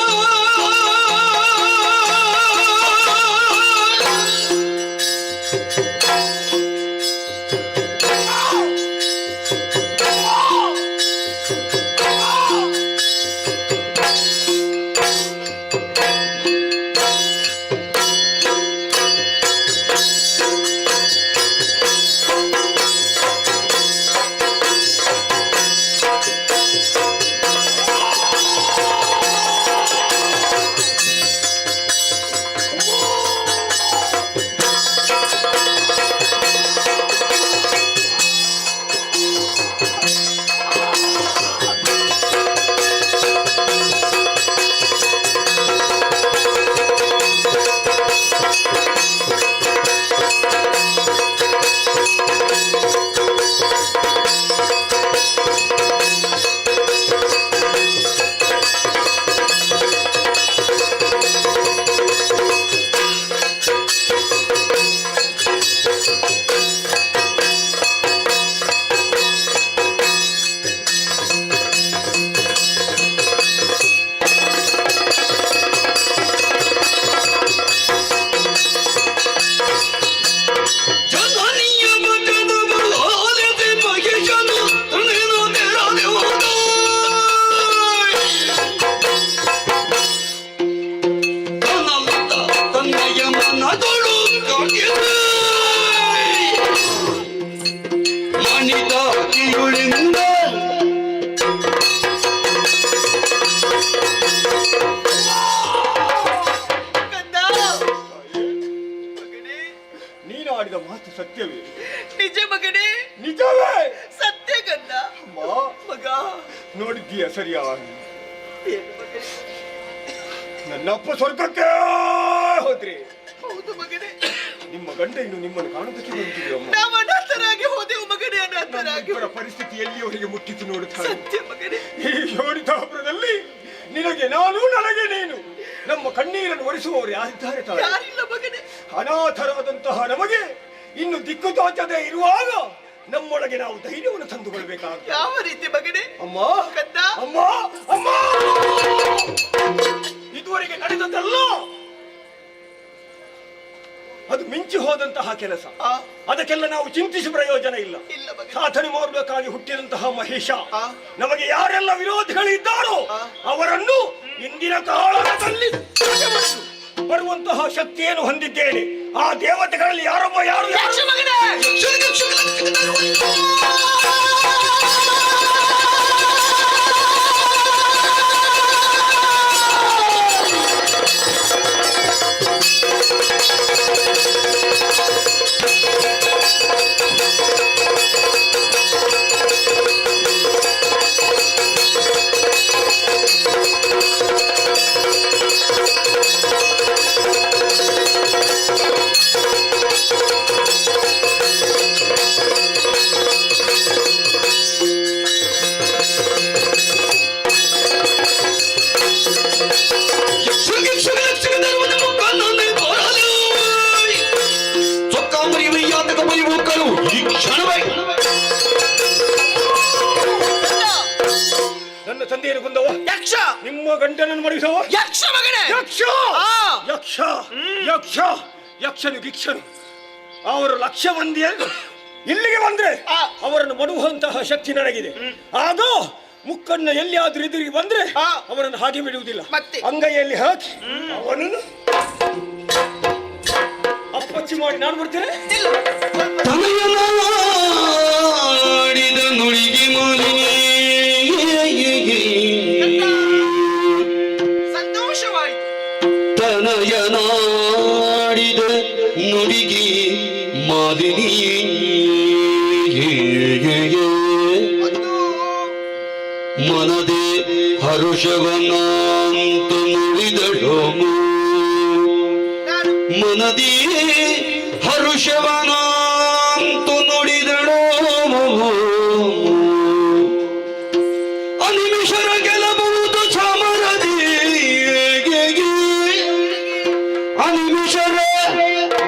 ನೀನಾಡಿದ ಮಾತು ಸತ್ಯವೇ? ನಿಜ ಮಗನೇ, ನಿಜವೇ? ಸತ್ಯ ಕಂದ. ಮಗ, ನೋಡಿದ್ದೀಯ ಸರಿಯಾಗಿ. ನನ್ನಪ್ಪ ಸ್ವರ್ಗಕ್ಕೆ ಹೋದ್ರಿ. ಹೌದು ಮಗನೇ. ನಿಮ್ಮ ಗಂಡ ಇನ್ನು ನಿಮ್ಮನ್ನು ಕಾಣುವುದಕ್ಕೆ ಬಂದಿದ್ದೀರಮ್ಮ. ನಾವು ಅನಾಥರಾಗಿ ಹೋದೆವು ಮಗನೇ, ಅನಾಥರಾಗಿ. ಪರಿಸ್ಥಿತಿ ಎಲ್ಲಿಯವರೆಗೆ ಮುಟ್ಟಿತು ನೋಡುತ್ತಾರೆ. ಸತ್ಯ ಮಗನೇ. ಈ ಶೋಣಿತಾಪುರದಲ್ಲಿ ನಿನಗೆ ನಾನು, ನನಗೆ ನೀನು, ನಮ್ಮ ಕಣ್ಣೀರನ್ನು ಒರೆಸುವವರು ಯಾರಿದ್ದಾರೆ ತಾಯಿ? ಯಾರಿಲ್ಲ ಮಗನೇ. ಅನಾಥರಾದಂತಹ ನಮಗೆ ಇನ್ನು ದಿಕ್ಕು ತೋಚದೆ ಇರುವಾಗ ನಮ್ಮೊಳಗೆ ನಾವು ಧೈರ್ಯವನ್ನು ತಂದುಕೊಳ್ಬೇಕಾಗುತ್ತೆ. ಯಾವ ರೀತಿ ಮಗನೇ? ಅಮ್ಮ, ಕಂದ, ಅಮ್ಮ, ಅಮ್ಮ, ಇದುವರೆಗೆ ನಡೆದದ್ದಲ್ಲ, ಅದು ಮಿಂಚಿ ಹೋದಂತಹ ಕೆಲಸ. ಅದಕ್ಕೆಲ್ಲ ನಾವು ಚಿಂತಿಸಿ ಪ್ರಯೋಜನ ಇಲ್ಲ. ಸಾಧನೆ ಮಾಡಬೇಕಾಗಿ ಹುಟ್ಟಿದಂತಹ ಮಹೇಶ ನಮಗೆ ಯಾರೆಲ್ಲ ವಿರೋಧಿಗಳಿದ್ದಾರೋ ಅವರನ್ನು ಇಂದಿನ ಕಾಲದಲ್ಲಿ ಬರುವಂತಹ ಶಕ್ತಿಯನ್ನು ಹೊಂದಿದ್ದೇನೆ. ಆ ದೇವತೆಗಳಲ್ಲಿ ಯಾರೊಬ್ಬ ಯಾರು ತಂದೆಯನ್ನು ಕೊಂದವ ಯಕ್ಷ, ನಿಮ್ಮ ಗಂಡನನ್ನು ಮಡಿಸವ ಯಕ್ಷ ಮಗನೇ, ಯಕ್ಷ ಯಕ್ಷ ಯಕ್ಷ ಯಕ್ಷನು ಗಿಕ್ಷನು ಅವರು ಲಕ್ಷ ಮಂದಿಯನ್ನು ಇಲ್ಲಿಗೆ ಬಂದ್ರೆ ಅವರನ್ನು ಮಡುವಂತಹ ಶಕ್ತಿ ನನಗಿದೆ. ಆಗ ಮುಕ್ಕನ್ನ ಎಲ್ಲಿಯಾದ್ರೂ ಎದುರಿಗೆ ಬಂದ್ರೆ ಅವರನ್ನು ಹಾಗೆ ಬಿಡುವುದಿಲ್ಲ. ಅಂಗೈಯಲ್ಲಿ ಹಾಕಿ ಅವನನ್ನು ಅಪ್ಪಚ್ಚಿ ಮಾಡಿ ನಾನು ಬರ್ತೇನೆ. ತನಯನಾಡಿದ ನುಡಿಗೆ ಸಂತೋಷವಾಯಿತು. ತನಯನಾಡಿದ ನುಡಿಗೆ ಮಾಲಿನಿ ಮನದೆ ಹರುಷವನ್ನಂತು ನುಡಿದಳು ಮನದಿ ಹರುಷವನಂತು ನುಡಿದಳು ಅನಿಮಿಷರ ಗೆಲ್ಲಬಹುದು ಸಮರದಿ ಅನಿಮಿಷರ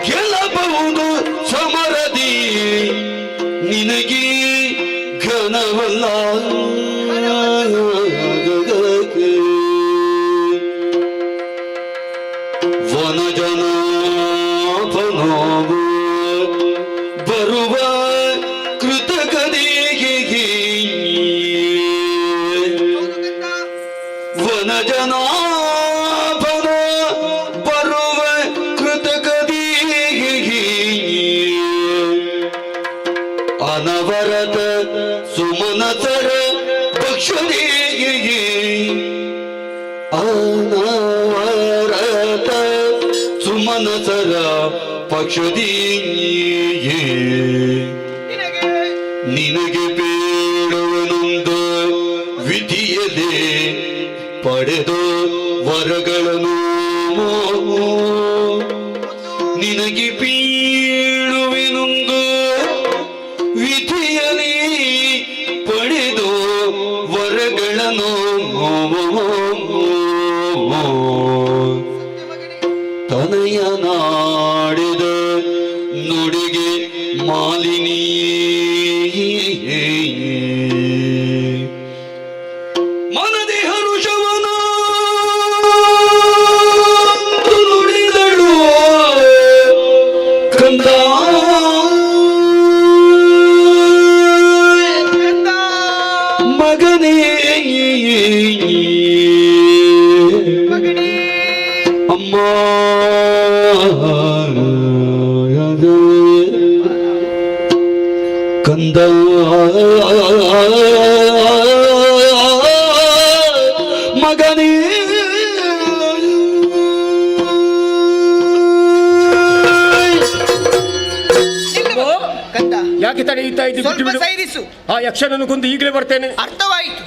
ಗೆಲ್ಲಬಹುದು ಸಮರದಿ ನಿನಗೆ ಘನವಲ್ಲ ವನಜನಾಭನೋವು ಬರುವ ಕೃತಕದಿಗೆ ವನಜನಾಭನ ಬರುವ ಕೃತಕದಿಗೆ ಅನವರತ ಸುಮನತರ ಪಕ್ಷದಿಗೆ ಅನವರತ ಸುಮನತರ ಪಕ್ಷದಿ ನಿನಗೆ ಬೇಡುವನೊಂದು ವಿಧಿಯದೆ ಪಡೆದು ವರಗಳನ್ನು ನಿನಗೆ ಬೀಳುವೆನೊಂದು ವಿಧಿಯಲಿ ಪಡೆದು ವರಗಳನ್ನು ತನಯನಾಡಿದ ನುಡಿಗೆ ಮಾಲಿನಿ ಮನದೆ ಹರುಷವನ ನುಡಿದಳು ಕಂದ ಮಗನೇ ಅಮ್ಮ ಕಂದ ಮಗನೇ ಯಾಕೆ ತಡೆಯುತ್ತಾ ಇದ್ದು? ಸ್ವಲ್ಪ ಸೈರಿಸು. ಆ ಯಕ್ಷನನ್ನು ಕೊಂದು ಈಗಲೇ ಬರ್ತೇನೆ. ಅರ್ಥವಾಯಿತು.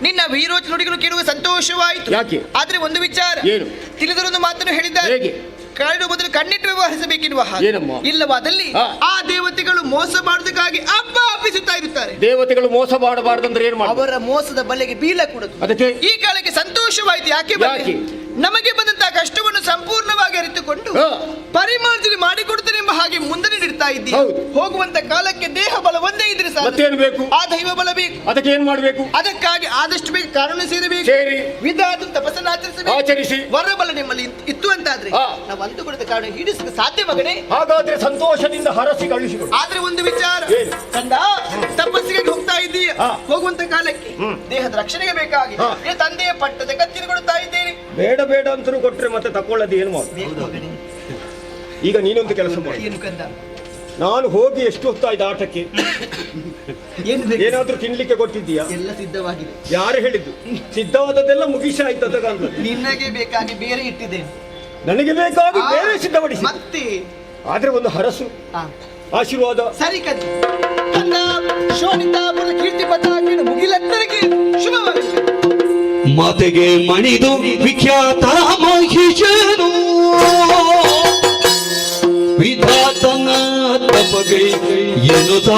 ನಿನ್ನ ವೀರೋಚ ನುಡಿಗಳು ಕೇಳುವ ಸಂತೋಷವಾಯಿತು. ಯಾಕೆ? ಆದ್ರೆ ಒಂದು ವಿಚಾರ ಏನು? ತಿಳಿದರೊಂದು ಮಾತನ್ನು ಹೇಳಿದ್ದಾರೆ. ಹೇಗೆ? ಕರಡು ಮೊದಲು ಕಣ್ಣಿಟ್ಟು ವ್ಯವಹರಿಸಬೇಕೆನ್ನುವ ಹಾಗೆ. ಏನಮ್ಮ? ಇಲ್ಲವಾದಲ್ಲಿ ಆ ದೇವತೆಗಳು ಮೋಸ ಮಾಡುವುದಕ್ಕಾಗಿ ಹಬ್ಬ ಹಬ್ಬಿಸುತ್ತಾ ಇರುತ್ತಾರೆ. ದೇವತೆಗಳು ಮೋಸ ಮಾಡಬಾರದಂದ್ರೆ ಏನು ಮಾಡಿ? ಅವರ ಮೋಸದ ಬಲೆಗೆ ಬೀಳಕೂಡದು. ಅದಕ್ಕೆ ಈ ಕಾಲಕ್ಕೆ ಸಂತೋಷವಾಯಿತು. ಯಾಕೆ ಯಾಕೆ? ನಮಗೆ ಬಂದಂತಹ ಕಷ್ಟವನ್ನು ಸಂಪೂರ್ಣವಾಗಿ ಅರಿತುಕೊಂಡು ಪರಿಮಾರ್ಜನೆ ಮಾಡಿಕೊಡ್ತೇನೆ ಎಂಬ ಹಾಗೆ ಮುಂದೆ ನೀಡಿರ್ತಾ ಇದ್ದೀವಿ. ಹೋಗುವಂತ ಕಾಲಕ್ಕೆ ದೇಹ ಬಲ ಒಂದೇ ಇದ್ರೆ ಮತ್ತೇನು ಬೇಕು? ಆ ದೈವ ಬಲ ಬೇಕು. ಅದಕ್ಕೆ ಏನ್ ಮಾಡಬೇಕು? ಅದಕ್ಕಾಗಿ ಆದಷ್ಟು ಬೇಗ ಕಾರಣ ಸೇರಬೇಕು. ಸೇರಿ ವಿಧಾದ ತಪಸ್ಸನ್ನು ಆಚರಿಸಿ ವರ ಬಲ ನಿಮ್ಮಲ್ಲಿ ಇತ್ತು ಅಂತಾದ್ರೆ ನಾವು ಅಂದುಕೊಂಡ ಕಾರಣ ಹಿಡಿಸಲು ಸಾಧ್ಯ ಮಗನೇ. ಹಾಗಾದ್ರೆ ಸಂತೋಷದಿಂದ ಹರಸಿ ಕಳಿಸಿಕೊಡು. ಆದ್ರೆ ಒಂದು ವಿಚಾರ ಕಂದ, ತಪಸ್ಸಿಗೆ ಹೋಗ್ತಾ ಇದ್ದೀಯ. ಹೋಗುವಂತ ಕಾಲಕ್ಕೆ ದೇಹದ ರಕ್ಷಣೆಗೆ ಬೇಕಾಗಿ ತಂದೆಯ ಪಟ್ಟದ ಕತ್ತಿನ ಕೊಡ್ತಾ ಇದ್ದೇನೆ. ಬೇಡ ಬೇಡ ಅಂತರೂ ಕೊಟ್ರೆ ಮತ್ತೆ ತಕೊಳ್ಳೋದು ಏನು ಮಾಡು? ಈಗ ನೀನೊಂದು ಕೆಲಸ ಮಾಡಿ. ನಾನು ಹೋಗಿ ಎಷ್ಟು ಹೊತ್ತಾಯ್ತು ಆಟಕ್ಕೆ? ಏನಾದ್ರೂ ತಿನ್ಲಿಕ್ಕೆ ಕೊಟ್ಟಿದ್ದೀಯಾ? ಎಲ್ಲ ಸಿದ್ಧವಾಗಿದೆ. ಯಾರು ಹೇಳಿದ್ದು? ಸಿದ್ಧವಾದದ್ದೆಲ್ಲ ಮುಗಿಸಿ ಆಯ್ತದ. ನಿನಗೆ ಬೇಕಾಗಿ ಬೇರೆ ಇಟ್ಟಿದ್ದೇನೆ. ನನಗೆ ಬೇಕಾಗಿ ಬೇರೆ ಸಿದ್ಧಪಡಿಸಿ ಮತ್ತೆ ಆದ್ರೆ ಒಂದು ಹರಸು ಆಶೀರ್ವಾದ. ಸರಿ ಕಂದ, ಶೋಣಿತಾಪುರ ಕೀರ್ತಿ ಪತಾಕಿನ ಮುಗಿಲೆತ್ತರಿಗೆ ಶುಭವಾಗಲಿ. ಮಾತೆಗೆ ಮಣಿದು ವಿಖ್ಯಾತ ಮಹಿಷನು ವಿಧಾತನ ತಪಗೈ ಎನ್ನುತ್ತ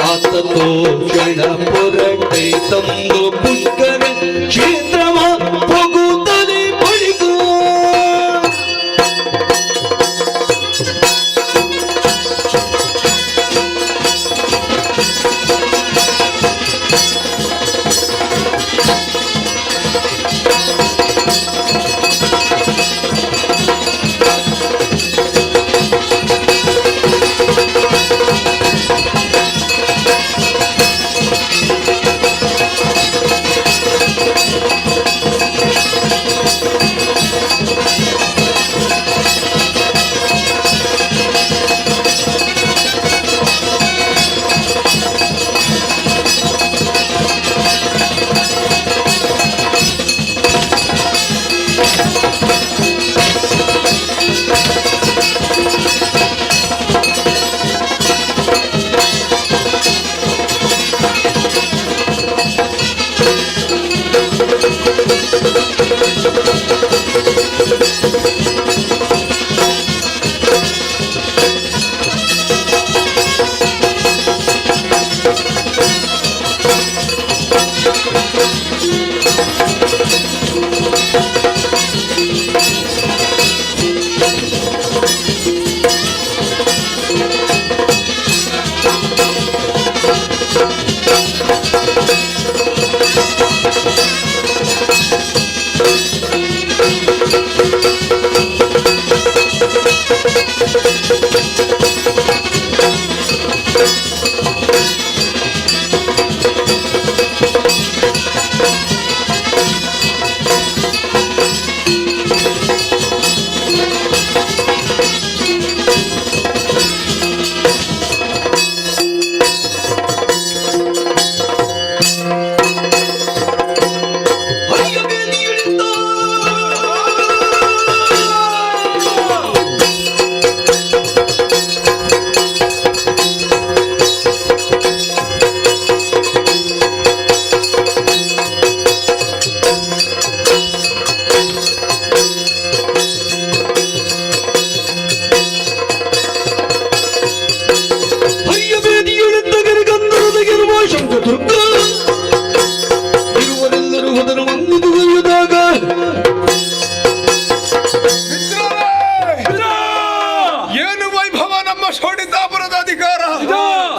ಆತತೋ ಕ್ಷಣ ಪೊರಟೆ ತಂದು ಪುಷ್ಕರ ಕ್ಷೇತ್ರವ ಹೋಗುತ್ತದೆ ಬಳಿಕ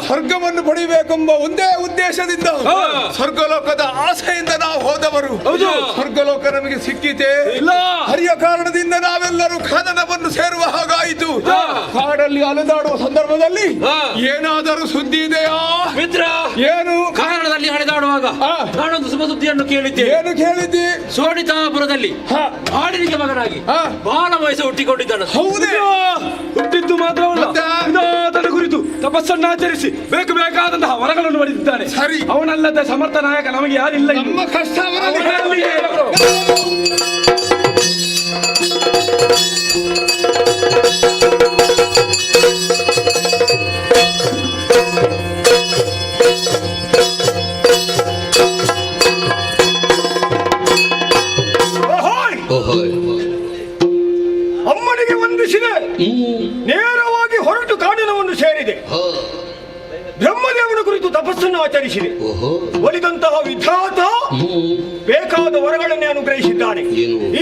ಸ್ವರ್ಗವನ್ನು ಪಡಿಬೇಕೆಂಬ ಒಂದೇ ಉದ್ದೇಶದಿಂದ ಸ್ವರ್ಗಲೋಕದ ಆಸೆಯಿಂದ ನಾವು ಹೋದವರು. ಸ್ವರ್ಗಲೋಕ ನಮಗೆ ಸಿಕ್ಕಿತೆ ಇಲ್ಲ. ಹರಿಯ ಕಾರಣದಿಂದ ನಾವೆಲ್ಲರೂ ಕಾನನವನ್ನು ಸೇರುವ ಹಾಗಾಯಿತು. ಕಾಡಲ್ಲಿ ಅಲೆದಾಡುವ ಸಂದರ್ಭದಲ್ಲಿ ಏನಾದರೂ ಸುದ್ದಿ ಇದೆಯಾ ಮಿತ್ರ? ಏನು ಕಾರಣದಲ್ಲಿ ಅಲೆದಾಡುವಾಗ ನಾನೊಂದು ಶುಭ ಸುದ್ದಿಯನ್ನು ಕೇಳಿದ್ದೆ. ಏನು ಕೇಳಿದ್ದಿ? ಸೋಡಿತಾಪುರದಲ್ಲಿ ಆಡಿನಿಗೆ ಮಗನಾಗಿ ಬಾಲ ವಯಸ್ಸು ಹುಟ್ಟಿಕೊಂಡಿದ್ದಾನೆ. ಹೌದೇ? ಹುಟ್ಟಿದ್ದು ಮಾತ್ರವಲ್ಲ, ವಿಧಾತನ ಕುರಿತು ತಪಸ್ಸನ್ನಾಚರಿಸಿ ಬೇಕಾದಂತಹ ವರಗಳನ್ನು ಪಡೆದಿದ್ದಾನೆ. ಸರಿ, ಅವನಲ್ಲದ ಸಮರ್ಥ ನಾಯಕ ನಮಗೆ ಯಾರಿಲ್ಲ. ನಮ್ಮ ಕಷ್ಟ ಅಮ್ಮನಿಗೆ ವಂದಿಸಿದೆ. ನೇರವಾಗಿ ಹೊರಟು ಕಾಡಿನವನ್ನು ಸೇರಿದೆ. ಬ್ರಹ್ಮದೇವನ ಕುರಿತು ತಪಸ್ಸನ್ನು ಆಚರಿಸಿದೆ. ಒಲಿದಂತಹ ವಿಧಾತ ಬೇಕಾದ ವರಗಳನ್ನೇ ಅನುಗ್ರಹಿಸಿದ್ದಾನೆ.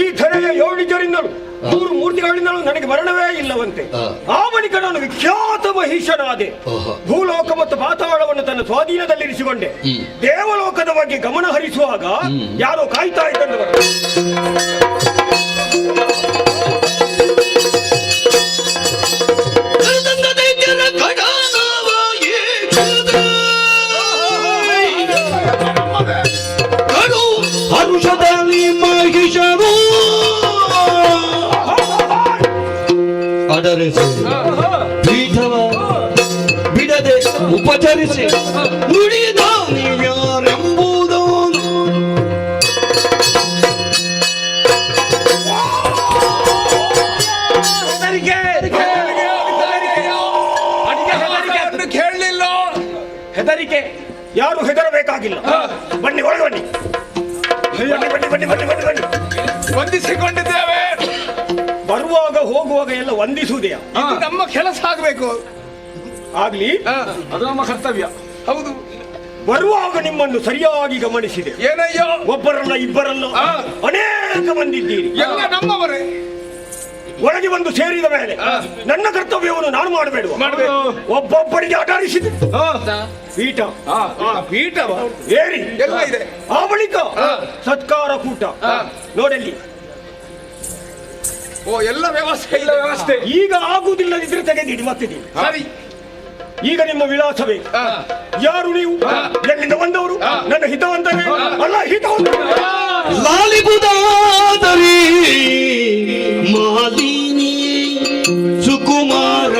ಈ ಧರೆಯ 7 ನಿಜರಿಂದಲೂ 3 ಮೂರ್ತಿಗಳಿಂದಲೂ ನನಗೆ ಮರಣವೇ ಇಲ್ಲವಂತೆ. ಆ ಬಳಿಕ ನಾನು ವಿಖ್ಯಾತ ಮಹಿಷನಾದೆ. ಭೂಲೋಕ ಮತ್ತು ಪಾತಾಳವನ್ನು ತನ್ನ ಸ್ವಾಧೀನದಲ್ಲಿರಿಸಿಕೊಂಡೆ. ದೇವಲೋಕದ ಬಗ್ಗೆ ಗಮನ ಹರಿಸುವಾಗ ಯಾರೋ ಕಾಯ್ತಾ ಇದ್ದಂತೆ. ಹರುಷದಲ್ಲಿ ಮಹಿಷರು ಅಡರಿಸಿ ಪೀಠವ ಬಿಡದೆ ಉಪಚರಿಸಿ ನುಡಿದ ನೀವ್ಯಾರೆಂಬುದು ಕೇಳಲಿಲ್ಲ. ಹೆದರಿಕೆ ಯಾರು ಹೆದರಬೇಕಾಗಿಲ್ಲ. ಬನ್ನಿ ಒಳಗೆ ಬನ್ನಿ. ವಂದಿಸಿಕೊಂಡಿದ್ದೇವೆ. ಬರುವಾಗ ಹೋಗುವಾಗ ಎಲ್ಲ ವಂದಿಸುವುದೆಯಾ? ಇದು ನಮ್ಮ ಕೆಲಸ ಆಗಬೇಕು. ಆಗ್ಲಿ, ಅದು ನಮ್ಮ ಕರ್ತವ್ಯ. ಹೌದು. ಬರುವಾಗ ನಿಮ್ಮನ್ನು ಸರಿಯಾಗಿ ಗಮನಿಸಿದೆ. ಏನಯ್ಯೋ? ಒಬ್ಬರಲ್ಲ ಇಬ್ಬರಲ್ಲ, ಅನೇಕ ಮಂದಿ ಇದ್ದೀರಿ. ಎಲ್ಲ ನಮ್ಮವರೇ. ಒಳಗೆ ಬಂದು ಸೇರಿದ ಮೇಲೆ ನನ್ನ ಕರ್ತವ್ಯವನ್ನು ನಾನು ಮಾಡಬೇಡುವ. ಒಬ್ಬೊಬ್ಬರಿಗೆ ಆಟಾಡಿಸಿದೆ. ಪೀಠ ಪೀಠವ ಏರಿ ಎಲ್ಲ ಇದೆ. ಆ ಬಳಿಕ ಸತ್ಕಾರ ಕೂಟ ನೋಡಲ್ಲಿ. ಓ, ಎಲ್ಲ ವ್ಯವಸ್ಥೆ. ಈಗ ಆಗುವುದಿಲ್ಲದಿದ್ರೆ ತೆಗೆದಿಡಿ ಮತ್ತೆ. ಸರಿ. ಈಗ ನಿಮ್ಮ ವಿಳಾಸ ಬೇಕು. ಯಾರು ನೀವು? ಎಲ್ಲಿಂದ ಬಂದವರು? ನನ್ನ ಹಿತವಂತರೇ ಅಲ್ಲ ಹಿತವಂತರೇ? ಲಾಲಿಬುದಾದರಿ ಮಾಲಿನಿ ಸುಕುಮಾರ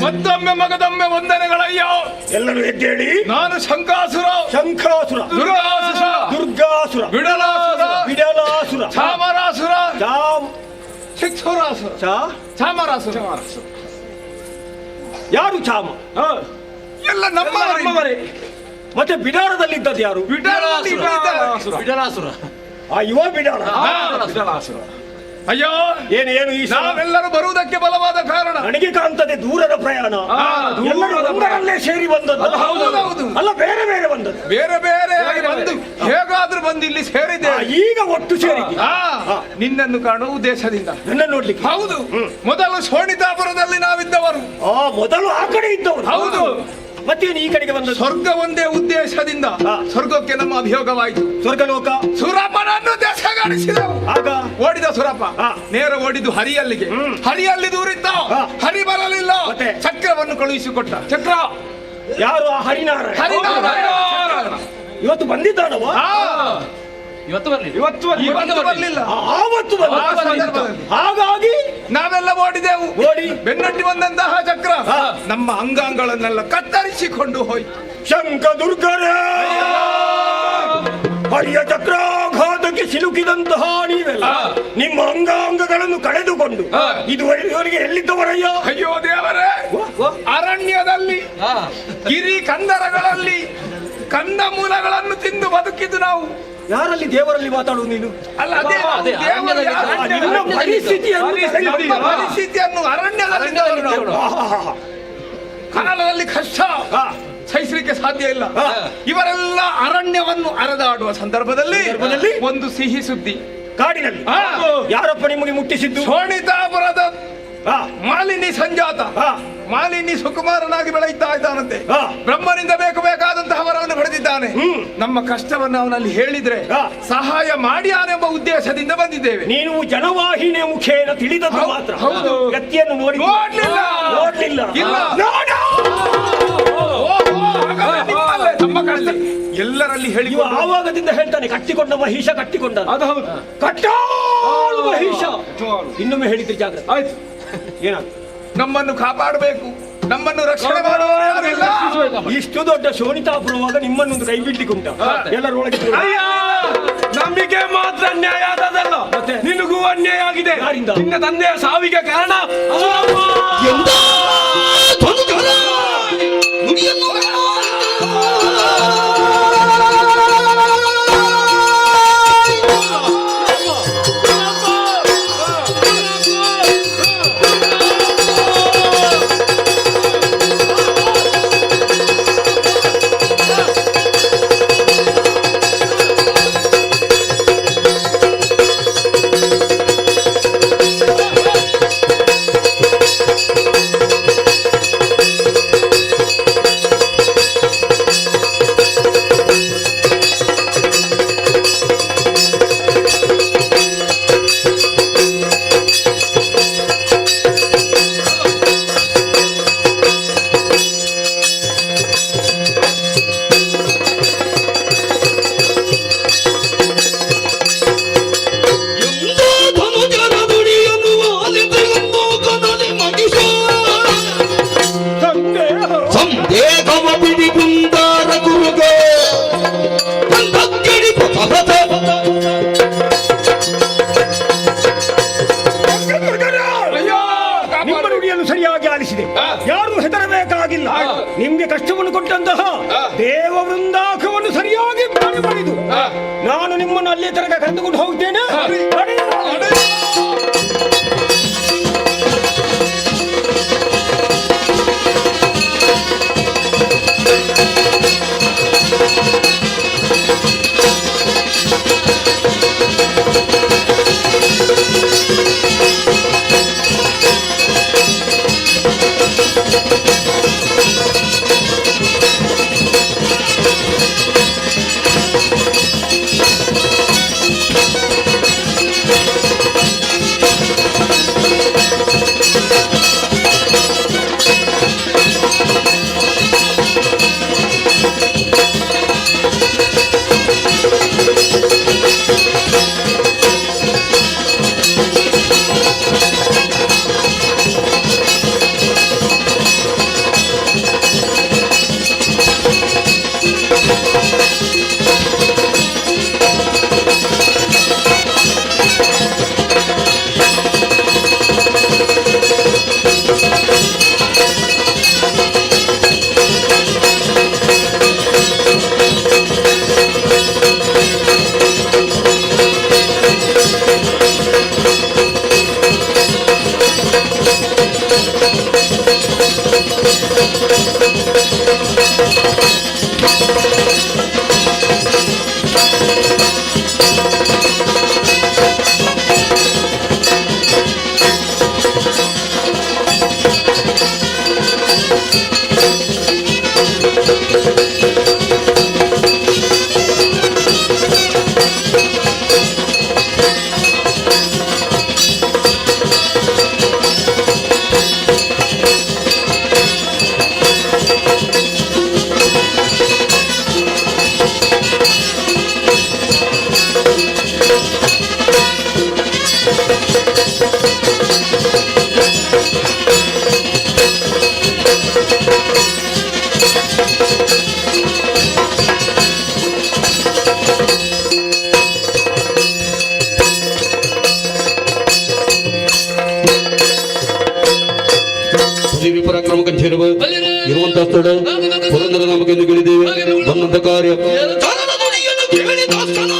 ಮತ್ತೊಮ್ಮೆ ಮಗದೊಮ್ಮೆ ವಂದನೆಗಳಯ್ಯ. ಎಲ್ಲರೂ ಎದ್ದೇಳಿ. ನಾನು ಶಂಕಾಸುರ, ಶಂಖಾಸುರ, ದುರ್ಗಾಸುರ, ದುರ್ಗಾಸುರ, ಬಿಡಲಾಸುರ, ಬಿಡಲಾಸುರ, ಚಾಮರಾಸುರ, ಶಿಕ್ಷುರಾಸುರ, ಚಾಮರಾಸುರ. ಯಾರು ಚಾಮ? ಎಲ್ಲ ನಮ್ಮವರೇ. ಮತ್ತೆ ಬಿಡಾರದಲ್ಲಿದ್ದದ್ದು ಯಾರು? ಬಿಡಲಾಸುರ. ಆ ಇವ ಬಿಡಾರ. ಬಿಡಲಾಸುರ. ಅಯ್ಯೋ, ಏನು ಈ ನಾವೆಲ್ಲರೂ ಬರುವುದಕ್ಕೆ ಬಲವಾದ ಕಾರಣ ನನಗೆ ಕಾಣ್ತದೆ ದೂರದ ಪ್ರಯಾಣ. ಎಲ್ಲರೂ ಒಂದರಲ್ಲೇ ಸೇರಿ ಬಂದದ್ದು. ಹೌದು. ಅಲ್ಲ, ಬೇರೆ ಬೇರೆ ಬಂದದ್ದು. ಬೇರೆ ಬೇರೆ ಬಂದು ಹೇಗಾದ್ರೂ ಬಂದು ಇಲ್ಲಿ ಸೇರಿದೆ. ಈಗ ಒಟ್ಟು ಸೇರಿ ನಿನ್ನನ್ನು ಕಾಣುವ ಉದ್ದೇಶದಿಂದ. ನನ್ನ ನೋಡ್ಲಿಕ್ಕೆ? ಹೌದು. ಮೊದಲು ಶೋಣಿತಾಪುರದಲ್ಲಿ ನಾವಿದ್ದವರು. ಮೊದಲು ಆ ಕಡೆ ಇದ್ದವರು. ಹೌದು. ಮತ್ತೇನು ಈ ಕಡೆಗೆ ಬಂದ? ಸ್ವರ್ಗ ಒಂದೇ ಉದ್ದೇಶದಿಂದ ಸ್ವರ್ಗಕ್ಕೆ ನಮ್ಮ ಅಭಿಯೋಗವಾಯಿತು. ಸ್ವರ್ಗಲೋಕ. ಸುರಪನನ್ನು ದೆಸೆಗಡಿಸಿದವು. ಆಗ ಓಡಿದ ಸುರಪ ನೇರ ಓಡಿದ್ದು ಹರಿಯಲ್ಲಿಗೆ. ಹರಿಯಲ್ಲಿ ದೂರಿದ್ದ. ಹರಿ ಬರಲಿಲ್ಲ. ಚಕ್ರವನ್ನು ಕಳುಹಿಸಿಕೊಟ್ಟ. ಚಕ್ರ ಯಾರು? ಆ ಹರಿನಾರಾಯಣ. ಇವತ್ತು ಬಂದಿದ್ದಾನವ? ಇವತ್ತು ಬರಲಿಲ್ಲ. ಆವತ್ತು ಹಾಗಾಗಿ ನಾವೆಲ್ಲ ಓಡಿದೆವು. ಬೆನ್ನಟ್ಟಿ ಬಂದಂತಹ ಚಕ್ರ ನಮ್ಮ ಅಂಗಾಂಗಳನ್ನೆಲ್ಲ ಕತ್ತರಿಸಿಕೊಂಡು ಹೋಯ್ತು. ಶಂಕ ದುರ್ಗರೇ, ಹರಿಯ ಚಕ್ರಾಘಾತಕ್ಕೆ ಸಿಲುಕಿದಂತಹ ನೀವೆಲ್ಲ ನಿಮ್ಮ ಅಂಗಾಂಗಗಳನ್ನು ಕಳೆದುಕೊಂಡು ಇದುವರೆಗೆ ಎಲ್ಲಿದ್ದವರಯ್ಯ? ಅಯ್ಯೋ ದೇವರೇ, ಅರಣ್ಯದಲ್ಲಿ ಗಿರಿ ಕಂದರಗಳಲ್ಲಿ ಕಂದ ಮೂಲಗಳನ್ನು ತಿಂದು ಬದುಕಿದ್ದು ನಾವು. ಯಾರಲ್ಲಿ ದೇವರಲ್ಲಿ ಮಾತಾಡುವುದು ನೀನು? ಅಲ್ಲ, ಪರಿಸ್ಥಿತಿಯನ್ನು ಅರಣ್ಯದಲ್ಲಿ ಕಾಲದಲ್ಲಿ ಕಷ್ಟ ಸಹಿಸಲಿಕ್ಕೆ ಸಾಧ್ಯ ಇಲ್ಲ. ಇವರೆಲ್ಲ ಅರಣ್ಯವನ್ನು ಅರೆದಾಡುವ ಸಂದರ್ಭದಲ್ಲಿ ಒಂದು ಸಿಹಿ ಸುದ್ದಿ ಕಾಡಿನಲ್ಲಿ. ಯಾರಪ್ಪ ನಿಮಗೆ ಮುಟ್ಟಿಸಿದ್ದು? ಶೋಣಿತಾಪುರದ ಮಾಲಿನಿ ಸಂಜಾತ ಮಾಲಿನಿ ಸುಕುಮಾರನಾಗಿ ಬೆಳೆಯುತ್ತಾ ಇದ್ದಾನಂತೆ. ಬ್ರಹ್ಮನಿಂದ ಬೇಕಾದಂತಹ ವರವನ್ನು ಪಡೆದಿದ್ದಾನೆ. ನಮ್ಮ ಕಷ್ಟವನ್ನು ಅವನಲ್ಲಿ ಹೇಳಿದ್ರೆ ಸಹಾಯ ಮಾಡಿಯಾನೆಂಬ ಉದ್ದೇಶದಿಂದ ಬಂದಿದ್ದೇವೆ. ನೀನು ಜನವಾಹಿನಿಯ ಮುಖೇನ ತಿಳಿದದ್ದು ಮಾತ್ರ. ಹೌದು. ವ್ಯಕ್ತಿಯನ್ನು ನೋಡ್ಲಿಲ್ಲ. ನಮ್ಮ ಕಷ್ಟ ಎಲ್ಲರಲ್ಲಿ ಹೇಳಿ ಆವಾಗದಿಂದ ಹೇಳ್ತಾನೆ, ಕಟ್ಟಿಕೊಂಡ ಮಹಿಷ ಕಟ್ಟಿಕೊಂಡ. ಅದು ಹೌದು, ಕಟ್ಟಾಳು ಮಹಿಷ. ಇನ್ನೊಮ್ಮೆ ಹೇಳಿದ್ರೆ ಜಾಗ್ರತೆ. ಆಯ್ತು. ಏನಾದ್ರು ನಮ್ಮನ್ನು ಕಾಪಾಡಬೇಕು, ನಮ್ಮನ್ನು ರಕ್ಷಣೆ ಮಾಡುವವರಿಲ್ಲ. ಇಷ್ಟು ದೊಡ್ಡ ಶೋಣಿತಾಪುರವಾಗ ನಿಮ್ಮನ್ನೊಂದು ಕೈ ಬಿಡ್ಲಿಕ್ಕುಂಟ. ಎಲ್ಲರೂ ಒಳಗೆ ನಮಗೆ ಮಾತ್ರ ಅನ್ಯಾಯ ಆದದಲ್ಲ, ನಿನಗೂ ಅನ್ಯಾಯ ಆಗಿದೆ. ನಿನ್ನ ತಂದೆಯ ಸಾವಿಗೆ ಕಾರಣ ನಿಮ್ಗೆ ಕಷ್ಟವನ್ನು ಕೊಟ್ಟಂತಹ ದೇವ ವೃಂದಾಕವನ್ನು ಸರಿಯಾಗಿ ಮಾಡಿದು ನಾನು ನಿಮ್ಮನ್ನು ಅಲ್ಲಿಯ ತನಕ ಕರೆದುಕೊಂಡು ಹೋಗ್ತೇನೆ. ದೇವಿ ಪರಾಕ್ರಮ ಕಂಠೀರವ ಇರುವಂತಹ ಸ್ಥಳ ಪುರಂದರ ನಾಮಕೆಂದು ಕೇಳಿದ್ದೇವೆ. ಬಂದಂತ ಕಾರ್ಯ ಜನರ ಧ್ವನಿಯನ್ನು ಕೇಳಿ ದಾಸನ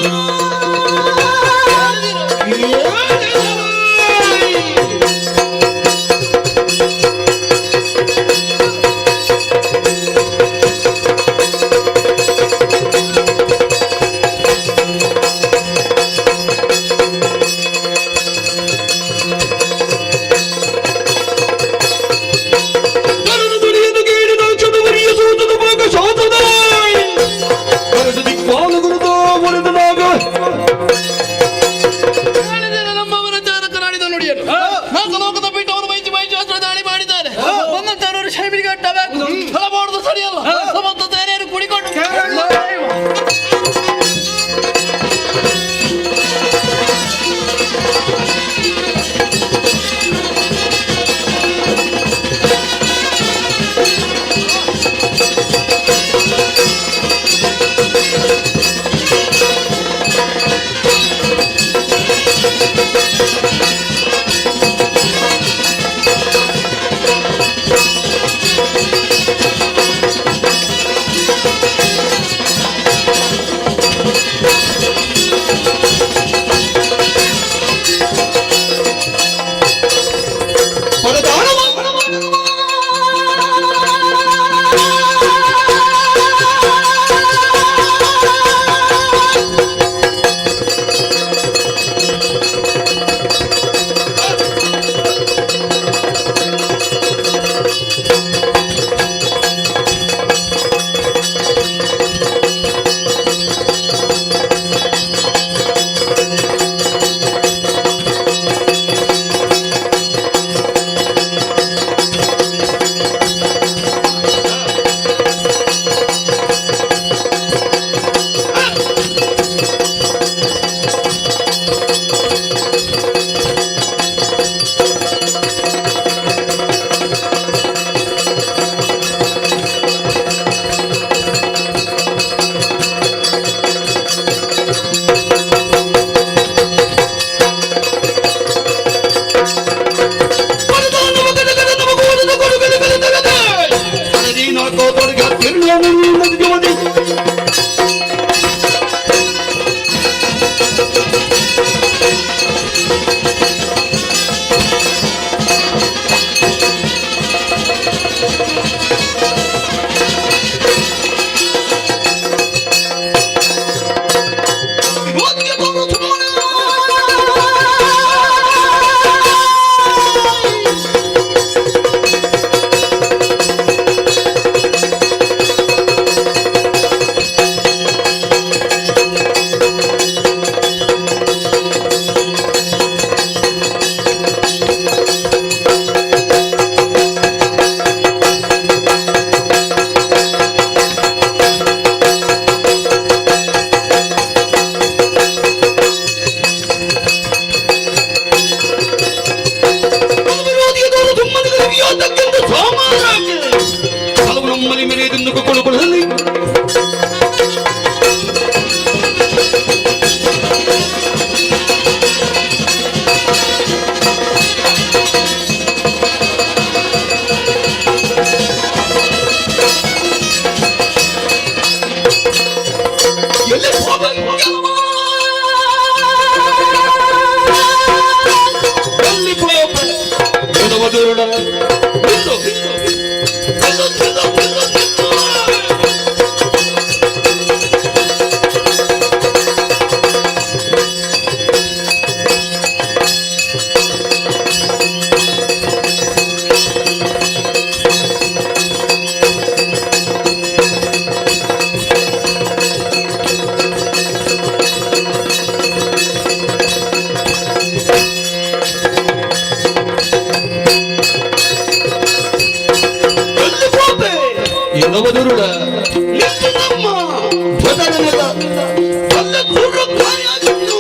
ನವದುರುಡ ನಮ್ಮ ಬದಲನದ ಅಲ್ಲ ಗುರು ಕಾರ್ಯಾಗಿತ್ತು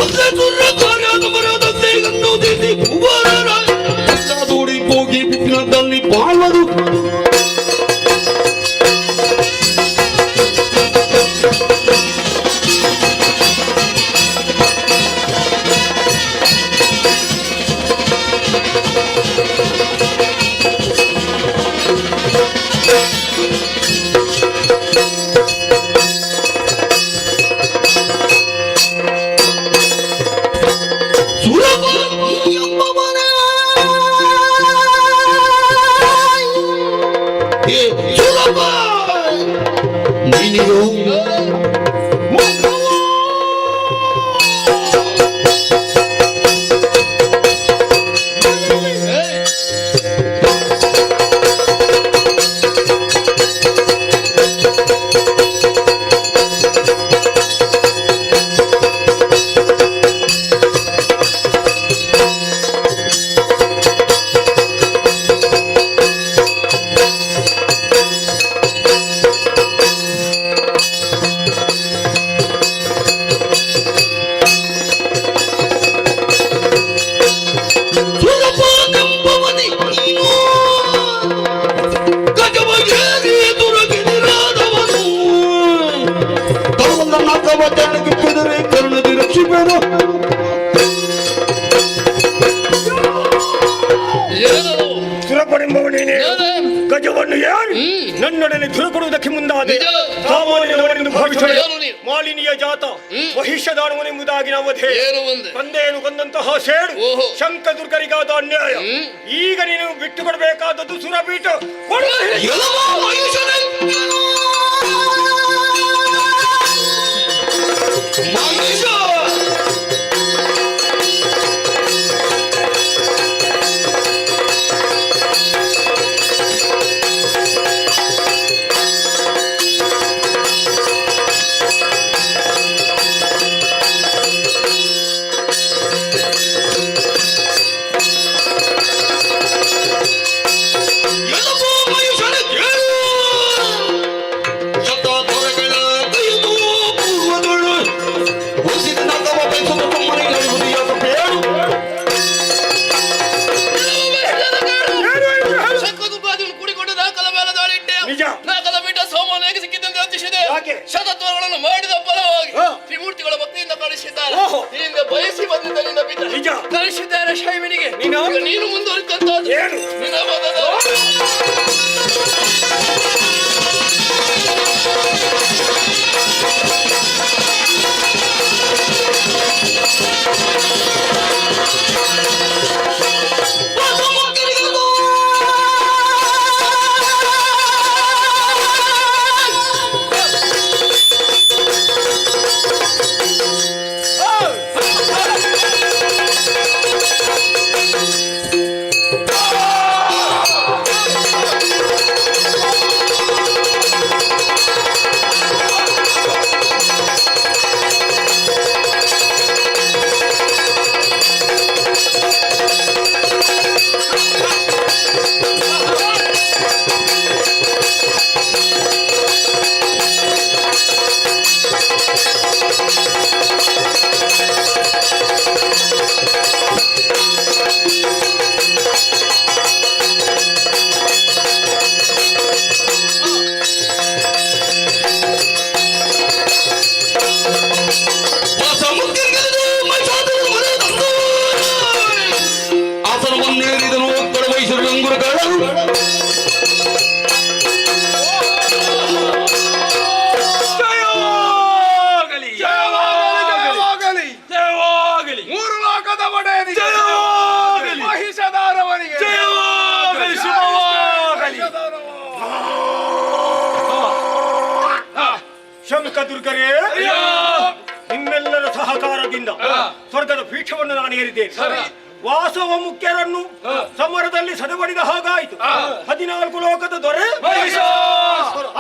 ಅಲ್ಲ ನೀನಿಯೋ ಸುರಪಡೆಂಬವನೇನೆ ಗಜವನ್ನು ಯಾರು ನನ್ನೊಡನೆ ದುರಪಡುವುದಕ್ಕೆ ಮುಂದಾದೆ ಸಾಮಾನ್ಯನವರೆಂದು ಭಾವಿಸಲು ಮಾಲಿನಿಯ ಜಾತ ಮಹಿಷದಾನವನೆಂಬುದಾಗಿ ನವಧೆ ತಂದೆಯನ್ನು ಕೊಂದಂತಹ ಸೇಡು ಶಂಕದುರ್ಗರಿಗಾದ ಅನ್ಯಾಯ ಈಗ ನೀನು ಬಿಟ್ಟು ಕೊಡಬೇಕಾದದ್ದು ಸುರಪೀಠ ಶತತ್ವಗಳನ್ನು ಮಾಡಿದ ಫಲವಾಗಿ ತ್ರಿಮೂರ್ತಿಗಳ ಭಕ್ತಿಯಿಂದ ಕಳಿಸಿದ್ದಾರೆ. ನಿನ್ನಿಂದ ಬಯಸಿ ಬಂದಿದ್ದ ನಿನ್ನ ಪಿತ ಕಳಿಸಿದ್ದಾರೆ ಶೈವನಿಗೆ. ನೀನು ಮುಂದುವರಿತಂತಾದ್ರು ನಿನ್ನ ಶಂಕದುರ್ಗರೇ, ನಿಮ್ಮೆಲ್ಲರ ಸಹಕಾರದಿಂದ ಸ್ವರ್ಗದ ಪೀಠವನ್ನು ನಾನು ಏರಿದ್ದೇನೆ. ವಾಸವ ಮುಖ್ಯರನ್ನು ಸಮರದಲ್ಲಿ ಸದಬಡಿದ ಹಾಗಾಯಿತು. 14 ಲೋಕದ ದೊರೆ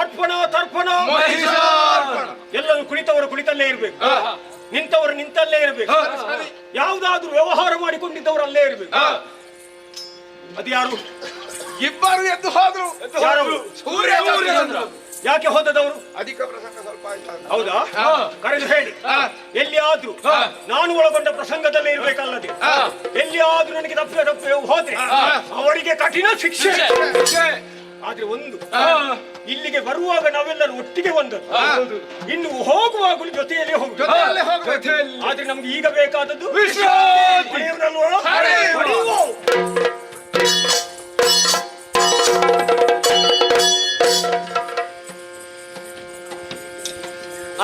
ಅರ್ಪಣ ತರ್ಪಣ ಎಲ್ಲರೂ ಕುಳಿತವರು ಕುಳಿತಲ್ಲೇ ಇರಬೇಕು, ನಿಂತವರು ನಿಂತಲ್ಲೇ ಇರಬೇಕು, ಯಾವುದಾದ್ರೂ ವ್ಯವಹಾರ ಮಾಡಿಕೊಂಡಿದ್ದವರು ಅಲ್ಲೇ ಇರಬೇಕು. ಅದು ಯಾರು? ಇಬ್ಬರು ಎದ್ದು ಹೋದ್ರು. ಯಾಕೆ ಹೋದದವರು? ಅಧಿಕ ಪ್ರಸಂಗ ಸ್ವಲ್ಪ ಆಯ್ತು. ಹೌದಾ? ಕರೆದು ಹೇಳಿ. ಎಲ್ಲಿಯಾದ್ರೂ ನಾನು ಒಳಗೊಂಡ ಪ್ರಸಂಗದಲ್ಲೇ ಇರ್ಬೇಕಲ್ಲದೆ ಎಲ್ಲಿಯಾದ್ರೂ ನನಗೆ ತಪ್ಪೆ ಹೋದ್ರೆ ಅವರಿಗೆ ಕಠಿಣ ಶಿಕ್ಷೆ. ಆದ್ರೆ ಒಂದು, ಇಲ್ಲಿಗೆ ಬರುವಾಗ ನಾವೆಲ್ಲರೂ ಒಟ್ಟಿಗೆ ಬಂದದ್ದು, ಇನ್ನು ಹೋಗುವಾಗಲೂ ಜೊತೆಯಲ್ಲೇ ಹೋಗುದು. ಆದ್ರೆ ನಮ್ಗೆ ಈಗ ಬೇಕಾದದ್ದು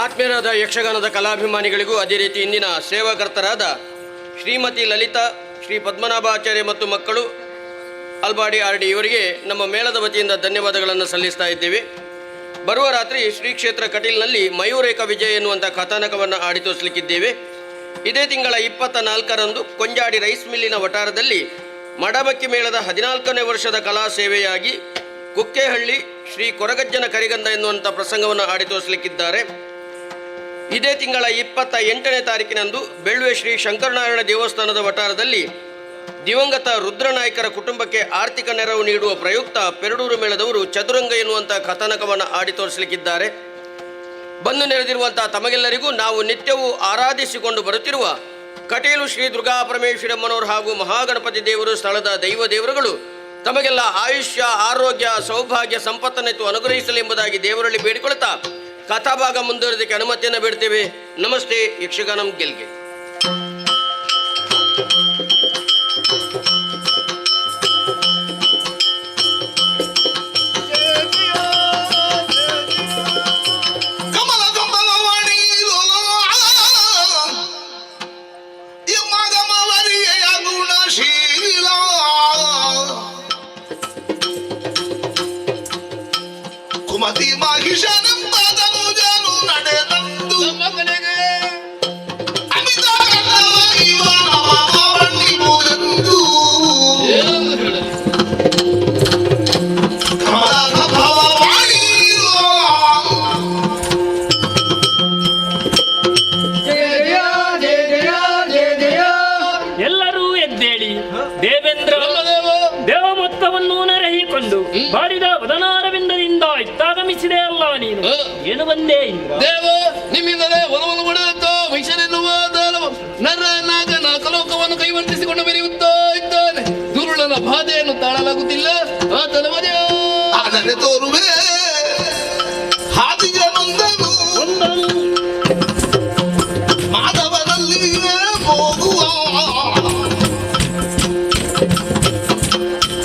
ಆತ್ಮೀಯರಾದ ಯಕ್ಷಗಾನದ ಕಲಾಭಿಮಾನಿಗಳಿಗೂ ಅದೇ ರೀತಿ ಇಂದಿನ ಸೇವಾಕರ್ತರಾದ ಶ್ರೀಮತಿ ಲಲಿತಾ, ಶ್ರೀ ಪದ್ಮನಾಭಾಚಾರ್ಯ ಮತ್ತು ಮಕ್ಕಳು ಅಲ್ಬಾಡಿ ಆರ್ಡಿ ಇವರಿಗೆ ನಮ್ಮ ಮೇಳದ ವತಿಯಿಂದ ಧನ್ಯವಾದಗಳನ್ನು ಸಲ್ಲಿಸ್ತಾ ಇದ್ದೇವೆ. ಬರುವ ರಾತ್ರಿ ಶ್ರೀ ಕ್ಷೇತ್ರ ಕಟೀಲ್ನಲ್ಲಿ ಮಯೂರೇಕ ವಿಜಯ ಎನ್ನುವಂಥ ಕಥಾನಕವನ್ನು ಆಡಿ ತೋರಿಸಲಿಕ್ಕಿದ್ದೇವೆ. ಇದೇ ತಿಂಗಳ 24ರಂದು ಕೊಂಜಾಡಿ ರೈಸ್ ಮಿಲ್ಲಿನ ವಠಾರದಲ್ಲಿ ಮಡಮಕ್ಕಿ ಮೇಳದ 14ನೇ ವರ್ಷದ ಕಲಾ ಸೇವೆಯಾಗಿ ಕುಕ್ಕೆಹಳ್ಳಿ ಶ್ರೀ ಕೊರಗಜ್ಜನ ಕರಿಗಂಧ ಎನ್ನುವಂಥ ಪ್ರಸಂಗವನ್ನು ಆಡಿ ತೋರಿಸಲಿಕ್ಕಿದ್ದಾರೆ. ಇದೇ ತಿಂಗಳ 28ನೇ ತಾರೀಕಿನಂದು ಬೆಳ್ಳುವೆ ಶ್ರೀ ಶಂಕರನಾರಾಯಣ ದೇವಸ್ಥಾನದ ವಠಾರದಲ್ಲಿ ದಿವಂಗತ ರುದ್ರನಾಯಕರ ಕುಟುಂಬಕ್ಕೆ ಆರ್ಥಿಕ ನೆರವು ನೀಡುವ ಪ್ರಯುಕ್ತ ಪೆರಡೂರು ಮೇಳದವರು ಚದುರಂಗ ಎನ್ನುವಂಥ ಕಥಾನಕವನ್ನು ಆಡಿ ತೋರಿಸಲಿಕ್ಕಿದ್ದಾರೆ. ಬಂದು ನೆರೆದಿರುವಂತಹ ತಮಗೆಲ್ಲರಿಗೂ ನಾವು ನಿತ್ಯವೂ ಆರಾಧಿಸಿಕೊಂಡು ಬರುತ್ತಿರುವ ಕಟೀಲು ಶ್ರೀ ದುರ್ಗಾ ಪರಮೇಶ್ವರಮ್ಮನವರು ಹಾಗೂ ಮಹಾಗಣಪತಿ ದೇವರು ಸ್ಥಳದ ದೈವ ದೇವರುಗಳು ತಮಗೆಲ್ಲ ಆಯುಷ್ಯ, ಆರೋಗ್ಯ, ಸೌಭಾಗ್ಯ, ಸಂಪತ್ತನ್ನೆತ್ತು ಅನುಗ್ರಹಿಸಲಿ ಎಂಬುದಾಗಿ ದೇವರಲ್ಲಿ ಬೇಡಿಕೊಳ್ಳುತ್ತಾ ಕಥಾಭಾಗ ಮುಂದುವರೆದಕ್ಕೆ ಅನುಮತಿಯನ್ನು ಬೇಡ್ತೇವೆ. ನಮಸ್ತೆ. ಯಕ್ಷಗಾನಂ ಗೆಲ್ಗೆ. ಕುಮತಿ ಮಾಹಿಷನೆಂಬದನು ಜನು ನಡೆದಂದು ಮಗನಿಗೆ ಅಮಿತವಾಗಿ ವರ್ಣಿಸುವುದೆಂದು ಕಮಲದ ಭವವಾಣಿ ಎಲ್ಲರೂ ಎದ್ದೇಳಿ. ದೇವೇಂದ್ರ ದೇವ ಮೊತ್ತವನ್ನು ನೆರೆಹಿಕೊಂಡು ಬಾಡಿದ ವದನಾರವಿಂದದಿಂದ ಇತ್ತಾಗಮಿಸಿದೆ ಅಲ್ಲ ನೀನು. ಏನು ಬಂದೇ ಇಂದ್ರ? ದೇವ ನಿಮ್ಮಿಂದಲೇ ಒಲವನ್ನು ಹೊಡೆದ ವೈಶನೆನ್ನುವ ನರ ನಾಗ ನಾಕಲೋಕವನ್ನು ಕೈವಂತಿಸಿಕೊಂಡು ಬೆರೆಯುತ್ತಾ ಇದ್ದಾನೆ. ದುರುಳನ ಬಾಧೆಯನ್ನು ತಾಳಲಾಗುತ್ತಿಲ್ಲ. ಆತನ ಮನೆ ಆದರೆ ತೋರುವೆ ಹಾದಿಗೆ ಬಂದನು ಮಾಧವನಲ್ಲಿ ಹೋಗುವ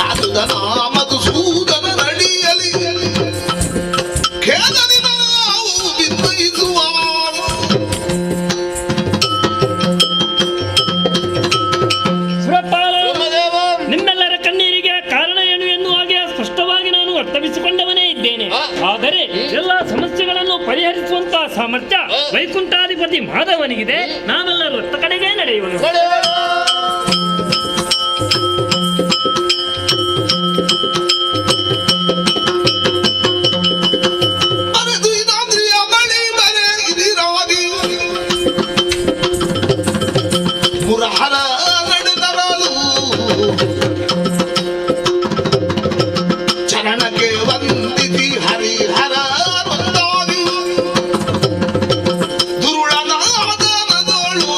ಆದುದನ ಮಧುಸೂದನ ನಡಿಯಲಿ ಖೇದನಿ ನಾವು ಬಿಂದಿಸುವ ನಿಮ್ಮೆಲ್ಲರ ಕಣ್ಣೀರಿಗೆ ಕಾರಣ ಏನು ಎನ್ನುವ ಹಾಗೆ ಸ್ಪಷ್ಟವಾಗಿ ನಾನು ಅರ್ಥವಿಸಿಕೊಂಡವನೇ ಇದ್ದೇನೆ. ಆದರೆ ಎಲ್ಲ ಸಮಸ್ಯೆಗಳನ್ನು ಪರಿಹರಿಸುವಂತಹ ಸಾಮರ್ಥ್ಯ ವೈಕುಂಠಾಧಿಪತಿ ಮಾಧವನಿಗಿದೆ. ನಾವೆಲ್ಲರೂ ಅತ್ತ ಕಡೆಗೆ ನಡೆಯುವುದು. ಮುರಹರ ನಡೆದರಲು ಚರಣಕ್ಕೆ ವಂದಿಸಿ ಹರಿಹರ ಬಂದಾಗಿ ದುರುಳನಾದನದೋಳು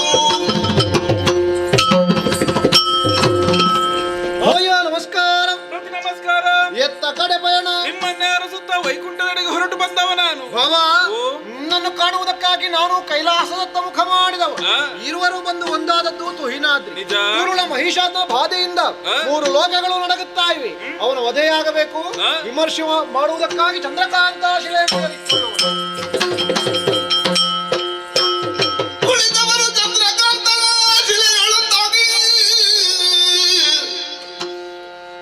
ಭಯ ನಮಸ್ಕಾರ. ನಮಸ್ಕಾರ. ಎತ್ತ ಕಡೆ ಪಯಣ. ನಿಮ್ಮನ್ನೇ ಅರಸುತ್ತ ವೈಕುಂಠದೆಡೆಗೆ ಹೊರಟು ಬಂದವ ನಾನು. ಭವ ನಿನ್ನನ್ನು ಕಾಣುವುದಕ್ಕಾಗಿ ನಾನು ಕೈಲಾಸದತ್ತ ಮುಖ ಮಾಡಿದವ. ಇರುವರು ಬಂದು ಒಂದಾದದ್ದು ತುಹಿನಾದ್ರಿ. ದುರುಳ ಮಹಿಷಾದ ಬಾಧೆಯಿಂದ 3 ಲೋಕಗಳು ನಡಗುತ್ತಾ ಇವೆ. ಅವನ ವಧೆಯಾಗಬೇಕು. ವಿಮರ್ಶೆ ಮಾಡುವುದಕ್ಕಾಗಿ ಚಂದ್ರಕಾಂತ ಶಿಲೆ ಕುಳಿತವರು ಚಂದ್ರಕಾಂತ ಶಿಲೆಗಳಂತಾಗಿ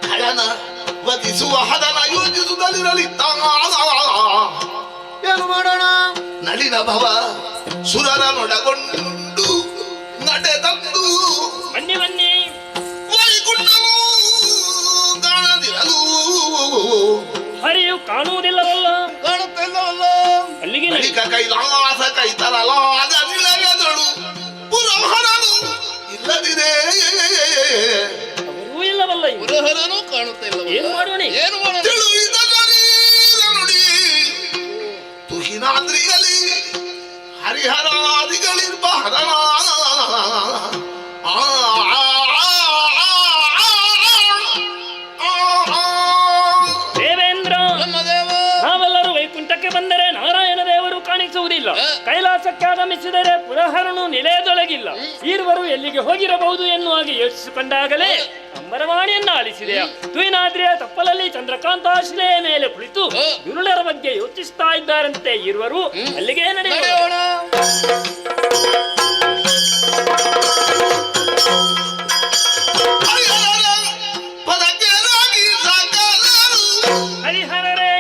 ಖಳನ ವಧಿಸುವ ಹದನ ಯೋಜಿಸುವುದಲ್ಲಿರಲಿ. ಏನು ಮಾಡೋಣ? ನಳಿನ ಭವ ಸುರರನೊಡಗೊಂಡು ನಡೆದಂದು ಬನ್ನಿ ಬನ್ನಿ. ವೈಕುಂಠವು ಕಾಣದಿರಲು ಹರಿಯು ಕಾಣುವುದಿಲ್ಲವಲ್ಲ? ಕಾಣುತ್ತಿಲ್ಲವಲ್ಲ. ಅಲ್ಲಿಗೆ ಬಳಿಕ ಕೈಲಾಸ ಕೈತರಲಾದ ನಿಲಯದಳು ಪುರಹರನು ಇಲ್ಲದಿದೆ. ಅವರೂ ಇಲ್ಲವಲ್ಲ. ಪುರಹರನು ಕಾಣುತ್ತಿಲ್ಲ. ಏನು ಮಾಡೋಣ? ಏನು ಮಾಡೋಣ? ತಿಳಿದ ನುಡಿ ತುಹಿನಾದ್ರಿಯಲ್ಲಿ ಹರಿಹರಾದಿಗಳಿರ್ಬ ಹರನ ದೇವೇಂದ್ರ, ನಾವೆಲ್ಲರೂ ವೈಕುಂಠಕ್ಕೆ ಬಂದರೆ ನಾರಾಯಣ ದೇವರು ಕಾಣಿಸುವುದಿಲ್ಲ. ಕೈಲಾಸಕ್ಕೆ ಆಗಮಿಸಿದರೆ ಪುರಹರನು ನಿಲಯದೊಳಗಿಲ್ಲ. ಈರುವರು ಎಲ್ಲಿಗೆ ಹೋಗಿರಬಹುದು ಎನ್ನುವ ಹಾಗೆ ಯೋಚಿಸಿಕೊಂಡಾಗಲೇ ಅಂಬರವಾಣಿಯನ್ನು ಆಲಿಸಿದೆಯ. ತುಯಿನಾದ್ರಿಯ ತಪ್ಪಲಲ್ಲಿ ಚಂದ್ರಕಾಂತಾಶ್ರಯ ಮೇಲೆ ಕುಳಿತು ದುರುಳರ ಬಗ್ಗೆ ಯೋಚಿಸ್ತಾ ಇದ್ದಾರಂತೆ. ಇರುವರು ಅಲ್ಲಿಗೆ ನಡೆಯೋಣ. ಹರಿಹರರೇ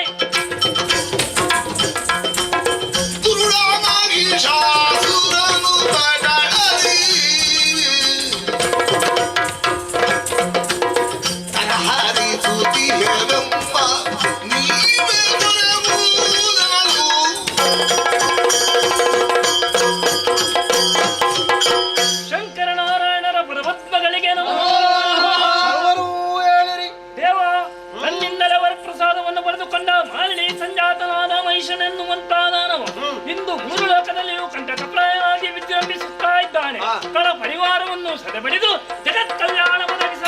ಸಕಲ ಪರಿವಾರವನ್ನು ಸದೆಬಡಿದು ಜಗತ್ ಕಲ್ಯಾಣ ಒದಗಿಸ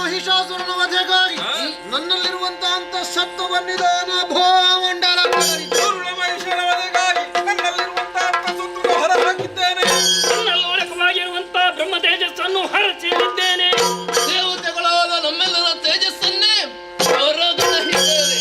ಮಹಿಷಾಸುರನ ವಧೆಗಾಗಿ ನನ್ನಲ್ಲಿರುವಂತಹ ಅಂತಃಸತ್ವವನ್ನಿದಾನ ಭೋಮಂಡಲ ನನ್ನಲ್ಲೊಳಕವಾಗಿರುವಂತಹ ಬ್ರಹ್ಮ ತೇಜಸ್ಸನ್ನು ಹೊರಚೀಲಿದ್ದೇನೆ. ದೇವತೆಗಳಾದ ನಮ್ಮೆಲ್ಲರ ತೇಜಸ್ಸನ್ನೇ ಹೊರಗಡಹಿದ್ದೇವೆ.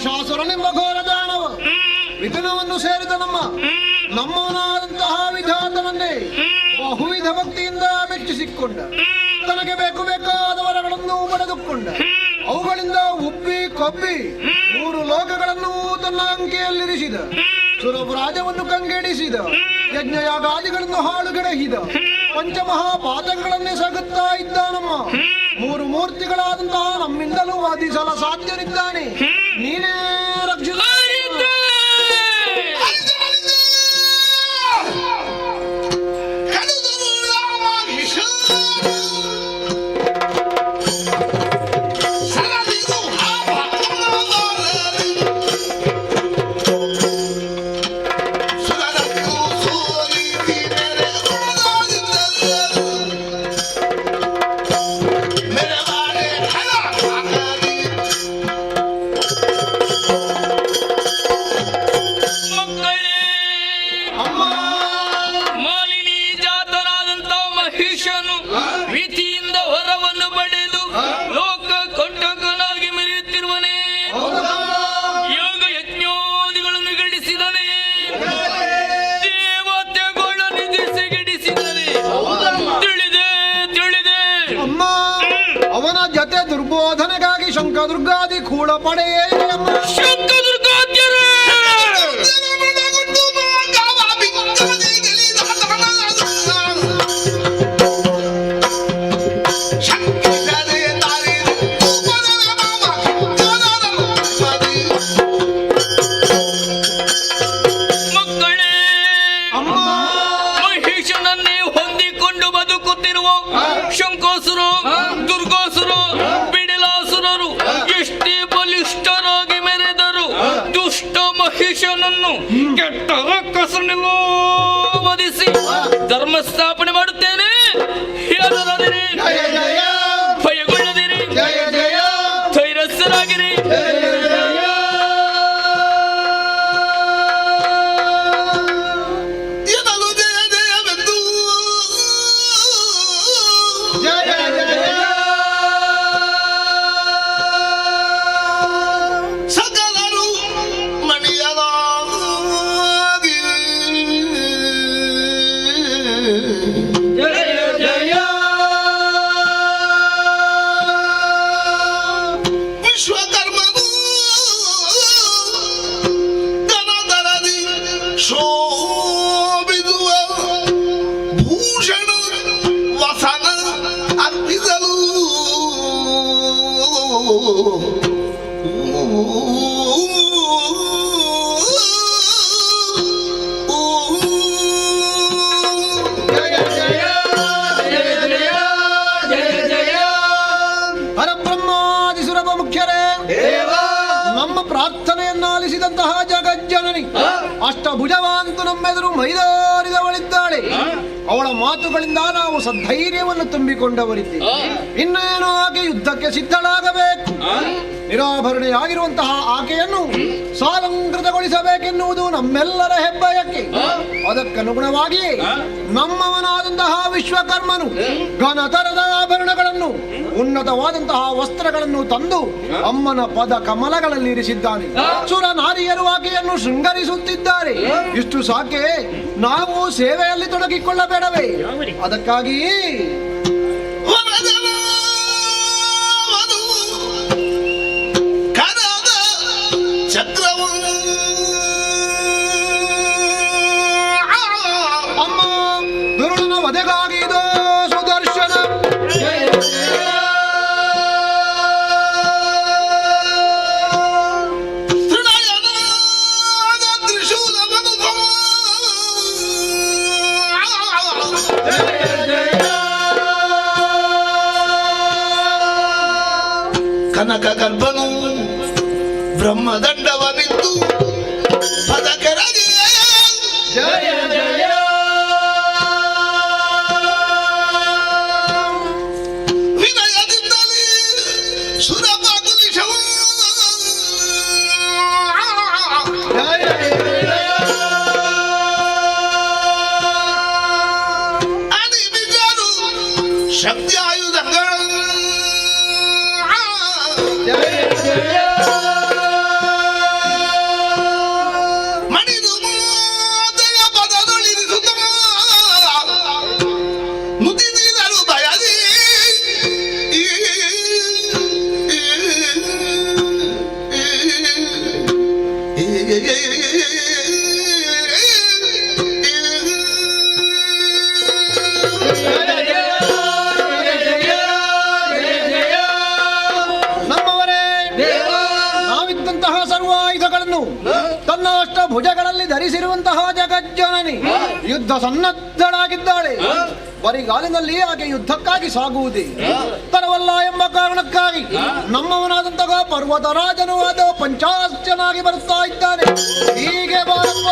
ಮಹಿಷಾಸುರನೆಂಬ ಘೋರ ದಾನವ ವಿಘ್ನವನ್ನು ಸೇರಿದ ನಮ್ಮವನಾದಂತಹ ವಿಧಾತನನ್ನೇ ಬಹುವಿಧ ಭಕ್ತಿಯಿಂದ ಮೆಚ್ಚಿಸಿಕೊಂಡ, ತನಗೆ ಬೇಕಾದ ವರಗಳನ್ನು ಪಡೆದುಕೊಂಡ, ಅವುಗಳಿಂದ ಉಬ್ಬಿ ಕೊಬ್ಬಿ 3 ಲೋಕಗಳನ್ನು ತನ್ನ ಅಂಕೆಯಲ್ಲಿರಿಸಿದ, ಸುರಭರಾಜವನ್ನು ಕಂಗೆಡಿಸಿದ, ಯಜ್ಞಯಾಗಾದಿಗಳನ್ನು ಹಾಳುಗೆಡಹಿದ, ಪಂಚಮಹಾಪಾತಗಳನ್ನೇ ಸಗುತ್ತಾ ಇದ್ದಾನಮ್ಮ. 3 ಮೂರ್ತಿಗಳಾದಂತಹ ನಮ್ಮಿಂದಲೂ ವಾದಿಸಲು ಸಾಧ್ಯನಿದ್ದಾನೆ. ನೀನೇ ರಕ್ಷಿಸ. ದುರ್ಬೋಧನೆಗಾಗಿ ಶಂಕದುರ್ಗಾದಿ ಕೂಡ ಪಡೆಯೇ ಕೆಟ್ಟ ರಕ್ಕಸರನ್ನೆಲ್ಲೋ ವಧಿಸಿ ಧರ್ಮ ಸ್ಥಾಪನೆ ಮಾಡುತ್ತೇನೆ. ಭಯಗೊಳ್ಳದಿರಿ, ಧೈರ್ಯಸ್ಥರಾಗಿರಿ. ಪ್ರಾರ್ಥನೆಯನ್ನಾಲಿಸಿದಂತಹ ಜಗಜ್ಜನನಿ ಅಷ್ಟಭುಜವಾಂತು ನಮ್ಮೆದುರು ಮೈದಾರಿದವಳಿದ್ದಾಳೆ. ಅವಳ ಮಾತುಗಳಿಂದ ನಾವು ಸದ್ಧೈರ್ಯವನ್ನು ತುಂಬಿಕೊಂಡವರಿದ್ದೇವೆ. ಇನ್ನೇನು ಆಕೆ ಯುದ್ಧಕ್ಕೆ ಸಿದ್ಧಳಾಗಬೇಕು. ನಿರಾಭರಣೆಯಾಗಿರುವಂತಹ ಆಕೆಯನ್ನು ಸಾಲಂಕೃತಗೊಳಿಸಬೇಕೆನ್ನುವುದು ನಮ್ಮೆಲ್ಲರ ಹೆಬ್ಬಯಕೆ. ಅದಕ್ಕನುಗುಣವಾಗಿ ನಮ್ಮವನಾದಂತಹ ವಿಶ್ವಕರ್ಮನು ಘನತರದ ಆಭರಣಗಳನ್ನು, ಉನ್ನತವಾದಂತಹ ವಸ್ತ್ರಗಳನ್ನು ತಂದು ಅಮ್ಮನ ಪದ ಕಮಲಗಳಲ್ಲಿ ಇರಿಸಿದ್ದಾನೆ. ಸುರ ನಾರಿಯರು ಆಕೆಯನ್ನು ಶೃಂಗರಿಸುತ್ತಿದ್ದಾರೆ. ಇಷ್ಟು ಸಾಕೆ ನಾವು ಸೇವೆಯಲ್ಲಿ ತೊಡಗಿಕೊಳ್ಳಬೇಡವೇ? ಅದಕ್ಕಾಗಿ ಚಕ್ರವು ಅಮ್ಮ ದುರುಳನ ವಧೆಗಾಗಿ ಇದು ಸುದರ್ಶನ. ಕನಕ ಗರ್ಭನು ಬ್ರಹ್ಮದಂಡವನಿದ್ದು ಪದಕರಗೆ ಜಯ ಜಯ ವಿನಯದಿಂದಲೇ ಸುರಪಾಕುಲಿಶವು ಜಯ ಜಯ ಅದಿ ಬಿಜಾರು ಶಕ್ತಿ ಆಯುಧಗಳು ಜಯ ಜಯ ನಮ್ಮವರೇ, ನಾವಿದ್ದಂತಹ ಸರ್ವಾಯುಧಗಳನ್ನು ತನ್ನ ಅಷ್ಟ ಭುಜಗಳಲ್ಲಿ ಧರಿಸಿರುವಂತಹ ಜಗಜ್ಜನನಿ ಯುದ್ಧ ಸನ್ನದ್ಧಳಾಗಿದ್ದಾಳೆ. ಬರಿಗಾಲಿನಲ್ಲಿ ಆಕೆ ಯುದ್ಧಕ್ಕಾಗಿ ಸಾಗುವುದೇ ತರವಲ್ಲ ಎಂಬ ಕಾರಣಕ್ಕಾಗಿ ನಮ್ಮವನಾದಂತಹ ಪರ್ವತರಾಜನೂ ಆದ ಪಂಚಾಶ್ಚನಾಗಿ ಬರುತ್ತಾ ಇದ್ದಾನೆ. ಹೀಗೆ ಬಾರಪ್ಪ.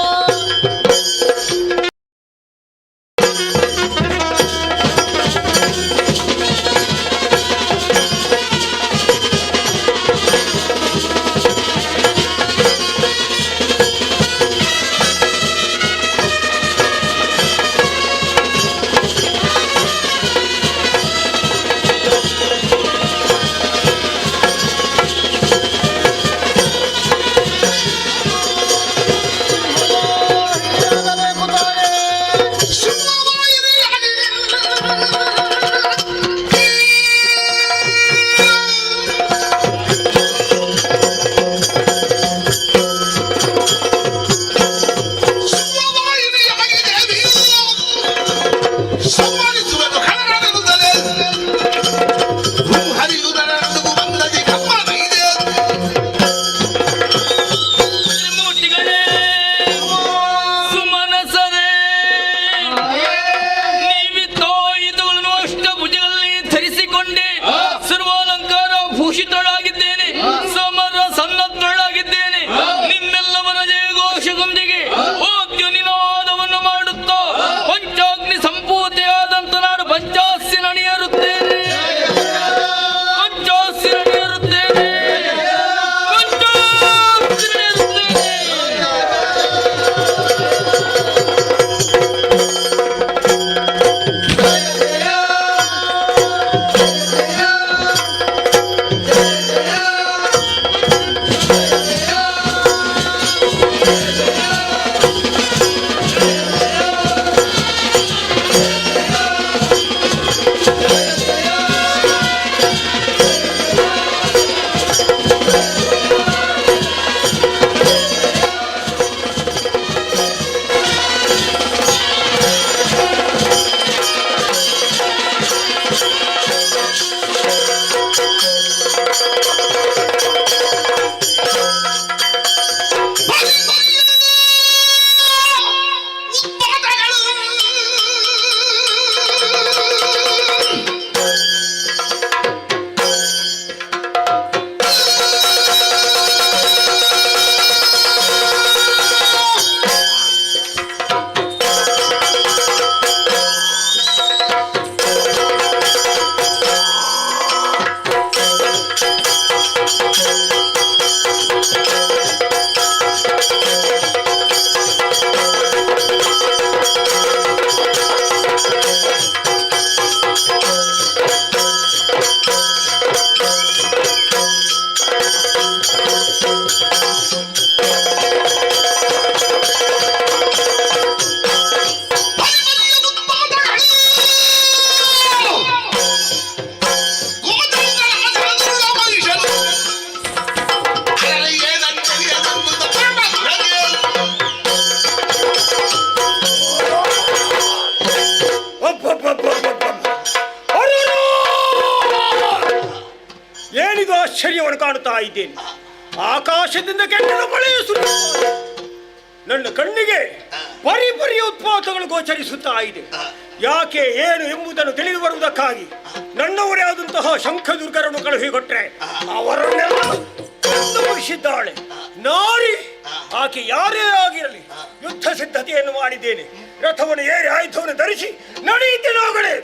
ಆಶ್ಚರ್ಯವನ್ನು ಕಾಣುತ್ತಾ ಇದ್ದೇನೆ. ಆಕಾಶದಿಂದ ಕೆಟ್ಟದ ಮಳೆ ಸುರಿಯುತ್ತಿದೆ. ನನ್ನ ಕಣ್ಣಿಗೆ ಪರಿಪರಿಯ ಉತ್ಪಾತಗಳು ಗೋಚರಿಸುತ್ತಾ ಇದೆ. ಯಾಕೆ ಏನು ಎಂಬುದನ್ನು ತಿಳಿದು ಬರುವುದಕ್ಕಾಗಿ ನನ್ನವರೇ ಆದಂತಹ ಶಂಖದುರ್ಗರನ್ನು ಕಳುಹಿಕೊಟ್ರೆ ಅವರನ್ನೆಲ್ಲ ವಹಿಸಿದ್ದಾಳೆ ನಾರಿ. ಆಕೆ ಯಾರೇ ಆಗಿರಲಿ ಯುದ್ಧ ಸಿದ್ಧತೆಯನ್ನು ಮಾಡಿದ್ದೇನೆ. ರಥವನ್ನು ಏರಿ ಆಯುಧವನ್ನು ಧರಿಸಿ ನಡೆಯುತ್ತೇನೆ ಹೋಗಲೇ.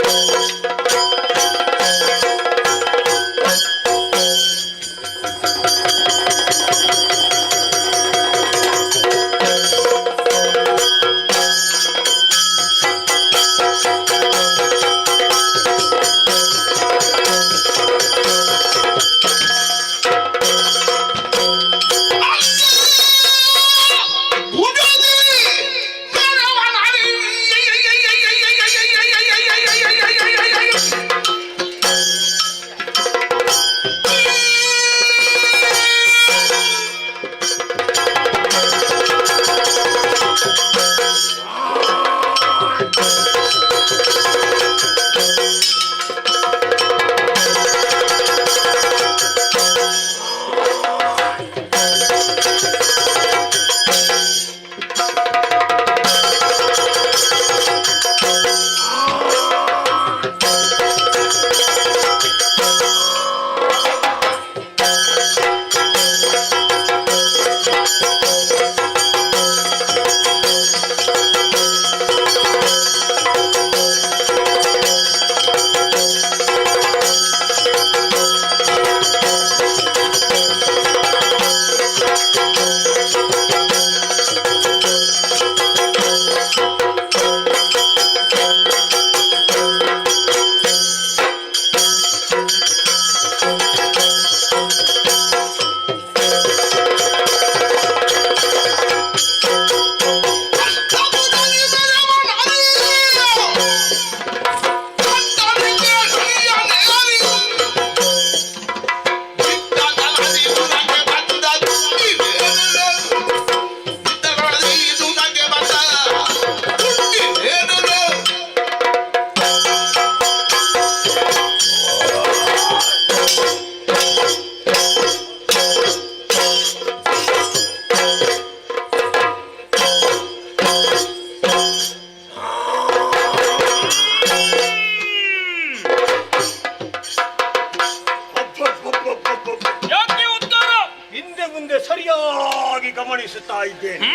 ಸರಿಯಾಗಿ ಗಮನಿಸುತ್ತಾ ಇದ್ದೇನೆ.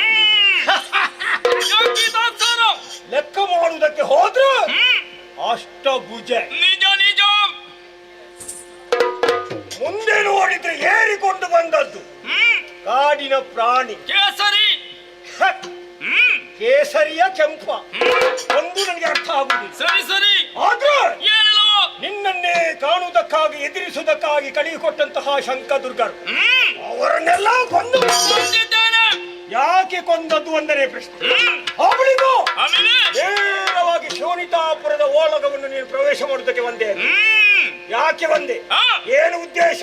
ಲೆಕ್ಕ ಮಾಡುವುದಕ್ಕೆ ಹೋದ್ರೆ ಅಷ್ಟಭುಜ. ನಿಜ ನಿಜ. ಮುಂದೆ ನೋಡಿದ್ರೆ ಏರಿಕೊಂಡು ಬಂದದ್ದು ಕಾಡಿನ ಪ್ರಾಣಿ ಕೇಸರಿ. ಕೇಸರಿಯ ಕೆಂಪ ಒಂದು ನನಗೆ ಅರ್ಥ ಆಗುವುದಿಲ್ಲ. ಸರಿ ಸರಿ. ಆದ್ರೆ ಏನಿಲ್ಲವೋ ನಿನ್ನನ್ನೇ ಕಾಣುವುದಕ್ಕಾಗಿ ಎದುರಿಸುವುದಕ್ಕಾಗಿ ಕಳುಹಿಕೊಟ್ಟಂತಹ ಶಂಕದುರ್ಗರು ಅವರನ್ನೆಲ್ಲ ಕೊಂದು ಯಾಕೆ ಕೊಂದದ್ದು ಒಂದನೇ ಪ್ರಶ್ನೆ. ಅವಳಿಗೂ ನೇರವಾಗಿ ಶೋಣಿತಾಪುರದ ಓಲಗವನ್ನು ನೀನು ಪ್ರವೇಶ ಮಾಡುವುದಕ್ಕೆ ಬಂದೆ. ಯಾಕೆ ಬಂದೆ? ಏನು ಉದ್ದೇಶ?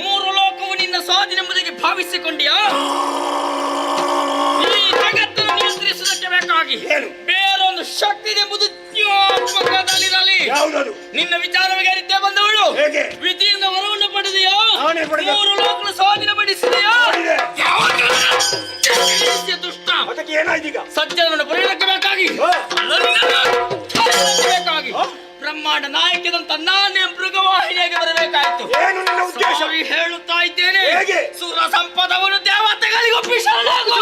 ಮೂರು ಲೋಕವು ನಿನ್ನ ಸ್ವಾಧೀನಂಬುದಾಗಿ ಭಾವಿಸಿಕೊಂಡಿಯಾ? ಈ ಜಗತ್ತನ್ನು ನಿಯಂತ್ರಿಸುವುದಕ್ಕೆ ಬೇಕಾಗಿ ಬೇರೊಂದು ಶಕ್ತಿ ಎಂಬುದು ಜ್ಞಾಪಕದಲ್ಲಿರಲಿ. ನಿನ್ನ ವಿಚಾರವಾಗಿ ಅರಿತೇ ಬಂದವಳು ವಿಧಿಯಿಂದ ವರವನ್ನು ಪಡೆದೆಯಾ? ಮೂರು ಲೋಕವನ್ನು ಸ್ವಾಧೀನಪಡಿಸಿದೆಯಾ? ದುಷ್ಟ ಸಜ್ಜನವನ್ನು ಪಡೆಯುವುದಕ್ಕೆ ಬೇಕಾಗಿ ಬ್ರಹ್ಮಾಂಡ ನಾಯಕದಂತ ನಾನೇ ಮೃಗವಾಹಿನಿಯಾಗಿ ಬರಬೇಕಾಯ್ತು. ಹೇಳುತ್ತಾ ಇದ್ದೇನೆ, ಸುರ ಸಂಪದವನ್ನು ದೇವತೆಗಳಿಗೆ ಒಪ್ಪಿಸಲಾಗು.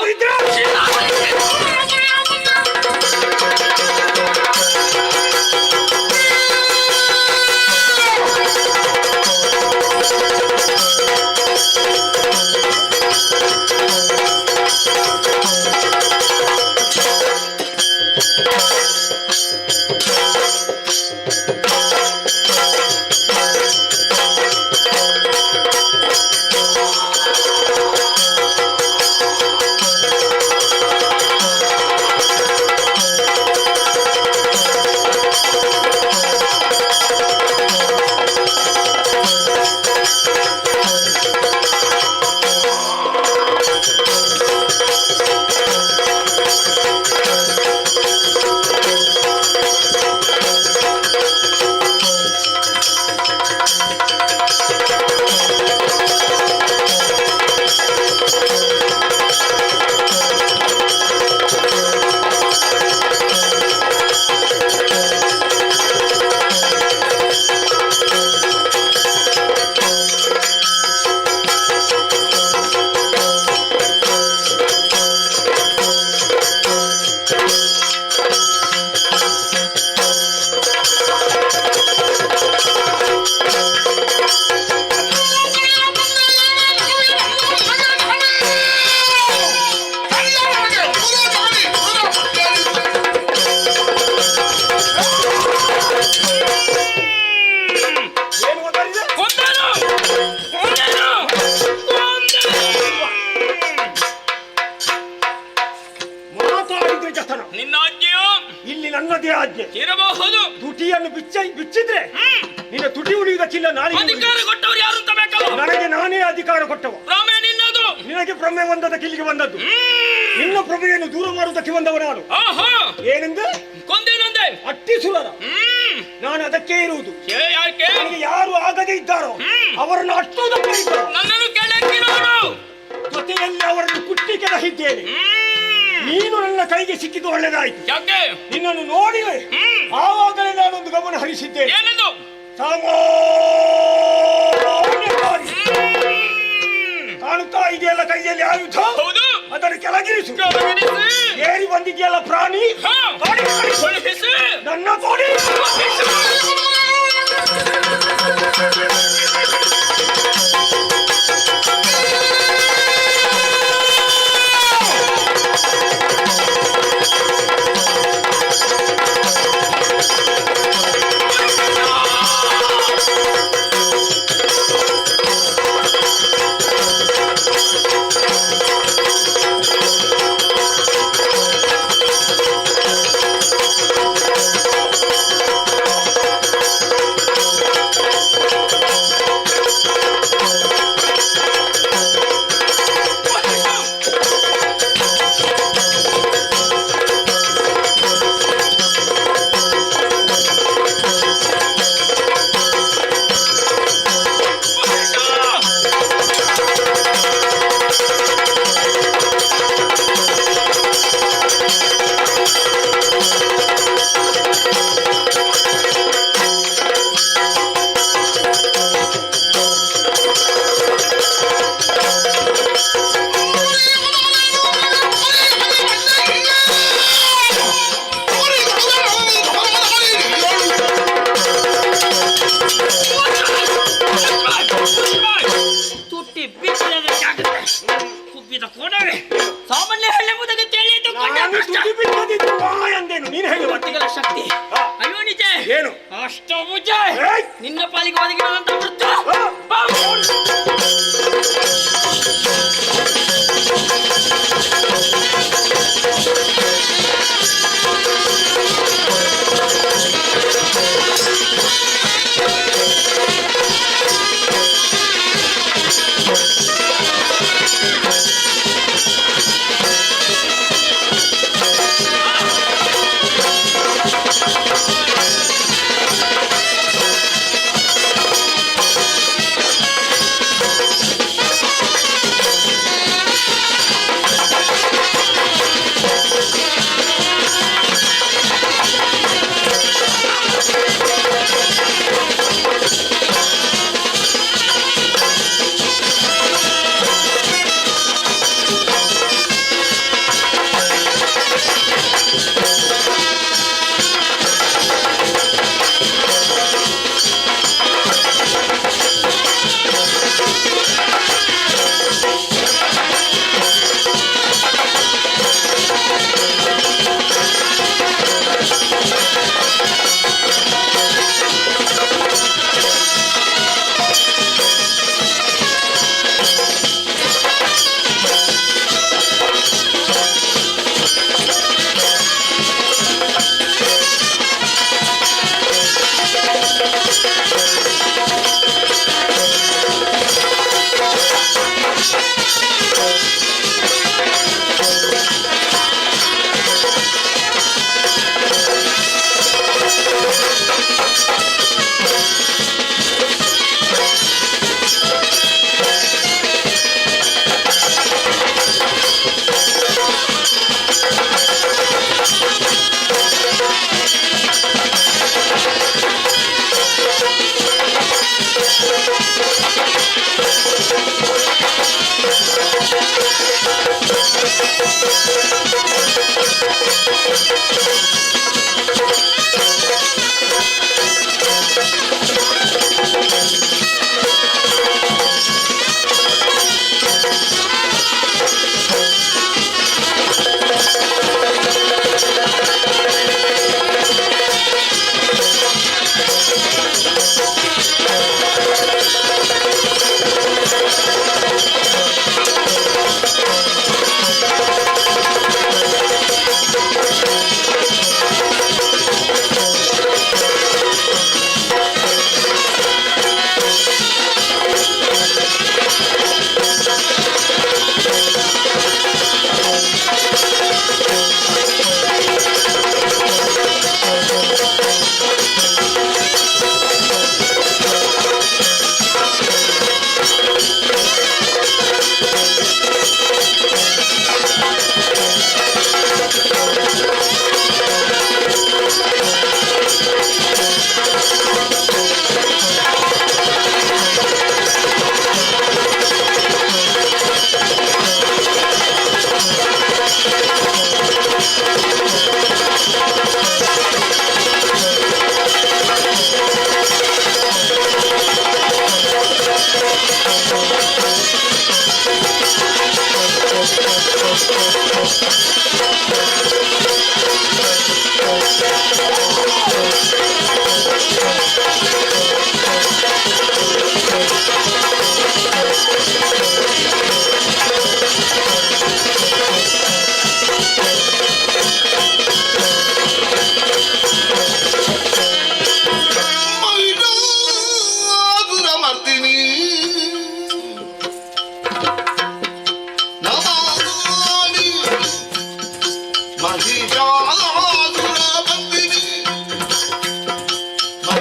ಬಿಚ್ಚಿದ್ರೆ ನಿನ್ನ ತುಟಿ ಉಳಿಯುವುದಕ್ಕಿಲ್ಲ. ನಾಳೆ ಅಧಿಕಾರ ಕೊಟ್ಟವರು ಯಾರು ಅಂತ ಬೇಕಲ್ಲ? ನನಗೆ ನಾನೇ ಅಧಿಕಾರ ಕೊಟ್ಟವ. ಭ್ರಮೆ ನಿನ್ನದು. ನಿನಗೆ ಭ್ರಮೆ ಒಂದದಕ್ಕೆ ಇಲ್ಲಿಗೆ ಬಂದದ್ದು. ನಿನ್ನ ಭ್ರಮೆಯನ್ನು ದೂರ ಮಾಡುವುದಕ್ಕೆ ಬಂದವ ನಾನು. ಏನೆಂದು ಕೊಂದೇನಂದೆ? ಅಟ್ಟಿಸುರರ. ನಾನು ಅದಕ್ಕೆ ಇರುವುದು. ನನಗೆ ಯಾರು ಆಗದೇ ಇದ್ದಾರೋ ಅವರನ್ನು ಅಟ್ಟುವುದಕ್ಕೆ ಇದ್ದಾರೆ. ನನ್ನನ್ನು ಕೆಳಕ್ಕೆ ನೋಡು. ಜೊತೆಯಲ್ಲಿ ಅವರನ್ನು ಕುಟ್ಟಿಗೆ ರಹಿದ್ದೇನೆ. ನೀನು ನನ್ನ ಕೈಗೆ ಸಿಕ್ಕಿದ್ದು ಒಳ್ಳೆದಾಯ್ತು. ಯಾಕೆ? ನಿನ್ನನ್ನು ನೋಡಿವೆ ಆವಾಗಲೇ ನಾನೊಂದು ಗಮನ ಹರಿಸಿದ್ದೇನೆ. ಏನೆಂದು? ಕಾಣುತ್ತಾ ಇದೆಯಲ್ಲ ಕೈಯಲ್ಲಿ ಆಯುಧ, ಅದನ್ನು ಕೆಳಗಿರಿಸು. ಏರಿ ಬಂದಿದೆಯಲ್ಲ ಪ್ರಾಣಿ, ನನ್ನ ಕೋಡಿ. ಸಾಮಾನ್ಯ ಹೇಳುವುದಕ್ಕೆ ತಿಳಿಯಿತು. ನೀನು ಹೇಳುವ ಶಕ್ತಿ ಅಯ್ಯೋ ನಿಜ ಏನು ಅಷ್ಟಭುಜ ನಿನ್ನ ಪಾಲಿಗೆ ಒದಗಿರುವಂತ ವೃತ್ತ.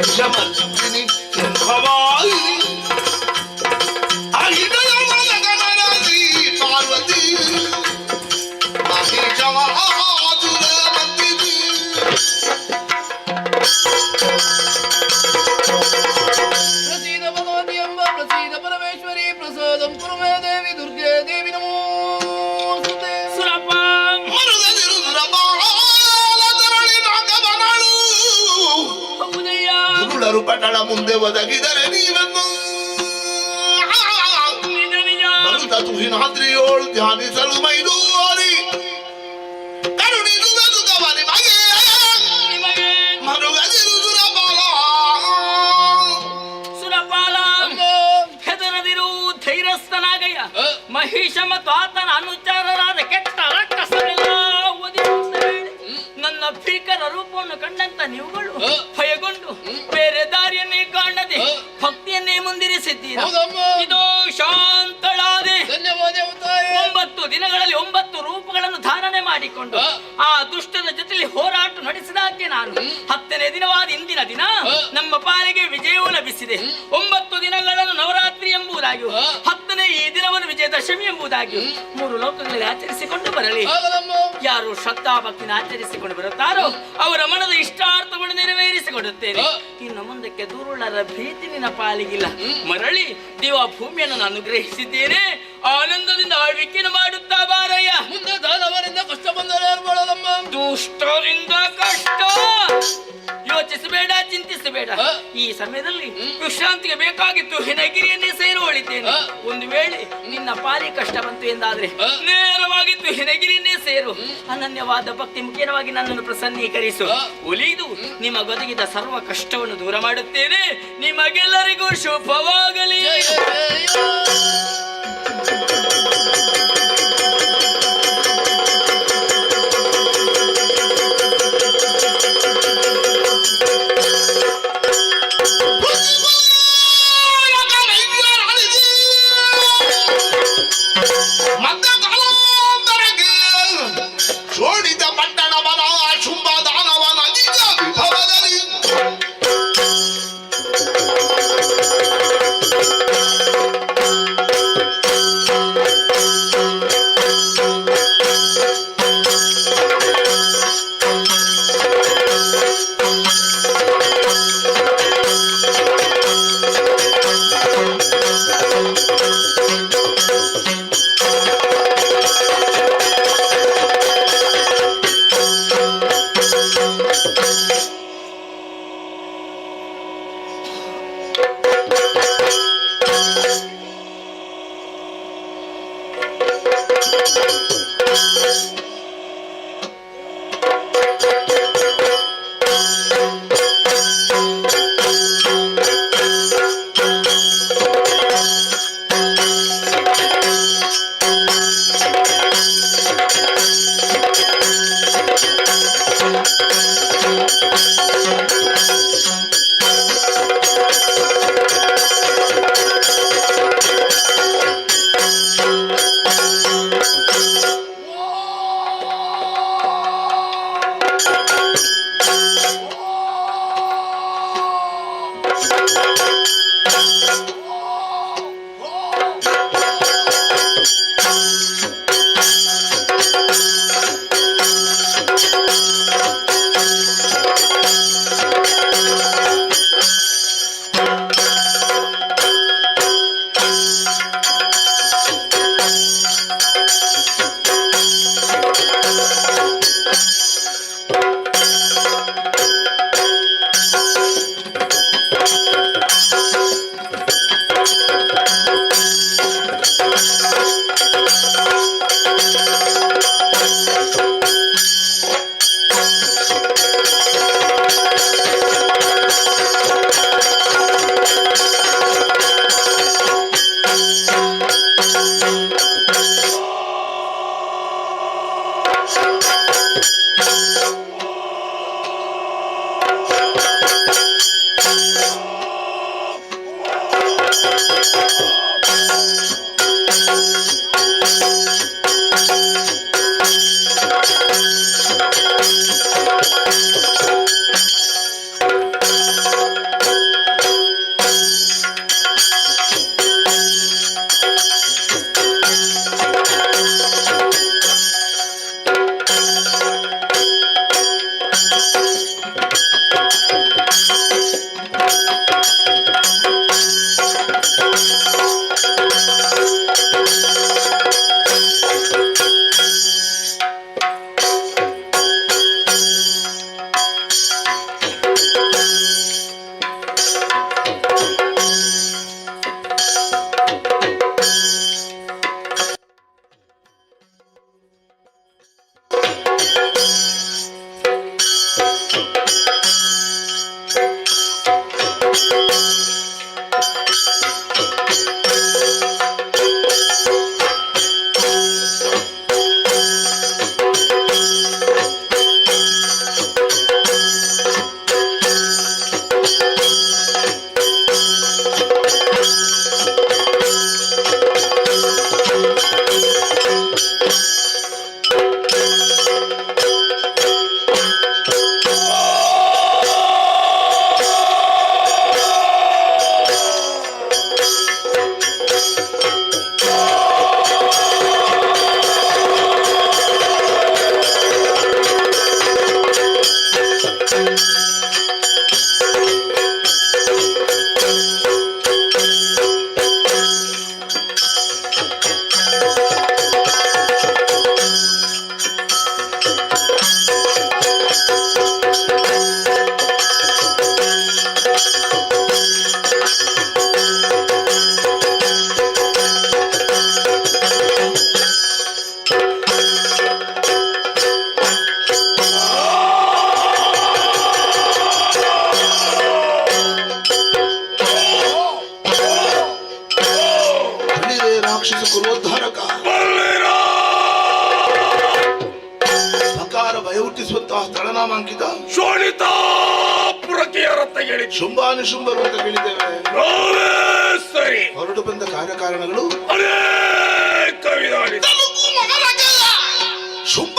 ಯಕ್ಷಮರ್ದಿನಿ ಭವಾಯಿನಿ ಅಹಿಡಯ ಮನಗಣರಾಗಿ ಪಾರ್ವತಿ ಮಹಿಷವಾಸುರ ಮರ್ದಿನಿ ಪ್ರಸೀದ ಭಗವತಿ ಎಂಬ ಪ್ರಸೀದ ಪರಮೇಶ್ವರಿ ಪ್ರಸಾದಂ ಕುರುಮೇ ದೇವಿ ದುರ್ಗೆ ದೇವಿ ನಮೋಸ್ತುತೆ ಸುರಪ್ಪ ಮರುಗದಿರು ದುರಬಾಲ ತರಳಿ ನಾಗವನಳು ಹೌದಯ್ಯ ದುರುಳರು ಪಟಳ ಮುಂದೆ ಒದಗಿದರೆ ನೀವನ್ನು ನಿಜ ನಿಜ ಬರುತ್ತ ತುಹಿನಾದ್ರಿಯೋಳು ಧ್ಯಾನಿಸಲು ಮೈದೂರಿ ಕರುಣಿಸುವುದು ಕವರಿ ಮಗೆ ನಿಮಗೆ ಮರುಗದಿರು ದುರಬಾಲ ಸುರಪಾಲ ಹೆದರದಿರು ಧೈರ್ಯಸ್ಥನಾಗಯ್ಯ ಮಹಿಷ ಮತ್ತು ಆತನ ಅನುಚಾರರಾದ ಕೆಟ್ಟ ರಾಕ್ಷಸರೆಲ್ಲ ಒದಿಸುತ್ತೇವೆ. ನನ್ನ ಭೀಕರ ರೂಪವನ್ನು ಕಂಡಂತ ನೀವುಗಳು ಭಯಗೊಂಡು ಬೇರೆ ದಾರಿಯನ್ನೇ ಕಾಣದೆ ಭಕ್ತಿಯನ್ನೇ ಮುಂದಿರಿಸಿದ್ದೀರ. ಇದು ಶಾಂತಳಾದೆ 9 ದಿನಗಳಲ್ಲಿ 9 ರೂಪಗಳನ್ನು ಧಾರಣೆ ಮಾಡಿಕೊಂಡು ಆ ದುಷ್ಟನ ಜೊತೆಲಿ ಹೋರಾಟ ನಡೆಸಿದಾಕೆ ನಾನು 10ನೇ ದಿನವಾದ ಇಂದಿನ ದಿನ ನಮ್ಮ ಪಾಲಿಗೆ ವಿಜಯವೂ ಲಭಿಸಿದೆ. 9 ದಿನಗಳನ್ನು ನವರಾತ್ರಿ ಎಂಬುದಾಗಿಯೂ 10ನೇ ಈ ದಿನವನ್ನು ವಿಜಯದಶಮಿ ಎಂಬುದಾಗಿಯೂ 3 ಲೋಕಗಳಲ್ಲಿ ಆಚರಿಸಿಕೊಂಡು ಬರಲಿ. ಯಾರು ಶ್ರದ್ಧಾ ಭಕ್ತಿನ ಆಚರಿಸಿಕೊಂಡು ಬರುತ್ತಾರೋ ಅವರ ಮನದ ಇಷ್ಟಾರ್ಥವನ್ನು ನೆರವೇರಿಸಿಕೊಡುತ್ತೇನೆ. ಇನ್ನು ಮುಂದಕ್ಕೆ ದುರುಳರ ಭೀತಿ ನಿನ್ನ ಪಾಲಿಗಿಲ್ಲ. ಮರಳಿ ದಿವ ಭೂಮಿಯನ್ನು ನಾನು ಅನುಗ್ರಹಿಸಿದ್ದೇನೆ. ಆನಂದದಿಂದ ಆಳ್ವಿಕೆಯನ್ನು ಮಾಡುತ್ತಾ ಬಾರಯ್ಯ. ಮುಂದೆ ದಾನವರಿಂದ ಕಷ್ಟ ಬಂದರೆ ಏರ್ಕೊಳ್ಳೋದಮ್ಮ. ದುಷ್ಟರಿಂದ ಕಷ್ಟ ಯೋಚಿಸಬೇಡ, ಚಿಂತಿಸಬೇಡ. ಈ ಸಮಯದಲ್ಲಿ ವಿಶ್ರಾಂತಿಗೆ ಬೇಕಾಗಿತ್ತು ಹಿನಗಿರಿಯನ್ನೇ ಸೇರುವಳಿದ್ದೇನೆ. ಒಂದು ವೇಳೆ ನಿನ್ನ ಪಾಲಿ ಕಷ್ಟ ಬಂತು ಎಂದಾದ್ರೆ ನೇರವಾಗಿತ್ತು ಹಿನಗಿರಿಯನ್ನೇ ಸೇರು. ಅನನ್ಯವಾದ ಭಕ್ತಿ ಮುಖೇನವಾಗಿ ನನ್ನನ್ನು ಪ್ರಸನ್ನೀಕರಿಸು. ಉಳಿದು ನಿಮಗೊದಗಿದ ಸರ್ವ ಕಷ್ಟವನ್ನು ದೂರ ಮಾಡುತ್ತೇನೆ. ನಿಮಗೆಲ್ಲರಿಗೂ ಶುಭವಾಗಲಿ. ಶೋಣಿತ ಪಟ್ಟಣವನ ಶುಂಭ ದಾನವನ ನಿಜ ವಿಭವದಲ್ಲಿ ನಾಮಾಂಕಿತ ಶೋಣಿತಾಪುರಕ್ಕೆ ಯಾರತ್ತ ಹೇಳಿ ಶುಂಭಾನಿಶುಂಭರು ಅಂತ ಕೇಳಿದ್ದೇವೆ. ನಾವೇ ಸರಿ. ಹೊರಟು ಬಂದ ಕಾರ್ಯಕಾರಣಗಳು ಅನೇಕ ವಿಧಾನ. ಶುಂಭ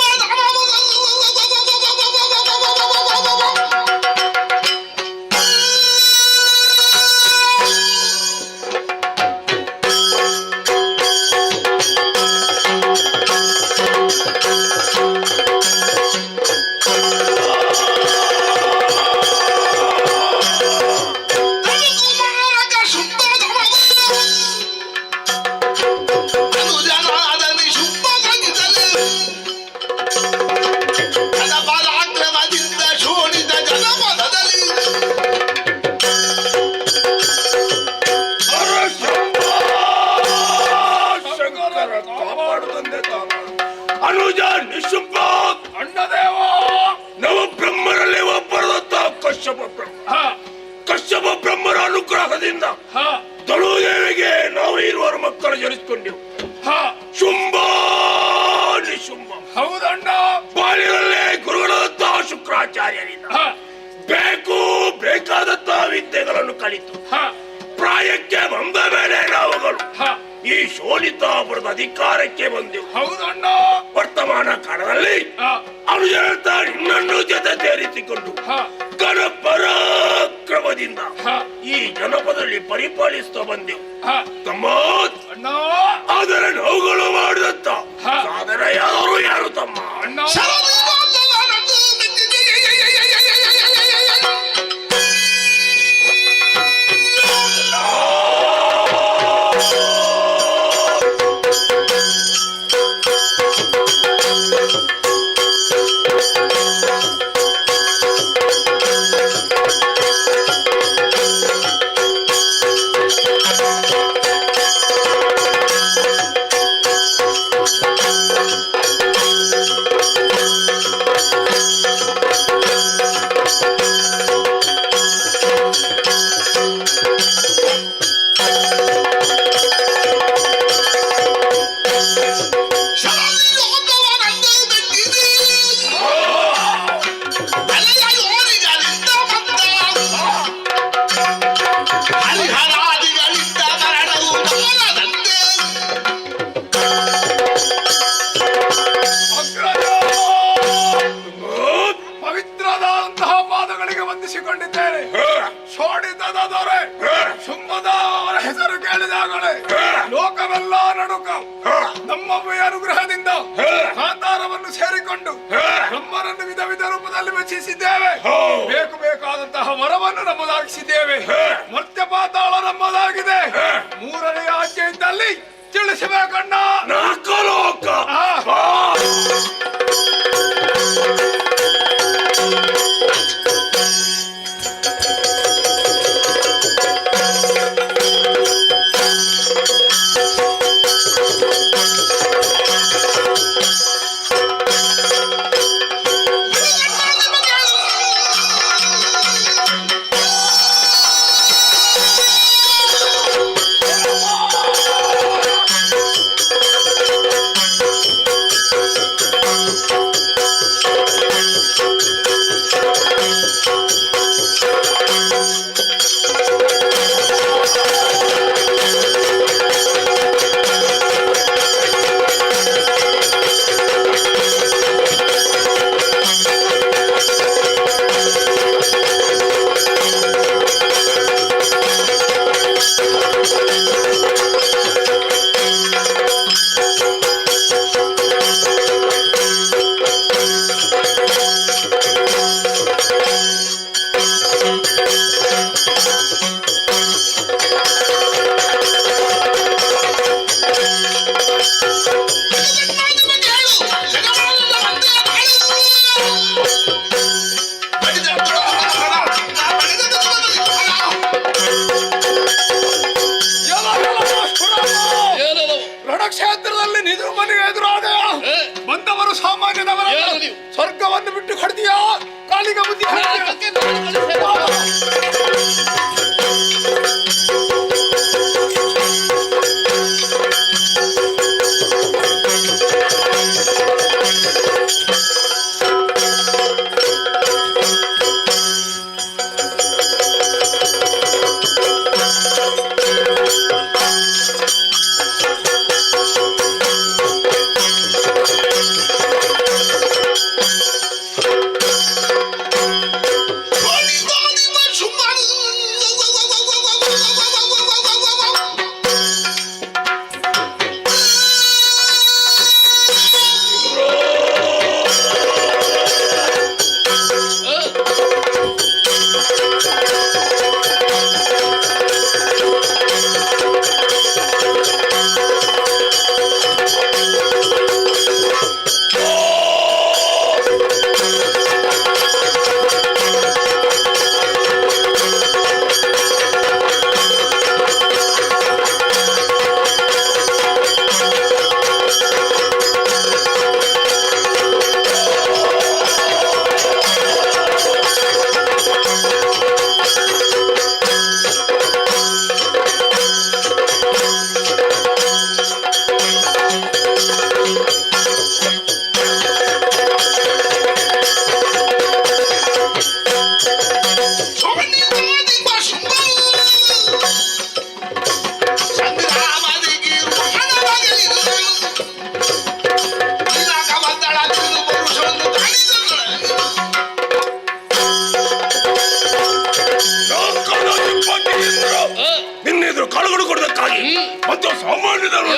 ಅನುಜ ನಿಶುಂಭ ಅಣ್ಣದೇವ ನವಬ್ರಹ್ಮರಲ್ಲಿ ಒಬ್ಬರದತ್ತ ಕಶ್ಯಪ ಬ್ರಹ್ಮರ ಅನುಗ್ರಹದಿಂದ ತಳುದೇವಿಗೆ ನಾವು ಇರುವರು ಮಕ್ಕಳು ಜನಿಸಿಕೊಂಡೆವು. ಶುಂಭ ನಿಶುಂಭ ಹೌದಣ್ಣ. ಬಾಲ್ಯದಲ್ಲೇ ಗುರುಗಳದತ್ತ ಶುಕ್ರಾಚಾರ್ಯರಿಂದ ಬೇಕಾದತ್ತ ವಿದ್ಯೆಗಳನ್ನು ಕಲಿತು ಪ್ರಾಯಕ್ಕೆ ಬಂದ ಮೇಲೆ ನಾವುಗಳು ಈ ಶೋಣಿತಾಪುರದ ಅಧಿಕಾರಕ್ಕೆ ಬಂದೆವು. ಹೌದಣ್ಣ. ವರ್ತಮಾನ ಕಾಲದಲ್ಲಿ ಅನುಜನತ ಇನ್ನನ್ನು ಜೊತೆ ಸೇರಿಸಿಕೊಂಡು ಗಣಪರಾಕ್ರಮದಿಂದ ಈ ಜನಪದಲ್ಲಿ ಪರಿಪಾಲಿಸ್ತಾ ಬಂದೆವು. ತಮ್ಮ ಆದರೆ ನಾವುಗಳು ಮಾಡಿದಂತ ಸಾಧನೆ ಯಾರು ತಮ್ಮ ಅಣ್ಣ. ಪವಿತ್ರದಂತಹ ಪಾದಗಳಿಗೆ ವಂದಿಸಿಕೊಂಡಿದ್ದೇನೆ. ಶೋಣಿತದ ದೊರೆ ಶುಂಭದ ಹೆಸರು ಕೇಳಿದಾಗಲೇ ಲೋಕವೆಲ್ಲ ನಡುಕ. ನಮ್ಮ ಅನುಗ್ರಹದಿಂದ ಕಾಂತಾರವನ್ನು ಸೇರಿಕೊಂಡು ಬ್ರಹ್ಮರನ್ನು ವಿಧ ವಿಧ ರೂಪದಲ್ಲಿ ಮೆಚ್ಚಿಸಿದ್ದೇವೆ. ಬೇಕಾದಂತಹ ವರವನ್ನು ನಮ್ಮದಾಗಿಸಿದ್ದೇವೆ. ಮರ್ತ್ಯ ಪಾತಾಳ ನಮ್ಮದಾಗಿದೆ. ಮೂರನೆಯ ಆಜ್ಞೆ ಇದ್ದಲ್ಲಿ ತಿಳಿಸಬೇಕಣ್ಣ. ನಾಲ್ಕಲೋಕ ರಣಕ್ಷೇತ್ರದಲ್ಲಿ ನಿಜ ಮನೆಗೆ ಎದುರಾದ ಬಂದವರು ಸಾಮಾನ್ಯನವರ ಸ್ವರ್ಗವನ್ನು ಬಿಟ್ಟು ಕಡ್ದಿಯಾ ಕಾಲಿಗ ಬುದ್ಧಿ ಮತ್ತು ಸಾಮಾನ್ಯದವರು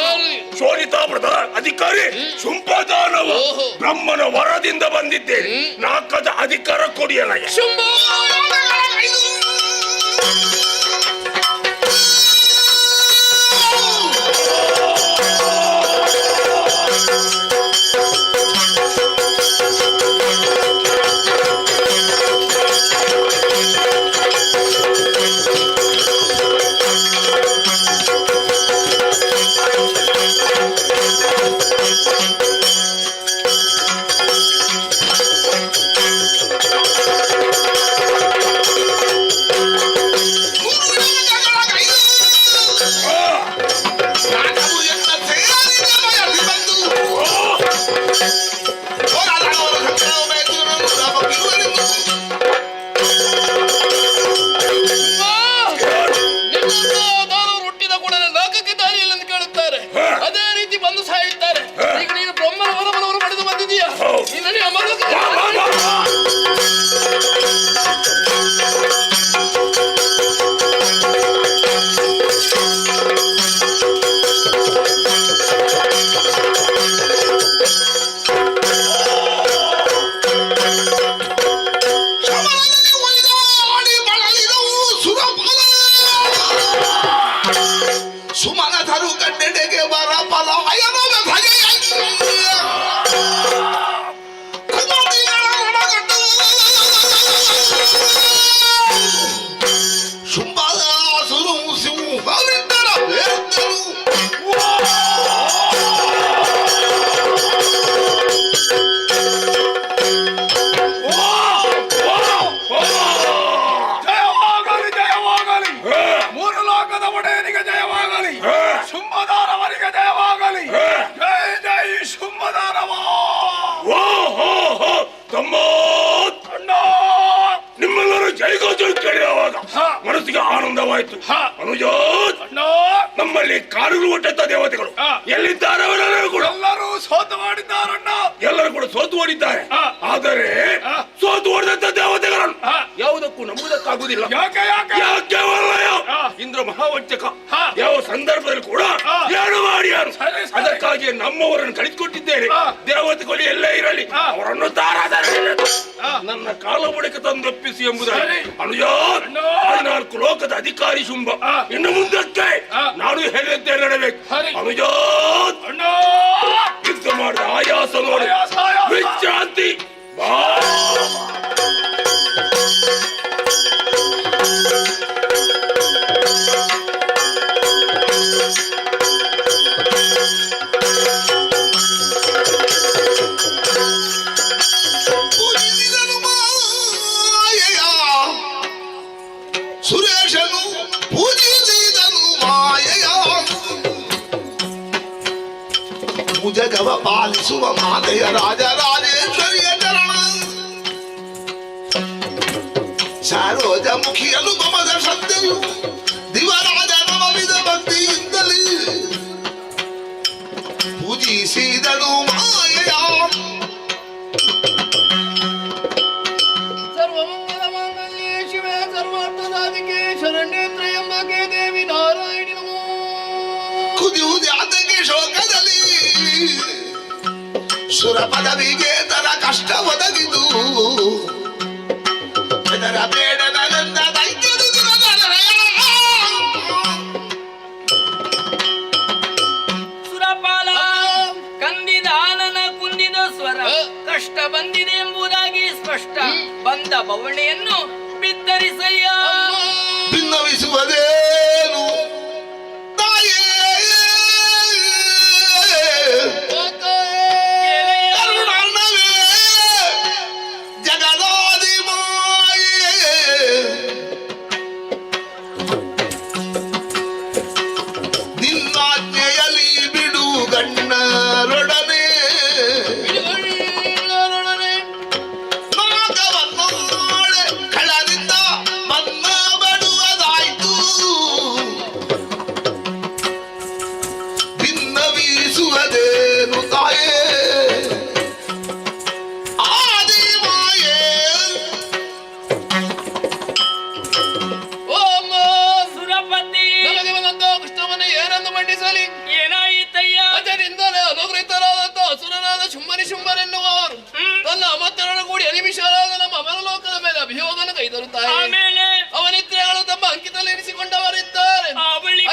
ಶೋಧಿತಾ ಬ್ರದರ್ ಅಧಿಕಾರಿ ಶುಂಭದಾನವ ಬ್ರಹ್ಮನ ವರದಿಂದ ಬಂದಿದ್ದೇನೆ. ನಾಲ್ಕದ ಅಧಿಕಾರ ಕೊಡಿಯಲ್ಲ. ನಿಮ್ಮೆಲ್ಲರೂ ಜೈಗೋಜಲ್ ಕೇಳಿರುವಾಗ ಮನಸ್ಸಿಗೆ ಆನಂದವಾಯಿತು. ಅನುಜೋತ್, ನಮ್ಮಲ್ಲಿ ಕಾಡುಗಳು ಹುಟ್ಟಂತ ದೇವತೆಗಳು ಎಲ್ಲಿದ್ದಾರೆ? ಅವರೆಲ್ಲರೂ ಕೂಡ ಎಲ್ಲರೂ ಸೋತು ಮಾಡಿದ್ದಾರಣ್ಣ. ಎಲ್ಲರೂ ಕೂಡ ಸೋತು ಓಡಿದ್ದಾರೆ. ಆದರೆ ಸೋತು ಓಡಿದಂತ ದೇವತೆಗಳನ್ನು ಯಾವುದಕ್ಕೂ ನಂಬುವುದಕ್ಕಾಗುವುದಿಲ್ಲ. ಯಾಕೆ ಇಂದ್ರ ಮಹಾವಂಚಕ ಯಾವ ಸಂದರ್ಭದಲ್ಲಿ ಕೂಡ ಏನು ಮಾಡಿಯಾರು. ಅದಕ್ಕಾಗಿ ನಮ್ಮವರನ್ನು ಕಳಿಸಿಕೊಟ್ಟಿದ್ದೇನೆ. ದೇವತೆಗಳು ಎಲ್ಲೇ ಇರಲಿ ಅವರನ್ನು ನನ್ನ ಕಾಲ ಬಳಿಕ ತಂದೊಪ್ಪಿಸಿ ಎಂಬುದಾಗಿ. ಅನುಜಾ, 14 ಲೋಕದ ಅಧಿಕಾರಿ ಶುಂಭ. ಇನ್ನು ಮುಂದಕ್ಕೆ ನಾನು ಹೇಳಿದ್ದೇ ನಡಬೇಕು. ಅನುಜಾ, ಯುದ್ಧ ಮಾಡಿದ ಆಯಾಸ ನೋಡಿ ವಿಶ್ರಾಂತಿ. ಸುರೇಶನು ಪೂಜಿಸಿದನು ಮಾಯೆಯ ಜಗವ ಪಾಲಿಸುವ ಮಾತೆಯ ರಾಜರಾಜೇಶ್ವರಿಯ ಚರಣ. ಸರೋಜ ಮುಖಿಯಲು ಮಮದ ಶ್ರದ್ಧೆಯು ದಿವರಾಜ ನವವಿಧ ಭಕ್ತಿಯಿಂದಲೇ ಪೂಜಿಸಿದನು ಮಾಯೆಯ. ಶರಣ್ಯೇಂದ್ರಯಂಬಕೆ ದೇವಿ ನಾರಾಯಣಿ ನಮೋ. ಕುದಿಯುವುದಾತಕ್ಕೆ ಶೋಕದಲ್ಲಿ ಸುರ ಪದವಿಗೆ ತರ ಕಷ್ಟ ಒದಗಿದು ಇದರ ಬೇಡನಂದ ದೈತ್ಯದ ಸುರಪಾಲ ಕಂದಿದಾನನ ಕುಂದಿದ ಸ್ವರ ಕಷ್ಟ ಬಂದಿದೆ ಎಂಬುದಾಗಿ ಸ್ಪಷ್ಟ. ಬಂದ ಬವಣೆಯನ್ನು ಬಿತ್ತರಿಸಯ್ಯ. ಭಿನ್ನವಿಸುವುದೇನು ತಾಯೇ ಕರುಣಾರ್ಣವೇ ಜಗದಾದಿ ಮಾಯೇ ತಾಯಿ. ಆಮೇಲೆ ಅವನಿತ್ರೆಗಳು ತಮ್ಮ ಅಂಕಿತದಲ್ಲಿ ಇರಿಸಿಕೊಂಡವರಿದ್ದಾರೆ.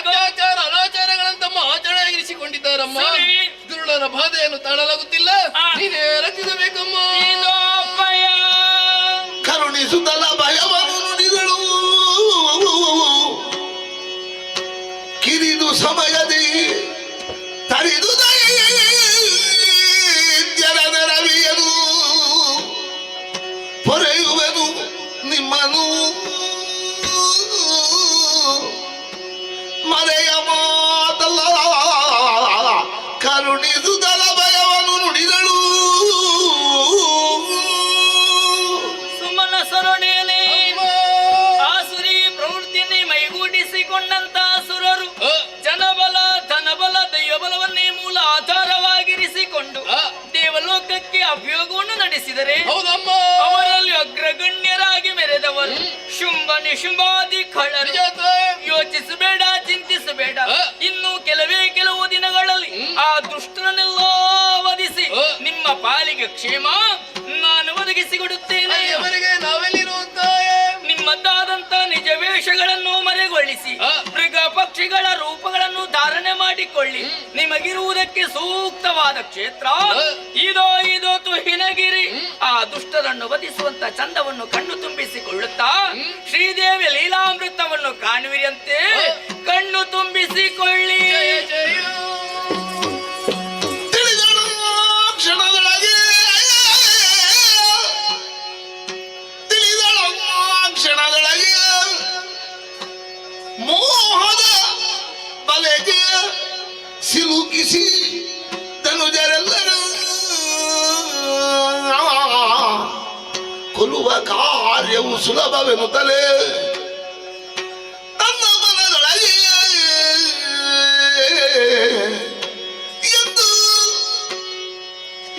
ಅತ್ಯಾಚಾರ ಅನಾಚಾರಗಳನ್ನು ತಮ್ಮ ಆಚರಣೆಗಿರಿಸಿಕೊಂಡಿದ್ದಾರಮ್ಮ. ದುರುಳನ ಬಾಧೆಯನ್ನು ತಾಳಲಾಗುತ್ತಿಲ್ಲ. ನೀನೇ ರಕ್ಷಿಸಬೇಕಮ್ಮ. ಕರುಣಿಸುತ್ತಲ ಭಯವನ್ನು ನುಡಿಗಳು ಕಿರಿದು ಸಮಯದಿ ತರಿದು ದೈತ್ಯರ ರವಿಯನು ಪೊರೆಯುವೆನು ನಿಮ್ಮನು ಮರೆಯ ಮಾತಲ್ಲ ಕರುಣಿಸುತ್ತಲ ಭಯವನ್ನು ನುಡಿದಳು. ಸುಮನ ಸರಣಿಯನೇ ಆಸುರಿ ಪ್ರವೃತ್ತಿಯನ್ನೇ ಮೈಗೂಡಿಸಿಕೊಂಡಂತ ಸುರರು ಜನಬಲ ಧನಬಲ ದೈವಬಲವನ್ನೇ ಮೂಲ ಆಧಾರವಾಗಿರಿಸಿಕೊಂಡು ದೇವಲೋಕಕ್ಕೆ ಅಭಿಯೋಗವನ್ನು ನಡೆಸಿದರೆ ಅವರಲ್ಲಿ ಅಗ್ರಗಣ್ಯರಾಗಿ ಮೆರೆದವರು ಶುಂಭ ನಿಶುಂಭಾದಿ ಖಳರು. ಯೋಚಿಸಬೇಡ, ಚಿಂತಿಸಬೇಡ. ಇನ್ನು ಕೆಲವು ದಿನಗಳಲ್ಲಿ ಆ ದುಷ್ಟರನ್ನೆಲ್ಲ ವಧಿಸಿ ನಿಮ್ಮ ಪಾಲಿಗೆ ಕ್ಷೇಮ ನಾನು ಒದಗಿಸಿಕೊಡುತ್ತೇನೆ. ನಿಮ್ಮದ್ದಾದಂತ ನಿಜ ವೇಷಗಳನ್ನು ಮರೆಗೊಳಿಸಿ ಮೃಗ ಪಕ್ಷಿಗಳ ರೂಪಗಳನ್ನು ಧಾರಣೆ ಮಾಡಿಕೊಳ್ಳಿ. ನಿಮಗಿರುವುದಕ್ಕೆ ಸೂಕ್ತವಾದ ಕ್ಷೇತ್ರ ಇದೋ ತುಹಿನಗಿರಿ. ಆ ದುಷ್ಟರನ್ನು ವಧಿಸುವಂತ ಚಂದವನ್ನು ಕಣ್ಣು ತುಂಬಿಸಿಕೊಳ್ಳುತ್ತಾ ಶ್ರೀದೇವಿ ಲೀಲಾಮೃತವನ್ನು ಕಾಣುವಿರಂತೆ ಕಣ್ಣು ತುಂಬಿಸಿಕೊಳ್ಳಿ. ಮೋಹದ ಬಲೆಗೆ ಸಿಲುಕಿಸಿ ಧನುಜರೆಲ್ಲರೂ ಕೊಲ್ಲುವ ಕಾರ್ಯವು ಸುಲಭವೆನ್ನುತ್ತಲೇ ತನ್ನ ಮನದೊಳಗೆ ಎಂದು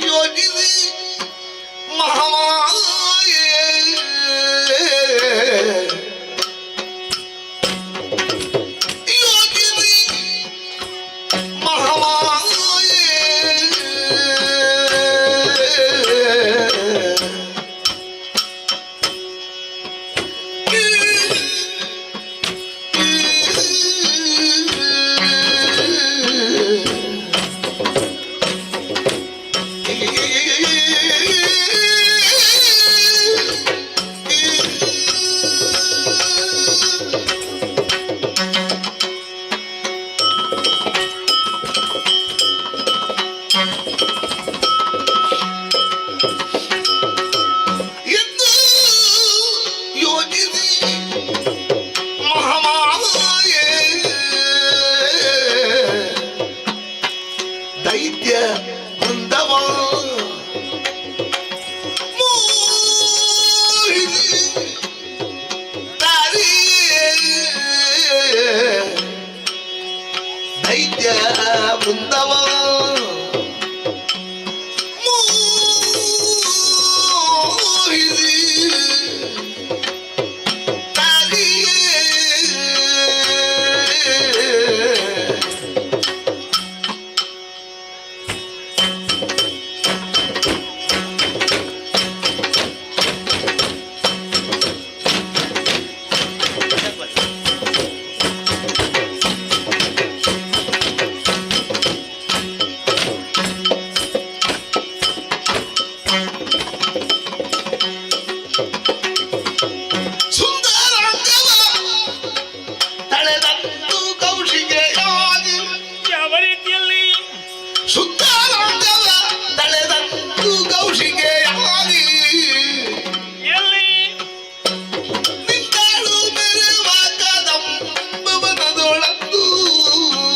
ಯೋಚಿಸಿ ಮಹಾಮಾಯೆ ದೈತ್ಯ ಬೃಂದವ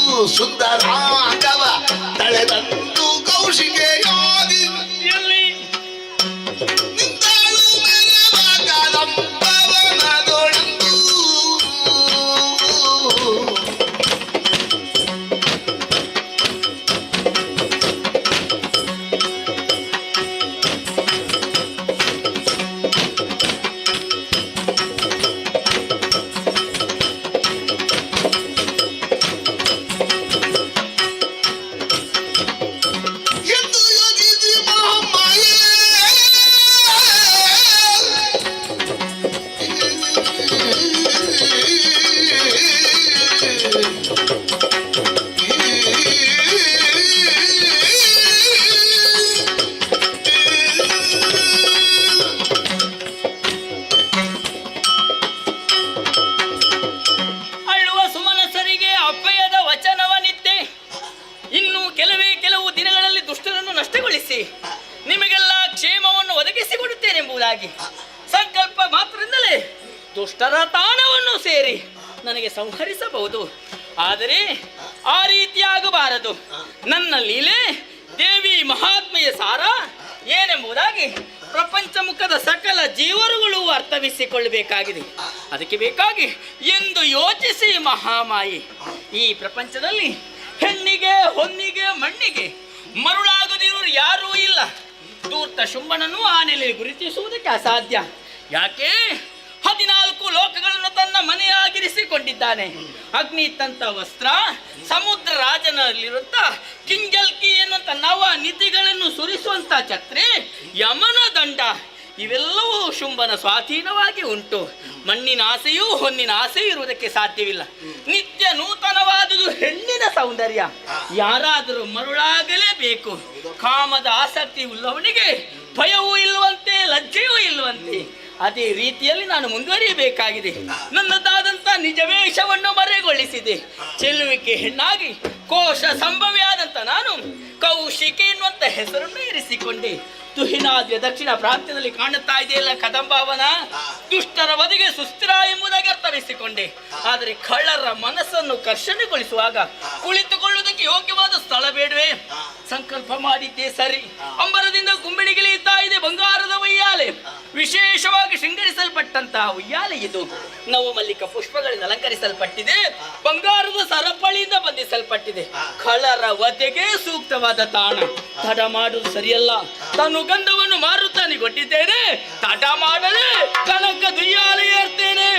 ಸುಂದರಾಂಗವ ತಳೆದಂದು ಕೌಶಿಕೆಯಾಗಿ ನಿಂತಾಳು ಮೆರವಗದಂಬವನದೊಳಂದು ಎಂಬುದಾಗಿ ಸಂಕಲ್ಪ ಮಾತ್ರದಿಂದಲೇ ದುಷ್ಟರ ತಾಣವನ್ನು ಸೇರಿ ನನಗೆ ಸಂಹರಿಸಬಹುದು. ಆದರೆ ಆ ರೀತಿಯಾಗಬಾರದು. ನನ್ನ ಲೀಲೆ ದೇವಿ ಮಹಾತ್ಮೆಯ ಸಾರ ಏನೆಂಬುದಾಗಿ ಪ್ರಪಂಚ ಮುಖದ ಸಕಲ ಜೀವರುಗಳು ಅರ್ಥವಿಸಿಕೊಳ್ಳಬೇಕಾಗಿದೆ. ಅದಕ್ಕೆ ಬೇಕಾಗಿ ಎಂದು ಯೋಚಿಸಿ ಮಹಾಮಾಯಿ ಈ ಪ್ರಪಂಚದಲ್ಲಿ ಹೆಣ್ಣಿಗೆ ಹೊನ್ನಿಗೆ ಮಣ್ಣಿಗೆ ಮರುಳಾಗದಿರುವರು ಯಾರೂ ಇಲ್ಲ. ಧೂರ್ತ ಶುಂಭನನ್ನು ಆ ನೆಲೆಯಲ್ಲಿ ಗುರುತಿಸುವುದಕ್ಕೆ ಅಸಾಧ್ಯ. ಯಾಕೆ 14 ಲೋಕಗಳನ್ನು ತನ್ನ ಮನೆಯಾಗಿರಿಸಿಕೊಂಡಿದ್ದಾನೆ. ಅಗ್ನಿ ತಂತ ವಸ್ತ್ರ, ಸಮುದ್ರ ರಾಜನಲ್ಲಿರುತ್ತ ಕಿಂಜಲ್ಕಿ ಎನ್ನುವಂತ ನವ ನಿಧಿಗಳನ್ನು ಸುರಿಸುವಂತ ಛತ್ರಿ, ಯಮನ ದಂಡ ಇವೆಲ್ಲವೂ ಶುಂಭನ ಸ್ವಾಧೀನವಾಗಿ ಉಂಟು. ಮಣ್ಣಿನ ಆಸೆಯೂ ಹೊನ್ನಿನ ಆಸೆಯೂ ಇರುವುದಕ್ಕೆ ಸಾಧ್ಯವಿಲ್ಲ. ನಿತ್ಯ ನೂತನವಾದುದು ಹೆಣ್ಣಿನ ಸೌಂದರ್ಯ. ಯಾರಾದರೂ ಮರುಳಾಗಲೇಬೇಕು. ಕಾಮದ ಆಸಕ್ತಿ ಉಳ್ಳವನಿಗೆ ಭಯವೂ ಇಲ್ಲವಂತೆ, ಲಜ್ಜೆಯೂ ಇಲ್ಲವಂತೆ. ಅದೇ ರೀತಿಯಲ್ಲಿ ನಾನು ಮುಂದುವರಿಯಬೇಕಾಗಿದೆ. ನನ್ನದಾದಂಥ ನಿಜ ವೇಷವನ್ನು ಮರೆಗೊಳಿಸಿದೆ. ಚೆಲ್ಲುವಿಕೆ ಹೆಣ್ಣಾಗಿ ಕೋಶ ಸಂಭವಿಯಾದಂಥ ನಾನು ಕೌಶಿಕೆ ಎನ್ನುವಂಥ ಹೆಸರನ್ನು ಇರಿಸಿಕೊಂಡೆ. ತುಹಿನಾದ್ರಿಯ ದಕ್ಷಿಣ ಪ್ರಾಂತ್ಯದಲ್ಲಿ ಕಾಣುತ್ತಾ ಇದೆಯಲ್ಲ ಕದಂಬಾವನ, ದುಷ್ಟರ ವಧೆಗೆ ಸುಸ್ಥಿರ ಎಂಬುದಾಗಿ ಅರ್ಥವಿಸಿಕೊಂಡೆ. ಆದರೆ ಕಳ್ಳರ ಮನಸ್ಸನ್ನು ಕರ್ಷಣೆಗೊಳಿಸುವಾಗ ಕುಳಿತುಕೊಳ್ಳುವುದಕ್ಕೆ ಯೋಗ್ಯವಾದ ಸ್ಥಳ ಬೇಡವೇ? ಸಂಕಲ್ಪ ಮಾಡಿದ್ದೆ ಸರಿ. ಅಂಬರದಿಂದ ಗುಂಬಿಡಿಗಿಳಿಯುತ್ತಾ ಇದೆ ಬಂಗಾರದ ಉಯ್ಯಾಲೆ. ವಿಶೇಷವಾಗಿ ಶೃಂಗರಿಸಲ್ಪಟ್ಟಂತಹ ಉಯ್ಯಾಲೆ ಇದು. ನವಮಲ್ಲಿಕ ಪುಷ್ಪಗಳಿಂದ ಅಲಂಕರಿಸಲ್ಪಟ್ಟಿದೆ. ಬಂಗಾರದ ಸರಪಳಿಯಿಂದ ಬಂಧಿಸಲ್ಪಟ್ಟಿದೆ. ಕಳ್ಳರ ವಧೆಗೆ ಸೂಕ್ತವಾದ ತಾಣ. ತಡ ಮಾಡುವುದು ಸರಿಯಲ್ಲ. ತಾನು ಗಂಧವನ್ನು ಮಾರುತ್ತಾನೆ ಕೊಟ್ಟಿದ್ದೇನೆ. ತಡ ಮಾಡಲೇ ಕನಕ ದುಯ್ಯಾಲೆ ಏರ್ತೇನೆ.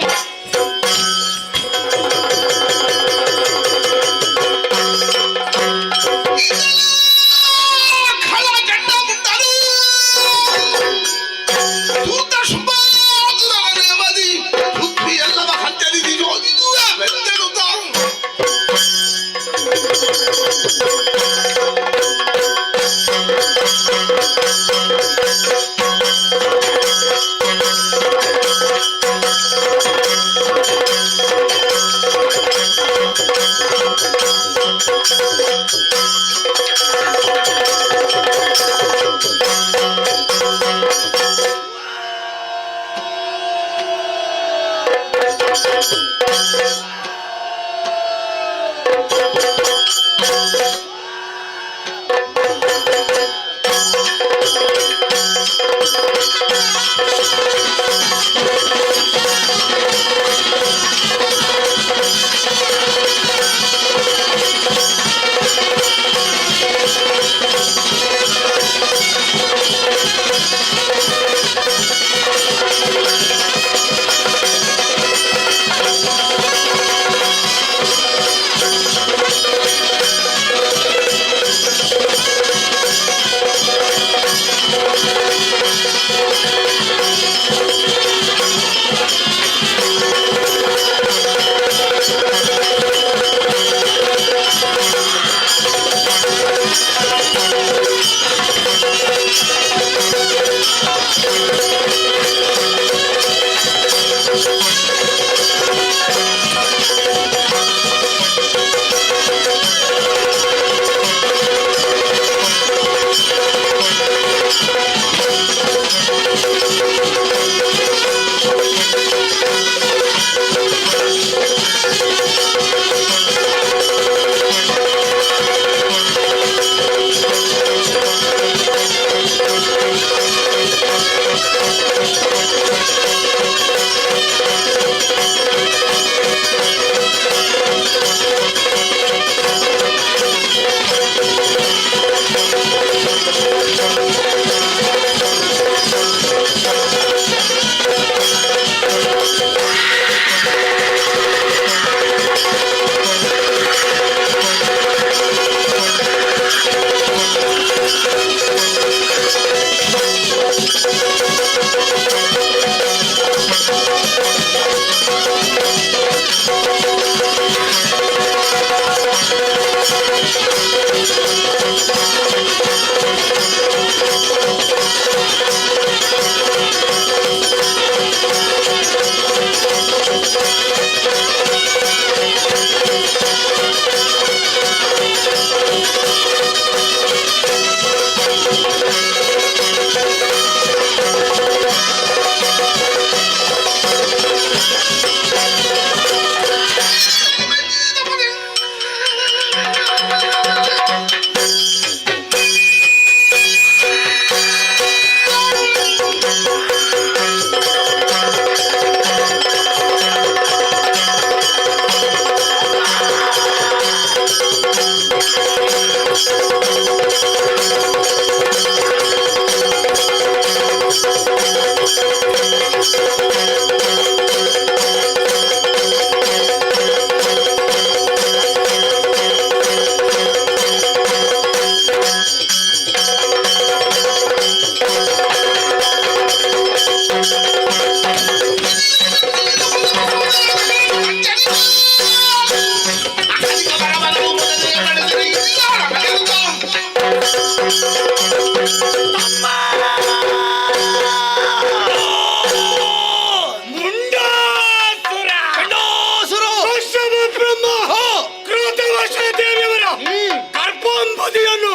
ಸೋದಿಯನ್ನು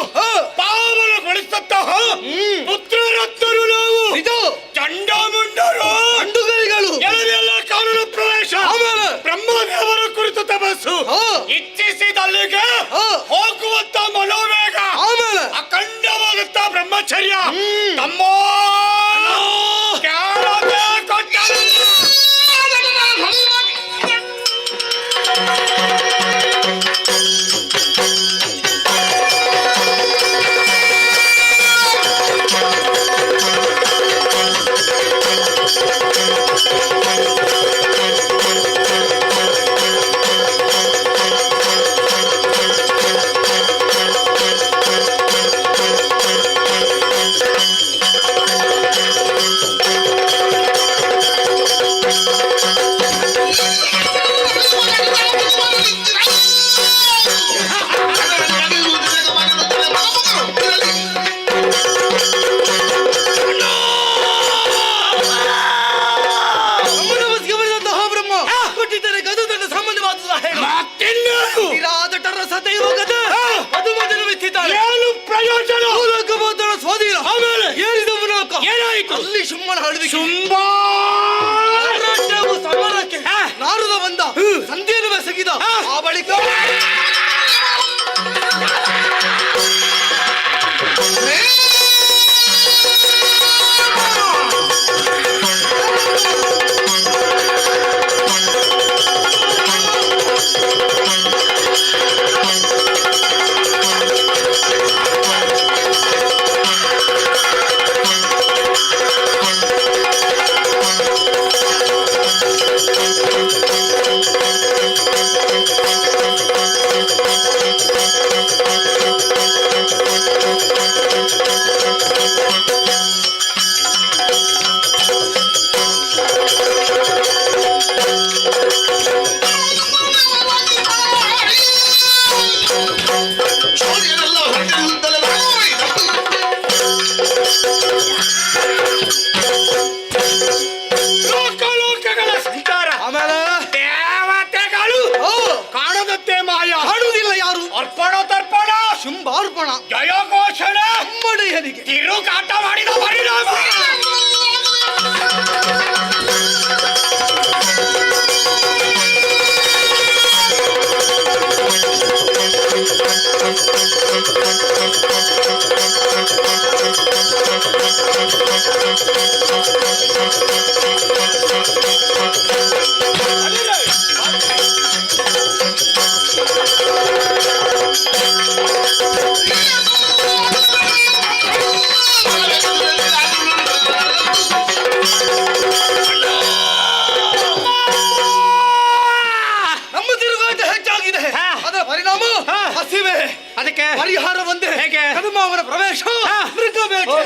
ಪಾವನಗೊಳಿಸಂತಹ ಪುತ್ರರತ್ನರು ನಾವು. ಇದು ಚಂಡಮುಂಡರು, ಅಂಡುಗೈಗಳು, ಎಲ್ಲ ಕಾನೂನು ಪ್ರವೇಶ, ಬ್ರಹ್ಮದೇವರ ಕುರಿತು ತಪಸ್ಸು, ಇಚ್ಛಿಸಿದಲ್ಲಿಗೆ ಹೋಗುವಂತ ಮನೋವೇಗ, ಅಖಂಡವಾಗುತ್ತ ಬ್ರಹ್ಮಚರ್ಯ, ತಮ್ಮ ಸಮರಕ್ಕೆ ನಾರದ ಬಂದ ಸಂಧಿಯನ್ನು ಬೆಸಗಿದ. ಆ ಬಳಿಕ ಶುಂಭಾರ್ಪಣ ಜಯಘೋಷಣ ಅಮ್ಮಡೆಯನಿಗೆ ತಿರುಗಾಟ ಮಾಡಿದ ಪರಿಣಾಮ ಅದಕ್ಕೆ ಪರಿಹಾರ ಒಂದೇ. ಹೇಗೆ? ಕದಮಾವನ ಪ್ರವೇಶ ಮೃಗಬೇಟೆ.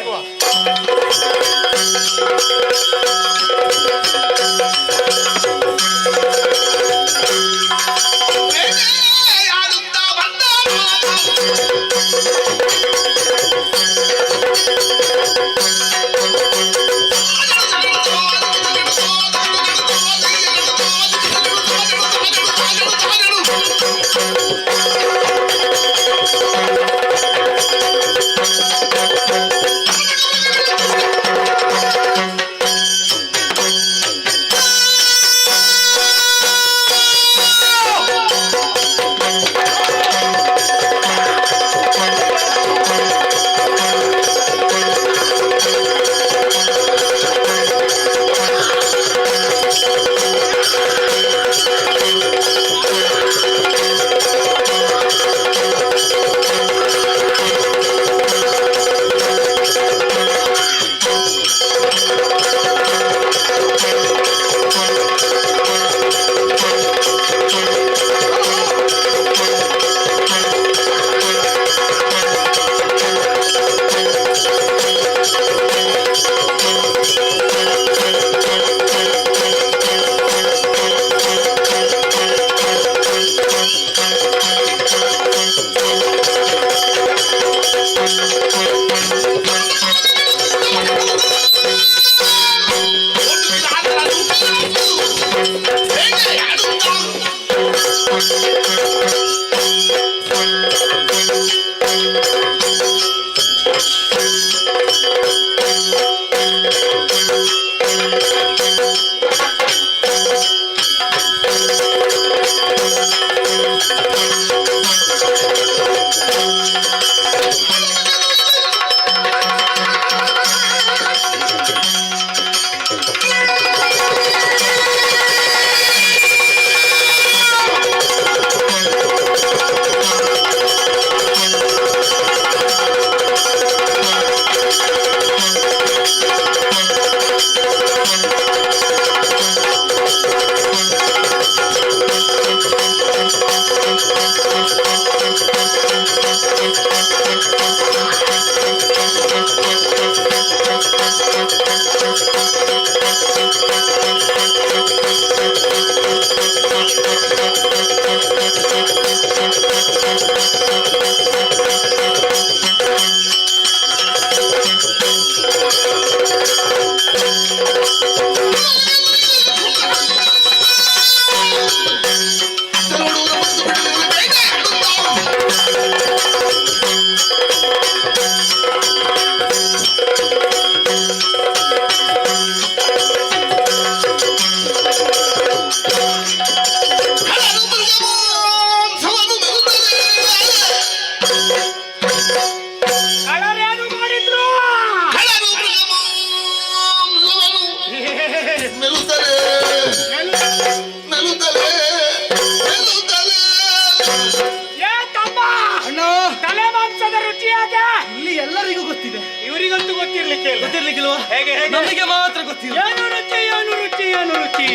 ಇಲ್ಲಿ ಎಲ್ಲರಿಗೂ ಗೊತ್ತಿದೆ, ಇವರಿಗಂತೂ ಗೊತ್ತಿರ್ಲಿಕ್ಕಿಲ್ವಾ? ಹೇಗೆ ನಮಗೆ ಮಾತ್ರ ಗೊತ್ತಿಲ್ಲ. ಏನು ರುಚಿ ಏನು ರುಚಿ ಏನು ರುಚಿ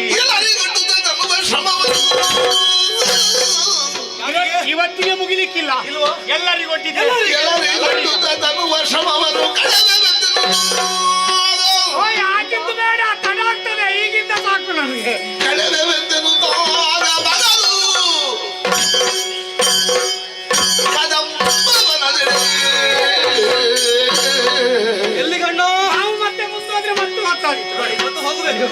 ಇವತ್ತಿಗೆ ಮುಗಿಲಿಕ್ಕಿಲ್ಲ, ಎಲ್ಲರಿಗೂ ಗೊತ್ತಿದೆ. ಯಾಕಿಂದು ಬೇಡ, ತಡ ಆಗ್ತದೆ, ಈಗಿಂದ ಸಾಕು ನನಗೆ. ಎಲ್ಲಿ ಗಣ್ಣ? ನಾವು ಮತ್ತೆ ಮುಂದೋದ್ರೆ ಮತ್ತೆ ಮಾತಾಡಿತ್ತು, ಮತ್ತೆ ಹೋಗಬೇಕು.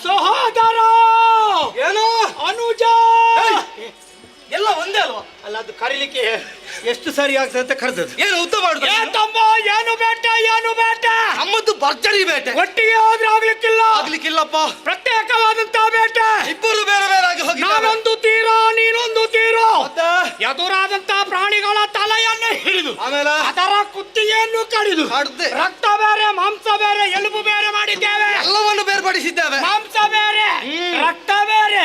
ಸಹೋದರ ಏನೋ ಅನುಜ ಎಲ್ಲ ಒಂದೇ ಅಲ್ವಾ? ಅಲ್ಲ, ಅದು ಕರೀಲಿಕ್ಕೆ ಎಷ್ಟು ಸರಿ ಆಗ್ತದೆ ಅಂತ ಕರೆದದ್ದು. ಏನು ಉದ್ದ ಮಾಡುದು? ತಮ್ಮ ಏನು ಬೇಟ ಏನು ಬೇಟ? ನಮ್ಮದು ಭರ್ಜರಿ ಬೇಟೆ. ಒಟ್ಟಿಗೆ ಹೋದ್ರೆ ಆಗ್ಲಿಕ್ಕಿಲ್ಲಪ್ಪ. ಪ್ರತ್ಯೇಕವಾದಂತ ಬೇಟ. ಇಬ್ಬರು ಬೇರೆ ಬೇರೆ ಆಗಿ ಹೋಗಿ, ನಾನೊಂದು ತೀರೋ ನೀನೊಂದು ತೀರೋ. ಎದುರಾದಂತ ಪ್ರಾಣಿಗಳ ತಲೆಯನ್ನು ಹಿಡಿದು ಆಮೇಲೆ ಅದರ ಕುತ್ತಿಗೆಯನ್ನು ಕಡಿದು ರಕ್ತ ಬೇರೆ ಮಾಂಸ ಬೇರೆ ಎಲುಬು ಬೇರೆ ಮಾಡಿದ್ದೇವೆ. ಎಲ್ಲವನ್ನು ಬೇರ್ಪಡಿಸಿದ್ದೇವೆ. ಮಾಂಸ ಬೇರೆ ರಕ್ತ ಬೇರೆ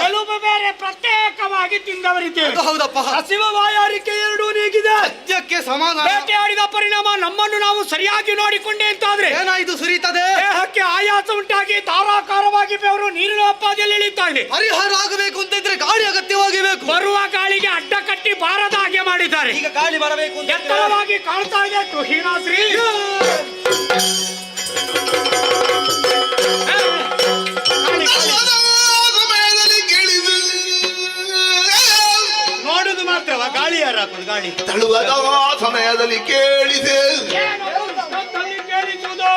ಎಲುಬು ಬೇರೆ ಪ್ರತ್ಯೇಕವಾಗಿ ತಿಂದವರಿದ್ದೇವೆ. ಹೌದಪ್ಪ. ಹಸಿವ ಬಾಯಾರಿಕೆ ಎರಡೂ ನೀಗಿದೆ. ಸದ್ಯಕ್ಕೆ ಸಮಾಧಾನ. ಬೇಟೆಯಾಡಿದ ಪರಿಣಾಮ ನಮ್ಮನ್ನು ನಾವು ಸರಿಯಾಗಿ ನೋಡಿಕೊಂಡೆ ಅಂತಾದ್ರೆ ಏನಾಯ್ತು? ಸುರಿತದೆ. ದೇಹಕ್ಕೆ ಆಯಾಸ ಉಂಟಾಗಿ ಧಾರಾಕಾರವಾಗಿ ಬೆವರು ನೀರಿನ ಅಪ್ಪಾದಿಯಲ್ಲಿ ಇಳಿತಾ ಇದೆ. ಪರಿಹಾರ ಆಗಬೇಕು ಅಂತಿದ್ರೆ ಗಾಳಿ ಅಗತ್ಯವಾಗಿ ಬೇಕು. ಬರುವ ಗಾಳಿಗೆ ಅಡ್ಡ ಕಟ್ಟಿ ಬಾರದ ಹಾಗೆ ಮಾಡಿದ್ದಾರೆ. ಈಗ ಗಾಳಿ ಬರಬೇಕು ಅಂತ ಎತ್ತರವಾಗಿ ಕಾಣ್ತಾ ಇದೆ ತುಹಿನಾಶ್ರೀ. ನೋಡುದು ಮಾತ್ರವ ಗಾಳಿ ಯಾರು ಹಾಕೊಂಡು ಗಾಳಿ ತಳುವದ ಸಮಯದಲ್ಲಿ ಕೇಳಿದೆ ಕೇಳಿಸುವುದು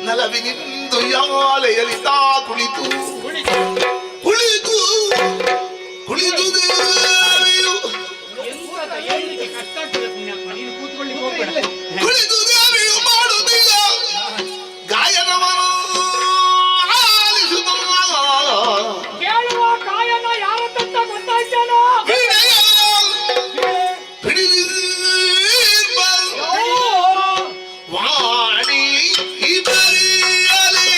ನಲವಿನಿಂದು ಯಾಲೆಯಲಿತಾ ಕುಳಿತು ಕುಳಿತು ಕುಳಿತು ದೇವಿಯು ಕುಳಿತು ದೇವಿಯು ಮಾಡುತ್ತಿದ್ದ ಗಾಯನವನ್ನು ಆಲಿಸುತ್ತ ಕೇಳುವ ಗಾಯನ ಯಾರದಂತ ಗೊತ್ತಾಯ್ತೇನೋ. ವಾಣಿ ಬರಿಯಲಿ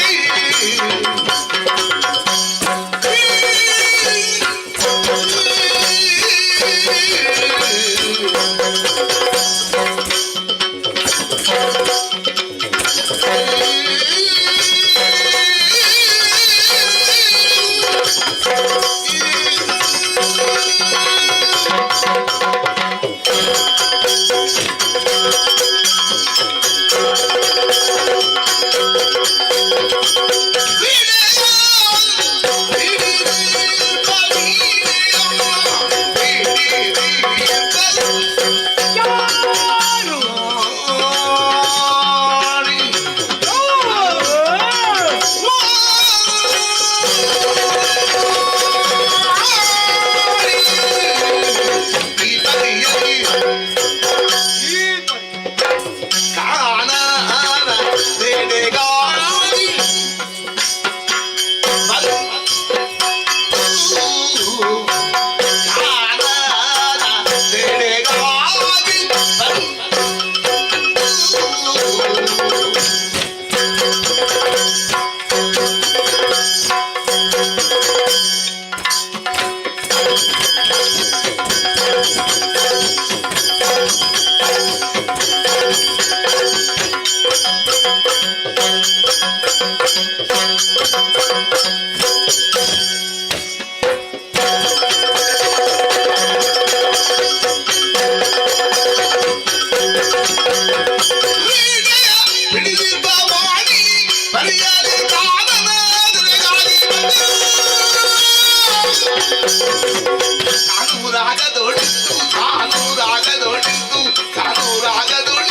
ರಾಗದೊಳಿತ್ತು ತಾನು ರಾಗದೊಳಿತ್ತು ತಾನು ರಾಗದೊಳಿತ್ತು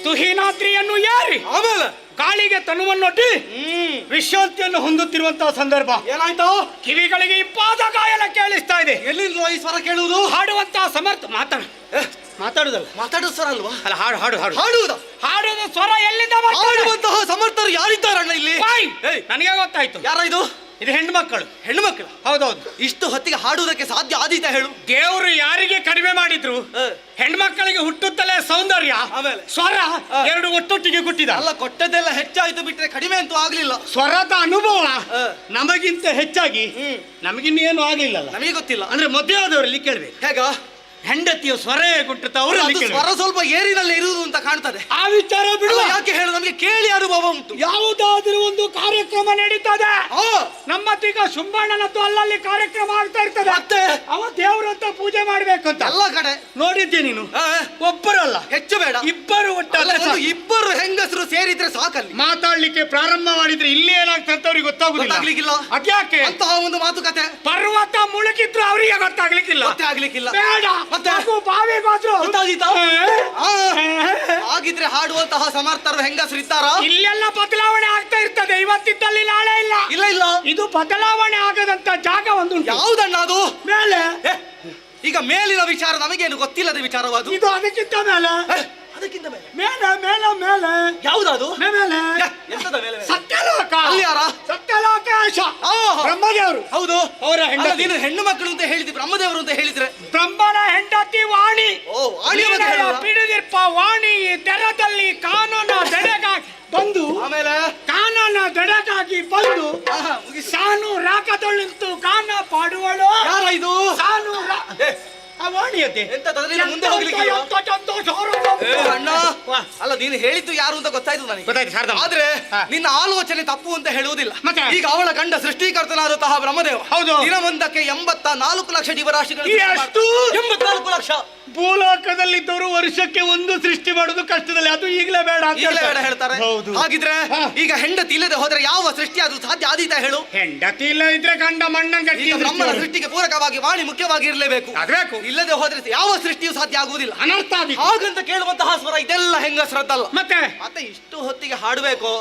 ತುಹಿನಾದ್ರಿಯನ್ನು ಏರಿ ಆಮೇಲೆ ಗಾಳಿಗೆ ತನುವನ್ನೊಡ್ಡಿ ವಿಶ್ರಾಂತಿಯನ್ನು ಹೊಂದುತ್ತಿರುವಂತಹ ಸಂದರ್ಭ ಏನಾಯ್ತು? ಕಿವಿಗಳಿಗೆ ಇಪ್ಪಾದ ಗಾಯನ ಕೇಳಿಸ್ತಾ ಇದೆ. ಎಲ್ಲಿಂದ ಈ ಸ್ವರ ಕೇಳುವುದು? ಹಾಡುವಂತಹ ಸಮರ್ಥ ಮಾತಾಡುದಲ್ಲ, ಮಾತಾಡೋ ಸ್ವರ ಅಲ್ವಾ? ಅಲ್ಲ, ಹಾಡುವುದು ಸ್ವರ ಎಲ್ಲಿಂದ ಹಾಡುವಂತಹ ಸಮರ್ಥರು ಯಾರಿದ್ದಾರಣ್ಣ ಇಲ್ಲಿ? ನನಗೆ ಗೊತ್ತಾಯ್ತು. ಯಾರ ಇದು? ಇದು ಹೆಣ್ಣು ಮಕ್ಕಳು. ಹೌದೌದು. ಇಷ್ಟು ಹೊತ್ತಿಗೆ ಹಾಡುವುದಕ್ಕೆ ಸಾಧ್ಯ ಆದೀತ ಹೇಳು? ದೇವರು ಯಾರಿಗೆ ಕಡಿಮೆ ಮಾಡಿದ್ರು? ಹೆಣ್ಮಕ್ಕಳಿಗೆ ಹುಟ್ಟುತ್ತಲೇ ಸೌಂದರ್ಯ, ಆಮೇಲೆ ಸ್ವರ ಎರಡು ಒಟ್ಟೊಟ್ಟಿಗೆ ಕೊಟ್ಟಿದ. ಅಲ್ಲ, ಕೊಟ್ಟದೆಲ್ಲ ಹೆಚ್ಚಾಯ್ತು ಬಿಟ್ರೆ ಕಡಿಮೆ ಅಂತೂ ಆಗ್ಲಿಲ್ಲ. ಸ್ವರದ ಅನುಭವ ನಮಗಿಂತ ಹೆಚ್ಚಾಗಿ ನಮಗಿನ್ನೇನು ಆಗ್ಲಿಲ್ಲ. ನಮಗೆ ಗೊತ್ತಿಲ್ಲ ಅಂದ್ರೆ ಮದುವೆ ಆದವರಲ್ಲಿ ಕೇಳ್ಬೇಕು. ಹೇಗ ಹೆಂಡತಿಯ ಸ್ವರ ಕೊಟ್ಟಿರ್ತ ಅವರು ಸ್ವರ ಸ್ವಲ್ಪ ಏರಿನಲ್ಲಿ ಇರುವುದು ಅಂತ ಕಾಣ್ತದೆ. ಆ ವಿಚಾರ ಬಿಡುವ, ಯಾಕೆ ಹೇಳು, ನಮಗೆ ಕೇಳಿ ಅನುಭವ ಉಂಟು. ಯಾವುದಾದ್ರೂ ಒಂದು ಕಾರ್ಯಕ್ರಮ ನಡೀತದೆ, ನಮ್ಮತ್ತೀಗ ಶುಂಭಣ್ಣನದ್ದು ಅಲ್ಲಲ್ಲಿ ಕಾರ್ಯಕ್ರಮ ಆಗ್ತಾ ಇರ್ತದೆ. ಮತ್ತೆ ಅವ ದೇವರಂತ ಪೂಜೆ ಮಾಡ್ಬೇಕಂತ ಎಲ್ಲ ಕಡೆ ನೋಡಿದ್ದೆ ನೀನು. ಒಬ್ಬರಲ್ಲ, ಹೆಚ್ಚು ಬೇಡ, ಇಬ್ಬರು ಒಟ್ಟಲ್ಲ, ಇಬ್ಬರು ಹೆಂಗಸರು ಸೇರಿದ್ರೆ ಸಾಕಲ್ಲಿ. ಮಾತಾಡ್ಲಿಕ್ಕೆ ಪ್ರಾರಂಭ ಮಾಡಿದ್ರೆ ಇಲ್ಲಿ ಏನಾಗ್ತದೆ ಅವ್ರಿಗೆ ಗೊತ್ತಾಗುದಿಲ್ಲ. ಅದ್ಯಾಕೆ ಅಂತಹ ಒಂದು ಮಾತುಕತೆ? ಪರ್ವತ ಮುಳುಗಿದ್ರು ಅವರಿಗೆ ಗೊತ್ತಾಗ್ಲಿಕ್ಕಿಲ್ಲ. ಬೇಡ, ಹಾಗಿದ್ರೆ ಹಾಡುವಂತಹ ಸಮರ್ಥರು ಹೆಂಗಸರು ಇದ್ದಾರ? ಇಲ್ಲೆಲ್ಲ ಬದಲಾವಣೆ ಆಗ್ತಾ ಇರ್ತದೆ, ಇವತ್ತಿದ್ದಲ್ಲಿ ನಾಳೆ ಇಲ್ಲ. ಇಲ್ಲ, ಇದು ಬದಲಾವಣೆ ಆಗದಂತ ಜಾಗ ಒಂದು. ಯಾವುದಣ್ಣ ಅದು? ಮೇಲೆ. ಈಗ ಮೇಲಿನ ವಿಚಾರ ನಮಗೇನು ಗೊತ್ತಿಲ್ಲದ ವಿಚಾರವಾದು. ಇದು ಅದಕ್ಕಿಂತ ಮೇಲೆ. ಅದಕ್ಕಿಂತ ಮೇಲೆ ಮೇಲೆ ಯಾವುದದು? ಸತ್ಯಲೋಕ. ಅಲ್ಲಿ ಯಾರ? ಸತ್ಯಲೋಕೇಶ, ಬ್ರಹ್ಮದೇವರು. ಹೌದು, ಅವರ ಹೆಂಡತಿ. ಹೆಣ್ಣು ಮಕ್ಕಳು ಅಂತ ಹೇಳಿದ್ರಿ, ಬ್ರಹ್ಮದೇವರು ಅಂತ ಹೇಳಿದ್ರೆ ಬ್ರಹ್ಮನ ಹೆಂಡತಿ ವಾಣಿ. ಪಿಡಿದಿರ್ಪ ವಾಣಿ ತೆರದಲ್ಲಿ ಕಾನೂನ ದಡೆಗಾಗಿ ಬಂದು, ಆಮೇಲೆ ಕಾನೂನ ದಡೆಗಾಗಿ ಬಂದು ಸಾನು ರಾಕದೊಳಿಂತು ಕಾನ ಪಾಡುವಳು. ಯಾರ ಇದು? ಸಾನು ಮುಂದೆ ಹೋಗ್ಲಿಕ್ಕೆ ಅಣ್ಣ. ಅಲ್ಲ, ನೀನು ಹೇಳಿದ್ದು ಯಾರು ಅಂತ ಗೊತ್ತಾಯ್ತು ನನಗೆ. ಆದ್ರೆ ನಿನ್ನ ಆಲೋಚನೆ ತಪ್ಪು ಅಂತ ಹೇಳುವುದಿಲ್ಲ. ಈಗ ಅವಳ ಗಂಡ ಸೃಷ್ಟಿಕರ್ತನಾದಂತಹ ಬ್ರಹ್ಮದೇವ ದಿನವೊಂದಕ್ಕೆ 84 ಲಕ್ಷ ಜೀವರಾಶಿಗಳು. 84 ಲಕ್ಷ. ಭೂಲೋಕದಲ್ಲಿದ್ದವರು ವರ್ಷಕ್ಕೆ ಒಂದು ಸೃಷ್ಟಿ ಮಾಡುದು ಕಷ್ಟದಲ್ಲಿ, ಅದು ಈಗಲೇ ಬೇಡ ಹೇಳ್ತಾರೆ. ಹಾಗಿದ್ರೆ ಈಗ ಹೆಂಡತಿ ಇಲ್ಲದೆ ಹೋದ್ರೆ ಯಾವ ಸೃಷ್ಟಿ ಅದು ಸಾಧ್ಯ ಆದೀತ ಹೇಳು? ಹೆಂಡತಿ ಇಲ್ಲದಿದ್ರೆ ಗಂಡ ಮಣ್ಣ ಬ್ರಹ್ಮನ ಸೃಷ್ಟಿಗೆ ಪೂರಕವಾಗಿ ವಾಣಿ ಮುಖ್ಯವಾಗಿ ಇರಲೇಬೇಕು. ಇಲ್ಲದೆ ಹೋದ್ರೆ ಯಾವ ಸೃಷ್ಟಿಯು ಸಾಧ್ಯ ಆಗುವುದಿಲ್ಲ. ಅನರ್ಥ. ಹಾಗಂತ ಕೇಳುವಂತಹ ಸ್ವರ ಇದೆಲ್ಲ ಹೆಂಗಸರದ್ದಲ್ಲ. ಮತ್ತೆ ಇಷ್ಟು ಹೊತ್ತಿಗೆ ಹಾಡಬೇಕು,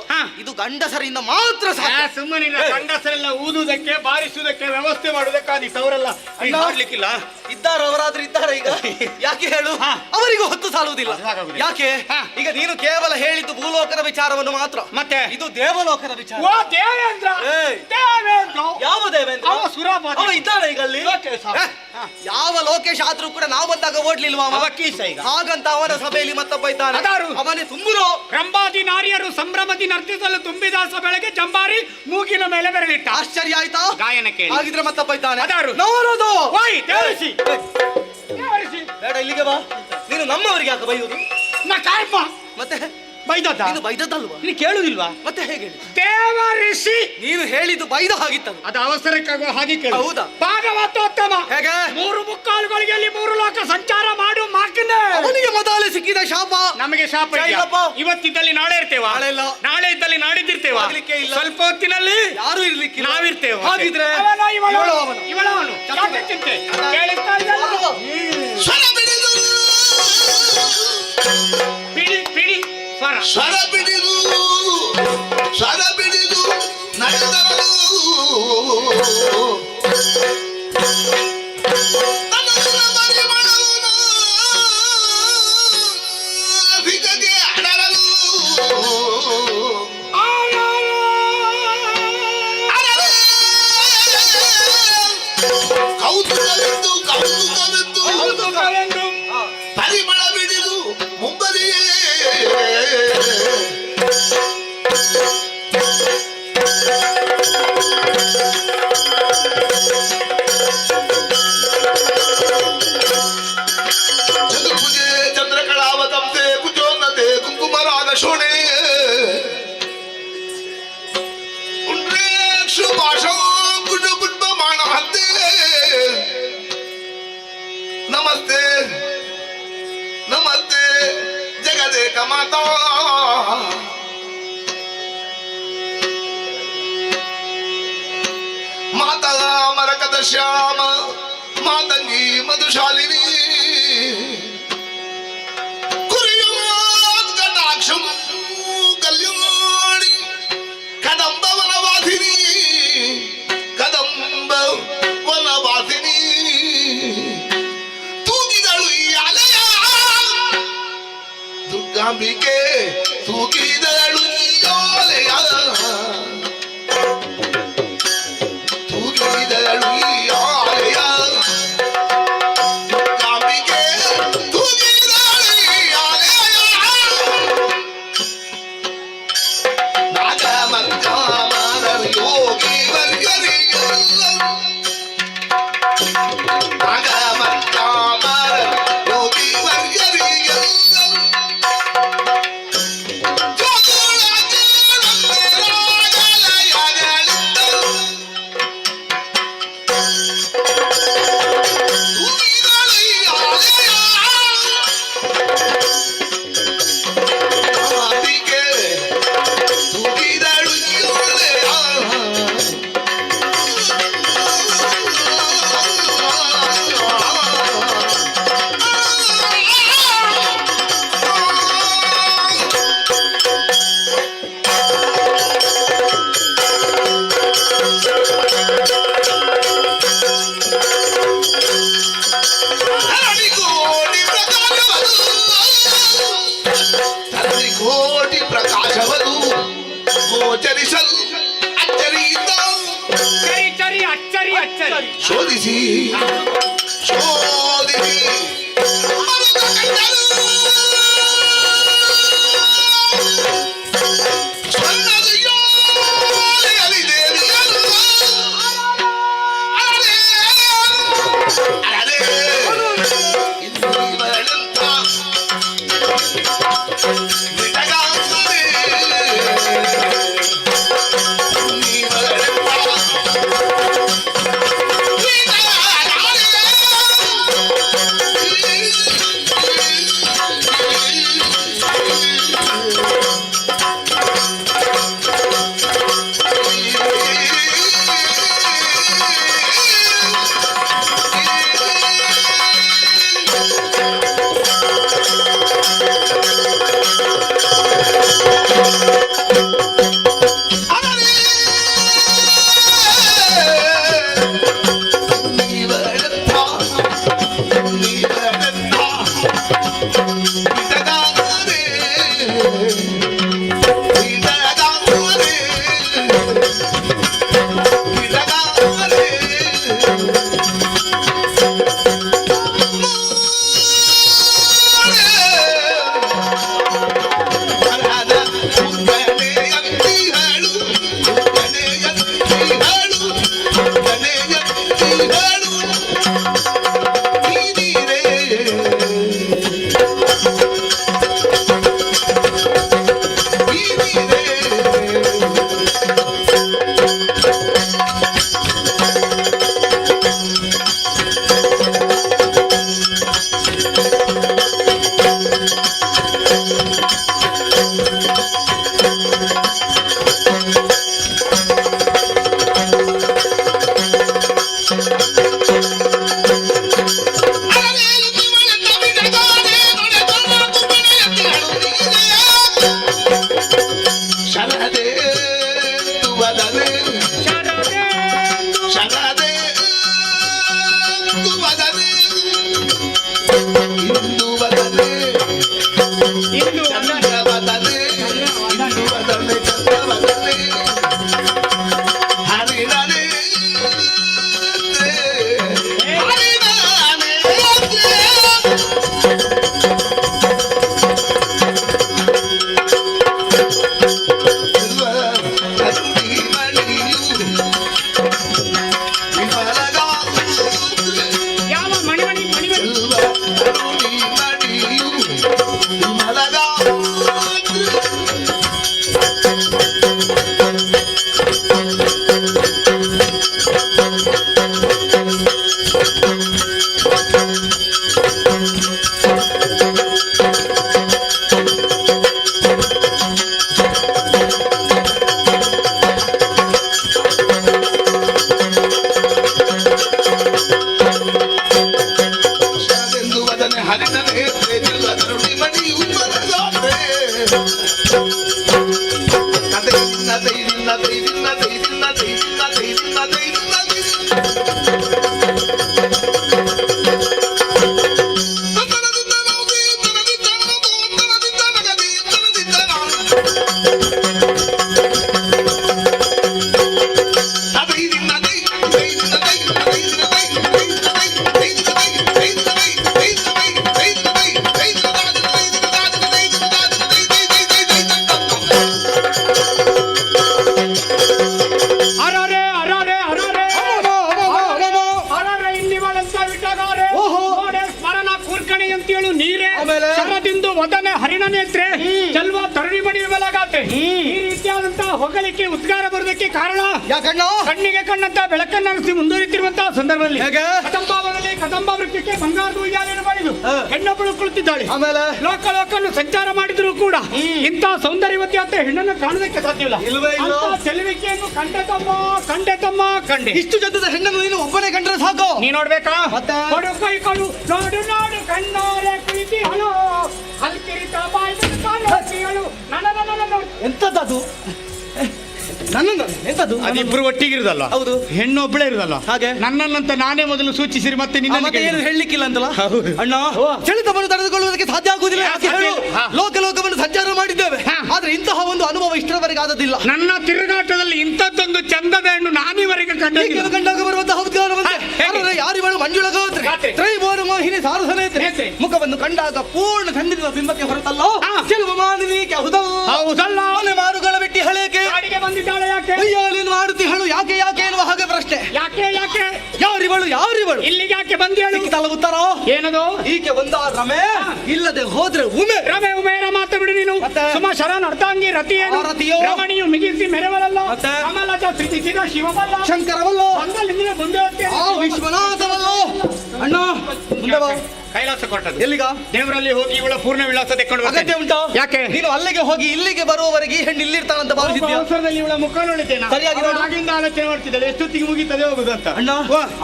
ಇದು ಗಂಡಸರಿಂದ ಮಾತ್ರ ಸಾಧ್ಯ. ಸುಮ್ಮನೆ ಗಂಡಸರೆಲ್ಲ ಊದುವುದಕ್ಕೆ ಬಾರಿಸುವುದಕ್ಕೆ ವ್ಯವಸ್ಥೆ ಮಾಡುವುದಕ್ಕಾದೀತು, ಅವರೆಲ್ಲ ಹಾಡ್ಲಿಕ್ಕಿಲ್ಲ. ಇದ್ದಾರೆ, ಅವರಾದ್ರೂ ಇದ್ದಾರೆ. ಈಗ ಯಾಕೆ ಹೇಳು? ಅವರಿಗೂ ಹೊತ್ತು ಸಾಲುವುದಿಲ್ಲ. ಯಾಕೆ? ಈಗ ನೀನು ಕೇವಲ ಹೇಳಿದ್ದು ಭೂಲೋಕದ ವಿಚಾರವನ್ನು ಮಾತ್ರ. ಮತ್ತೆ ಇದು ದೇವಲೋಕದ ವಿಚಾರ. ದೇವೇಂದ್ರ. ಯಾವ ದೇವೇಂದ್ರ? ಅವ ಇದ್ದಾನೆ ಈಗ ಅಲ್ಲಿ. ಯಾವ ಲೋಕೇಶ ಆದೇಶ ಆದ್ರೂ ಕೂಡ ನಾವು ಬಂದಾಗ ಓಡ್ಲಿಲ್ವಾ ಕೀಸ ಈಗ ಹಾಗಂತ ಅವನ ಸಭೆಯಲ್ಲಿ ಮತ್ತೊಬ್ಬ ಇದ್ದಾನೆ. ಅವನೇ ತುಂಬುರು ರಂಭಾದಿ ನಾರಿಯರು ಸಂಭ್ರಮದಿ ನರ್ತಿಸಲು ತುಂಬಿದ ಸಭೆಗಳಿಗೆ ಜಂಬಾರಿ ಮೂಗಿನ ಮೇಲೆ ಬೆರಳಿಟ್ಟ. ಆಶ್ಚರ್ಯ ಆಯ್ತಾ? ಗಾಯನ ಕೇಳಿ. ಹಾಗಿದ್ರೆ ಮತ್ತೊಬ್ಬ ಇದ್ದಾನೆ. ನೋಡೋದು ಬೇಡ, ಇಲ್ಲಿಗೆ ಬಾ. ನೀನು ನಮ್ಮವರಿಗೆ ಯಾಕೆ ಬೈಯುವುದು? ನಾ ಕಾಯಪ್ಪ. ಮತ್ತೆ ಬೈದದ್ದ? ನೀನು ಬೈದದ್ದಲ್ವಾ? ನೀನು ಕೇಳುದಿಲ್ವಾ? ಮತ್ತೆ ಹೇಗೆ? ದೇವರಿಸಿ ನೀನು ಹೇಳಿದ್ದು ಬೈದ ಹಾಗಿತ್ತದು. ಅದು ಅವಸರಕ್ಕಾಗುವ ಹಾಗೆ ಕೇಳು. ಹೌದಾ? ಭಾಗವತೋತ್ತಮ ಹೇಗೆ? 3 ಮುಕ್ಕಾಲುಗಳಿಗೆ ಅಲ್ಲಿ 3 ಲೋಕ ಸಂಚಾರ ಮಾಡು ಮಾಕಿನೆ. ಅವನಿಗೆ ಮೊದಲೇ ಸಿಕ್ಕಿದ ಶಾಪ. ನಮಗೆ ಶಾಪ ಇದೆಯಾ? ಇವತ್ತಿದ್ದಲ್ಲಿ ನಾಳೆ ಇರ್ತೇವಾ? ನಾಳೆ ಇಲ್ಲ. ನಾಳೆ ಇದ್ದಲ್ಲಿ ನಾಡಿದ್ದಿರ್ತೇವಾ? ಸ್ವಲ್ಪ ಹೊತ್ತಿನಲ್ಲಿ ಯಾರು ಇರ್ಲಿಕ್ಕೆ ನಾವಿರ್ತೇವೆ. ಹಾಗಿದ್ರೆ ಇವಳವನು ಯಾಕೆ ಚಿಂತೆ? ಕೇಳಿಸ್ತಾ ಇದೆಯಲ್ಲ? ಬಿಡಿ ಬಿಡಿ ಸ್ವರ ಬಿಡಿದು ನಡೆದರು ಕೌತುಕವೆಂದು ಪರಿಮಳ ಬಿಡಿದು ಮುಂಬದಿಯೇ ಚತುರ್ಭುಜೆ ಚಂದ್ರಕಳಾವತಂತೆ ಕುಜೋನ್ನತೆ ಕುಂಕುಮರಾಗ ಶೋಣೆ ಉಂಡ್ರೇಕ್ಷು ಭಾಷೋ ಕುಜ ಪುಷ್ಪಮಾಣ ಹತ್ತೆ ನಮಸ್ತೆ ನಮಸ್ತೆ ಜಗದೇಕ ಮಾತಾ ಮಾತಾ ಮರಕದ ಶ್ಯಾಮ ಮಾತಂಗಿ ಮಧುಶಾಲಿನಿ ಕುರಿಯೋತ್ಕಟಾಕ್ಷಂ ಕಲ್ಯಾಣಿ ಕದಂಬ ವನವಾಸಿನಿ ಕದಂಬ ವನವಾಸಿನಿ ತೂಗಿದಳು ಈ ಅಲೆಯ ದುರ್ಗಾಂಬಿಕೆ ತೂಗಿದಳು ಈ ಅಲೆಯ ತೂಗಿದಳು ಈ ಅಲೆಯ ದುರ್ಗಾಂಬಿಕೆ ತೂಗಿದಳು ಈ ಅಲೆಯ ನಾಗ ಮಂಜಾಮರ ಯೋಗಿ ವರ್ಗರಿಗೆಲ್ಲ ನಾಗ ಮಂಜಾಮರ ಯೋಗಿ ವರ್ಗರಿಗೆಲ್ಲ ಕೋಟಿ ಪ್ರಕಾಶವದು ಗೋಚರಿಸಲು ಅಚ್ಚರಿಯಿಂದ ಶೋಧಿಸಿ ಶೋಧಿಸಿ ಮರುತ ಕಂಡರು ಸ್ವರ್ಣದ ಯೋಲೆಯಲ್ಲಿ ದೇವಿಯರು ಅರೇ ಅರೇ ಇವಳಂತ ಶರದಿಂದು ವದನೆ ಹರಿಣನೇತ್ರೆ ಚಲ್ವ ತರುಣಿ ಮಣಿ ಬೆಳಗಾತೆ ಈ ರೀತಿಯಾದಂತಹ ಹೊಗಳಿಕೆ ಉದ್ಗಾರ ಬರೋದಕ್ಕೆ ಕಾರಣ ಯಾಕಣ್ಣ ಕಣ್ಣಿಗೆ ಕಣ್ಣಂತ ಬೆಳಕನ್ನರಿಸಿ ಮುಂದುವರಿತಿರುವಂತಹ ಸಂದರ್ಭದಲ್ಲಿ ಕದಂಬಾವನಲ್ಲಿ ಕದಂಬ ವೃಕ್ಷಕ್ಕೆ ಬಂಗಾರದ ಉಯ್ಯಾಲೆಯನ್ನು ಮಾಡಿದ್ದು ಹೆಣ್ಣೊಬ್ಬಳು ಕುಳಿತಿದ್ದಾಳೆ. ಆಮೇಲೆ ಲೋಕನ್ನು ಸಂಚಾರ ಮಾಡಿದ್ರು ಕೂಡ ಇಂತಹ ಸೌಂದರ್ಯವತಿ ಅಂತ ಹೆಣ್ಣನ್ನು ಕಾಣೋದಕ್ಕೆ ಸಾಧ್ಯವಿಲ್ಲ. ಚೆಲುವಿಕೆಯನ್ನು ಕಂಡೆ ತಮ್ಮ ಕಂಡೆ. ಇಷ್ಟು ಜೊತೆ ಹೆಣ್ಣನ್ನು ನೀನು ಒಬ್ಬನೇ ಕಂಡ್ರೆ ಸಾಕು. ನೀ ನೋಡ್ಬೇಕಾ ಕೊಡು ಕೈ ಕೊಡು ನೋಡು ನೋಡು ಕಣ್ಣೋರೆ ಕುಳಿತಿ ಹಲೋ ಹಲ್ಕಿರಿತ ಬಾಯಿ ಎಂತದ್ದು ಎಂತದ್ದು ಅದಿಬ್ರು ಒಟ್ಟಿಗಿರುದಲ್ಲ. ಹೌದು, ಹೆಣ್ಣು ಒಬ್ಬಳೇ ಇರುದಲ್ಲ. ಹಾಗೆ ನನ್ನನ್ನಂತ ನಾನೇ ಮೊದಲು ಸೂಚಿಸಿರಿ ಮತ್ತೆ ನಿನ್ನ ಏನು ಹೇಳಲಿಕ್ಕಿಲ್ಲ ಅಂತಲ್ಲ ಅಣ್ಣ. ಸೆಳೆತವನ್ನು ತಡೆದುಕೊಳ್ಳುವುದಕ್ಕೆ ಸಾಧ್ಯ ಆಗುವುದಿಲ್ಲ. ಲೋಕವನ್ನು ಸಂಚಾರ ಮಾಡಿದ್ದೇವೆ, ಆದ್ರೆ ಇಂತಹ ಒಂದು ಅನುಭವ ಇಷ್ಟರವರೆಗೆ ಆದದಿಲ್ಲ. ನನ್ನ ತಿರುಗಾಟದಲ್ಲಿ ಇಂಥದ್ದೊಂದು ಚಂದದ ಹೆಣ್ಣು ನಾನಿವರೆಗೆ ಕಂಡಾಗ ಬರುವಂತಹ ಯಾರಿವಳು ಮಂಜುಳ ಗೋತ್ರೆ ತ್ರೈಬೋರ ಮೋಹಿನಿ ಸಾರಸನೇತ್ರೆ ಮುಖವನ್ನು ಕಂಡಾಗ ಪೂರ್ಣ ಖಂಡಿತ ಬಿಂಬಕ್ಕೆ ಹೊರತಲ್ಲ ಚೆಲುವ ಮಾನವೀಕೆ ಹೌದಲ್ಲ. ಮಾರುಗಳ ಬಿಟ್ಟಿ ಹಳೆಯಕ್ಕೆ ಬಂದಿದ್ದಾಳೆ. ಯಾಕೆ ಮಾಡುತ್ತಿ ಹೇಳು ಯಾಕೆ ಯಾಕೆ ಎನ್ನುವ ಹಾಗೆ ಪ್ರಶ್ನೆ. ಯಾಕೆ ಯಾಕೆ ಯಾರಿವಳು ಇಲ್ಲಿಗೆ ಯಾಕೆ ಬಂದಿ ಹೇಳು. ಉತ್ತರ ಏನದು? ಈಕೆ ಒಂದ ರಮೆ ಇಲ್ಲದೆ ಹೋದ್ರೆ ಉಮೆ. ರಮೆ ಉಮೇರ ಮಾತು ಬಿಡು ನೀನು. ಸಮಾಚಾರ ಅರ್ಧಾಂಗಿ ರತಿಯೇನು ರಮಣಿಯು ಮಿಗಿಸಿ ಮೆರವಲಲ್ಲ ಕಮಲಜ ಪ್ರೀತಿಸಿದ ಶಿವವಲ್ಲ ಶಂಕರವಲ್ಲ ಬಂದಲ್ಲಿಂದ ಮುಂದೆ ವಿಶ್ವನಾಥವಲ್ಲ. ಅಣ್ಣ ಮುಂದೆ ಬಾ. ಕೈಲಾಸ ಕೊಟ್ಟದ್ದು ಎಲ್ಲಿಗ? ದೇವರಲ್ಲಿ ಹೋಗಿ ಇವಳ ಪೂರ್ಣ ವಿಳಾಸ ತೆಕ್ಕೊಂಡು ಅಗತ್ಯ ಉಂಟಾ? ಯಾಕೆ ನೀನು ಅಲ್ಲಿಗೆ ಹೋಗಿ ಇಲ್ಲಿಗೆ ಬರುವವರೆಗೆ ಈ ಹೆಣ್ಣು ಇಲ್ಲಿರ್ತಾನಂತ ಭಾವಿಸಿದ್ಯಾ? ಅವಸರದಲ್ಲಿ ಇವಳ ಮುಖ ನೋಡಿದ್ದೇನೆ. ಸರಿಯಾಗಿ ಆಗಿಂದ ಆಲೋಚನೆ ಮಾಡ್ತಿದ್ದಾಳೆ ಎಷ್ಟೊತ್ತಿಗೆ ಮುಗಿತದೆ ಹೋಗುದು ಅಂತ. ಅಣ್ಣ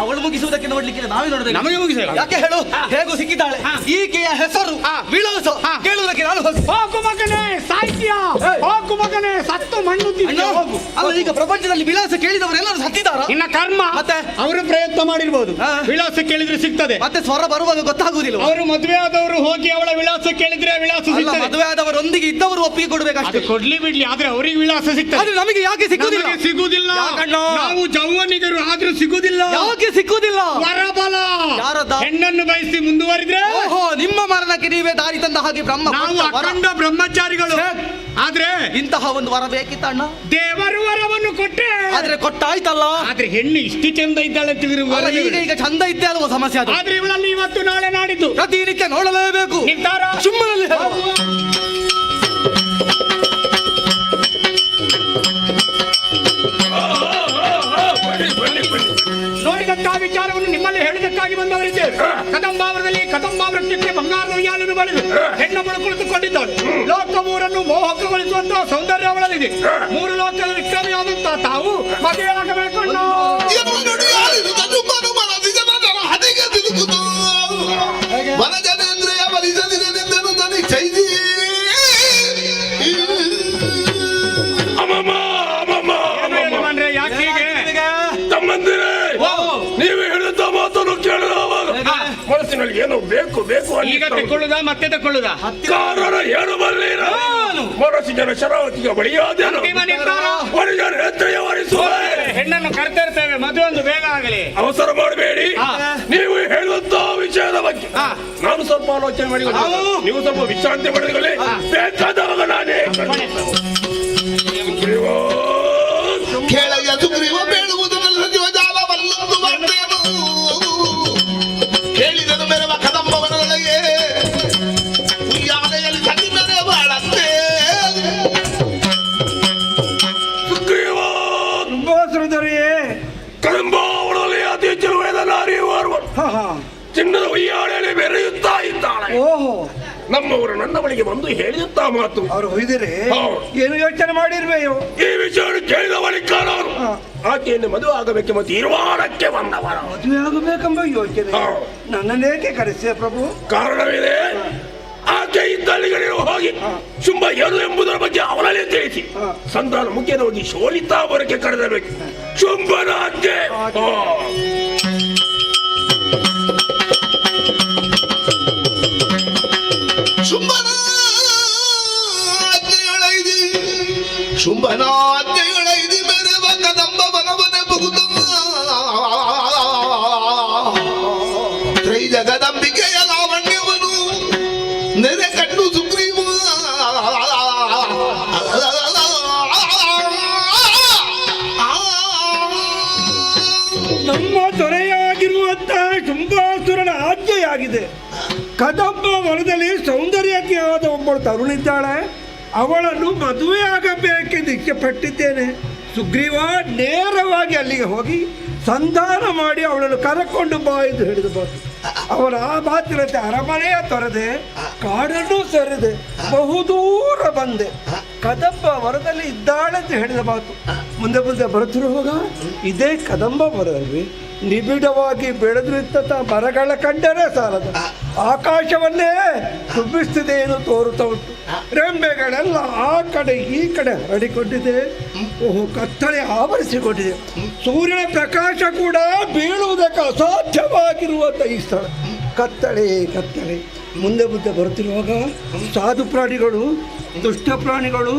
ಅವಳು ಮುಗಿಸುವುದಕ್ಕೆ ನೋಡ್ಲಿಕ್ಕೆ ನಾವೇ ನೋಡಿದೆ. ನಮಗೆ ಮುಗಿಸ ಯಾಕೆ ಹೇಳು? ಹೇಗೂ ಸಿಕ್ಕಿದ್ದಾಳೆ. ಈಕೆಯ ಹೆಸರು ವಿಳಾಸ ಕೇಳುವುದಕ್ಕೆ ನಾನು ಹೋಗು ಮಗನೇ ಸಾಹಿತ್ಯ ಹೋಗು ಮಗನೇ ಸತ್ತು ಮಣ್ಣು ಹೋಗು. ಅಲ್ಲ ಈಗ ಪ್ರಪಂಚದಲ್ಲಿ ವಿಳಾಸ ಕೇಳಿದವರೆಲ್ಲರೂ ಸತ್ತಿದ್ದಾರ? ಇನ್ನ ಕರ್ಮ. ಮತ್ತೆ ಅವರು ಪ್ರಯತ್ನ ಮಾಡಿರ್ಬೋದು. ವಿಳಾಸ ಕೇಳಿದ್ರೆ ಸಿಗ್ತದೆ. ಮತ್ತೆ ಸ್ವರ ಬರುವಾಗ ಗೊತ್ತಾಗುವುದಿಲ್ಲ. ಅವರು ಮದುವೆ ಆದವರು ಹೋಗಿ ಅವಳ ವಿಳಾಸ ಕೇಳಿದ್ರೆ ವಿಳಾಸ ಸಿಗ್ತದೆ. ಮದುವೆ ಆದವರೊಂದಿಗೆ ಇದ್ದವರು ಒಪ್ಪಿಗೆ ಕೊಡ್ಬೇಕಷ್ಟೇ. ಕೊಡ್ಲಿ ಬಿಡ್ಲಿ ಆದ್ರೆ ಅವರಿಗೆ ವಿಳಾಸ ಸಿಗ್ತದೆ. ಅದು ನಮಗೆ ಯಾಕೆ ಸಿಗುದಿಲ್ಲ? ನಾವು ಜೌವನಿಗರು ಆದ್ರೂ ಸಿಗುದಿಲ್ಲ. ಯಾಕೆ ಸಿಕ್ಕುದಿಲ್ಲ? ವರಬಲ. ಹೆಣ್ಣನ್ನು ಬಯಸಿ ಮುಂದುವರಿದ್ರೆ ಓಹೋ ನಿಮ್ಮ ಮರಣಕ್ಕೆ ನೀವೇ ದಾರಿ ತಂದ ಹಾಗೆ ಬ್ರಹ್ಮ. ನಾವು ಅಖಂಡ ಬ್ರಹ್ಮಚಾರಿಗಳು. ಆದ್ರೆ ಇಂತಹ ಒಂದು ವರ ಬೇಕಿತ್ತ ಅಣ್ಣ? ದೇವರು ವರವನ್ನು ಕೊಟ್ಟೆ. ಆದ್ರೆ ಕೊಟ್ಟಾಯ್ತಲ್ಲ. ಆದ್ರೆ ಹೆಣ್ಣು ಇಷ್ಟು ಚಂದ ಇದ್ದಾಳೆ ಈಗ ಚಂದ ಇದ್ದೆ ಅಲ್ವ ಸಮಸ್ಯೆ ಅದು. ಆದ್ರೆ ಇವಳಲ್ಲಿ ಇವತ್ತು ನಾಳೆ ನಾಡಿದ್ದು ಪ್ರತಿನಿತ್ಯ ನೋಡಲೇಬೇಕು. ನಿರ್ಧಾರ ಸುಮ್ಮನಲ್ಲಿ ನೋಡಿದಂತಹ ವಿಚಾರವನ್ನು ನಿಮ್ಮಲ್ಲಿ ಹೇಳಿದಕ್ಕಾಗಿ ಬಂದವರಿದ್ದೇವೆ. ಕದಂಬಾವರದಲ್ಲಿ ಕದಂಬಾವೃಕ್ಷಕ್ಕೆ ಬಂಗಾರದ ಉಯ್ಯಾಲೆಯನ್ನು ಬಳಿದು ಹೆಣ್ಣೊಬ್ಬಳು ಕುಳಿತುಕೊಂಡಿದ್ದಾಳೆ. ಲೋಕಮೂರನ್ನು ಮೋಹಕಗೊಳಿಸುವಂತಹ ಸೌಂದರ್ಯ ಅವಳಲ್ಲಿದೆ. ಮೂರು ಲೋಕದ ವಿಕ್ರಮಿಯಾದಂತಹ ತಾವು ಮದುವೆಯಾಗಬೇಕು. ನೀವೇ ಹೇಳಿದ ಮಾತನ್ನು ಕೇಳಿದ ಮನಸ್ಸಿನಲ್ಲಿ ಏನೋ ಬೇಕು ಬೇಕು ಈಗ ತಕೊಳ್ಳುದ ಮತ್ತೆ ತಕೊಳ್ಳುದ ಕಾರಣ ಏನು ಬರಲಿಲ್ಲ. ಮನಸ್ಸಿನ ಶರಾವತಿಗೆ ಬಳಿಯಾದೇನು ಹೆಣ್ಣನ್ನು ಕರೆತಿರ್ತೇವೆ. ಮದುವೆ ಒಂದು ಬೇಗ ಆಗಲಿ. ಅವಸರ ಮಾಡಬೇಡಿ. ನೀವು ಹೇಳುವಂತ ವಿಷಯದ ಬಗ್ಗೆ ನಾನು ಸ್ವಲ್ಪ ಆಲೋಚನೆ ಮಾಡಿ ನೀವು ಸ್ವಲ್ಪ ವಿಶ್ರಾಂತಿ ಮಾಡಿಕೊಳ್ಳಿ. ಬೇಕಾದವಾಗ ನಾನೇ ಕೆಳಗೆ ಸುಗ್ರೀವ ಬೇಡುವುದನ್ನು ಜೀವಜಾಲವಲ್ಲೊಂದು ಬರ್ತೇನು ಹೇಳಿದನು ಮೆರವ ಕದಂಬವನೊಳಗೆ ಉಯ್ಯಾಲೆಯಲ್ಲಿ ಸತಿ ಮೆರೆ ಬಾಳಂತೆ ಸುಗ್ರೀವ ಕದಂಬವನಲ್ಲಿ ಅತಿ ಚೆಲುವಾದ ನಾರಿ ಓರ್ವಳು ಚಿನ್ನದ ಉಯ್ಯಾಲೆಯಲ್ಲಿ ಬೆರೆಯುತ್ತಾ ಇದ್ದಾಳೆ. ನಮ್ಮವರು ನನ್ನ ಬಳಿಗೆ ಬಂದು ಹೇಳಿರುತ್ತಾ ಮಾತು ಅವರು ಹೊಯ್ದರೆ ಏನು ಯೋಚನೆ ಮಾಡಿರ್ಬೇಕು. ಈ ವಿಷಯ ಕೇಳಿದ ಬಳಿಕ ನಾನು ಆಕೆಯನ್ನು ಮದುವೆ ಆಗಬೇಕೆಂಬ ತೀರ್ಮಾನಕ್ಕೆ ಬಂದವರ. ಮದುವೆ ಆಗಬೇಕೆಂಬ ಯೋಚನೆ ನನ್ನನ್ನೇಕೆ ಕರೆಸಿದೆ ಪ್ರಭು? ಕಾರಣವಿದೆ. ಆಕೆ ಇದ್ದಲ್ಲಿಗೆ ನೀವು ಹೋಗಿ ಶುಂಭ ಏನು ಎಂಬುದರ ಬಗ್ಗೆ ಅವನಲ್ಲಿ ತಿಳಿಸಿ ಸಂಧಾನ ಮುಖ್ಯನ ಹೋಗಿ ಶೋಣಿತಾವರಕ್ಕೆ ಕರೆದಬೇಕು. ಶುಂಭನ ಆಜ್ಞೆ. ಶುಂಭನಾಜ್ಞೆಗಳೈದಿ ಮೆರೆವ ಕದಂಬ ಬನವನೆ ಬಗುದ ತ್ರೈ ಜಗದಂಬಿಕೆಯ ಲಾವಣ್ಯವನು ನೆರೆ ಕಂಡು ಸುಗ್ರೀವ ನಮ್ಮ ದೊರೆಯಾಗಿರುವಂತಹ ಶುಂಭಾಸುರನ ಆಜ್ಞೆಯಾಗಿದೆ. ಕದಂಬ ವನದಲ್ಲಿ ಸೌಂದರ್ಯಕ್ಕೆ ಆದ ಒಬ್ಬಳು ತರುಣಿದ್ದಾಳೆ, ಅವಳನ್ನು ಮದುವೆ ಆಗಬೇಕೆಂದು ಇಚ್ಛೆ ಪಟ್ಟಿದ್ದೇನೆ. ಸುಗ್ರೀವ ನೇರವಾಗಿ ಅಲ್ಲಿಗೆ ಹೋಗಿ ಸಂಧಾನ ಮಾಡಿ ಅವಳನ್ನು ಕರಕೊಂಡು ಬಾ ಎಂದು ಹೇಳಿದ ಮಾತು. ಅವರ ಆ ಮಾತಿನಂತೆ ಅರಮನೆಯ ತೊರೆದೆ, ಕಾಡನ್ನು ಸರಿದೆ, ಬಹುದೂರ ಬಂದೆ. ಕದಂಬ ವರದಲ್ಲಿ ಇದ್ದಾಳೆಂತ ಹೇಳಿದ ಮಾತು. ಮುಂದೆ ಮುಂದೆ ಬರುತ್ತಿರುವಾಗ ಇದೇ ಕದಂಬ ವರದಲ್ಲಿ ನಿಬಿಡವಾಗಿ ಬೆಳೆದಿರುತ್ತ ಮರಗಳ ಕಂಡರೆ ಸಾಲದು, ಆಕಾಶವನ್ನೇ ತುಂಬಿಸ್ತಿದೆ ಎಂದು ತೋರುತ್ತಾ ಉಂಟು. ರೆಂಬೆಗಳೆಲ್ಲ ಆ ಕಡೆ ಈ ಕಡೆ ಹರಡಿಕೊಂಡಿದೆ. ಓಹೋ, ಕತ್ತಲೆ ಆವರಿಸಿಕೊಂಡಿದೆ. ಸೂರ್ಯನ ಪ್ರಕಾಶ ಕೂಡ ಬೀಳುವುದಕ್ಕೆ ಅಸಾಧ್ಯವಾಗಿರುವಂಥ ಈ ಸ್ಥಳ ಕತ್ತಳೆ ಕತ್ತಳೆ. ಮುಂದೆ ಮುಂದೆ ಬರುತ್ತಿರುವಾಗ ಸಾಧು ಪ್ರಾಣಿಗಳು, ದುಷ್ಟ ಪ್ರಾಣಿಗಳು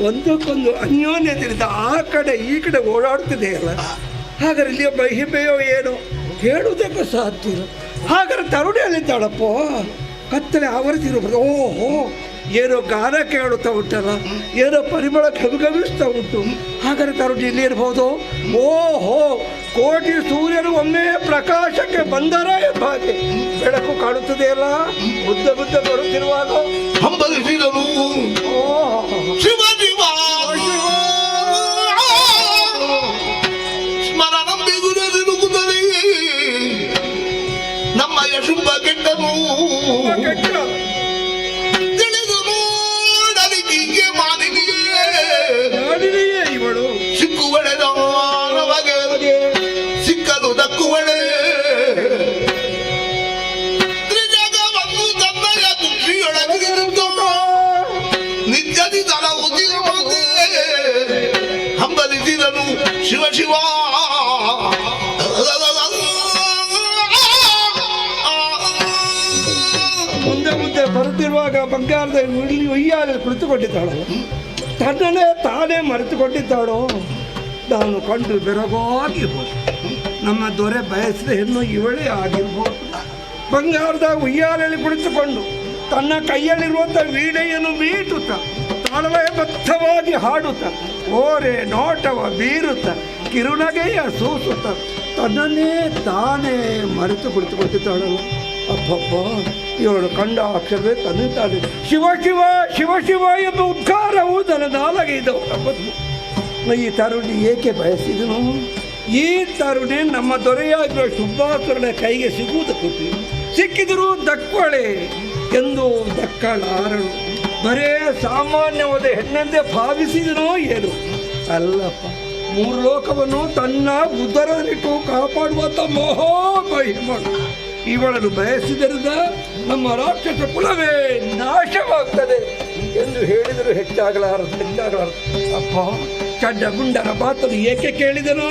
ಒಂದಕ್ಕೊಂದು ಅನ್ಯೋನ್ಯತೆಯಿಂದ ಆ ಕಡೆ ಈ ಕಡೆ ಓಡಾಡ್ತಿದೆಯಲ್ಲ. ಹಾಗಾದ್ರೆ ಇಲ್ಲಿಯ ಮಹಿಮೆಯೋ ಏನೋ ಹೇಳುವುದಕ್ಕೆ ಸಾಧ್ಯ ಇಲ್ಲ. ಹಾಗಾದ್ರೆ ತರುಣಿಯಲ್ಲಿದ್ದಾಳಪ್ಪ, ಕತ್ತಲೆ ಆವರಿಸಿರಬಹುದು. ಓಹೋ, ಏನೋ ಗಾನ ಕೇಳುತ್ತಾ ಉಂಟಲ್ಲ, ಏನೋ ಪರಿಮಳ ಗಮಗಮಿಸ್ತಾ ಉಂಟು. ಹಾಗಾದ್ರೆ ತರುಣಿ ಇಲ್ಲಿ ಇರ್ಬೋದು. ಓಹೋ, ಕೋಟಿ ಸೂರ್ಯನು ಒಮ್ಮೆ ಪ್ರಕಾಶಕ್ಕೆ ಬಂದರ ಎಂಬ ಹಾಗೆ ಬೆಳಕು ಕಾಣುತ್ತದೆಯಲ್ಲ. ಬುದ್ಧ ಬುದ್ಧ ಬರುತ್ತಿರುವಾಗ ಹಂಬಲಿಸಿದನು ಶಿವ ಶಿವ ಸ್ಮರಣಂಬಿಗುತ್ತದೆ ನಮ್ಮ ಯಶುಂಬ ಕೆಟ್ಟನು ತಿಳಿದು ನೋಡಲಿಕ್ಕೆ ಮಾದಿನಿಯೇ ಇವಳು ಸಿಕ್ಕುವಳೆದವಗೆ ಸಿಕ್ಕದು ದಕ್ಕುವಳೆ ತ್ರಿಜಗವನ್ನು ತನ್ನಯ ಕುಕ್ಷಿಯೊಳಗಿರುತ್ತೋ ನಿತ್ಯದಿ ತಲ ಉದಿರುವಂತೆ ಹಂಬಲಿಸಿದನು ಶಿವ ಶಿವ. ಮುಂದೆ ಮುಂದೆ ಬರುತ್ತಿರುವಾಗ ಬಂಗಾರದ ಉಯ್ಯಾಲೆಯಲ್ಲಿ ಕುಳಿತುಕೊಂಡಿದ್ದಾಳೋ, ತನ್ನನ್ನೇ ತಾನೇ ಮರೆತುಕೊಂಡಿದ್ದಾಳೋ. ನಾನು ಕಂಡು ಬೆರಗಾಗಿ ಹೋದೆ. ನಮ್ಮ ದೊರೆ ಬಯಸಿದ ಹೆಣ್ಣು ಇವಳೇ ಆಗಿರ್ಬೋದು. ಬಂಗಾರದ ಉಯ್ಯಾಲೆಯಲ್ಲಿ ಕುಳಿತುಕೊಂಡು ತನ್ನ ಕೈಯಲ್ಲಿರುವಂಥ ವೀಣೆಯನ್ನು ಮೀಟುತ್ತ ತಾಳಲಯಬದ್ಧವಾಗಿ ಹಾಡುತ್ತ ಓರೆ ನೋಟವ ಬೀರುತ್ತ ಕಿರುನಗೆಯ ಸೂಸುತ್ತ ತನ್ನನ್ನೇ ತಾನೇ ಮರೆತು ಕುಳಿತುಕೊಂಡಿದ್ದಾಳಲ್ಲ. ಅಪ್ಪಪ್ಪ, ಇವಳು ಕಂಡ ಅಕ್ಷರವೇ ತಂದಿದ್ದಾಳೆ. ಶಿವ ಶಿವ ಶಿವ ಶಿವ ಎಂಬ ಉದ್ಗಾರವು ನನ್ನ ನಾಲಗೆ ಇದ್ದವು. ಈ ತರುಣಿ ಏಕೆ ಬಯಸಿದನು? ಈ ತರುಣಿ ನಮ್ಮ ದೊರೆಯಾಗಿರುವ ಶುಂಭಾಸುರನ ಕೈಗೆ ಸಿಗುವುದಕ್ಕೂ ಸಿಕ್ಕಿದರೂ ದಕ್ಕಳೆ ಎಂದು ದಕ್ಕಳಾರಳು. ಬರೇ ಸಾಮಾನ್ಯವಾದ ಹೆಣ್ಣೆಂದೇ ಭಾವಿಸಿದನೋ ಏನು? ಅಲ್ಲಪ್ಪ, ಮೂರು ಲೋಕವನ್ನು ತನ್ನ ಉದರದಲ್ಲಿಟ್ಟು ಕಾಪಾಡುವಂಥ ಮಹಾಮಹಿಮಳು. ಇವಳನ್ನು ಬಯಸಿದರಿಂದ ನಮ್ಮ ರಾಕ್ಷಸ ಕುಲವೇ ನಾಶವಾಗ್ತದೆ ಎಂದು ಹೇಳಿದರೂ ಹೆಚ್ಚಾಗಲಾರದು. ಅಪ್ಪ, ಚಡ್ಡ ಗುಂಡರ ಮಾತನ್ನು ಏಕೆ ಕೇಳಿದನು?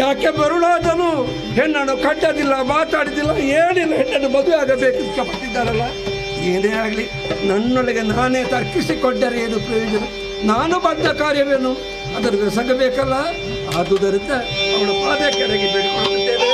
ಯಾಕೆ ಬರುಳಾದನು? ಹೆಣ್ಣನ್ನು ಕಟ್ಟದಿಲ್ಲ, ಮಾತಾಡಿದಿಲ್ಲ, ಏನಿಲ್ಲ, ಹೆಣ್ಣನ್ನು ಮದುವೆ ಆಗಬೇಕು ಇಷ್ಟಪಟ್ಟಿದ್ದಾರಲ್ಲ. ಏನೇ ಆಗಲಿ, ನನ್ನೊಳಗೆ ನಾನೇ ತರ್ಕಿಸಿಕೊಂಡರೆ ಏನು ಪ್ರಯೋಜನ? ನಾನು ಬಂದ ಕಾರ್ಯವೇನು ಅದನ್ನು ಬೆಸಗಬೇಕಲ್ಲ. ಆದುದರಿಂದ ಅವಳ ಪಾದ ಕೆಳಗೆ ಬೇಡಿಕೊಳ್ಳುತ್ತೇನೆ.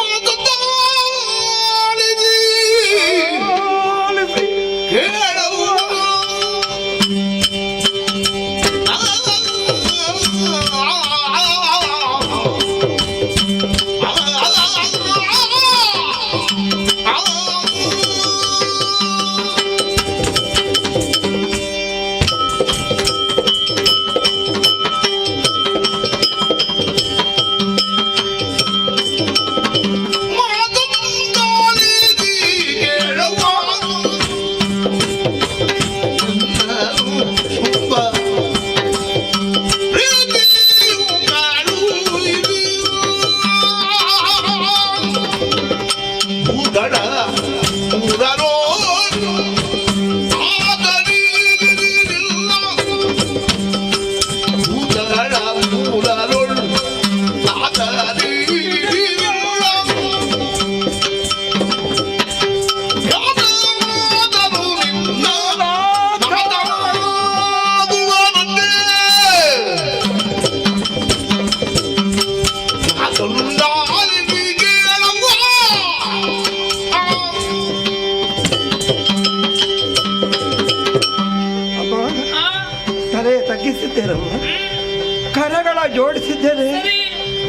ಮಾಡುತ್ತಿದ್ದೇನೆ,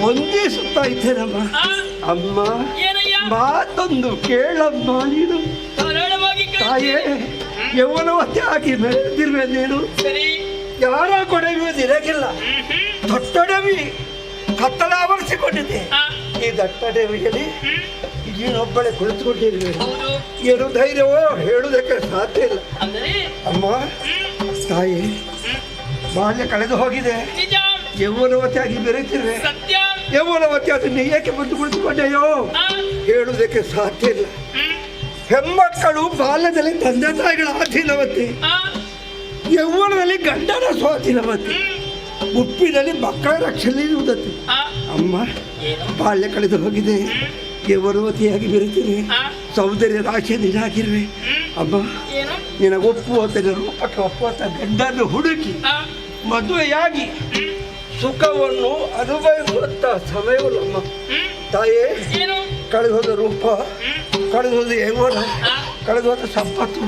ವಂದಿಸುತ್ತಾ ಇದ್ದೇನಮ್ಮ. ಅಮ್ಮ ಮಾತೊಂದು ಕೇಳಮ್ಮ, ನೀನು ತಾಯೇ ಯೌವನವತ್ತೆ ಆಗಿ ಬೆಳೆದಿರುವೆ ನೀನು. ಯಾರ ಕೊಡವಿ ನಿನಗಿಲ್ಲ, ದೊಡ್ಡಡವಿ ಕತ್ತಲ ಆವರಿಸಿಕೊಂಡಿದ್ದೆ. ಈ ದಟ್ಟಡವಿಯಲ್ಲಿ ನೀನೊಬ್ಬಳೆ ಕುಳಿತುಕೊಂಡಿರುವೆ. ಏನು ಧೈರ್ಯವೋ ಹೇಳುವುದಕ್ಕೆ ಸಾಧ್ಯ ಇಲ್ಲ ಅಮ್ಮ. ತಾಯಿ ಬಾಲ್ಯ ಕಳೆದು ಹೋಗಿದೆ, ಯೌವನವತಿಯಾಗಿ ಬೆರೆತಿರುವೆ. ಯೌವನವತಿ ಅದನ್ನು ಏಕೆ ಬಂದು ಕುಳಿತುಕೊಂಡೆಯೋ ಹೇಳುವುದಕ್ಕೆ ಸಾಧ್ಯ ಇಲ್ಲ. ಹೆಣ್ಮಕ್ಕಳು ಬಾಲ್ಯದಲ್ಲಿ ತಂದೆ ತಾಯಿಗಳ ಅಧೀನವತಿ, ಯೌವನದಲ್ಲಿ ಗಂಡನ ಸ್ವಾಧೀನವತಿ, ಉಪ್ಪಿನಲ್ಲಿ ಮಕ್ಕಳ ರಕ್ಷಣೆ ಇರುವುದತ್ತೆ. ಅಮ್ಮ ಬಾಲ್ಯ ಕಳೆದು ಹೋಗಿದೆ, ಯೌವನವತಿಯಾಗಿ ಬೆರೆತಿರುವೆ, ಸೌಂದರ್ಯ ರಾಶಿ ನೀನಾಗಿರುವೆ. ಅಮ್ಮ ನಿನಗೆ ಒಪ್ಪುವಂತ ರೂಪಕ್ಕೆ ಒಪ್ಪುವಂತ ಗಂಡನ್ನು ಹುಡುಕಿ ಮದುವೆಯಾಗಿ ಸುಖವನ್ನು ಅನುಭವಿಸುವಂತ ಸಮಯವಲ್ಲಮ್ಮ. ತಾಯೇ ಕಳೆದೋದ ರೂಪ, ಕಳೆದೋದ ಯೌವನ, ಕಳೆದೋದ ಸಂಪತ್ತು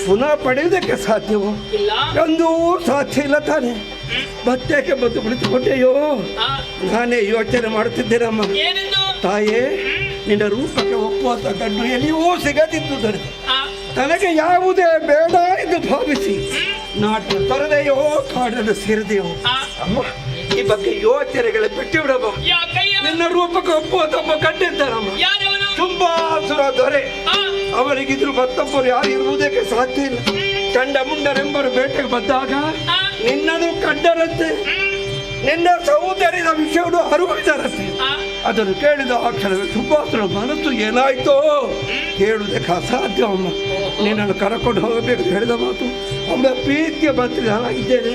ಪುನಃ ಪಡೆಯುವುದಕ್ಕೆ ಸಾಧ್ಯವೋ? ಎಂದೂ ಸಾಧ್ಯ ಇಲ್ಲ ತಾನೆ. ಮತ್ತೇಕೆ ಬಂದು ಕುಳಿತುಕೊಂಡೆಯೋ ನಾನೇ ಯೋಚನೆ ಮಾಡುತ್ತಿದ್ದೇನಮ್ಮ. ತಾಯೇ ನಿನ್ನ ರೂಪಕ್ಕೆ ಒಪ್ಪುವಂತ ಗಂಡು ಎಲ್ಲಿಯೂ ಸಿಗದಿದ್ದುದರಿಂದ ತನಗೆ ಯಾವುದೇ ಬೇಡ ಎಂದು ಭಾವಿಸಿ ನಾಟು ತೊರೆದೆಯೋ ಕಾಡನ್ನು ಸೇರಿದೆಯೋ ಅಮ್ಮ. ಈ ಬಗ್ಗೆ ಯೋಚನೆಗಳ ಬಿಟ್ಟು ಬಿಡಮ್ಮ. ನಿನ್ನ ರೂಪಕ್ಕೆ ಒಪ್ಪುವಂತೊಬ್ಬ ಗಂಡಿದ್ದಾನಮ್ಮ, ಶುಂಭಾಸುರ ದೊರೆ. ಅವರಿಗಿದ್ರು ಮತ್ತೊಬ್ಬರು ಯಾರು ಇರುವುದಕ್ಕೆ ಸಾಧ್ಯ ಇಲ್ಲ. ಚಂಡ ಮುಂಡರೆಂಬರು ಬೇಟೆಗೆ ಬಂದಾಗ ನಿನ್ನನ್ನು ಕಂಡರಂತೆ, ನಿನ್ನ ಸೌಂದರ್ಯದ ವಿಷಯವನ್ನು ಅರಿವಿದರಂತೆ. ಅದನ್ನು ಕೇಳಿದ ಆ ಕ್ಷಣವೇ ಶುಂಭಾಸುರ ಮನಸ್ಸು ಏನಾಯ್ತೋ ಹೇಳುವುದಕ್ಕೆ ಅಸಾಧ್ಯವಮ್ಮ. ನಿನ್ನನ್ನು ಕರಕೊಂಡು ಹೋಗಬೇಕು ಹೇಳಿದ ಮಾತು ಒಮ್ಮೆ ಪ್ರೀತಿಯ ಮಂತ್ರಿ ನಾನಾಗಿದ್ದೇನೆ.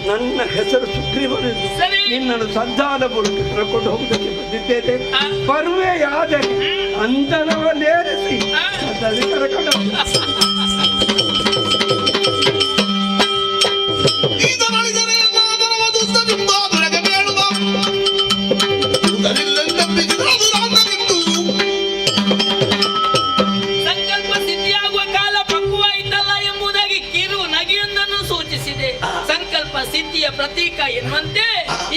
ನನ್ನ ಹೆಸರು ಸುಗ್ರೀವನೆಂದು ನಿನ್ನನ್ನು ಸಂಧಾನ ಮೂಲಕ ಕರಕೊಂಡು ಹೋಗುವುದಕ್ಕೆ ಬಂದಿದ್ದೇನೆ. ಬರುವೆಯಾದರೆ ಅಂತರವನ್ನೇರಿಸಿ ಅದನ್ನು ಕರಕೊಂಡು ಸಂಕಲ್ಪ ಸಿದ್ಧಿಯಾಗುವ ಕಾಲ ಪಕ್ವವಾಯಿತಲ್ಲ ಎಂಬುದಾಗಿ ಕಿರು ನಗೆಯೊಂದನ್ನು ಸೂಚಿಸಿದೆ. ಸಂಕಲ್ಪ ಸಿದ್ಧಿಯ ಪ್ರತೀಕ ಎನ್ನುವಂತೆ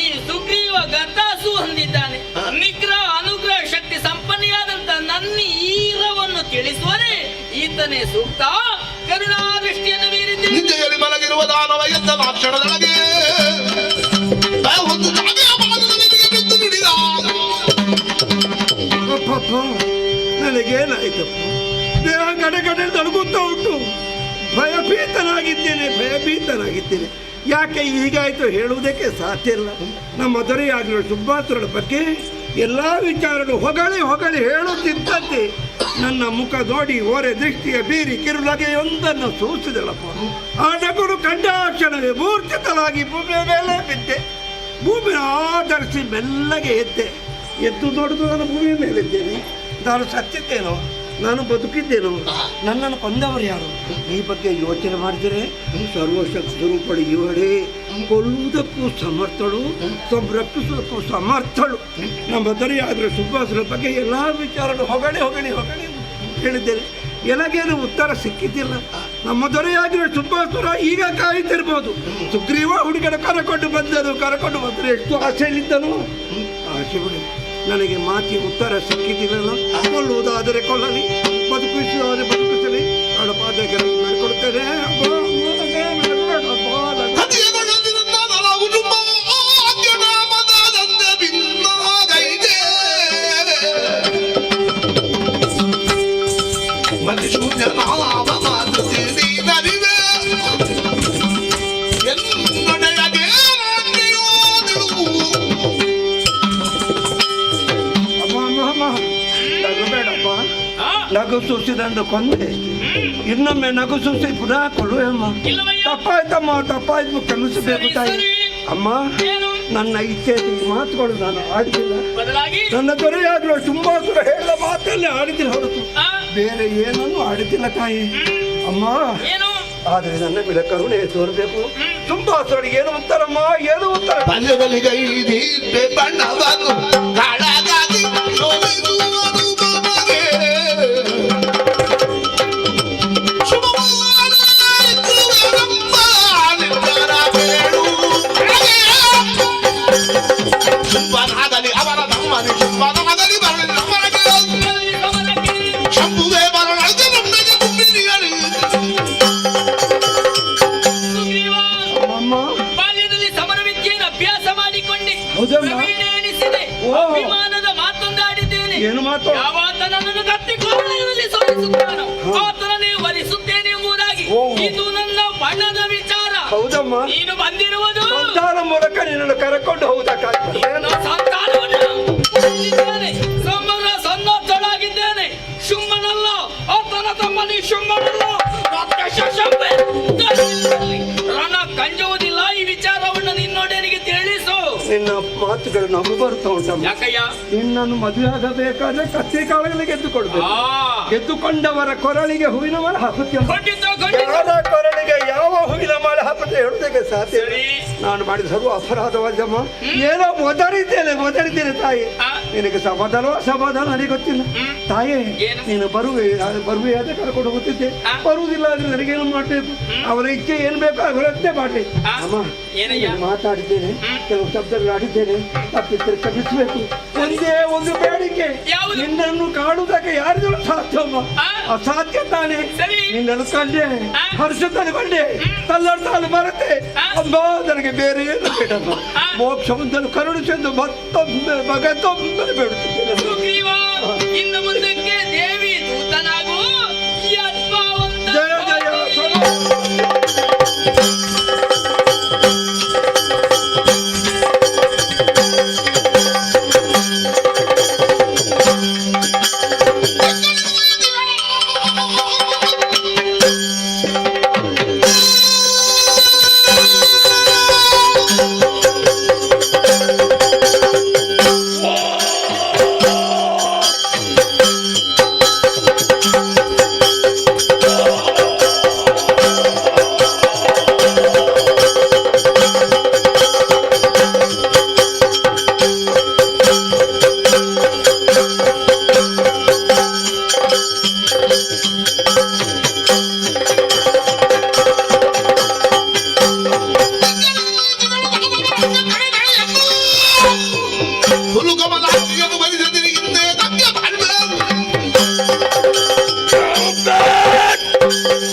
ಈ ಸುಗ್ರೀವ ಗತಾಸು ಹೊಂದಿದ್ದಾನೆ. ನಿಗ್ರಹ ಅನುಗ್ರಹ ಶಕ್ತಿ ಸಂಪನ್ನಿಯಾದಂತ ನನ್ನ ಈರವನ್ನು ತಿಳಿಸುವರೆ ಈತನೇ ಸೂಕ್ತ. ಕರುಣಾ ದೃಷ್ಟಿಯನ್ನು ಬೀರಿದ್ದೇನೆ. ನಿದ್ದೆಯಲ್ಲಿ ಮಲಗಿರುವ ದಾನವ ಎದ್ದ ಕ್ಷಣದೊಳಗೆ ಒಂದು ಬಿದ್ದು ನುಡಿದ. ನನಗೇನಾಯ್ತಪ್ಪ, ದೇಹ ಗಡಗಡೆ ನಡುಗುತ್ತಾ ಉಂಟು. ಭಯಭೀತನಾಗಿದ್ದೇನೆ. ಯಾಕೆ ಹೀಗಾಯ್ತು ಹೇಳುವುದಕ್ಕೆ ಸಾಧ್ಯ ಇಲ್ಲ. ನಮ್ಮ ದೊರೆಯಾಗಿರುವ ಶುಂಭಾಸುರನ ಬಗ್ಗೆ ಎಲ್ಲ ವಿಚಾರಗಳು ಹೊಗಳಿ ಹೇಳುತ್ತಿದ್ದಂತೆ ನನ್ನ ಮುಖ ನೋಡಿ ಓರೆ ದೃಷ್ಟಿಯ ಬೀರಿ ಕಿರುನಗೆಯೊಂದನ್ನು ಸೂಚಿಸಿದಳಪ್ಪ. ಆ ನಗುಡು ಕಂಡ ಕ್ಷಣವೇ ಮೂರ್ಛಿತನಾಗಿ ಭೂಮಿಯ ಮೇಲೆ ಬಿದ್ದೆ. ಭೂಮಿಯ ಆಧರಿಸಿ ಮೆಲ್ಲಗೆ ಎದ್ದು ನೋಡಿದು ನಾನು ಭೂಮಿಯ ಮೇಲಿದ್ದೇನೆ. ನಾನು ಸತ್ತಿದ್ದೇನೋ, ನಾನು ಬದುಕಿದ್ದೇನೋ, ನನ್ನನ್ನು ಕೊಂದವರು ಯಾರು? ಈ ಬಗ್ಗೆ ಯೋಚನೆ ಮಾಡಿದರೆ ಸರ್ವಶಕ್ತಿ ಸ್ವರೂಪಳು ಇವಳೇ. ಕೊಲ್ಲುವುದಕ್ಕೂ ಸಮರ್ಥಳು, ರಕ್ಷಿಸುವುದಕ್ಕೂ ಸಮರ್ಥಳು. ನಮ್ಮ ದೊರೆಯಾದರೂ ಶುಂಭಾಸುರನ ಬಗ್ಗೆ ಎಲ್ಲ ವಿಚಾರಗಳು ಹೊಗಳಿ ಹೇಳಿದ್ದೇನೆ. ಎನಗೇನು ಉತ್ತರ ಸಿಕ್ಕಿದ್ದಿಲ್ಲ. ನಮ್ಮ ದೊರೆಯಾಗಿರೋ ಶುಂಭಾಸುರ ಈಗ ಕಾಯುತ್ತಿರ್ಬೋದು. ಸುಗ್ರೀವ ಹುಡುಗನ ಕರಕೊಂಡು ಬಂದರು ಎಷ್ಟು ಆಸೆಯಲ್ಲಿದ್ದನು. ಆಸೆ ಬಿಡು, ನನಗೆ ಮಾತಿ ಉತ್ತರ ಸಿಕ್ಕಿದ್ದಿಲ್ಲ. ಕೊಲ್ಲುವುದಾದರೆ ಕೊಲ್ಲಲಿ, ಬದುಕಿಸುವುದಾದರೆ ಬದುಕಿಸಲಿ. ಅವಳ ಪಾದಕ್ಕೆ ಮಾಡಿಕೊಡ್ತೇನೆ. ನಗು ಸೂಸಿದಂಡು ಕೊಂದೆ, ಇನ್ನೊಮ್ಮೆ ನಗು ಸೂಸಿ ಪುನಃ ಕೊಲ್ಲುವೆಮ್ಮ. ತಪ್ಪಾಯ್ತು ಕ್ಷಮಿಸಬೇಕು ತಾಯಿ. ಅಮ್ಮ ನನ್ನ ಇಚ್ಛೆ ಮಾತುಗಳು ನಾನು ಆಡಿದಿಲ್ಲ. ನನ್ನ ದೊರೆಯಾದರೂ ಶುಂಭಾಸುರ ಹೇಳಿದ ಮಾತಲ್ಲೇ ಆಡಿದಿಲ್ಲ ಹೊರತು ಬೇರೆ ಏನನ್ನು ಆಡಿದಿಲ್ಲ ತಾಯಿ. ಅಮ್ಮ ಆದರೆ ನನ್ನ ಮೇಲೆ ಕರುಣೆ ತೋರಬೇಕು. ಶುಂಭಾಸುರನಿಗೆ ಏನು ಉತ್ತರಮ್ಮ, ಏನು ಉತ್ತರ? ಶುಂಭನಾದಲ್ಲಿ ಅವರ ಧರ್ಮನಿ ಶುಂಭನಾದಲ್ಲಿ ಬರಲಿ ನಮ್ಮನಿಗೆ ಶಂಭುಗೆ ಬರಲಾಯ್ತು ನಮಗೆ ತುಂಬಿನಿಯಲಿ ಬಾಲ್ಯದಲ್ಲಿ ಸಮರ ವಿದ್ಯೆಯನ್ನು ಅಭ್ಯಾಸ ಮಾಡಿಕೊಂಡೆ ಪ್ರವೀಣ ಎನಿಸಿದೆ ಅಭಿಮಾನದ ಮಾತೊಂದಾಡಿದ್ದೇನೆ ಯಾವಾತ ನನ್ನನ್ನು ಕತ್ತಿ ಕೋರಣದಲ್ಲಿ ಸೋಲಿಸುತ್ತಾನೋ ಆತನನ್ನೇ ವರಿಸುತ್ತೇನೆ ಎಂಬುದಾಗಿ ಇದು ನನ್ನ ಬಣ್ಣದ ವಿಚಾರ. ಹೌದಮ್ಮ, ನೀನು ಬಂದಿರುವುದು ಸಂತಾನ ಮೂಲಕ ನಿನ್ನನ್ನು ಕರೆಕೊಂಡು ಹೋಗುವುದಕ್ಕಾಗಿ ಸಂತಾನವನ್ನು ಸಮರ ಸನ್ನದ್ಧನಾಗಿದ್ದೇನೆ. ಶುಂಭನಲ್ಲ, ಆತನ ತಮ್ಮನಿ ಶುಂಭನಲ್ಲ, ರಾಕ್ಷಸ ಶಂಭೆ ರಣ ಕಂಜುವುದಿಲ್ಲ. ಈ ವಿಚಾರವನ್ನು ನಿನ್ನೊಡನಿಗೆ ತಿಳಿಸು. ನಿನ್ನ ಮಾತುಗಳು ನಮಗೂ ಬರ್ತಾ ಉಂಟಮ್ಮ. ಯಾಕಯ್ಯ? ನಿನ್ನನ್ನು ಮದುವೆ ಆಗಬೇಕಾದ್ರೆ ಕತ್ತಿ ಕಾಲಲ್ಲಿ ಗೆದ್ದುಕೊಡ್ಬೇಕು. ಗೆದ್ದುಕೊಂಡವರ ಕೊರಳಿಗೆ ಹೂವಿನ ಮಾಲೆ ಹಾಕುತ್ತೇವೆ. ಯಾರ ಕೊರಳಿಗೆ ಯಾವ ಹೂವಿನ ಮಾಲೆ ಹಾಕುತ್ತೆ ಹೇಳುವುದಕ್ಕೆ ಸಾಧ್ಯ. ನಾನು ಮಾಡಿದ ಸರ್ವ ಅಪರಾಧವಾದಮ್ಮ. ಏನೋ ಮೊದಲಿದ್ದೇನೆ ತಾಯಿ. ನಿನಗೆ ಸಮಾಧಾನ ನನಗೆ ಗೊತ್ತಿಲ್ಲ ತಾಯಿ. ನೀನು ಬರುವೆ ಅದೇ ಕರ್ಕೊಂಡು ಹೋಗುತ್ತಿದ್ದೆ. ಬರುವುದಿಲ್ಲ ಅಂದ್ರೆ ನನಗೇನು ಮಾಡ್ಬೇಕು? ಅವರ ಇಚ್ಛೆ ಏನ್ ಬೇಕೋ ಅವರದ್ದೇ ಮಾಡ್ಲಿ. ಅಮ್ಮ, ಮಾತಾಡಿದ್ದೇನೆ, ಕೆಲವು ಶಬ್ದಗಳು ಆಡಿದ್ದೇನೆ, ತಪ್ಪಿದ್ರೆ ಕ್ಷಮಿಸಬೇಕು. ಒಂದೇ ಒಂದು ಬೇಡಿಕೆ, ನಿನ್ನನ್ನು ಕಾಣುವುದಕ್ಕೆ ಯಾರಿಗೂ ಸಾಧ್ಯಮ್ಮ? ಅಸಾಧ್ಯ ತಾನೆ. ನಿನ್ನನ್ನು ಕಂಡೆ, ಹರ್ಷದಲ್ಲಿ ಬಂಡೆ, ತಲ್ಲಾಡ್ತಾಲು ಬರುತ್ತೆ ಅಮ್ಮ. ನನಗೆ ಬೇರೆ ಏನು ಬೇಡಮ್ಮ. ಮೋಕ್ಷ ಮುಂದನ್ನು ಕರುಣಿಸೆಂದು ಮತ್ತೊಮ್ಮೆ ಮಗತ್ತೊಮ್ಮೆ ಬೇಡುತ್ತಿದ್ದೇನೆ. ಇನ್ನು ಮುಂದಕ್ಕೆ ದೇವಿ ದೂತನಾಗು. ಜಯ ಜಯ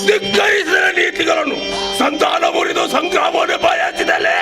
ಧಿಕ್ಕರಿಸಿದ ನೀತಿಗಳನ್ನು ಸಂತಾನ ಮುರಿದು ಸಂಗ್ರಾಮವನ್ನು ಬಯಸಿದಲೇ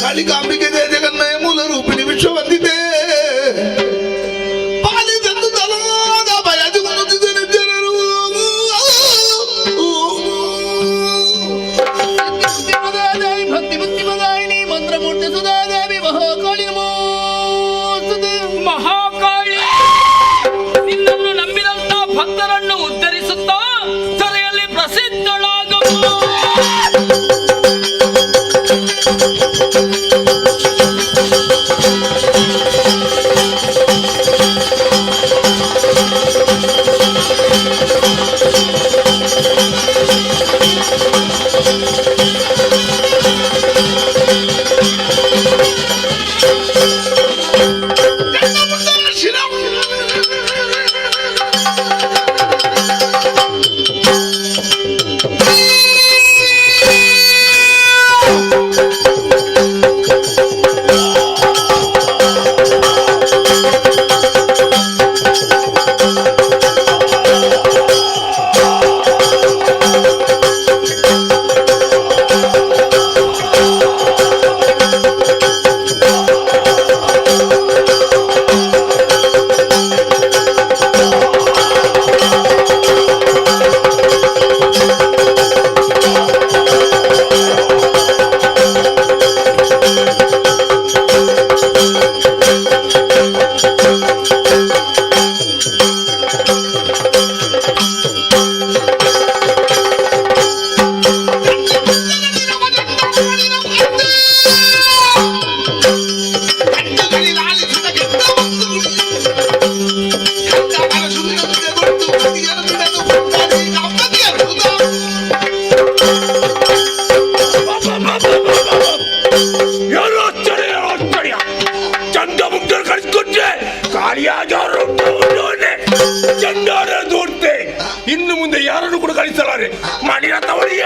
ಕಾಳಿಕಾಂಬಿಕೆ ಜಯ ಜಗನ್ಮಯ ಮೂಲ ರೂಪಿಣಿ ವಿಶ್ವ ವಂದಿತೆ ಪಾಲಿಸೆಂದು ತಲಾದ ಭಯದಿ ಮುನುತಿದರೆ ಜನರು ಭಕ್ತಿ ಬುದ್ಧಿ ಮದಾಯಿನಿ ಮಂತ್ರಮೂರ್ತಿ ಸುಧಾದೇವಿ ಮಹಾಕಾಳಿ ಮಹಾಕಾಳಿ ನಿನ್ನನ್ನು ನಂಬಿದಂತ ಭಕ್ತರನ್ನು ಉದ್ಧರಿಸುತ್ತಾ ಸರೆಯಲ್ಲಿ ಪ್ರಸಿದ್ಧಳಾಗಮ್ಮ. ಇನ್ನು ಮುಂದೆ ಯಾರನ್ನು ಕೂಡ ಕಳಿಸಲಾರೆ ಮಾಡಿದ ತವಳಿ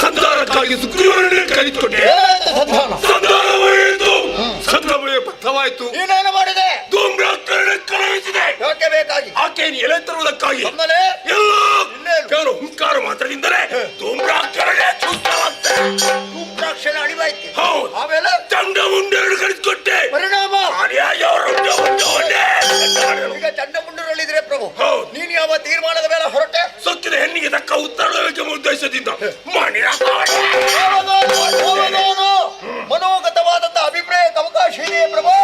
ಸಂಧಾನಕ್ಕಾಗಿ ಸುಗ್ರೀವನನ್ನೇ ಕರೆದುಕೊಂಡೆ. ಸಂಧಾನವಾಯಿತು, ಸಂಭ್ರಮವೇ ಬದ್ಧವಾಯಿತು. ನೀನೇನು ಮಾಡಿದೆ? ಧೂಮ್ರಾಕ್ಷರನ್ನು ಕಳುಹಿಸಿದೆ. ಯಾಕೆ ಬೇಕಾಗಿ? ಆಕೆಯನ್ನು ಎಳೆ ತರುವುದಕ್ಕಾಗಿ. ಎಲ್ಲ ಕೇವಲ ಹುಂಕಾರ ಮಾತ್ರದಿಂದಲೇ ಧೂಮ್ರಾಕ್ಷರನೇ ಚೂಷ್ಟವಾಗ್ತದೆ. ಧೂಮ್ರಾಕ್ಷರ ಅಳಿವಾಯ್ತು. ಹೌದು. ಆಮೇಲೆ ಚಂಡಮುಂಡರನ್ನು ಕರೆದುಕೊಟ್ಟೆ. ಪರಿಣಾಮ ಈಗ ಚಂಡಮುಂಡರಲ್ಲಿದ್ರೆ ಪ್ರಭು, ನೀನು ಯಾವ ತೀರ್ಮಾನದ ಮೇಲೆ ಹೊರಟೆ? ಸೊಕ್ಕಿದ ಹೆಣ್ಣಿಗೆ ತಕ್ಕ ಉತ್ತರವೆಂಬ ಉದ್ದೇಶದಿಂದ ಮನೋಗತವಾದಂತ ಅಭಿಪ್ರಾಯಕ್ಕೆ ಅವಕಾಶ ಇದೆಯೇ ಪ್ರಭು?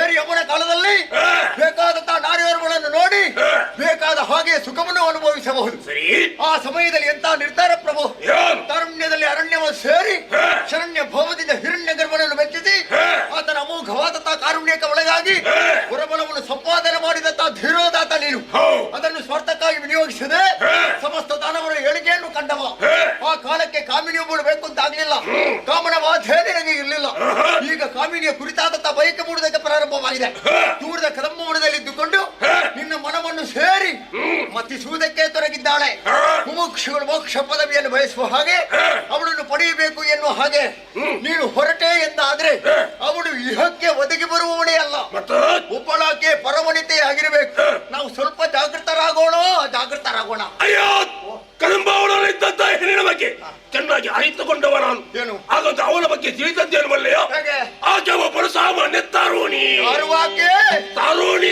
ಏರಿ ಯಮುನ ಕಾಲದಲ್ಲಿ ಬೇಕಾದಂತಹ ನಾರಿಯರುಗಳನ್ನು ನೋಡಿ ಬೇಕಾದ ಹಾಗೆ ಸುಖವನ್ನು ಅನುಭವಿಸಬಹುದು. ಆ ಸಮಯದಲ್ಲಿ ಎಂತ ನಿರ್ಧಾರ ಪ್ರಭು, ತಾರುಣ್ಯದಲ್ಲಿ ಅರಣ್ಯವನ್ನು ಸೇರಿ ಶರಣ್ಯ ಭಾವದಿಂದ ಹಿರಣ್ಯ ಗರ್ಭವನ್ನು ಮೆಚ್ಚಿಸಿ ಆತನ ಅಮೋಘವಾದಂತಹ ಕಾರುಣ್ಯಕ್ಕೆ ಒಳಗಾಗಿ ಪುರಬಲವನ್ನು ಸಂಪಾದನೆ ಮಾಡಿದಂತಹ ಧೀರೋದಾತ ನೀನು. ಅದನ್ನು ಸ್ವಾರ್ಥಕ್ಕಾಗಿ ವಿನಿಯೋಗಿಸದೆ ಸಮಸ್ತ ದಾನವರ ಹೇಳಿಕೆಯನ್ನು ಕಂಡವ. ಆ ಕಾಲಕ್ಕೆ ಕಾಮಿನಿಯೊಬ್ಬಳು ಬೇಕು ಅಂತ ಆಗ್ಲಿಲ್ಲ, ಕಾಮನ ಬಾಧೆ ನಿನಗೆ ಇರಲಿಲ್ಲ. ಈಗ ಕಾಮಿನಿಯ ಕುರಿತಾದಂತಹ ಬಯಕೆ ಮೂಡುವುದಕ್ಕೆ ಪ್ರಾರಂಭವಾಗಿದೆ. ದೂರದ ಕದಂಬವನದಲ್ಲಿ ಇದ್ದುಕೊಂಡು ನಿನ್ನ ಮನವನ್ನು ಸೇರಿ ಮತ್ತಿಸುವುದಕ್ಕೆ ತೊಡಗಿದ್ದಾಳೆ. ಮುಮುಕ್ಷುಗಳು ಮೋಕ್ಷ ಪದವಿಯನ್ನು ಬಯಸುವ ಹಾಗೆ ಅವಳನ್ನು ಪಡೆಯಬೇಕು ಎನ್ನುವ ಹಾಗೆ ನೀನು ಹೊರಟೆ ಎಂದಾದ್ರೆ ಅವಳು ಇಹಕ್ಕೆ ಒದಗಿ ಬರುವವಳೇ ಅಲ್ಲ, ಒಬ್ಬಳಾಕೆ ಪರವನಿತೆ ಆಗಿರಬೇಕು. ನಾವು ಸ್ವಲ್ಪ ಜಾಗೃತರಾಗೋಣ. ಅಯ್ಯೋ, ಕದಂಬಾವಳಿದ್ದಂತ ಹೆಣ್ಣಿನ ಬಗ್ಗೆ ಚೆನ್ನಾಗಿ ಅರಿತುಕೊಂಡವ ನಾನು. ಏನು ಹಾಗಂತ ಅವನ ಬಗ್ಗೆ ತಿಳಿದದ್ದೇನು ಬಲ್ಲೆಯ? ಆಕೆ ಒಬ್ಬಳು ಸಾಮಾನ್ಯ ತರುಣಿ. ತರುಣಿ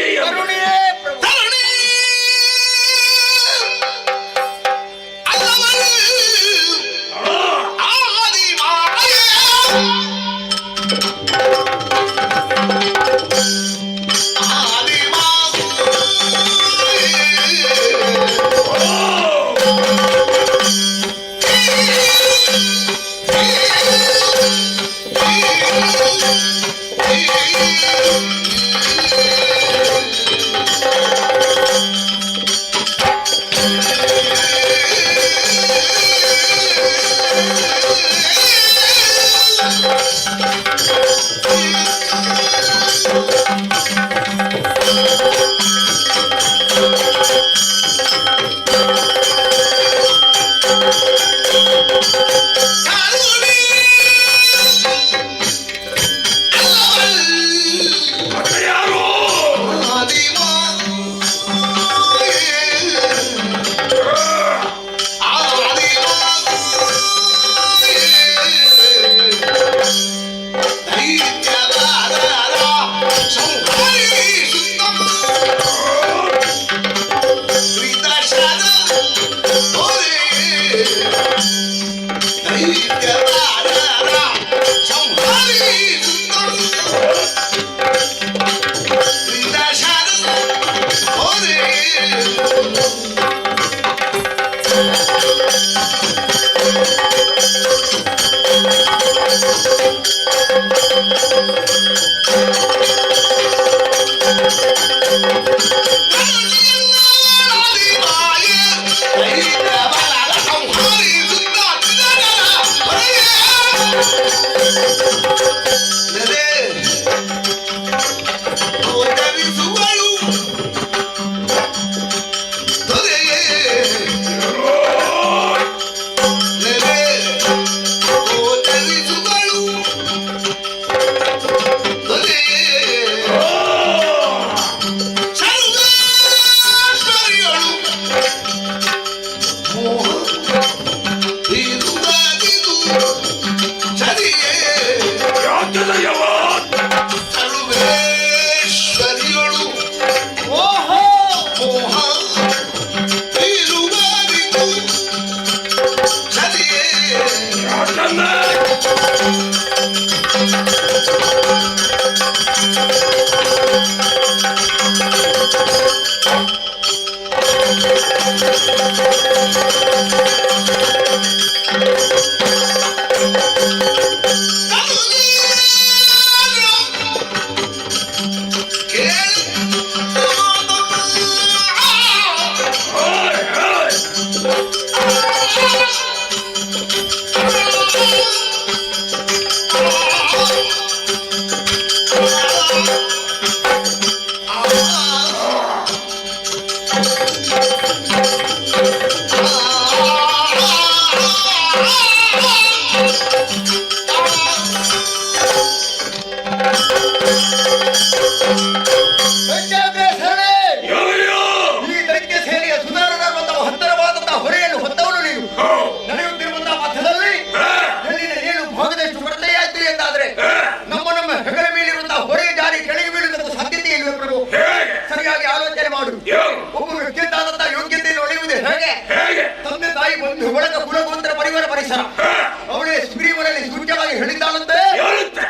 ಅವಳೇ ಸುಗ್ರೀವನಲ್ಲಿ ಸೂಚ್ಯವಾಗಿ ಹೇಳಿದ್ದಾಳಂತೆ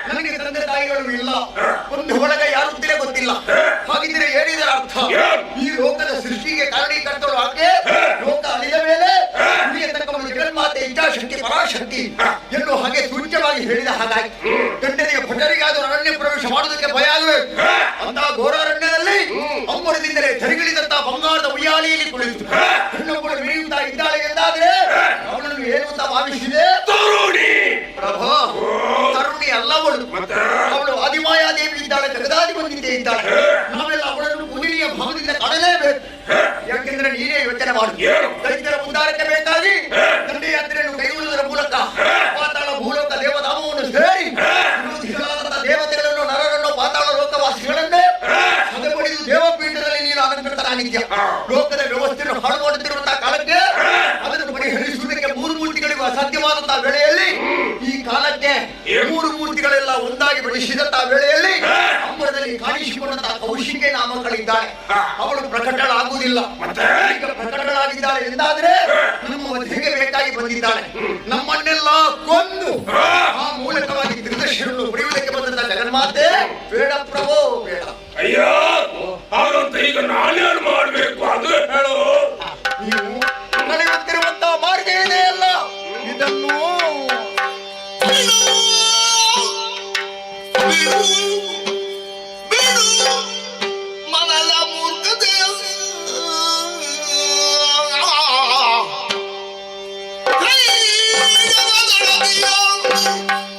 ನನಗೆ ತಂದೆ ತಾಯಿಗಳು ಇಲ್ಲ, ಒಂದು ಒಳಗೆ ಯಾರು ಆಗುವುದಿಲ್ಲ. ಹಾಗಿದ್ರೆ ಏನಿದರ ಅರ್ಥ? ಈ ಲೋಕದ ಸೃಷ್ಟಿಗೆ ಕಾರಣೀಕರ್ತರು ಆಕೆ, ಲೋಕ ಅಳಿದ ಮೇಲೆ ತಕ್ಕವಳು ಜಗನ್ಮಾತೆ ಇಚ್ಛಾಶಕ್ತಿ ಪರಾಶಕ್ತಿ ಎನ್ನುವ ಹಾಗೆ ಸೂಚ್ಯವಾಗಿ ಹೇಳಿದ ಹಾಗಾಗಿ ಗಂಡನಿಗೆ ಭಟರಿಗಾದರೂ ಅರಣ್ಯ ಪ್ರವೇಶ ಮಾಡುವುದಕ್ಕೆ ಭಯ ಆಗಬೇಕು. ಅಂತಹ ಘೋರಾರಣ್ಯದಲ್ಲಿ ಅಂಬರದಿಂದಲೇ ಧರಿಗಿಳಿದಂತ ಬಂಗಾರದ ಉಯ್ಯಾಲೆಯಲ್ಲಿ ಕುಳಿತು ಹೆಣ್ಣೊಬ್ಬಳು ಮಿಡಿಯುತ್ತಾ ಇದ್ದಾಳೆ ಎಂದಾದರೆ ಅವಳನ್ನು ಏನು ಅಂತ ಭಾವಿಸಿದೆ? ಪ್ರಭು, ತರುಣಿ ಅಲ್ಲವಳು, ಅವಳು ಆದಿಮಾಯಾದೇವಿ ಇದ್ದಾಳೆ, ಜಗದಾದಿ ಬಂದಿದ್ದೇ ಇದ್ದಾಳೆ. ನಾವೆಲ್ಲ ಅವಳನ್ನು ಪುಲಿಯ ಭಾವದಿಂದ ಕಾಣಲೇಬೇಕು. ಯಾಕೆಂದ್ರೆ ನೀನೇ ಯೋಚನೆ ಮಾಡು. ದೈತ್ಯರ ಉದ್ಧಾರಕ್ಕೆ ಬೇಕಾಗಿ ದಂಡೆ ಯಾತ್ರೆಯನ್ನು ಕೈಗೊಳ್ಳುವುದರ ಮೂಲಕ ಪಾತಾಳ ಭೂಲೋಕ ದೇವಧಾಮವನ್ನು ಸೇರಿ ವಿರೋಧಿಗಳಾದಂತಹ ದೇವತೆಗಳನ್ನು, ನರರನ್ನು, ಪಾತಾಳ ಲೋಕವಾಸಿಗಳನ್ನೇ ಹದಪಡಿದು ದೇವಪೀಠದಲ್ಲಿ ನೀನು ಅಲಂಕೃತನಾಗಿದ್ಯಾ. ಲೋಕದ ವ್ಯವಸ್ಥೆಯನ್ನು ಹಾಳು ಮಾಡುತ್ತಿರುವಂತಹ ಕಾಲಕ್ಕೆ ಅದನ್ನು ಪರಿಹರಿಸುವುದಕ್ಕೆ ಮೂರು ಮೂರ್ತಿಗಳಿಗೂ ಅಸಾಧ್ಯವಾದಂತಹ ವೇಳೆಯಲ್ಲಿ, ಈ ಕಾಲಕ್ಕೆ ಮೂರು ಮೂರ್ತಿಗಳೆಲ್ಲ ಒಂದಾಗಿ ಬೆಳೆಸಿದಂತಹ ವೇಳೆಯಲ್ಲಿ ಅಂಬರದಲ್ಲಿ ಕಾಣಿಸಿಕೊಂಡಂತಹ ಕೌಶಿಕೆ ನಾಮಗಳಿದ್ದಾಳೆ. ಅವಳು ಪ್ರಕಟಳಾಗುವುದಿಲ್ಲ. ಈಗ ಪ್ರಕಟಳಾಗಿದ್ದಾಳೆ ಎಂದಾದ್ರೆ ನಮ್ಮ ವಧೆಗೆ ಬೇಕಾಗಿ ಬಂದಿದ್ದಾಳೆ. ನಮ್ಮನ್ನೆಲ್ಲ ಕೊಂದು ಆ ಮೂಲಕವಾಗಿ ತ್ರಿದರ್ಶನನ್ನು ಪಡೆಯುವುದಕ್ಕೆ ಬಂದಂತಹ ಜಗನ್ಮಾತೆ ಬೇಡ ಪ್ರಭು, ಬೇಡ. ಅಯ್ಯೋ, ಹಾಗಂತ ಈಗ ನಾನೇನು ಮಾಡ್ಬೇಕು ಅದು ಹೇಳು. ನೀವು ನಡೆಯುತ್ತಿರುವಂತಹ ಮಾರ್ಗ ಇದೆಯಲ್ಲ, ಇದನ್ನು ಮನದ ಮೂರ್ಖತೆ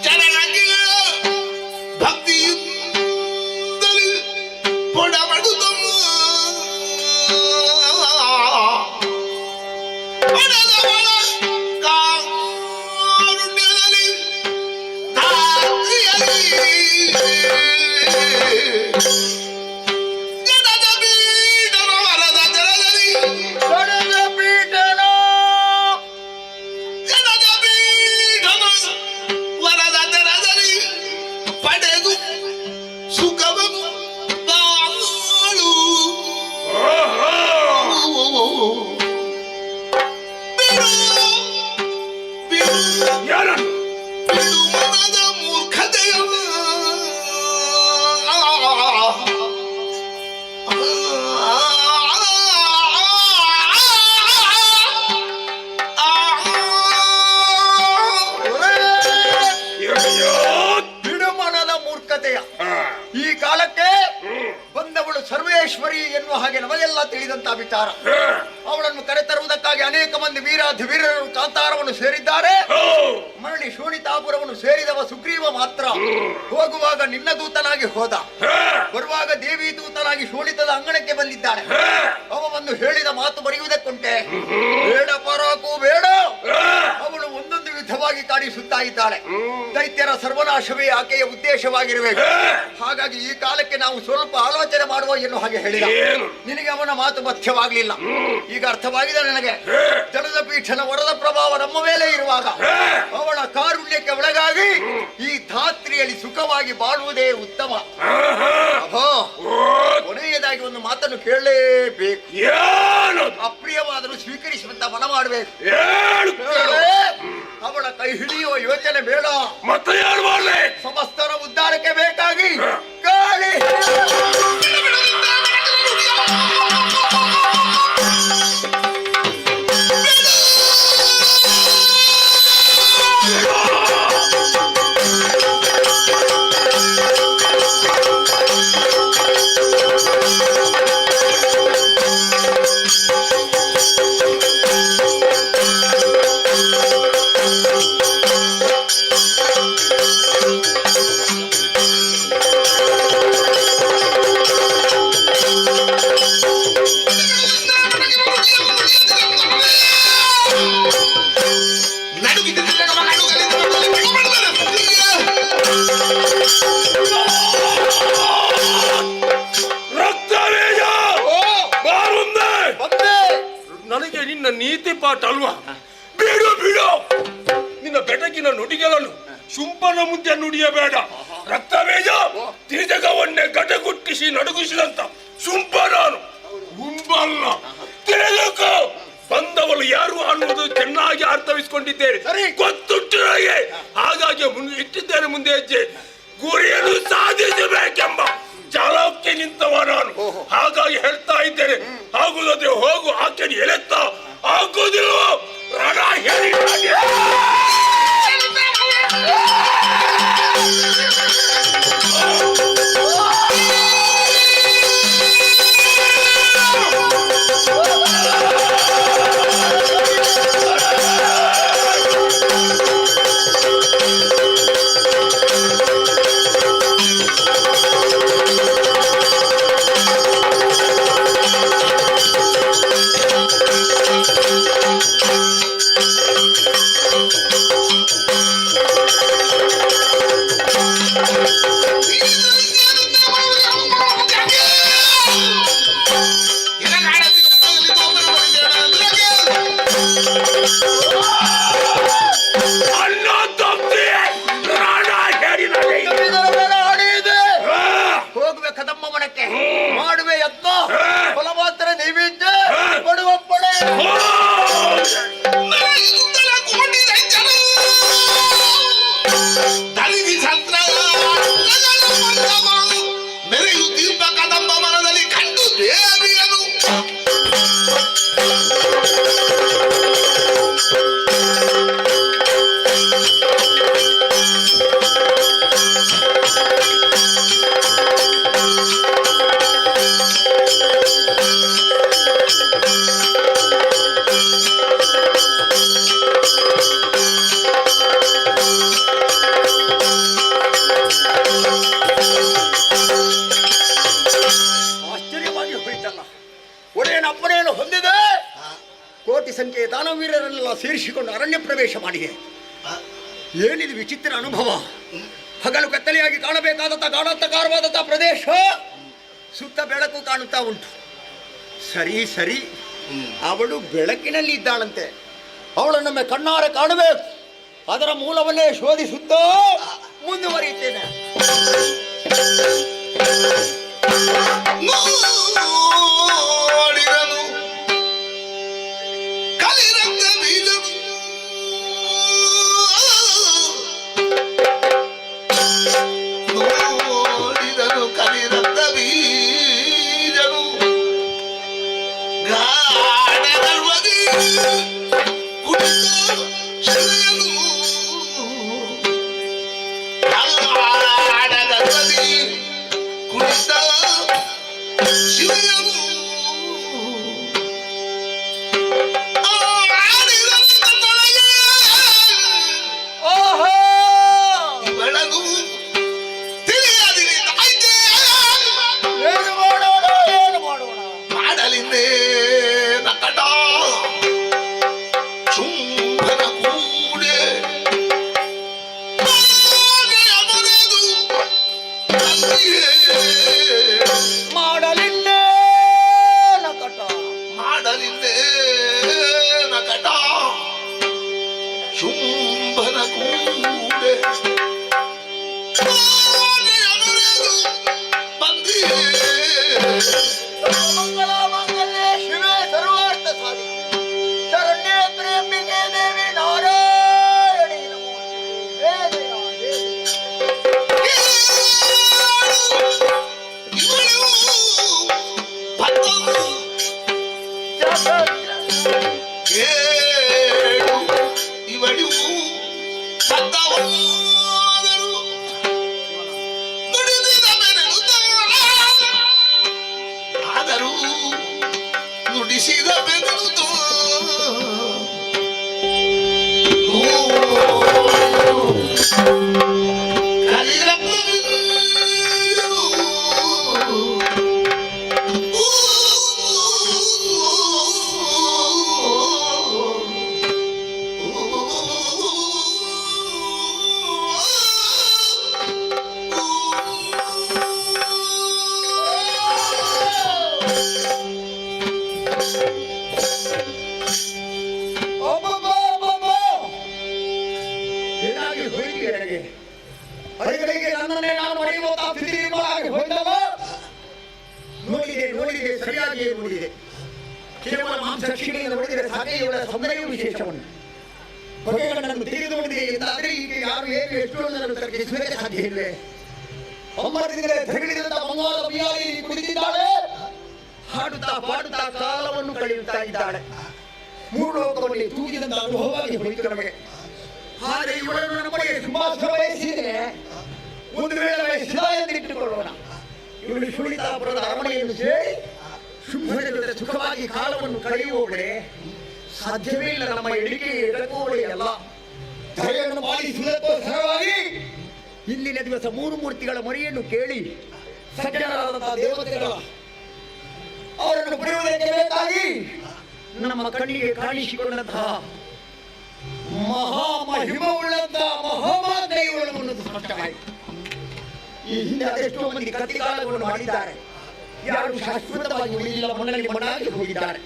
ಚರಣಕ್ಕೆ ಭಕ್ತಿಯಿಂದಲೇ ಪೊಡಬಡುತ್ತಮ್ಮ ಮನದವಳ ಕಾರುಣ್ಯದಲ್ಲಿ ಧಾತ್ರಿಯಲ್ಲಿ ಜಡದ ಪೀಠನ ವರದ ಜಡದಲ್ಲಿ ಪಡೆದ ಪೀಠನ ಜಡದ ಪೀಠನ ವರದ ಜಡದಲ್ಲಿ ಪಡೆದು ಸುಖವನ್ನು ಬಾಳು ಬಿಡು ಮನದ ಮೂರ್ಖತೆಯ ಬಿಡುಮನದ ಮೂರ್ಖತೆಯ ಈ ಕಾಲಕ್ಕೆ ಬಂದವಳು ಸರ್ವೇಶ್ವರಿ ಎನ್ನುವ ಹಾಗೆ ನಮಗೆಲ್ಲ ತಿಳಿದಂತ ವಿಚಾರ. ಅವಳನ್ನು ಕರೆತರುವುದಕ್ಕಾಗಿ ಅನೇಕ ಮಂದಿ ವೀರಾಧಿವೀರರು ಕಾಂತಾರವನ್ನು ಸೇರಿದ್ದಾರೆ. ಮರಳಿ ಶೋಣಿತಾಪುರವನ್ನು ಸೇರಿದವ ಸುಗ್ರೀವ ಮಾತ್ರ ಹೋಗುವಾಗ ನಿನ್ನ ದೂತನಾಗಿ ಹೋದ, ಬರುವಾಗ ದೇವಿ ದೂತನಾಗಿ ಶೋಣಿತದ ಅಂಗಣಕ್ಕೆ ಬಂದಿದ್ದಾನೆ. ಅವ ಬಂದು ಹೇಳಿದ ಮಾತು ಬರೆಯುವುದಕ್ಕುಂಟೆ, ಬೇಡ ಪರಾಕು ಬೇಡ. ಅವಳು ಒಂದೊಂದು ವಿಧವಾಗಿ ಕಾಣಿಸುತ್ತಾ ಇದ್ದಾಳೆ. ದೈತ್ಯರ ಸರ್ವನಾಶವೇ ಆಕೆಯ ಉದ್ದೇಶವಾಗಿರಬೇಕು. ಹಾಗಾಗಿ ಈ ಕಾಲಕ್ಕೆ ನಾವು ಸ್ವಲ್ಪ ಆಲೋಚನೆ ಮಾಡುವ ಎನ್ನುವ ಹಾಗೆ ಹೇಳಿದ. ನಿನಗೆ ಅವನ ಮಾತು ಮಧ್ಯವಾಗಲಿಲ್ಲ. ಈಗ ಅರ್ಥವಾಗಿದೆ ನನಗೆ. ಜಲದ ಪೀಠನ ವರದ ಪ್ರಭಾವ ನಮ್ಮ ಮೇಲೆ ಇರುವಾಗ ಅವಳ ಕಾರುಣ್ಯಕ್ಕೆ ಒಳಗಾಗಿ ಈ ಧಾತ್ರಿಯಲ್ಲಿ ಸುಖವಾಗಿ ಬಾಳುವುದೇ ಉತ್ತಮ. ಕೊನೆಯದಾಗಿ ಒಂದು ಮಾತನ್ನು ಕೇಳಲೇಬೇಕು. ಅಪ್ರಿಯವಾದರೂ ಸ್ವೀಕರಿಸುವಂತ ಮನ ಮಾಡಬೇಕು. ಅವಳ ಕೈ ಹಿಡಿಯುವ ಯೋಚನೆ ಬೇಡ. ಮತ್ತೆ ಯಾರು ಮಾಡಲಿ? ಸಮಸ್ತರ ಉದ್ಧಾರಕ್ಕೆ ಬೇಕಾಗಿ ಗಾಳಿ ನನಗೆ ನಿನ್ನ ನೀತಿ ಪಾಠ ಅಲ್ವಾ? ಬಿಡು ಬಿಡು, ನಿನ್ನ ಬೆಟಕಿನ ನುಡಿಗಳನ್ನು ಶುಂಭನ ಮುಂದೆ ನುಡಿಯಬೇಡ. ರಕ್ತವೇಜ ತ್ರಿಜಗವನ್ನೇ ಗಟಗುಟ್ಟಿಸಿ ನಡುಗಿಸಿದಂತ ಶುಂಭ ನಾನು, ಹುಂಬಲ್ಲ. ತಿಳಿದುಕೋ, ಬಂದವಳು ಯಾರು ಅನ್ನೋದು ಚೆನ್ನಾಗಿ ಅರ್ಥವಿಸಿಕೊಂಡಿದ್ದೇನೆ, ಗೊತ್ತುಂಟು ನನಗೆ. ಹಾಗಾಗಿ ಇಟ್ಟಿದ್ದೇನೆ ಮುಂದೆ ಹೆಜ್ಜೆ. ಗುರಿಯನ್ನು ಸಾಧಿಸಬೇಕೆಂಬ ಚಾಲೋಕ್ಯ ನಿಂತವ ನಾನು. ಹಾಗಾಗಿ ಹೇಳ್ತಾ ಇದ್ದೇನೆ, ಆಗುವುದಾದ್ರೆ ಹೋಗು, ಆಕೆಯನ್ನು ಎಲೆತ್ತ ಆಗುವುದಿಲ್ಲ ರಣ ಹೇಳಿ. ಹೋಗ್ಬೇಕದಮ್ಮ ಮನಕ್ಕೆ ಮಾಡುವೆ ಎತ್ತ ಫಲಮಾತ್ರ ನೈವೇದ್ಯ ಕೊಡುವ ಪಡೆ ಮೆರೆಯುತ್ತಿದ್ದ ಕದಂಬ ಮನದಲ್ಲಿ ಕಂಡು ದೇವಿಯನು ಆಶ್ಚರ್ಯವಾಗಿ ಹೋಯಿತಲ್ಲ. ಒಡೆಯನ ಅಪ್ಪನೆಯನ್ನು ಹೊಂದಿದೆ, ಕೋಟಿ ಸಂಖ್ಯೆಯ ದಾನವೀರರೆಲ್ಲ ಸೇರಿಸಿಕೊಂಡು ಅರಣ್ಯ ಪ್ರವೇಶ ಮಾಡಿದೆ. ಏನಿದು ವಿಚಿತ್ರ ಅನುಭವ. ಹಗಲು ಕತ್ತಲೆಯಾಗಿ ಕಾಣಬೇಕಾದಂಥ ಗಾಢಾಂಧಕಾರವಾದಂಥ ಪ್ರದೇಶ, ಸುತ್ತ ಬೆಳಕು ಕಾಣುತ್ತಾ ಉಂಟು. ಸರಿ ಸರಿ, ಅವಳು ಬೆಳಕಿನಲ್ಲಿ ಇದ್ದಾಳಂತೆ. ಅವಳನ್ನೊಮ್ಮೆ ಕಣ್ಣಾರೆ ಕಾಣಬೇಕು. ಅದರ ಮೂಲವನ್ನೇ ಶೋಧಿಸುತ್ತಾ ಮುಂದುವರಿಯುತ್ತೇನೆ. ನೋಡಿರನು ಕಲಿರಂಗ ಬೀಜನು ನೋಡಿದನು ಕಲಿರಂಗ ಬೀಜನು ಗಾಢಗರ್ವದಿ ಕುಡಿದ ಶರಣನು ಗಾಢಗರ್ವದಿ ಕುಡಿದ ಶಿವನು ಬೆಳಗು ತಿಳಿಯದಿರಿ ತಾಯ್ತೆ ಮಾಡಲಿಂದೇ ನಕಟ ಚುಂಬನ ಕೂಡೆ ಮಾಡಲಿಂದೇ ನಕಟ ಮಾಡಲಿಂದೇ ನಕಟ ಚುಂಬನ ಕೂಡೆ ಮಂಗಲ ಮಂಗಲ್ಯ ಶಿವೆ ಸರ್ವಾರ್ಥ ಸಾಧಿ ಶರಣ್ಯ ಪ್ರೇಮಿಕೆ ದೇವಿ ನಾರಾಯಣಿ ನಮೋ ವೇದಯ ಇವಳು ಸತ್ತವಾದರು ನುಡಿದಿದ ಬೆರೆಯುತ್ತ ಆದರೂ ನುಡಿಸಿದ ಬೆರೆಯುತ್ತ ಏನಾಗಿ ಹೋಯ್ತು ನನಗೆ. ಅಡಿಗಳಿಗೆ ನನ್ನನ್ನೇ ನಾನು ಮರೆಯುವಂತಹ ಸ್ಥಿತಿ ನಿರ್ಮಾಣ ಹೋಯ್ತಲ್ಲ. ನೋಡಿದೆ ಸರಿಯಾಗಿ ನೋಡಿದೆ. ಕೇವಲ ಮಾಂಸ ಕ್ಷೀಣೆಯನ್ನು ನೋಡಿದರೆ ಸಾಕೆ ಇವಳ ಸೌಂದರ್ಯ ವಿಶೇಷವನ್ನು ಬಗೆಗಳನ್ನು ತಿಳಿದುಕೊಂಡಿದೆ ಎಂದಾದರೆ ಈಗ ಯಾರು ಏನು ಎಷ್ಟು ಅನ್ನೋದನ್ನು ತರ್ಕಿಸುವುದಕ್ಕೆ ಸಾಧ್ಯ ಇಲ್ಲವೇ. ಅಮ್ಮನಿಂದಲೇ ತಗಲಿದಂತ ಬಂಗಾರದ ಬಿಯಾಲಿ ಪಾಡುತ್ತಾ ಕಾಲವನ್ನು ಕಳೆಯುತ್ತಾ ಇದ್ದಾಳೆ. ಮೂರು ಲೋಕದಲ್ಲಿ ತೂಗಿದಂತ ಅನುಭವವಾಗಿ ಹೋಯಿತು ನಮಗೆ. ಆದರೆ ಇವಳನ್ನು ನಮಗೆ ಶುಭಾಶಯ ವಹಿಸಿದರೆ ಒಂದು ವೇಳೆ ವಯಸ್ಸಿದ ಎಂದಿಟ್ಟುಕೊಳ್ಳೋಣ. ಇವಳು ಶುಳಿತಾಪುರದ ಅರಮನೆಯನ್ನು ಸೇರಿ ಶುಭದ ಜೊತೆ ಸುಖವಾಗಿ ಕಾಲವನ್ನು ಕಳೆಯುವವಳೆ ಸಾಧ್ಯವೇ ಇಲ್ಲ. ನಮ್ಮ ಎಡಿಕೆ ಎಡಕೋವಳೆ ಅಲ್ಲ. ಧರೆಯನ್ನು ಮಾಡಿಸುವುದಕ್ಕೋಸ್ಕರವಾಗಿ ಇಂದಿನ ದಿವಸ ಮೂರು ಮೂರ್ತಿಗಳ ಮರಿಯನ್ನು ಕೇಳಿ ಸಜ್ಜನರಾದಂತಹ ದೇವತೆಗಳ ಅವರನ್ನು ಬಿಡುವುದಕ್ಕೆ ಬೇಕಾಗಿ ನಮ್ಮ ಕಣ್ಣಿಗೆ ಕಾಣಿಸಿಕೊಂಡಂತಹ ಮಹಾಮಹಿಮವುಳ್ಳಂತಹ ಮಹಾಮಾತೆಯುಳ್ಳವನ್ನು ಸ್ಪಷ್ಟವಾಯಿತು. ಈ ಹಿಂದೆ ಅದೆಷ್ಟೋ ಮಂದಿ ಕತ್ತಿಕಾಲಗಳನ್ನು ಮಾಡಿದ್ದಾರೆ. ಯಾರು ಶಾಶ್ವತವಾಗಿ ಉಳಿದಿಲ್ಲ, ಮಣ್ಣಲ್ಲಿ ಮಣ್ಣಾಗಿ ಹೋಗಿದ್ದಾರೆ.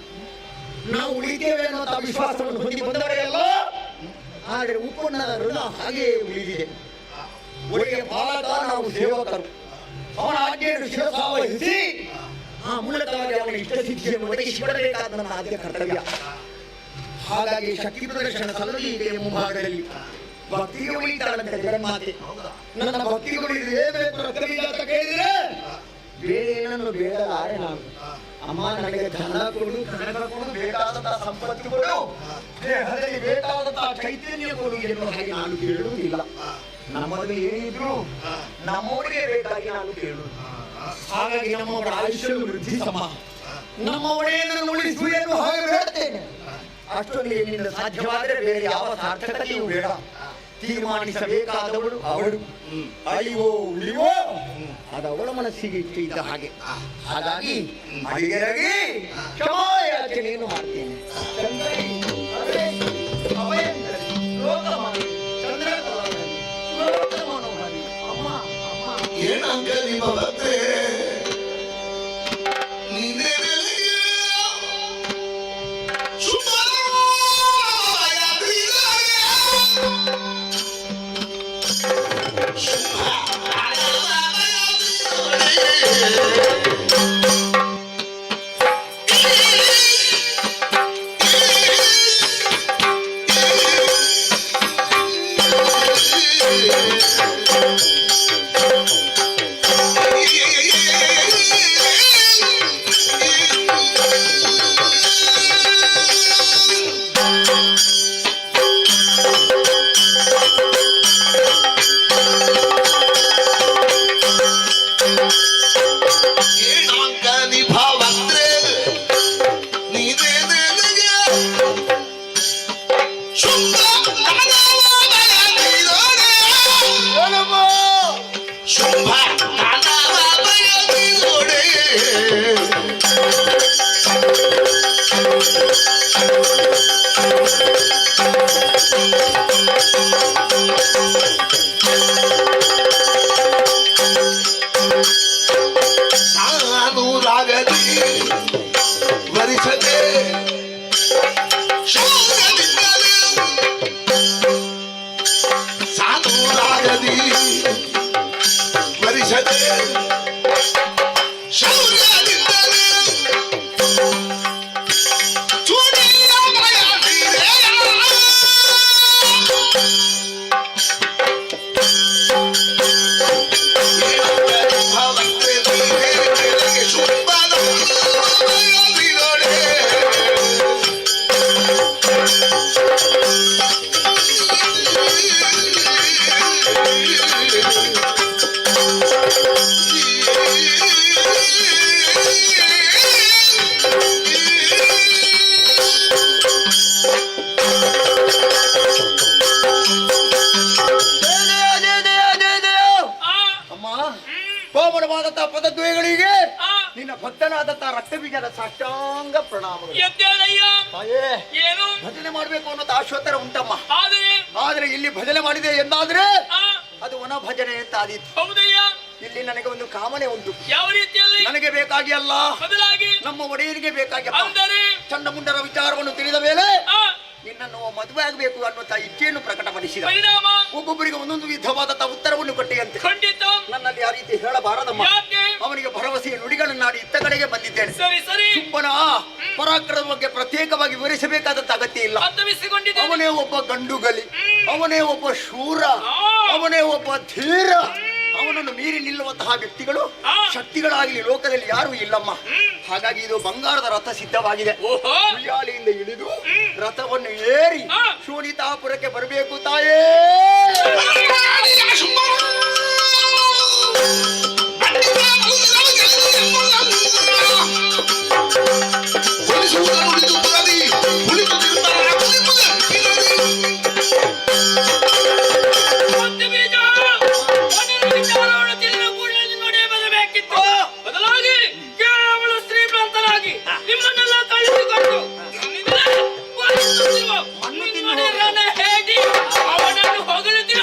ನಾವು ಉಳಿತೇವೆ ಅನ್ನುವಂತಹ ವಿಶ್ವಾಸವನ್ನು ಹೊಂದಿ ಬಂದವರೆಲ್ಲ. ಆದರೆ ಉಪನ್ನದ ಋಣ ಹಾಗೆಯೇ ಉಳಿದಿದೆ. ಒಳ್ಳೆಯ ಬಾಲಕ ನಾವು ಸೇವಕರು. ಅವನ ಆಜ್ಞೆಯನ್ನು ಶಿರಸಾವಹಿಸಿ ಆ ಮೂಲಕವಾಗಿ ಅವನ ಇಷ್ಟ ಸಿದ್ಧಿಯನ್ನು ಒದಗಿಸಿಕೊಡಬೇಕಾದ ನನ್ನ ಆದ್ಯ ಕರ್ತವ್ಯ. ಹಾಗಾಗಿ ಶಕ್ತಿ ಪ್ರದರ್ಶನ ಸಲ್ಲಲಿ ಇದೆ ಮುಂಭಾಗದಲ್ಲಿ. ಭಕ್ತಿಗೆ ಉಳಿತಾಳಂತೆ ಜಗನ್ಮಾತೆ. ನನ್ನ ಭಕ್ತಿಗೆ ಉಳಿದು ಏಬೇಕು ರಕ್ತಬೀಜ ಅಂತ ಕೇಳಿದ್ರೆ ಬೇರೆ ಏನನ್ನು ಬೇಡಲಾರೆ ನಾನು. ಅಮ್ಮ ನನಗೆ ಧನ ಕೊಡು, ಕನಕ ಕೊಡು, ಬೇಕಾದಂತಹ ಸಂಪತ್ತು ಕೊಡು, ದೇಹದಲ್ಲಿ ಬೇಕಾದಂತಹ ಚೈತನ್ಯ ಕೊಡು ಎನ್ನುವ ಹಾಗೆ ನಾನು ಕೇಳುವುದಿಲ್ಲ. ನಮ್ಮಲ್ಲಿ ಏನಿದ್ರು ನಮ್ಮವರಿಗೆ ಬೇಕಾಗಿ ನಾನು ಕೇಳುವುದು. ಹಾಗಾಗಿ ನಮ್ಮವರ ಆಯುಷ್ಯ ವೃದ್ಧಿಸಮ್ಮ, ನಮ್ಮ ಒಡೆಯನ್ನು ಉಳಿಸು ಎನ್ನುವ ಹಾಗೆ ಬೇಡ್ತೇನೆ. ಅಷ್ಟೊಂದು ನಿನ್ನಿಂದ ಸಾಧ್ಯವಾದರೆ ಬೇರೆ ಯಾವ ಸಾರ್ಥಕತೆಯೂ ಬೇಡ. ತೀರ್ಮಾನಿಸಬೇಕಾದವಳು ಅವಳು. ಅಳಿವೋ ಉಳಿವೋ ಅದು ಅವಳ ಮನಸ್ಸಿಗೆ ಇಷ್ಟ ಇದ್ದ ಹಾಗೆ. ಹಾಗಾಗಿ ಅಡಿಗೆರಗಿ ಕ್ಷಮಾಯಾಚನೆಯನ್ನು ಮಾಡ್ತೇನೆ. ಏನಂಕಲಿ ಭವತೆ ಕೋಮಲವಾದಂತಹ ಪದದ್ವಯಗಳಿಗೆ ನಿನ್ನ ಭಕ್ತನಾದಂತಹ ರಕ್ತಬೀಜದ ಸಾಷ್ಟಾಂಗ ಪ್ರಣಾಮಗಳು. ಏನು ಭಜನೆ ಮಾಡಬೇಕು ಅನ್ನೋ ಆಶ್ವತ್ತರ ಉಂಟಮ್ಮ. ಆದ್ರೆ ಇಲ್ಲಿ ಭಜನೆ ಮಾಡಿದೆ ಎಂದಾದ್ರೆ ಅದು ವನ ಭಜನೆ ಅಂತ ಆದೀತು. ಇಲ್ಲಿ ನನಗೆ ಒಂದು ಕಾಮನೆ ಉಂಟು. ಯಾವ ರೀತಿಯಲ್ಲಿ? ನನಗೆ ಬೇಕಾಗಿ ಅಲ್ಲ, ನಮ್ಮ ಒಡೆಯರಿಗೆ ಬೇಕಾಗಿ. ಚಂಡ ಮುಂಡರ ವಿಚಾರವನ್ನು ತಿಳಿದ ಮೇಲೆ ನಿನ್ನನ್ನು ಮದುವೆ ಆಗಬೇಕು ಅನ್ನುವಂತ ಇಚ್ಛೆಯನ್ನು ಪ್ರಕಟಪಡಿಸಿದ. ಒಬ್ಬೊಬ್ಬರಿಗೆ ಒಂದೊಂದು ವಿಧವಾದಂತಹ ಉತ್ತರವನ್ನು ಕೊಟ್ಟೆಯಂತೆ. ನನ್ನಲ್ಲಿ ಆ ರೀತಿ ಹೇಳಬಾರದಮ್ಮ. ಅವನಿಗೆ ಭರವಸೆಯ ನುಡಿಗಳನ್ನಾಡಿ ಇತ್ತ ಕಡೆಗೆ ಬಂದಿದ್ದೇನೆ. ಸುಬ್ಬನ ಪರಾಕ್ರಮದ ಬಗ್ಗೆ ಪ್ರತ್ಯೇಕವಾಗಿ ವಿವರಿಸಬೇಕಾದಂತ ಅಗತ್ಯ ಇಲ್ಲ. ಅವನೇ ಒಬ್ಬ ಗಂಡುಗಲಿ, ಅವನೇ ಒಬ್ಬ ಶೂರ, ಅವನೇ ಒಬ್ಬ ಧೀರ. ಅವನನ್ನು ಮೀರಿ ನಿಲ್ಲುವಂತಹ ವ್ಯಕ್ತಿಗಳು ಶಕ್ತಿಗಳಾಗಲಿ ಲೋಕದಲ್ಲಿ ಯಾರೂ ಇಲ್ಲಮ್ಮ. ಹಾಗಾಗಿ ಇದು ಬಂಗಾರದ ರಥ ಸಿದ್ಧವಾಗಿದೆ. ಉಯ್ಯಾಲೆಯಿಂದ ಇಳಿದು ರಥವನ್ನು ಏರಿ ಶೋಣಿತಾಪುರಕ್ಕೆ ಬರಬೇಕು ತಾಯೇ. ಬದಲಾಗಿ ಕೇವಲ ಶ್ರೀಮಂತರಾಗಿ ನಿಮ್ಮನ್ನೆಲ್ಲ ಕಳಿಸಿಕೊಂಡು ಹೇಳಿ ಅವನನ್ನು ಹೊಗಳುತ್ತೀರ.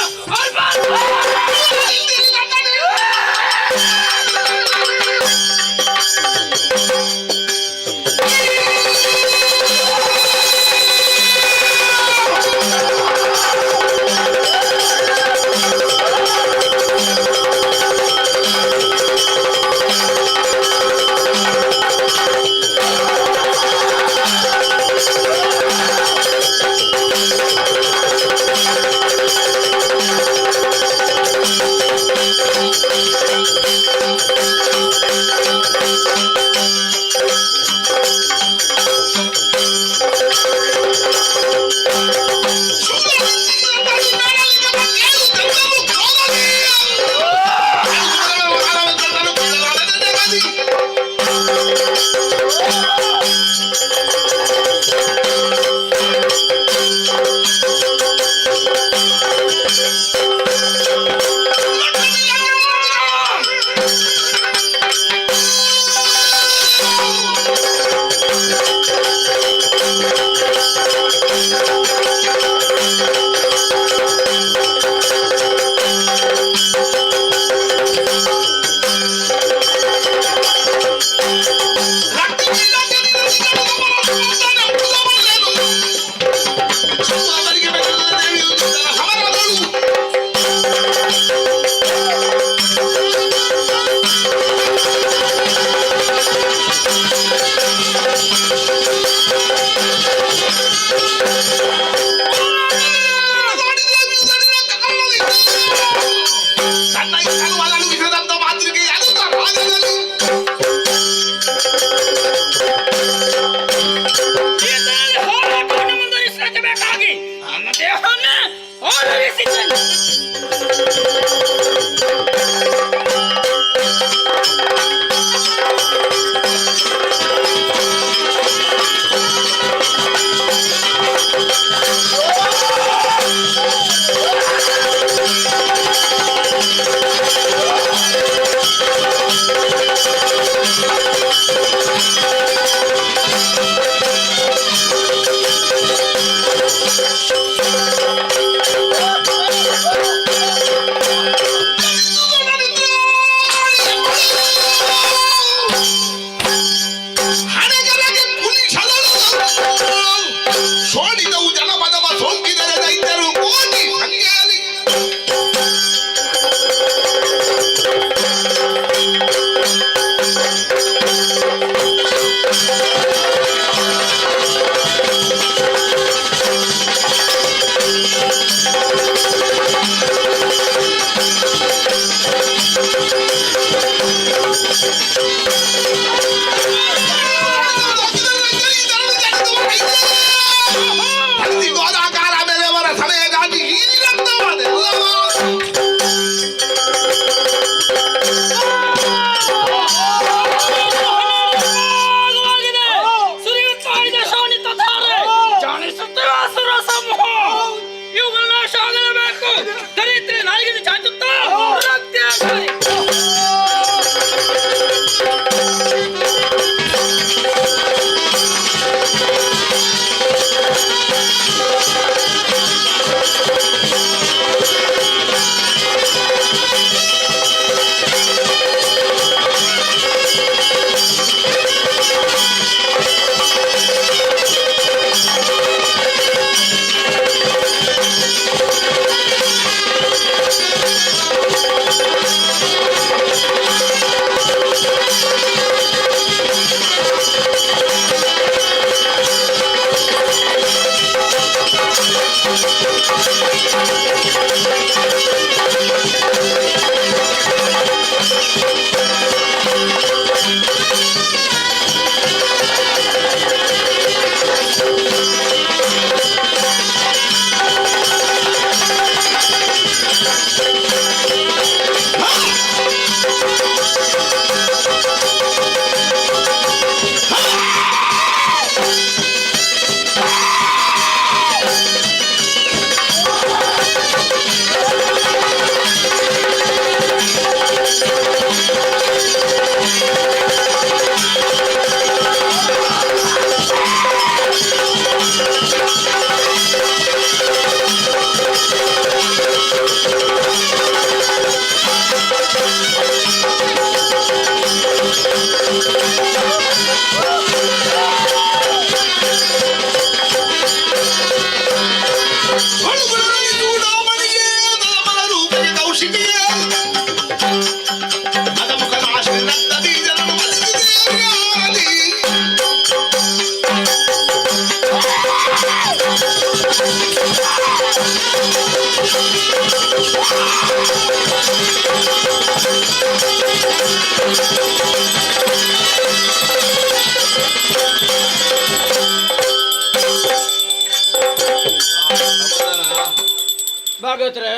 ಭಾಗವತರೆ,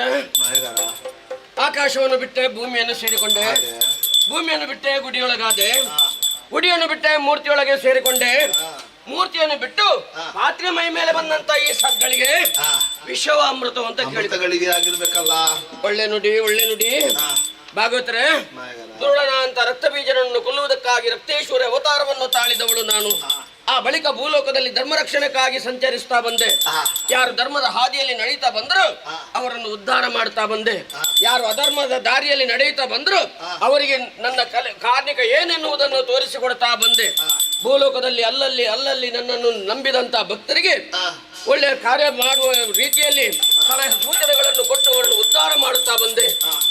ಆಕಾಶವನ್ನು ಬಿಟ್ಟೆ ಭೂಮಿಯನ್ನು ಸೇರಿಕೊಂಡೆ, ಭೂಮಿಯನ್ನು ಬಿಟ್ಟೆ ಗುಡಿಯೊಳಗಾದೆ, ಗುಡಿಯನ್ನು ಬಿಟ್ಟೆ ಮೂರ್ತಿಯೊಳಗೆ ಸೇರಿಕೊಂಡೆ, ಮೂರ್ತಿಯನ್ನು ಬಿಟ್ಟು ಪಾತ್ರೆ ಮೈ ಮೇಲೆ ಬಂದಂತ ಈ ಸದ್ಗಳಿಗೆ ವಿಷವ ಅಮೃತ ಅಂತ ಕೇಳಿಗಳಿಗೆ ಆಗಿರ್ಬೇಕಲ್ಲ. ಒಳ್ಳೆ ನುಡಿ, ಒಳ್ಳೆ ನುಡಿ. ಭಾಗವತರೆ, ದುರುಳನ ಅಂತ ರಕ್ತ ಬೀಜನನ್ನು ಕೊಲ್ಲುವುದಕ್ಕಾಗಿ ರಕ್ತೇಶ್ವರ ಅವತಾರವನ್ನು ತಾಳಿದವಳು ನಾನು. ಆ ಬಳಿಕ ಭೂಲೋಕದಲ್ಲಿ ಧರ್ಮ ರಕ್ಷಣೆಗಾಗಿ ಸಂಚರಿಸ್ತಾ ಬಂದೆ. ಯಾರು ಧರ್ಮದ ಹಾದಿಯಲ್ಲಿ ನಡೀತಾ ಬಂದ್ರು ಅವರನ್ನು ಉದ್ಧಾರ ಮಾಡ್ತಾ ಬಂದೆ. ಯಾರು ಅಧರ್ಮದ ದಾರಿಯಲ್ಲಿ ನಡೆಯುತ್ತಾ ಬಂದ್ರು ಅವರಿಗೆ ನನ್ನ ಕಾರ್ಣಿಕ ಏನೆನ್ನುವುದನ್ನು ತೋರಿಸಿಕೊಡ್ತಾ ಬಂದೆ. ಭೂಲೋಕದಲ್ಲಿ ಅಲ್ಲಲ್ಲಿ ಅಲ್ಲಲ್ಲಿ ನನ್ನನ್ನು ನಂಬಿದಂತ ಭಕ್ತರಿಗೆ ಒಳ್ಳೆಯ ಕಾರ್ಯ ಮಾಡುವ ರೀತಿಯಲ್ಲಿ ಸಲಹೆ ಸೂಚನೆಗಳನ್ನು ಕೊಟ್ಟು ಅವರನ್ನು ಉದ್ಧಾರ ಮಾಡುತ್ತಾ ಬಂದೆ.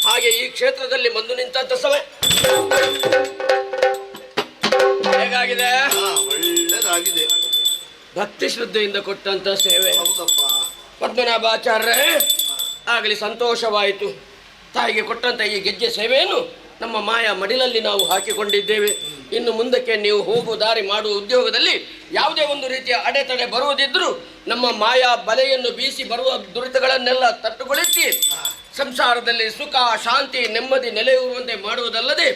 ಹಾಗೆ ಈ ಕ್ಷೇತ್ರದಲ್ಲಿ ಬಂದು ನಿಂತ ಸಮಯ ಹೇಗಾಗಿದೆ? ಒಳ್ಳೆದಾಗಿದೆ. ಭಕ್ತಿ ಶ್ರದ್ಧೆಯಿಂದ ಕೊಟ್ಟಂತ ಸೇವೆ. ಪದ್ಮನಾಭಾಚಾರ್ಯ ಆಗಲಿ ಸಂತೋಷವಾಯಿತು. ತಾಯಿಗೆ ಕೊಟ್ಟಂತ ಈ ಗೆಜ್ಜೆ ಸೇವೆಯನ್ನು ನಮ್ಮ ಮಾಯಾ ಮಡಿಲಲ್ಲಿ ನಾವು ಹಾಕಿಕೊಂಡಿದ್ದೇವೆ. ಇನ್ನು ಮುಂದಕ್ಕೆ ನೀವು ಹೋಗುವ ದಾರಿ ಮಾಡುವ ಉದ್ಯೋಗದಲ್ಲಿ ಯಾವುದೇ ಒಂದು ರೀತಿಯ ಅಡೆತಡೆ ಬರುವುದಿದ್ರೂ ನಮ್ಮ ಮಾಯಾ ಬಲೆಯನ್ನು ಬೀಸಿ ಬರುವ ದುರಿತಗಳನ್ನೆಲ್ಲ ತಟ್ಟುಗೊಳಿಸಿ ಸಂಸಾರದಲ್ಲಿ ಸುಖ ಶಾಂತಿ ನೆಮ್ಮದಿ ನೆಲೆಯೂರುವಂತೆ ಮಾಡುವುದಲ್ಲದೆ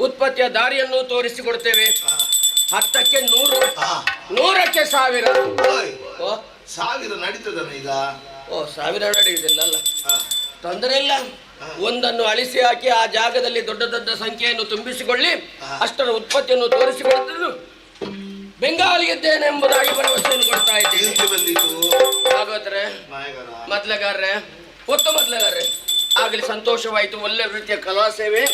ಉತ್ಪತ್ತಿಯ ದಾರಿಯನ್ನು ತೋರಿಸಿಕೊಡ್ತೇವೆ. 10ಕ್ಕೆ 100, 100ಕ್ಕೆ 1000. ಸಾವಿರ ನಡೀತದ ಈಗ? 1000 ನಡೆಯುವುದಿಲ್ಲ, ತೊಂದರೆ ಇಲ್ಲ. ಒಂದನ್ನು ಅಳಿಸಿ ಹಾಕಿ ಆ ಜಾಗದಲ್ಲಿ ದೊಡ್ಡ ದೊಡ್ಡ ಸಂಖ್ಯೆಯನ್ನು ತುಂಬಿಸಿಕೊಳ್ಳಿ, ಅಷ್ಟರ ಉತ್ಪತ್ತಿಯನ್ನು ತೋರಿಸಿಕೊಡುತ್ತಿದ್ದು ಬೆಂಗಾಲಿಗಿದ್ದೇನೆ ಎಂಬುದಾಗಿ ಭರವಸೆಯನ್ನು ಕೊಡ್ತಾ ಇದ್ದೇನೆ. ಭಾಗವತರೆ, ಮೊದಲಗಾರ್ರೆ, ಒತ್ತು ಮೊದಲಗಾರ್ರೆ ಆಗಲಿ ಸಂತೋಷವಾಯಿತು. ಒಳ್ಳೆ ರೀತಿಯ ಕಲಾ ಸೇವೆ.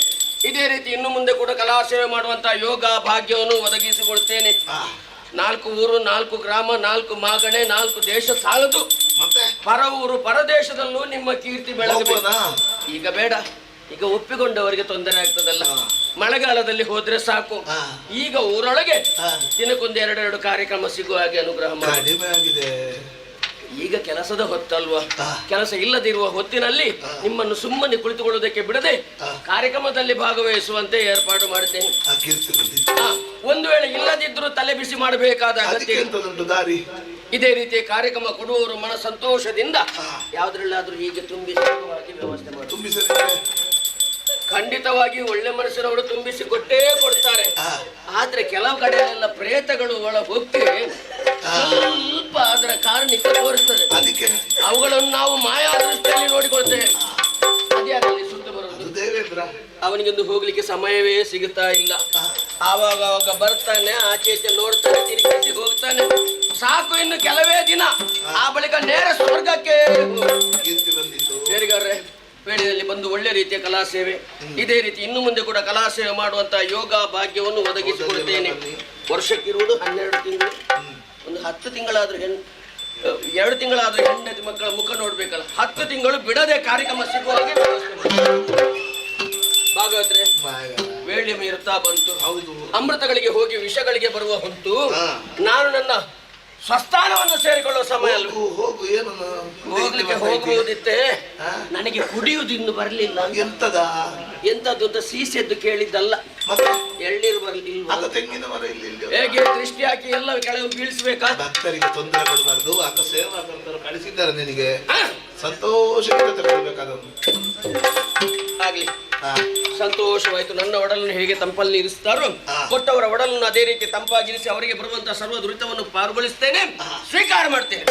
ಇದೇ ರೀತಿ ಇನ್ನು ಮುಂದೆ ಕೂಡ ಕಲಾ ಸೇವೆ ಮಾಡುವಂತ ಯೋಗ ಭಾಗ್ಯವನ್ನು ಒದಗಿಸಿಕೊಳ್ತೇನೆ. 4 ಊರು, 4 ಗ್ರಾಮ, 4 ಮಾಗಣೆ, 4 ದೇಶ ಸಾಲದು. ಪರ ಊರು ಪರದೇಶದಲ್ಲೂ ನಿಮ್ಮ ಕೀರ್ತಿ ಬೆಳಗಬೇಕು. ಈಗ ಬೇಡ, ಈಗ ಒಪ್ಪಿಕೊಂಡವರಿಗೆ ತೊಂದರೆ ಆಗ್ತದಲ್ಲ. ಮಳೆಗಾಲದಲ್ಲಿ ಹೋದ್ರೆ ಸಾಕು. ಈಗ ಊರೊಳಗೆ ದಿನಕ್ಕೊಂದು 2 ಕಾರ್ಯಕ್ರಮ ಸಿಗುವ ಹಾಗೆ ಅನುಗ್ರಹ ಮಾಡಿ. ಈಗ ಕೆಲಸದ ಹೊತ್ತಲ್ವಾ? ಕೆಲಸ ಇಲ್ಲದಿರುವ ಹೊತ್ತಿನಲ್ಲಿ ನಿಮ್ಮನ್ನು ಸುಮ್ಮನೆ ಕುಳಿತುಕೊಳ್ಳುವುದಕ್ಕೆ ಬಿಡದೆ ಕಾರ್ಯಕ್ರಮದಲ್ಲಿ ಭಾಗವಹಿಸುವಂತೆ ಏರ್ಪಾಡು ಮಾಡುತ್ತೇನೆ. ಒಂದು ವೇಳೆ ಇಲ್ಲದಿದ್ದರೂ ತಲೆ ಬಿಸಿ ಮಾಡಬೇಕಾದ ಅಗತ್ಯ ದಾರಿ. ಇದೇ ರೀತಿ ಕಾರ್ಯಕ್ರಮ ಕೊಡುವವರು ಮನ ಸಂತೋಷದಿಂದ ಯಾವುದ್ರಲ್ಲಾದ್ರೂ ಹೀಗೆ ತುಂಬಿಸುವಾಗಿ ವ್ಯವಸ್ಥೆ ಮಾಡಿ. ಖಂಡಿತವಾಗಿ ಒಳ್ಳೆ ಮನಸ್ಸಿನವರು ತುಂಬಿಸಿ ಕೊಟ್ಟೇ ಕೊಡ್ತಾರೆ. ಆದ್ರೆ ಕೆಲವು ಕಡೆಯಲ್ಲೆಲ್ಲ ಪ್ರೇತಗಳು ಒಳ ಹೋಗಿ ಸ್ವಲ್ಪ ಅದರ ಕಾರಣಿಕ ತೋರಿಸ್ತದೆ. ಅವುಗಳನ್ನು ನಾವು ಮಾಯಾ ದೃಷ್ಟಿಯಲ್ಲಿ ನೋಡಿಕೊಳ್ತೇವೆ. ಅದೇ ಅದರಲ್ಲಿ ಸುತ್ತು ಬರೋದು. ಅವನಿಗೊಂದು ಹೋಗ್ಲಿಕ್ಕೆ ಸಮಯವೇ ಸಿಗುತ್ತಾ ಇಲ್ಲ. ಆವಾಗ ಅವಾಗ ಬರ್ತಾನೆ, ಆಚೆ ಈಚೆ ನೋಡ್ತಾನೆ, ತಿರುಗಿಸಿ ಹೋಗ್ತಾನೆ. ಸಾಕು, ಇನ್ನು ಕೆಲವೇ ದಿನ, ಆ ಬಳಿಕ ನೇರ ಸ್ವರ್ಗಕ್ಕೆ. ಬೇರೆಗಾರ್ರೆ, ಬೇಡಿದಲ್ಲಿ ಬಂದು ಒಳ್ಳೆ ರೀತಿಯ ಕಲಾ ಸೇವೆ. ಇದೇ ರೀತಿ ಇನ್ನು ಮುಂದೆ ಕೂಡ ಕಲಾ ಸೇವೆ ಮಾಡುವಂತ ಯೋಗ ಭಾಗ್ಯವನ್ನು ಒದಗಿಸಿಕೊಡುತ್ತೇನೆ. ವರ್ಷಕ್ಕಿರುವುದು 12 ತಿಂಗಳು. ಒಂದು 10 ತಿಂಗಳಾದ್ರೂ 2 ತಿಂಗಳಾದ್ರೂ ಹೆಂಡತಿ ಮಕ್ಕಳ ಮುಖ ನೋಡ್ಬೇಕಲ್ಲ. 10 ತಿಂಗಳು ಬಿಡದೆ ಕಾರ್ಯಕ್ರಮ ಸಿಗುವ ಹಾಗೆ ಭಾಗವತ್ರೆ, ವೇಳೆ ಮೀರುತ್ತಾ ಬಂತು. ಅಮೃತಗಳಿಗೆ ಹೋಗಿ ವಿಷಗಳಿಗೆ ಬರುವ ಹೊತ್ತು ನಾನು ನನ್ನ ಸ್ವಸ್ಥಾನವನ್ನು ಸೇರಿಕೊಳ್ಳುವ ಸಮಯ ಅಲ್ಲ. ಹೋಗ್ಲಿಕ್ಕೆ ಹೋಗುವುದಿತ್ತೆ, ನನಗೆ ಕುಡಿಯುವುದಿನ್ನು ಬರಲಿಲ್ಲ. ಎಂತದ್ದು ಅಂತ ಸೀಸೆದ್ದು ಕೇಳಿದ್ದಲ್ಲ. ಎಳ್ನೀರು ಬರಲಿಲ್ಲ. ತೆಂಗಿನ ಮರ ಇಲ್ಲಿ ಹೇಗೆ ದೃಷ್ಟಿ ಹಾಕಿ ಎಲ್ಲ ಕೆಳಗೆ ಬೀಳಿಸ್ಬೇಕಾ? ಭಕ್ತರಿಗೆ ತೊಂದರೆ ಕೊಡಬಾರ್ದು. ಅಕ್ಕ ಸೇವಾಕರ್ತರು ಕಳಿಸಿದ್ದಾರೆ ನಿನಗೆ, ಸಂತೋಷದಿಂದ ತಗೊಳ್ಬೇಕಾದನ್ನು. ಆಗ್ಲಿ, ಸಂತೋಷವಾಯ್ತು. ನನ್ನ ಒಡಲನ್ನು ಹೇಗೆ ತಂಪಲ್ಲಿ ಇರಿಸ್ತಾರೋ ಕೊಟ್ಟವರ ಒಡಲನ್ನು ಅದೇ ರೀತಿ ತಂಪಾಗಿರಿಸಿ ಅವರಿಗೆ ಬರುವಂತಹ ಸರ್ವ ದುರಿತವನ್ನು ಪಾರುಗೊಳಿಸ್ತೇನೆ, ಸ್ವೀಕಾರ ಮಾಡ್ತೇನೆ.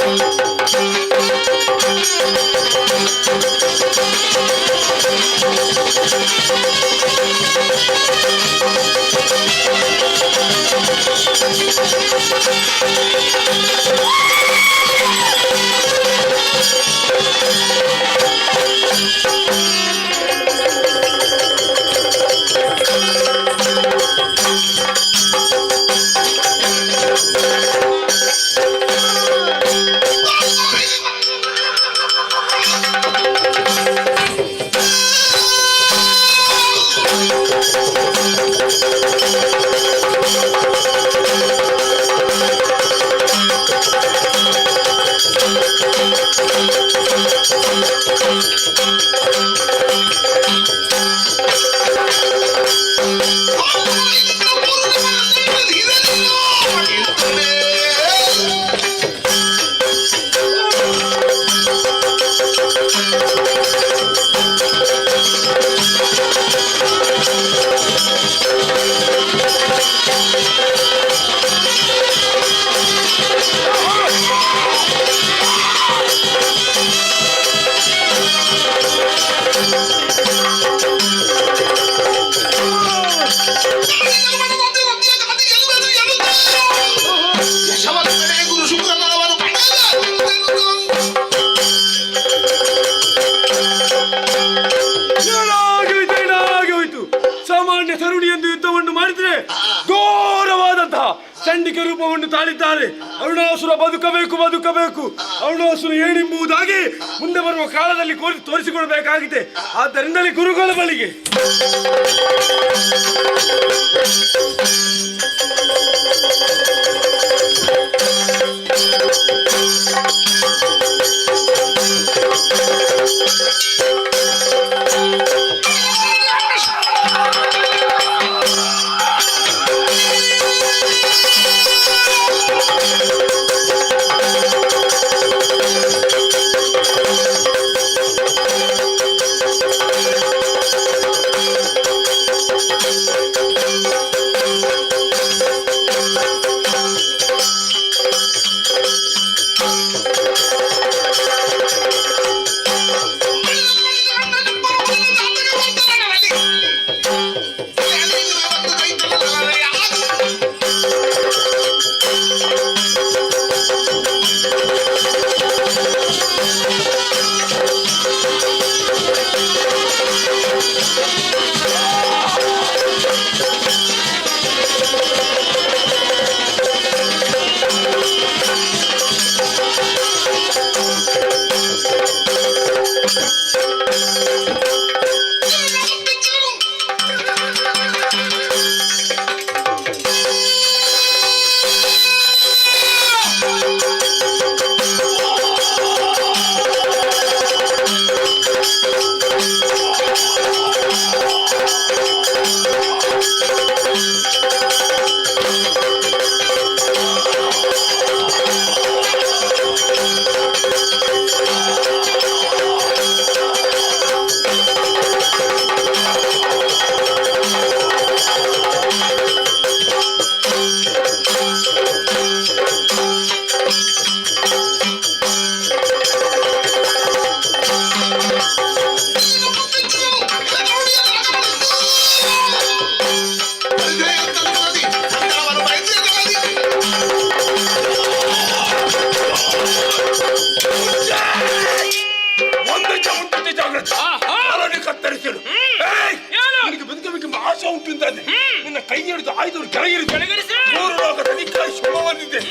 ಚಂಡಿಕೆ ರೂಪವನ್ನು ತಾಳಿದ್ದಾರೆ. ಅರುಣಾಸುರ ಬದುಕಬೇಕು ಬದುಕಬೇಕು, ಅರುಣಾಸುರ ಏನೆಂಬುದಾಗಿ ಮುಂದೆ ಬರುವ ಕಾಲದಲ್ಲಿ ತೋರಿಸಿಕೊಡಬೇಕಾಗಿದೆ. ಆದ್ದರಿಂದಲೇ ಗುರುಗಳ ಬಳಿಗೆ ಕತ್ತರಿಸಲು ಬದುಕಬೇಕೆಂಬ ಆಶೆ ಉಂಟು ಅಂತಾನೆ. ನಿನ್ನ ಕೈ ಹಿಡಿದು ಆಯ್ದವರು ಕೆಳಗಿರಿಸಿ 3 ಲೋಕದ ಅಧಿಕಾರಿ ಶುಭ ಬಂದಿದೆ.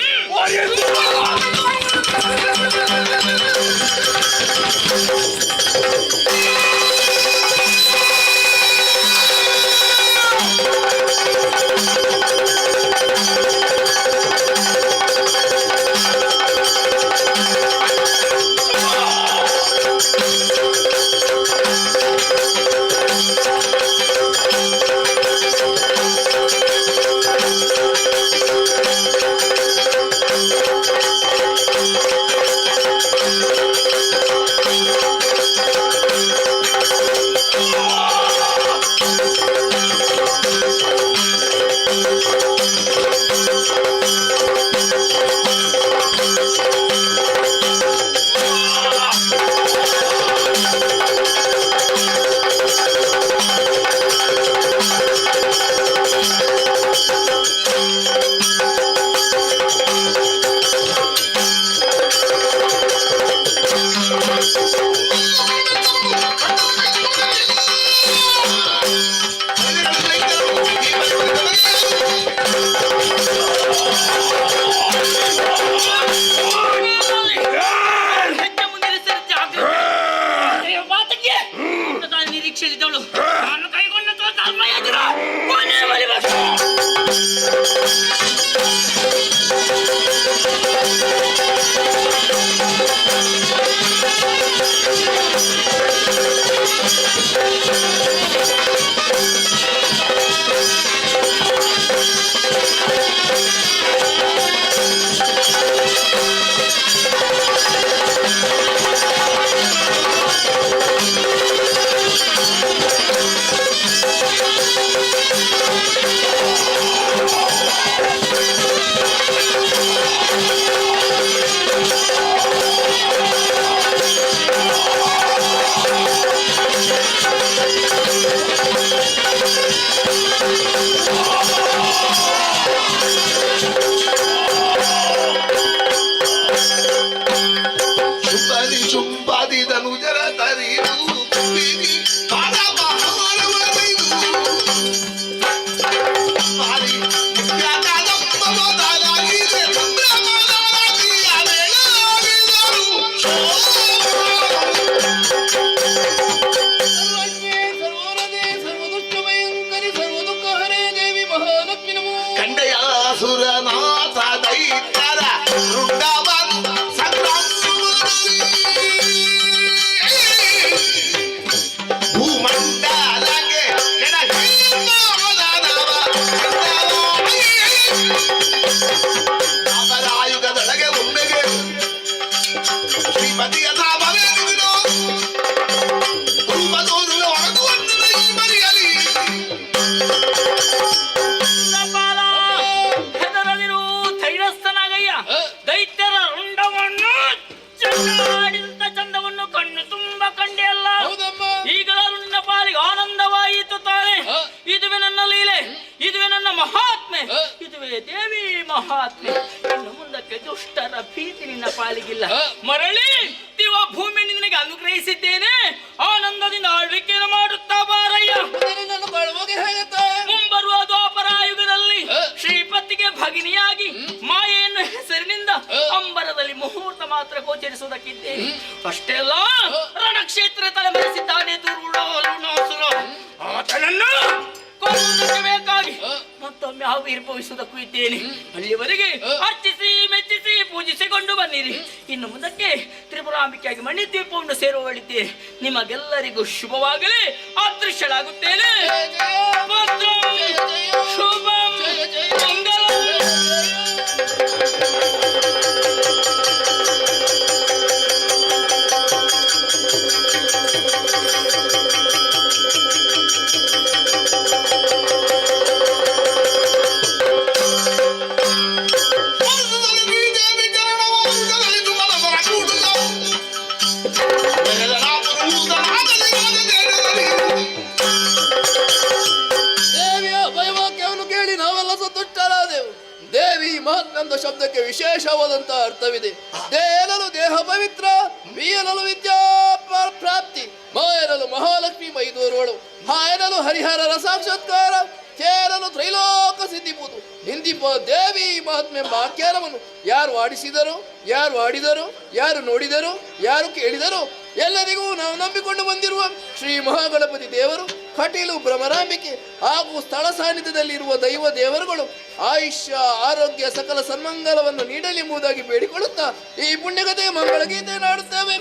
ಮಹಾತ್ಮೆ, ಇದುವೇ ದೇವಿ ಮಹಾತ್ಮೆ. ಇನ್ನು ಮುಂದಕ್ಕೆ ದುಷ್ಟರ ಭೀತಿ ನಿನ್ನ ಪಾಲಿಗಿಲ್ಲ. ಮರಳಿ ದಿವ ಭೂಮಿ ನಿನಗೆ ಅನುಗ್ರಹಿಸಿದ್ದೇನೆ. ಆನಂದದಿಂದ ಆಳ್ವಿಕೆಯನ್ನು ಮಾಡುತ್ತಾ ಬಾರಯ್ಯ. ಮುಂಬರುವ ದ್ವಾಪರಾಯುಗದಲ್ಲಿ ಶ್ರೀಪತಿಗೆ ಭಗಿನಿಯಾಗಿ ಮಾಯೆಯನ್ನು ಹೆಸರಿನಿಂದ ಅಂಬರದಲ್ಲಿ ಮುಹೂರ್ತ ಮಾತ್ರ ಗೋಚರಿಸುವುದಕ್ಕಿದ್ದೇನೆ. ಅಷ್ಟೇ ಅಲ್ಲ, ರಣಕ್ಷೇತ್ರ ತಲೆಮರೆಸಿದ್ದಾನೆ ದುರುಳಾಸುರ. ಆತನನ್ನು ಕೊಲ್ಲುವುದಕ್ಕೆ ಬೇಕಾಗಿ ಮತ್ತೊಮ್ಮೆ ಆವಿರ್ಭವಿಸುವುದಕ್ಕೂ ಇದ್ದೇನೆ. ಅಲ್ಲಿಯವರೆಗೆ ಅರ್ಚಿಸಿ ಮೆಚ್ಚಿಸಿ ಪೂಜಿಸಿಕೊಂಡು ಬನ್ನಿರಿ. ಇನ್ನು ಮುಂದಕ್ಕೆ ತ್ರಿಪುರಾಂಬಿಕೆಯಾಗಿ ಮಣಿದ್ವೀಪವನ್ನು ಸೇರುವಳಿದ್ದೇನೆ. ನಿಮಗೆಲ್ಲರಿಗೂ ಶುಭವಾಗಲಿ. ಅದೃಶ್ಯಳಾಗುತ್ತೇನೆ. ಶುಭಂ ಮಂಗಲಂ. ಮಹಾತ್ಮಂದ ಶಬ್ದಕ್ಕೆ ವಿಶೇಷವಾದಂತಹ ಅರ್ಥವಿದೆ. ದೇನಲು ದೇಹ ಪವಿತ್ರ, ಬೀಯನಲು ವಿದ್ಯಾ ಪ್ರಾಪ್ತಿ, ಮಾಯನಲು ಮಹಾಲಕ್ಷ್ಮಿ ಮೈದೂರುಗಳು, ಹಾಯನಲು ಹರಿಹರರ ಸಾಕ್ಷಾತ್ಕಾರ, ಕೇರಲು ತ್ರೈಲೋಕ ಸಿದ್ಧಿಪುದು. ನಿಂದಿಪ ದೇವಿ ಮಹಾತ್ಮೆಂಬ ಆಖ್ಯಾನವನ್ನು ಯಾರು ಆಡಿಸಿದರು, ಯಾರು ಆಡಿದರು, ಯಾರು ನೋಡಿದರು, ಯಾರು ಕೇಳಿದರು, ಎಲ್ಲರಿಗೂ ನಾವು ನಂಬಿಕೊಂಡು ಬಂದಿರುವ ಶ್ರೀ ಮಹಾಗಣಪತಿ ದೇವರು, ಕಟೀಲು ಭ್ರಮರಾಂಬಿಕೆ ಹಾಗೂ ಸ್ಥಳ ಸಾನ್ನಿಧ್ಯದಲ್ಲಿರುವ ದೈವ ದೇವರುಗಳು ಆಯುಷ್ಯ ಆರೋಗ್ಯ ಸಕಲ ಸನ್ಮಂಗಲವನ್ನು ನೀಡಲೆಂಬುದಾಗಿ ಬೇಡಿಕೊಳ್ಳುತ್ತಾ ಈ ಪುಣ್ಯಕಥೆ ಮಂಗಳ ಗೀತೆ ನಾಡುತ್ತೇವೆ.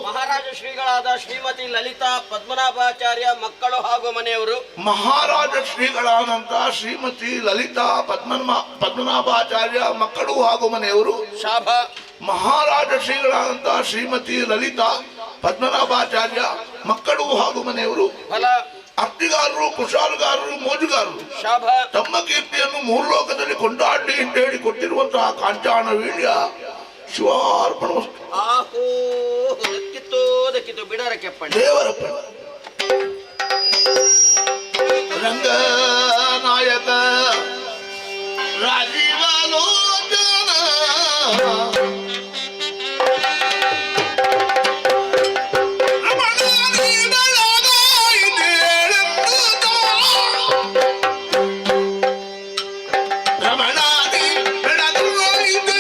ಮಹಾರಾಜ ಶ್ರೀಗಳಾದ ಶ್ರೀಮತಿ ಲಲಿತಾ ಪದ್ಮನಾಭಾಚಾರ್ಯ ಮಕ್ಕಳು ಹಾಗೂ ಮನೆಯವರು. ಮಹಾರಾಜ ಶ್ರೀಗಳಾದಂತ ಶ್ರೀಮತಿ ಲಲಿತಾ ಪದ್ಮನಾಭಾಚಾರ್ಯ ಮಕ್ಕಳು ಹಾಗೂ ಮನೆಯವರು. ಶಾಭ. ಮಹಾರಾಜ ಶ್ರೀಗಳಾದಂತ ಶ್ರೀಮತಿ ಲಲಿತಾ ಪದ್ಮನಾಭಾಚಾರ್ಯ ಮಕ್ಕಳು ಹಾಗೂ ಮನೆಯವರು. ಫಲ. ಅರ್ತಿಗಾರರು, ಕುಶಾಲಗಾರರು, ಮೋಜುಗಾರರು ತಮ್ಮ ಕೀರ್ತಿಯನ್ನು ಮೂರು ಲೋಕದಲ್ಲಿ ಕೊಂಡಾಡಿ ಅಂತ ಹೇಳಿ ಕೊಟ್ಟಿರುವಂತಹ ಕಾಂಚಾಣ ವೀಳ್ಯ ಶಿವಾರ್ಪಣ ದೇವರಪ್ಪ ರಂಗನಾಯಕ ರಾಜೀವಲೋಚನ ರಮಣಾದಿ ಬೆಳಗು ಹೋಯಿತು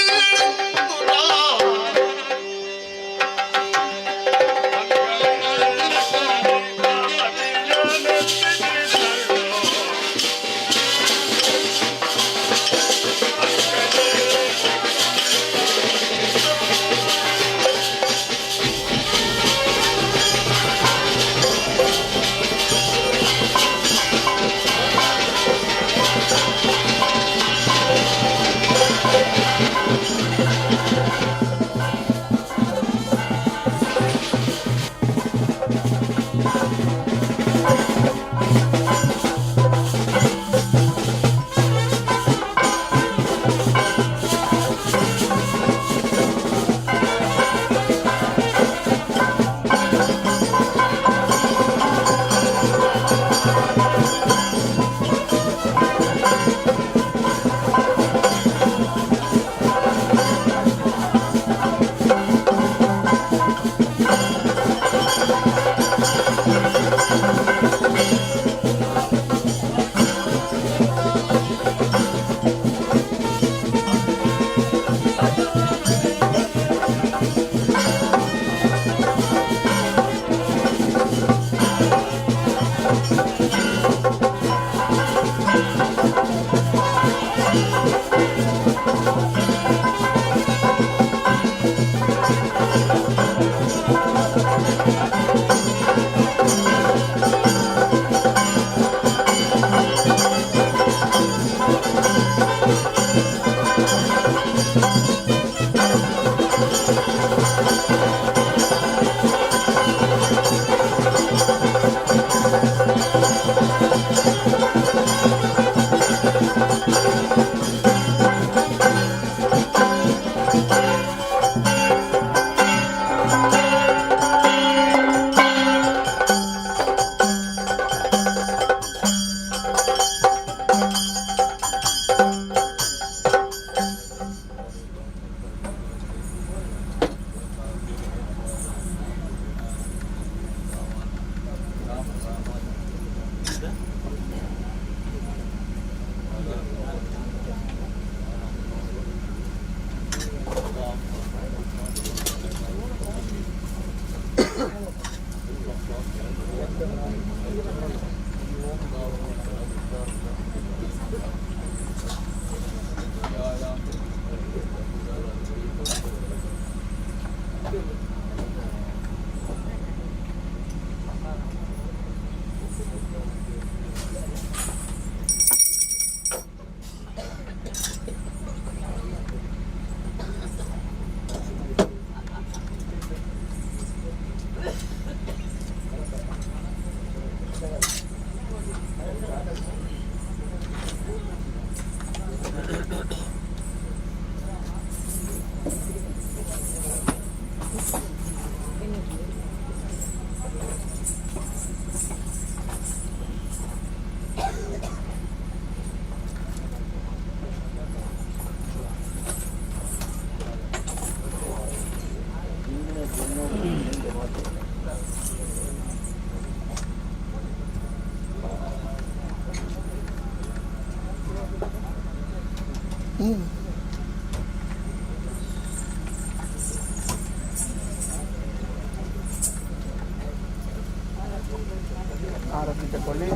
ಆರತಿ ತಗೊಳ್ಳಿ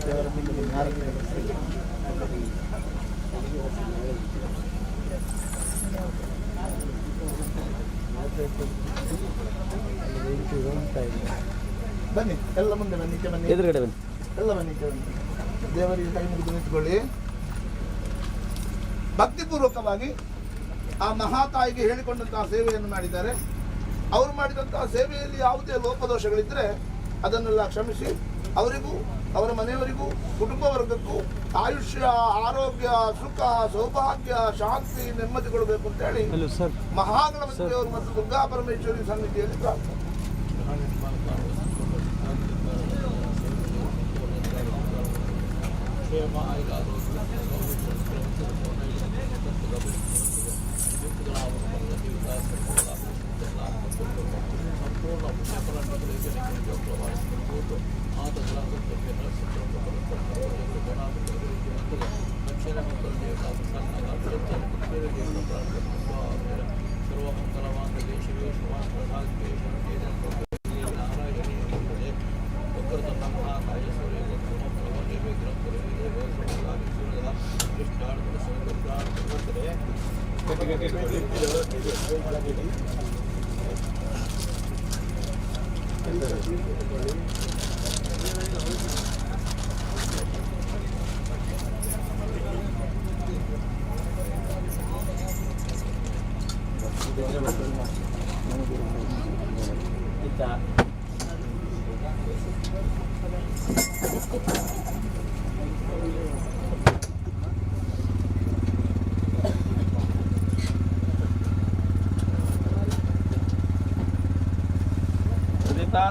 ದೇವರ ಮುಂದೆ ಆರತಿ ಬನ್ನಿ ಎಲ್ಲ ಮುಂದೆ ಬನ್ನಿ ಬನ್ನಿ ಎದುರುಗಡೆ ಬನ್ನಿ ಎಲ್ಲ ಬನ್ನಿ ದೇವರಿಗೆ ಕೈ ಮುಗಿದು ನಿಂತ್ಕೊಳ್ಳಿ. ಭಕ್ತಿಪೂರ್ವಕವಾಗಿ ಆ ಮಹಾತಾಯಿಗೆ ಹೇಳಿಕೊಂಡಂತಹ ಸೇವೆಯನ್ನು ಮಾಡಿದ್ದಾರೆ. ಅವರು ಮಾಡಿದಂತಹ ಸೇವೆಯಲ್ಲಿ ಯಾವುದೇ ಲೋಪದೋಷಗಳಿದ್ದರೆ ಅದನ್ನೆಲ್ಲ ಕ್ಷಮಿಸಿ ಅವರಿಗೂ ಅವರ ಮನೆಯವರಿಗೂ ಕುಟುಂಬ ವರ್ಗಕ್ಕೂ ಆಯುಷ್ಯ, ಆರೋಗ್ಯ, ಸುಖ, ಸೌಭಾಗ್ಯ, ಶಾಂತಿ, ನೆಮ್ಮದಿ ಕೊಡಬೇಕು ಅಂತ ಹೇಳಿ ಮಹಾಗಣಪತಿ ದೇವರು ಮತ್ತು ದುರ್ಗಾ ಪರಮೇಶ್ವರಿ ಸನ್ನಿಧಿಯಲ್ಲಿ ಪ್ರಾರ್ಥನೆ. ಸುನೀತಾ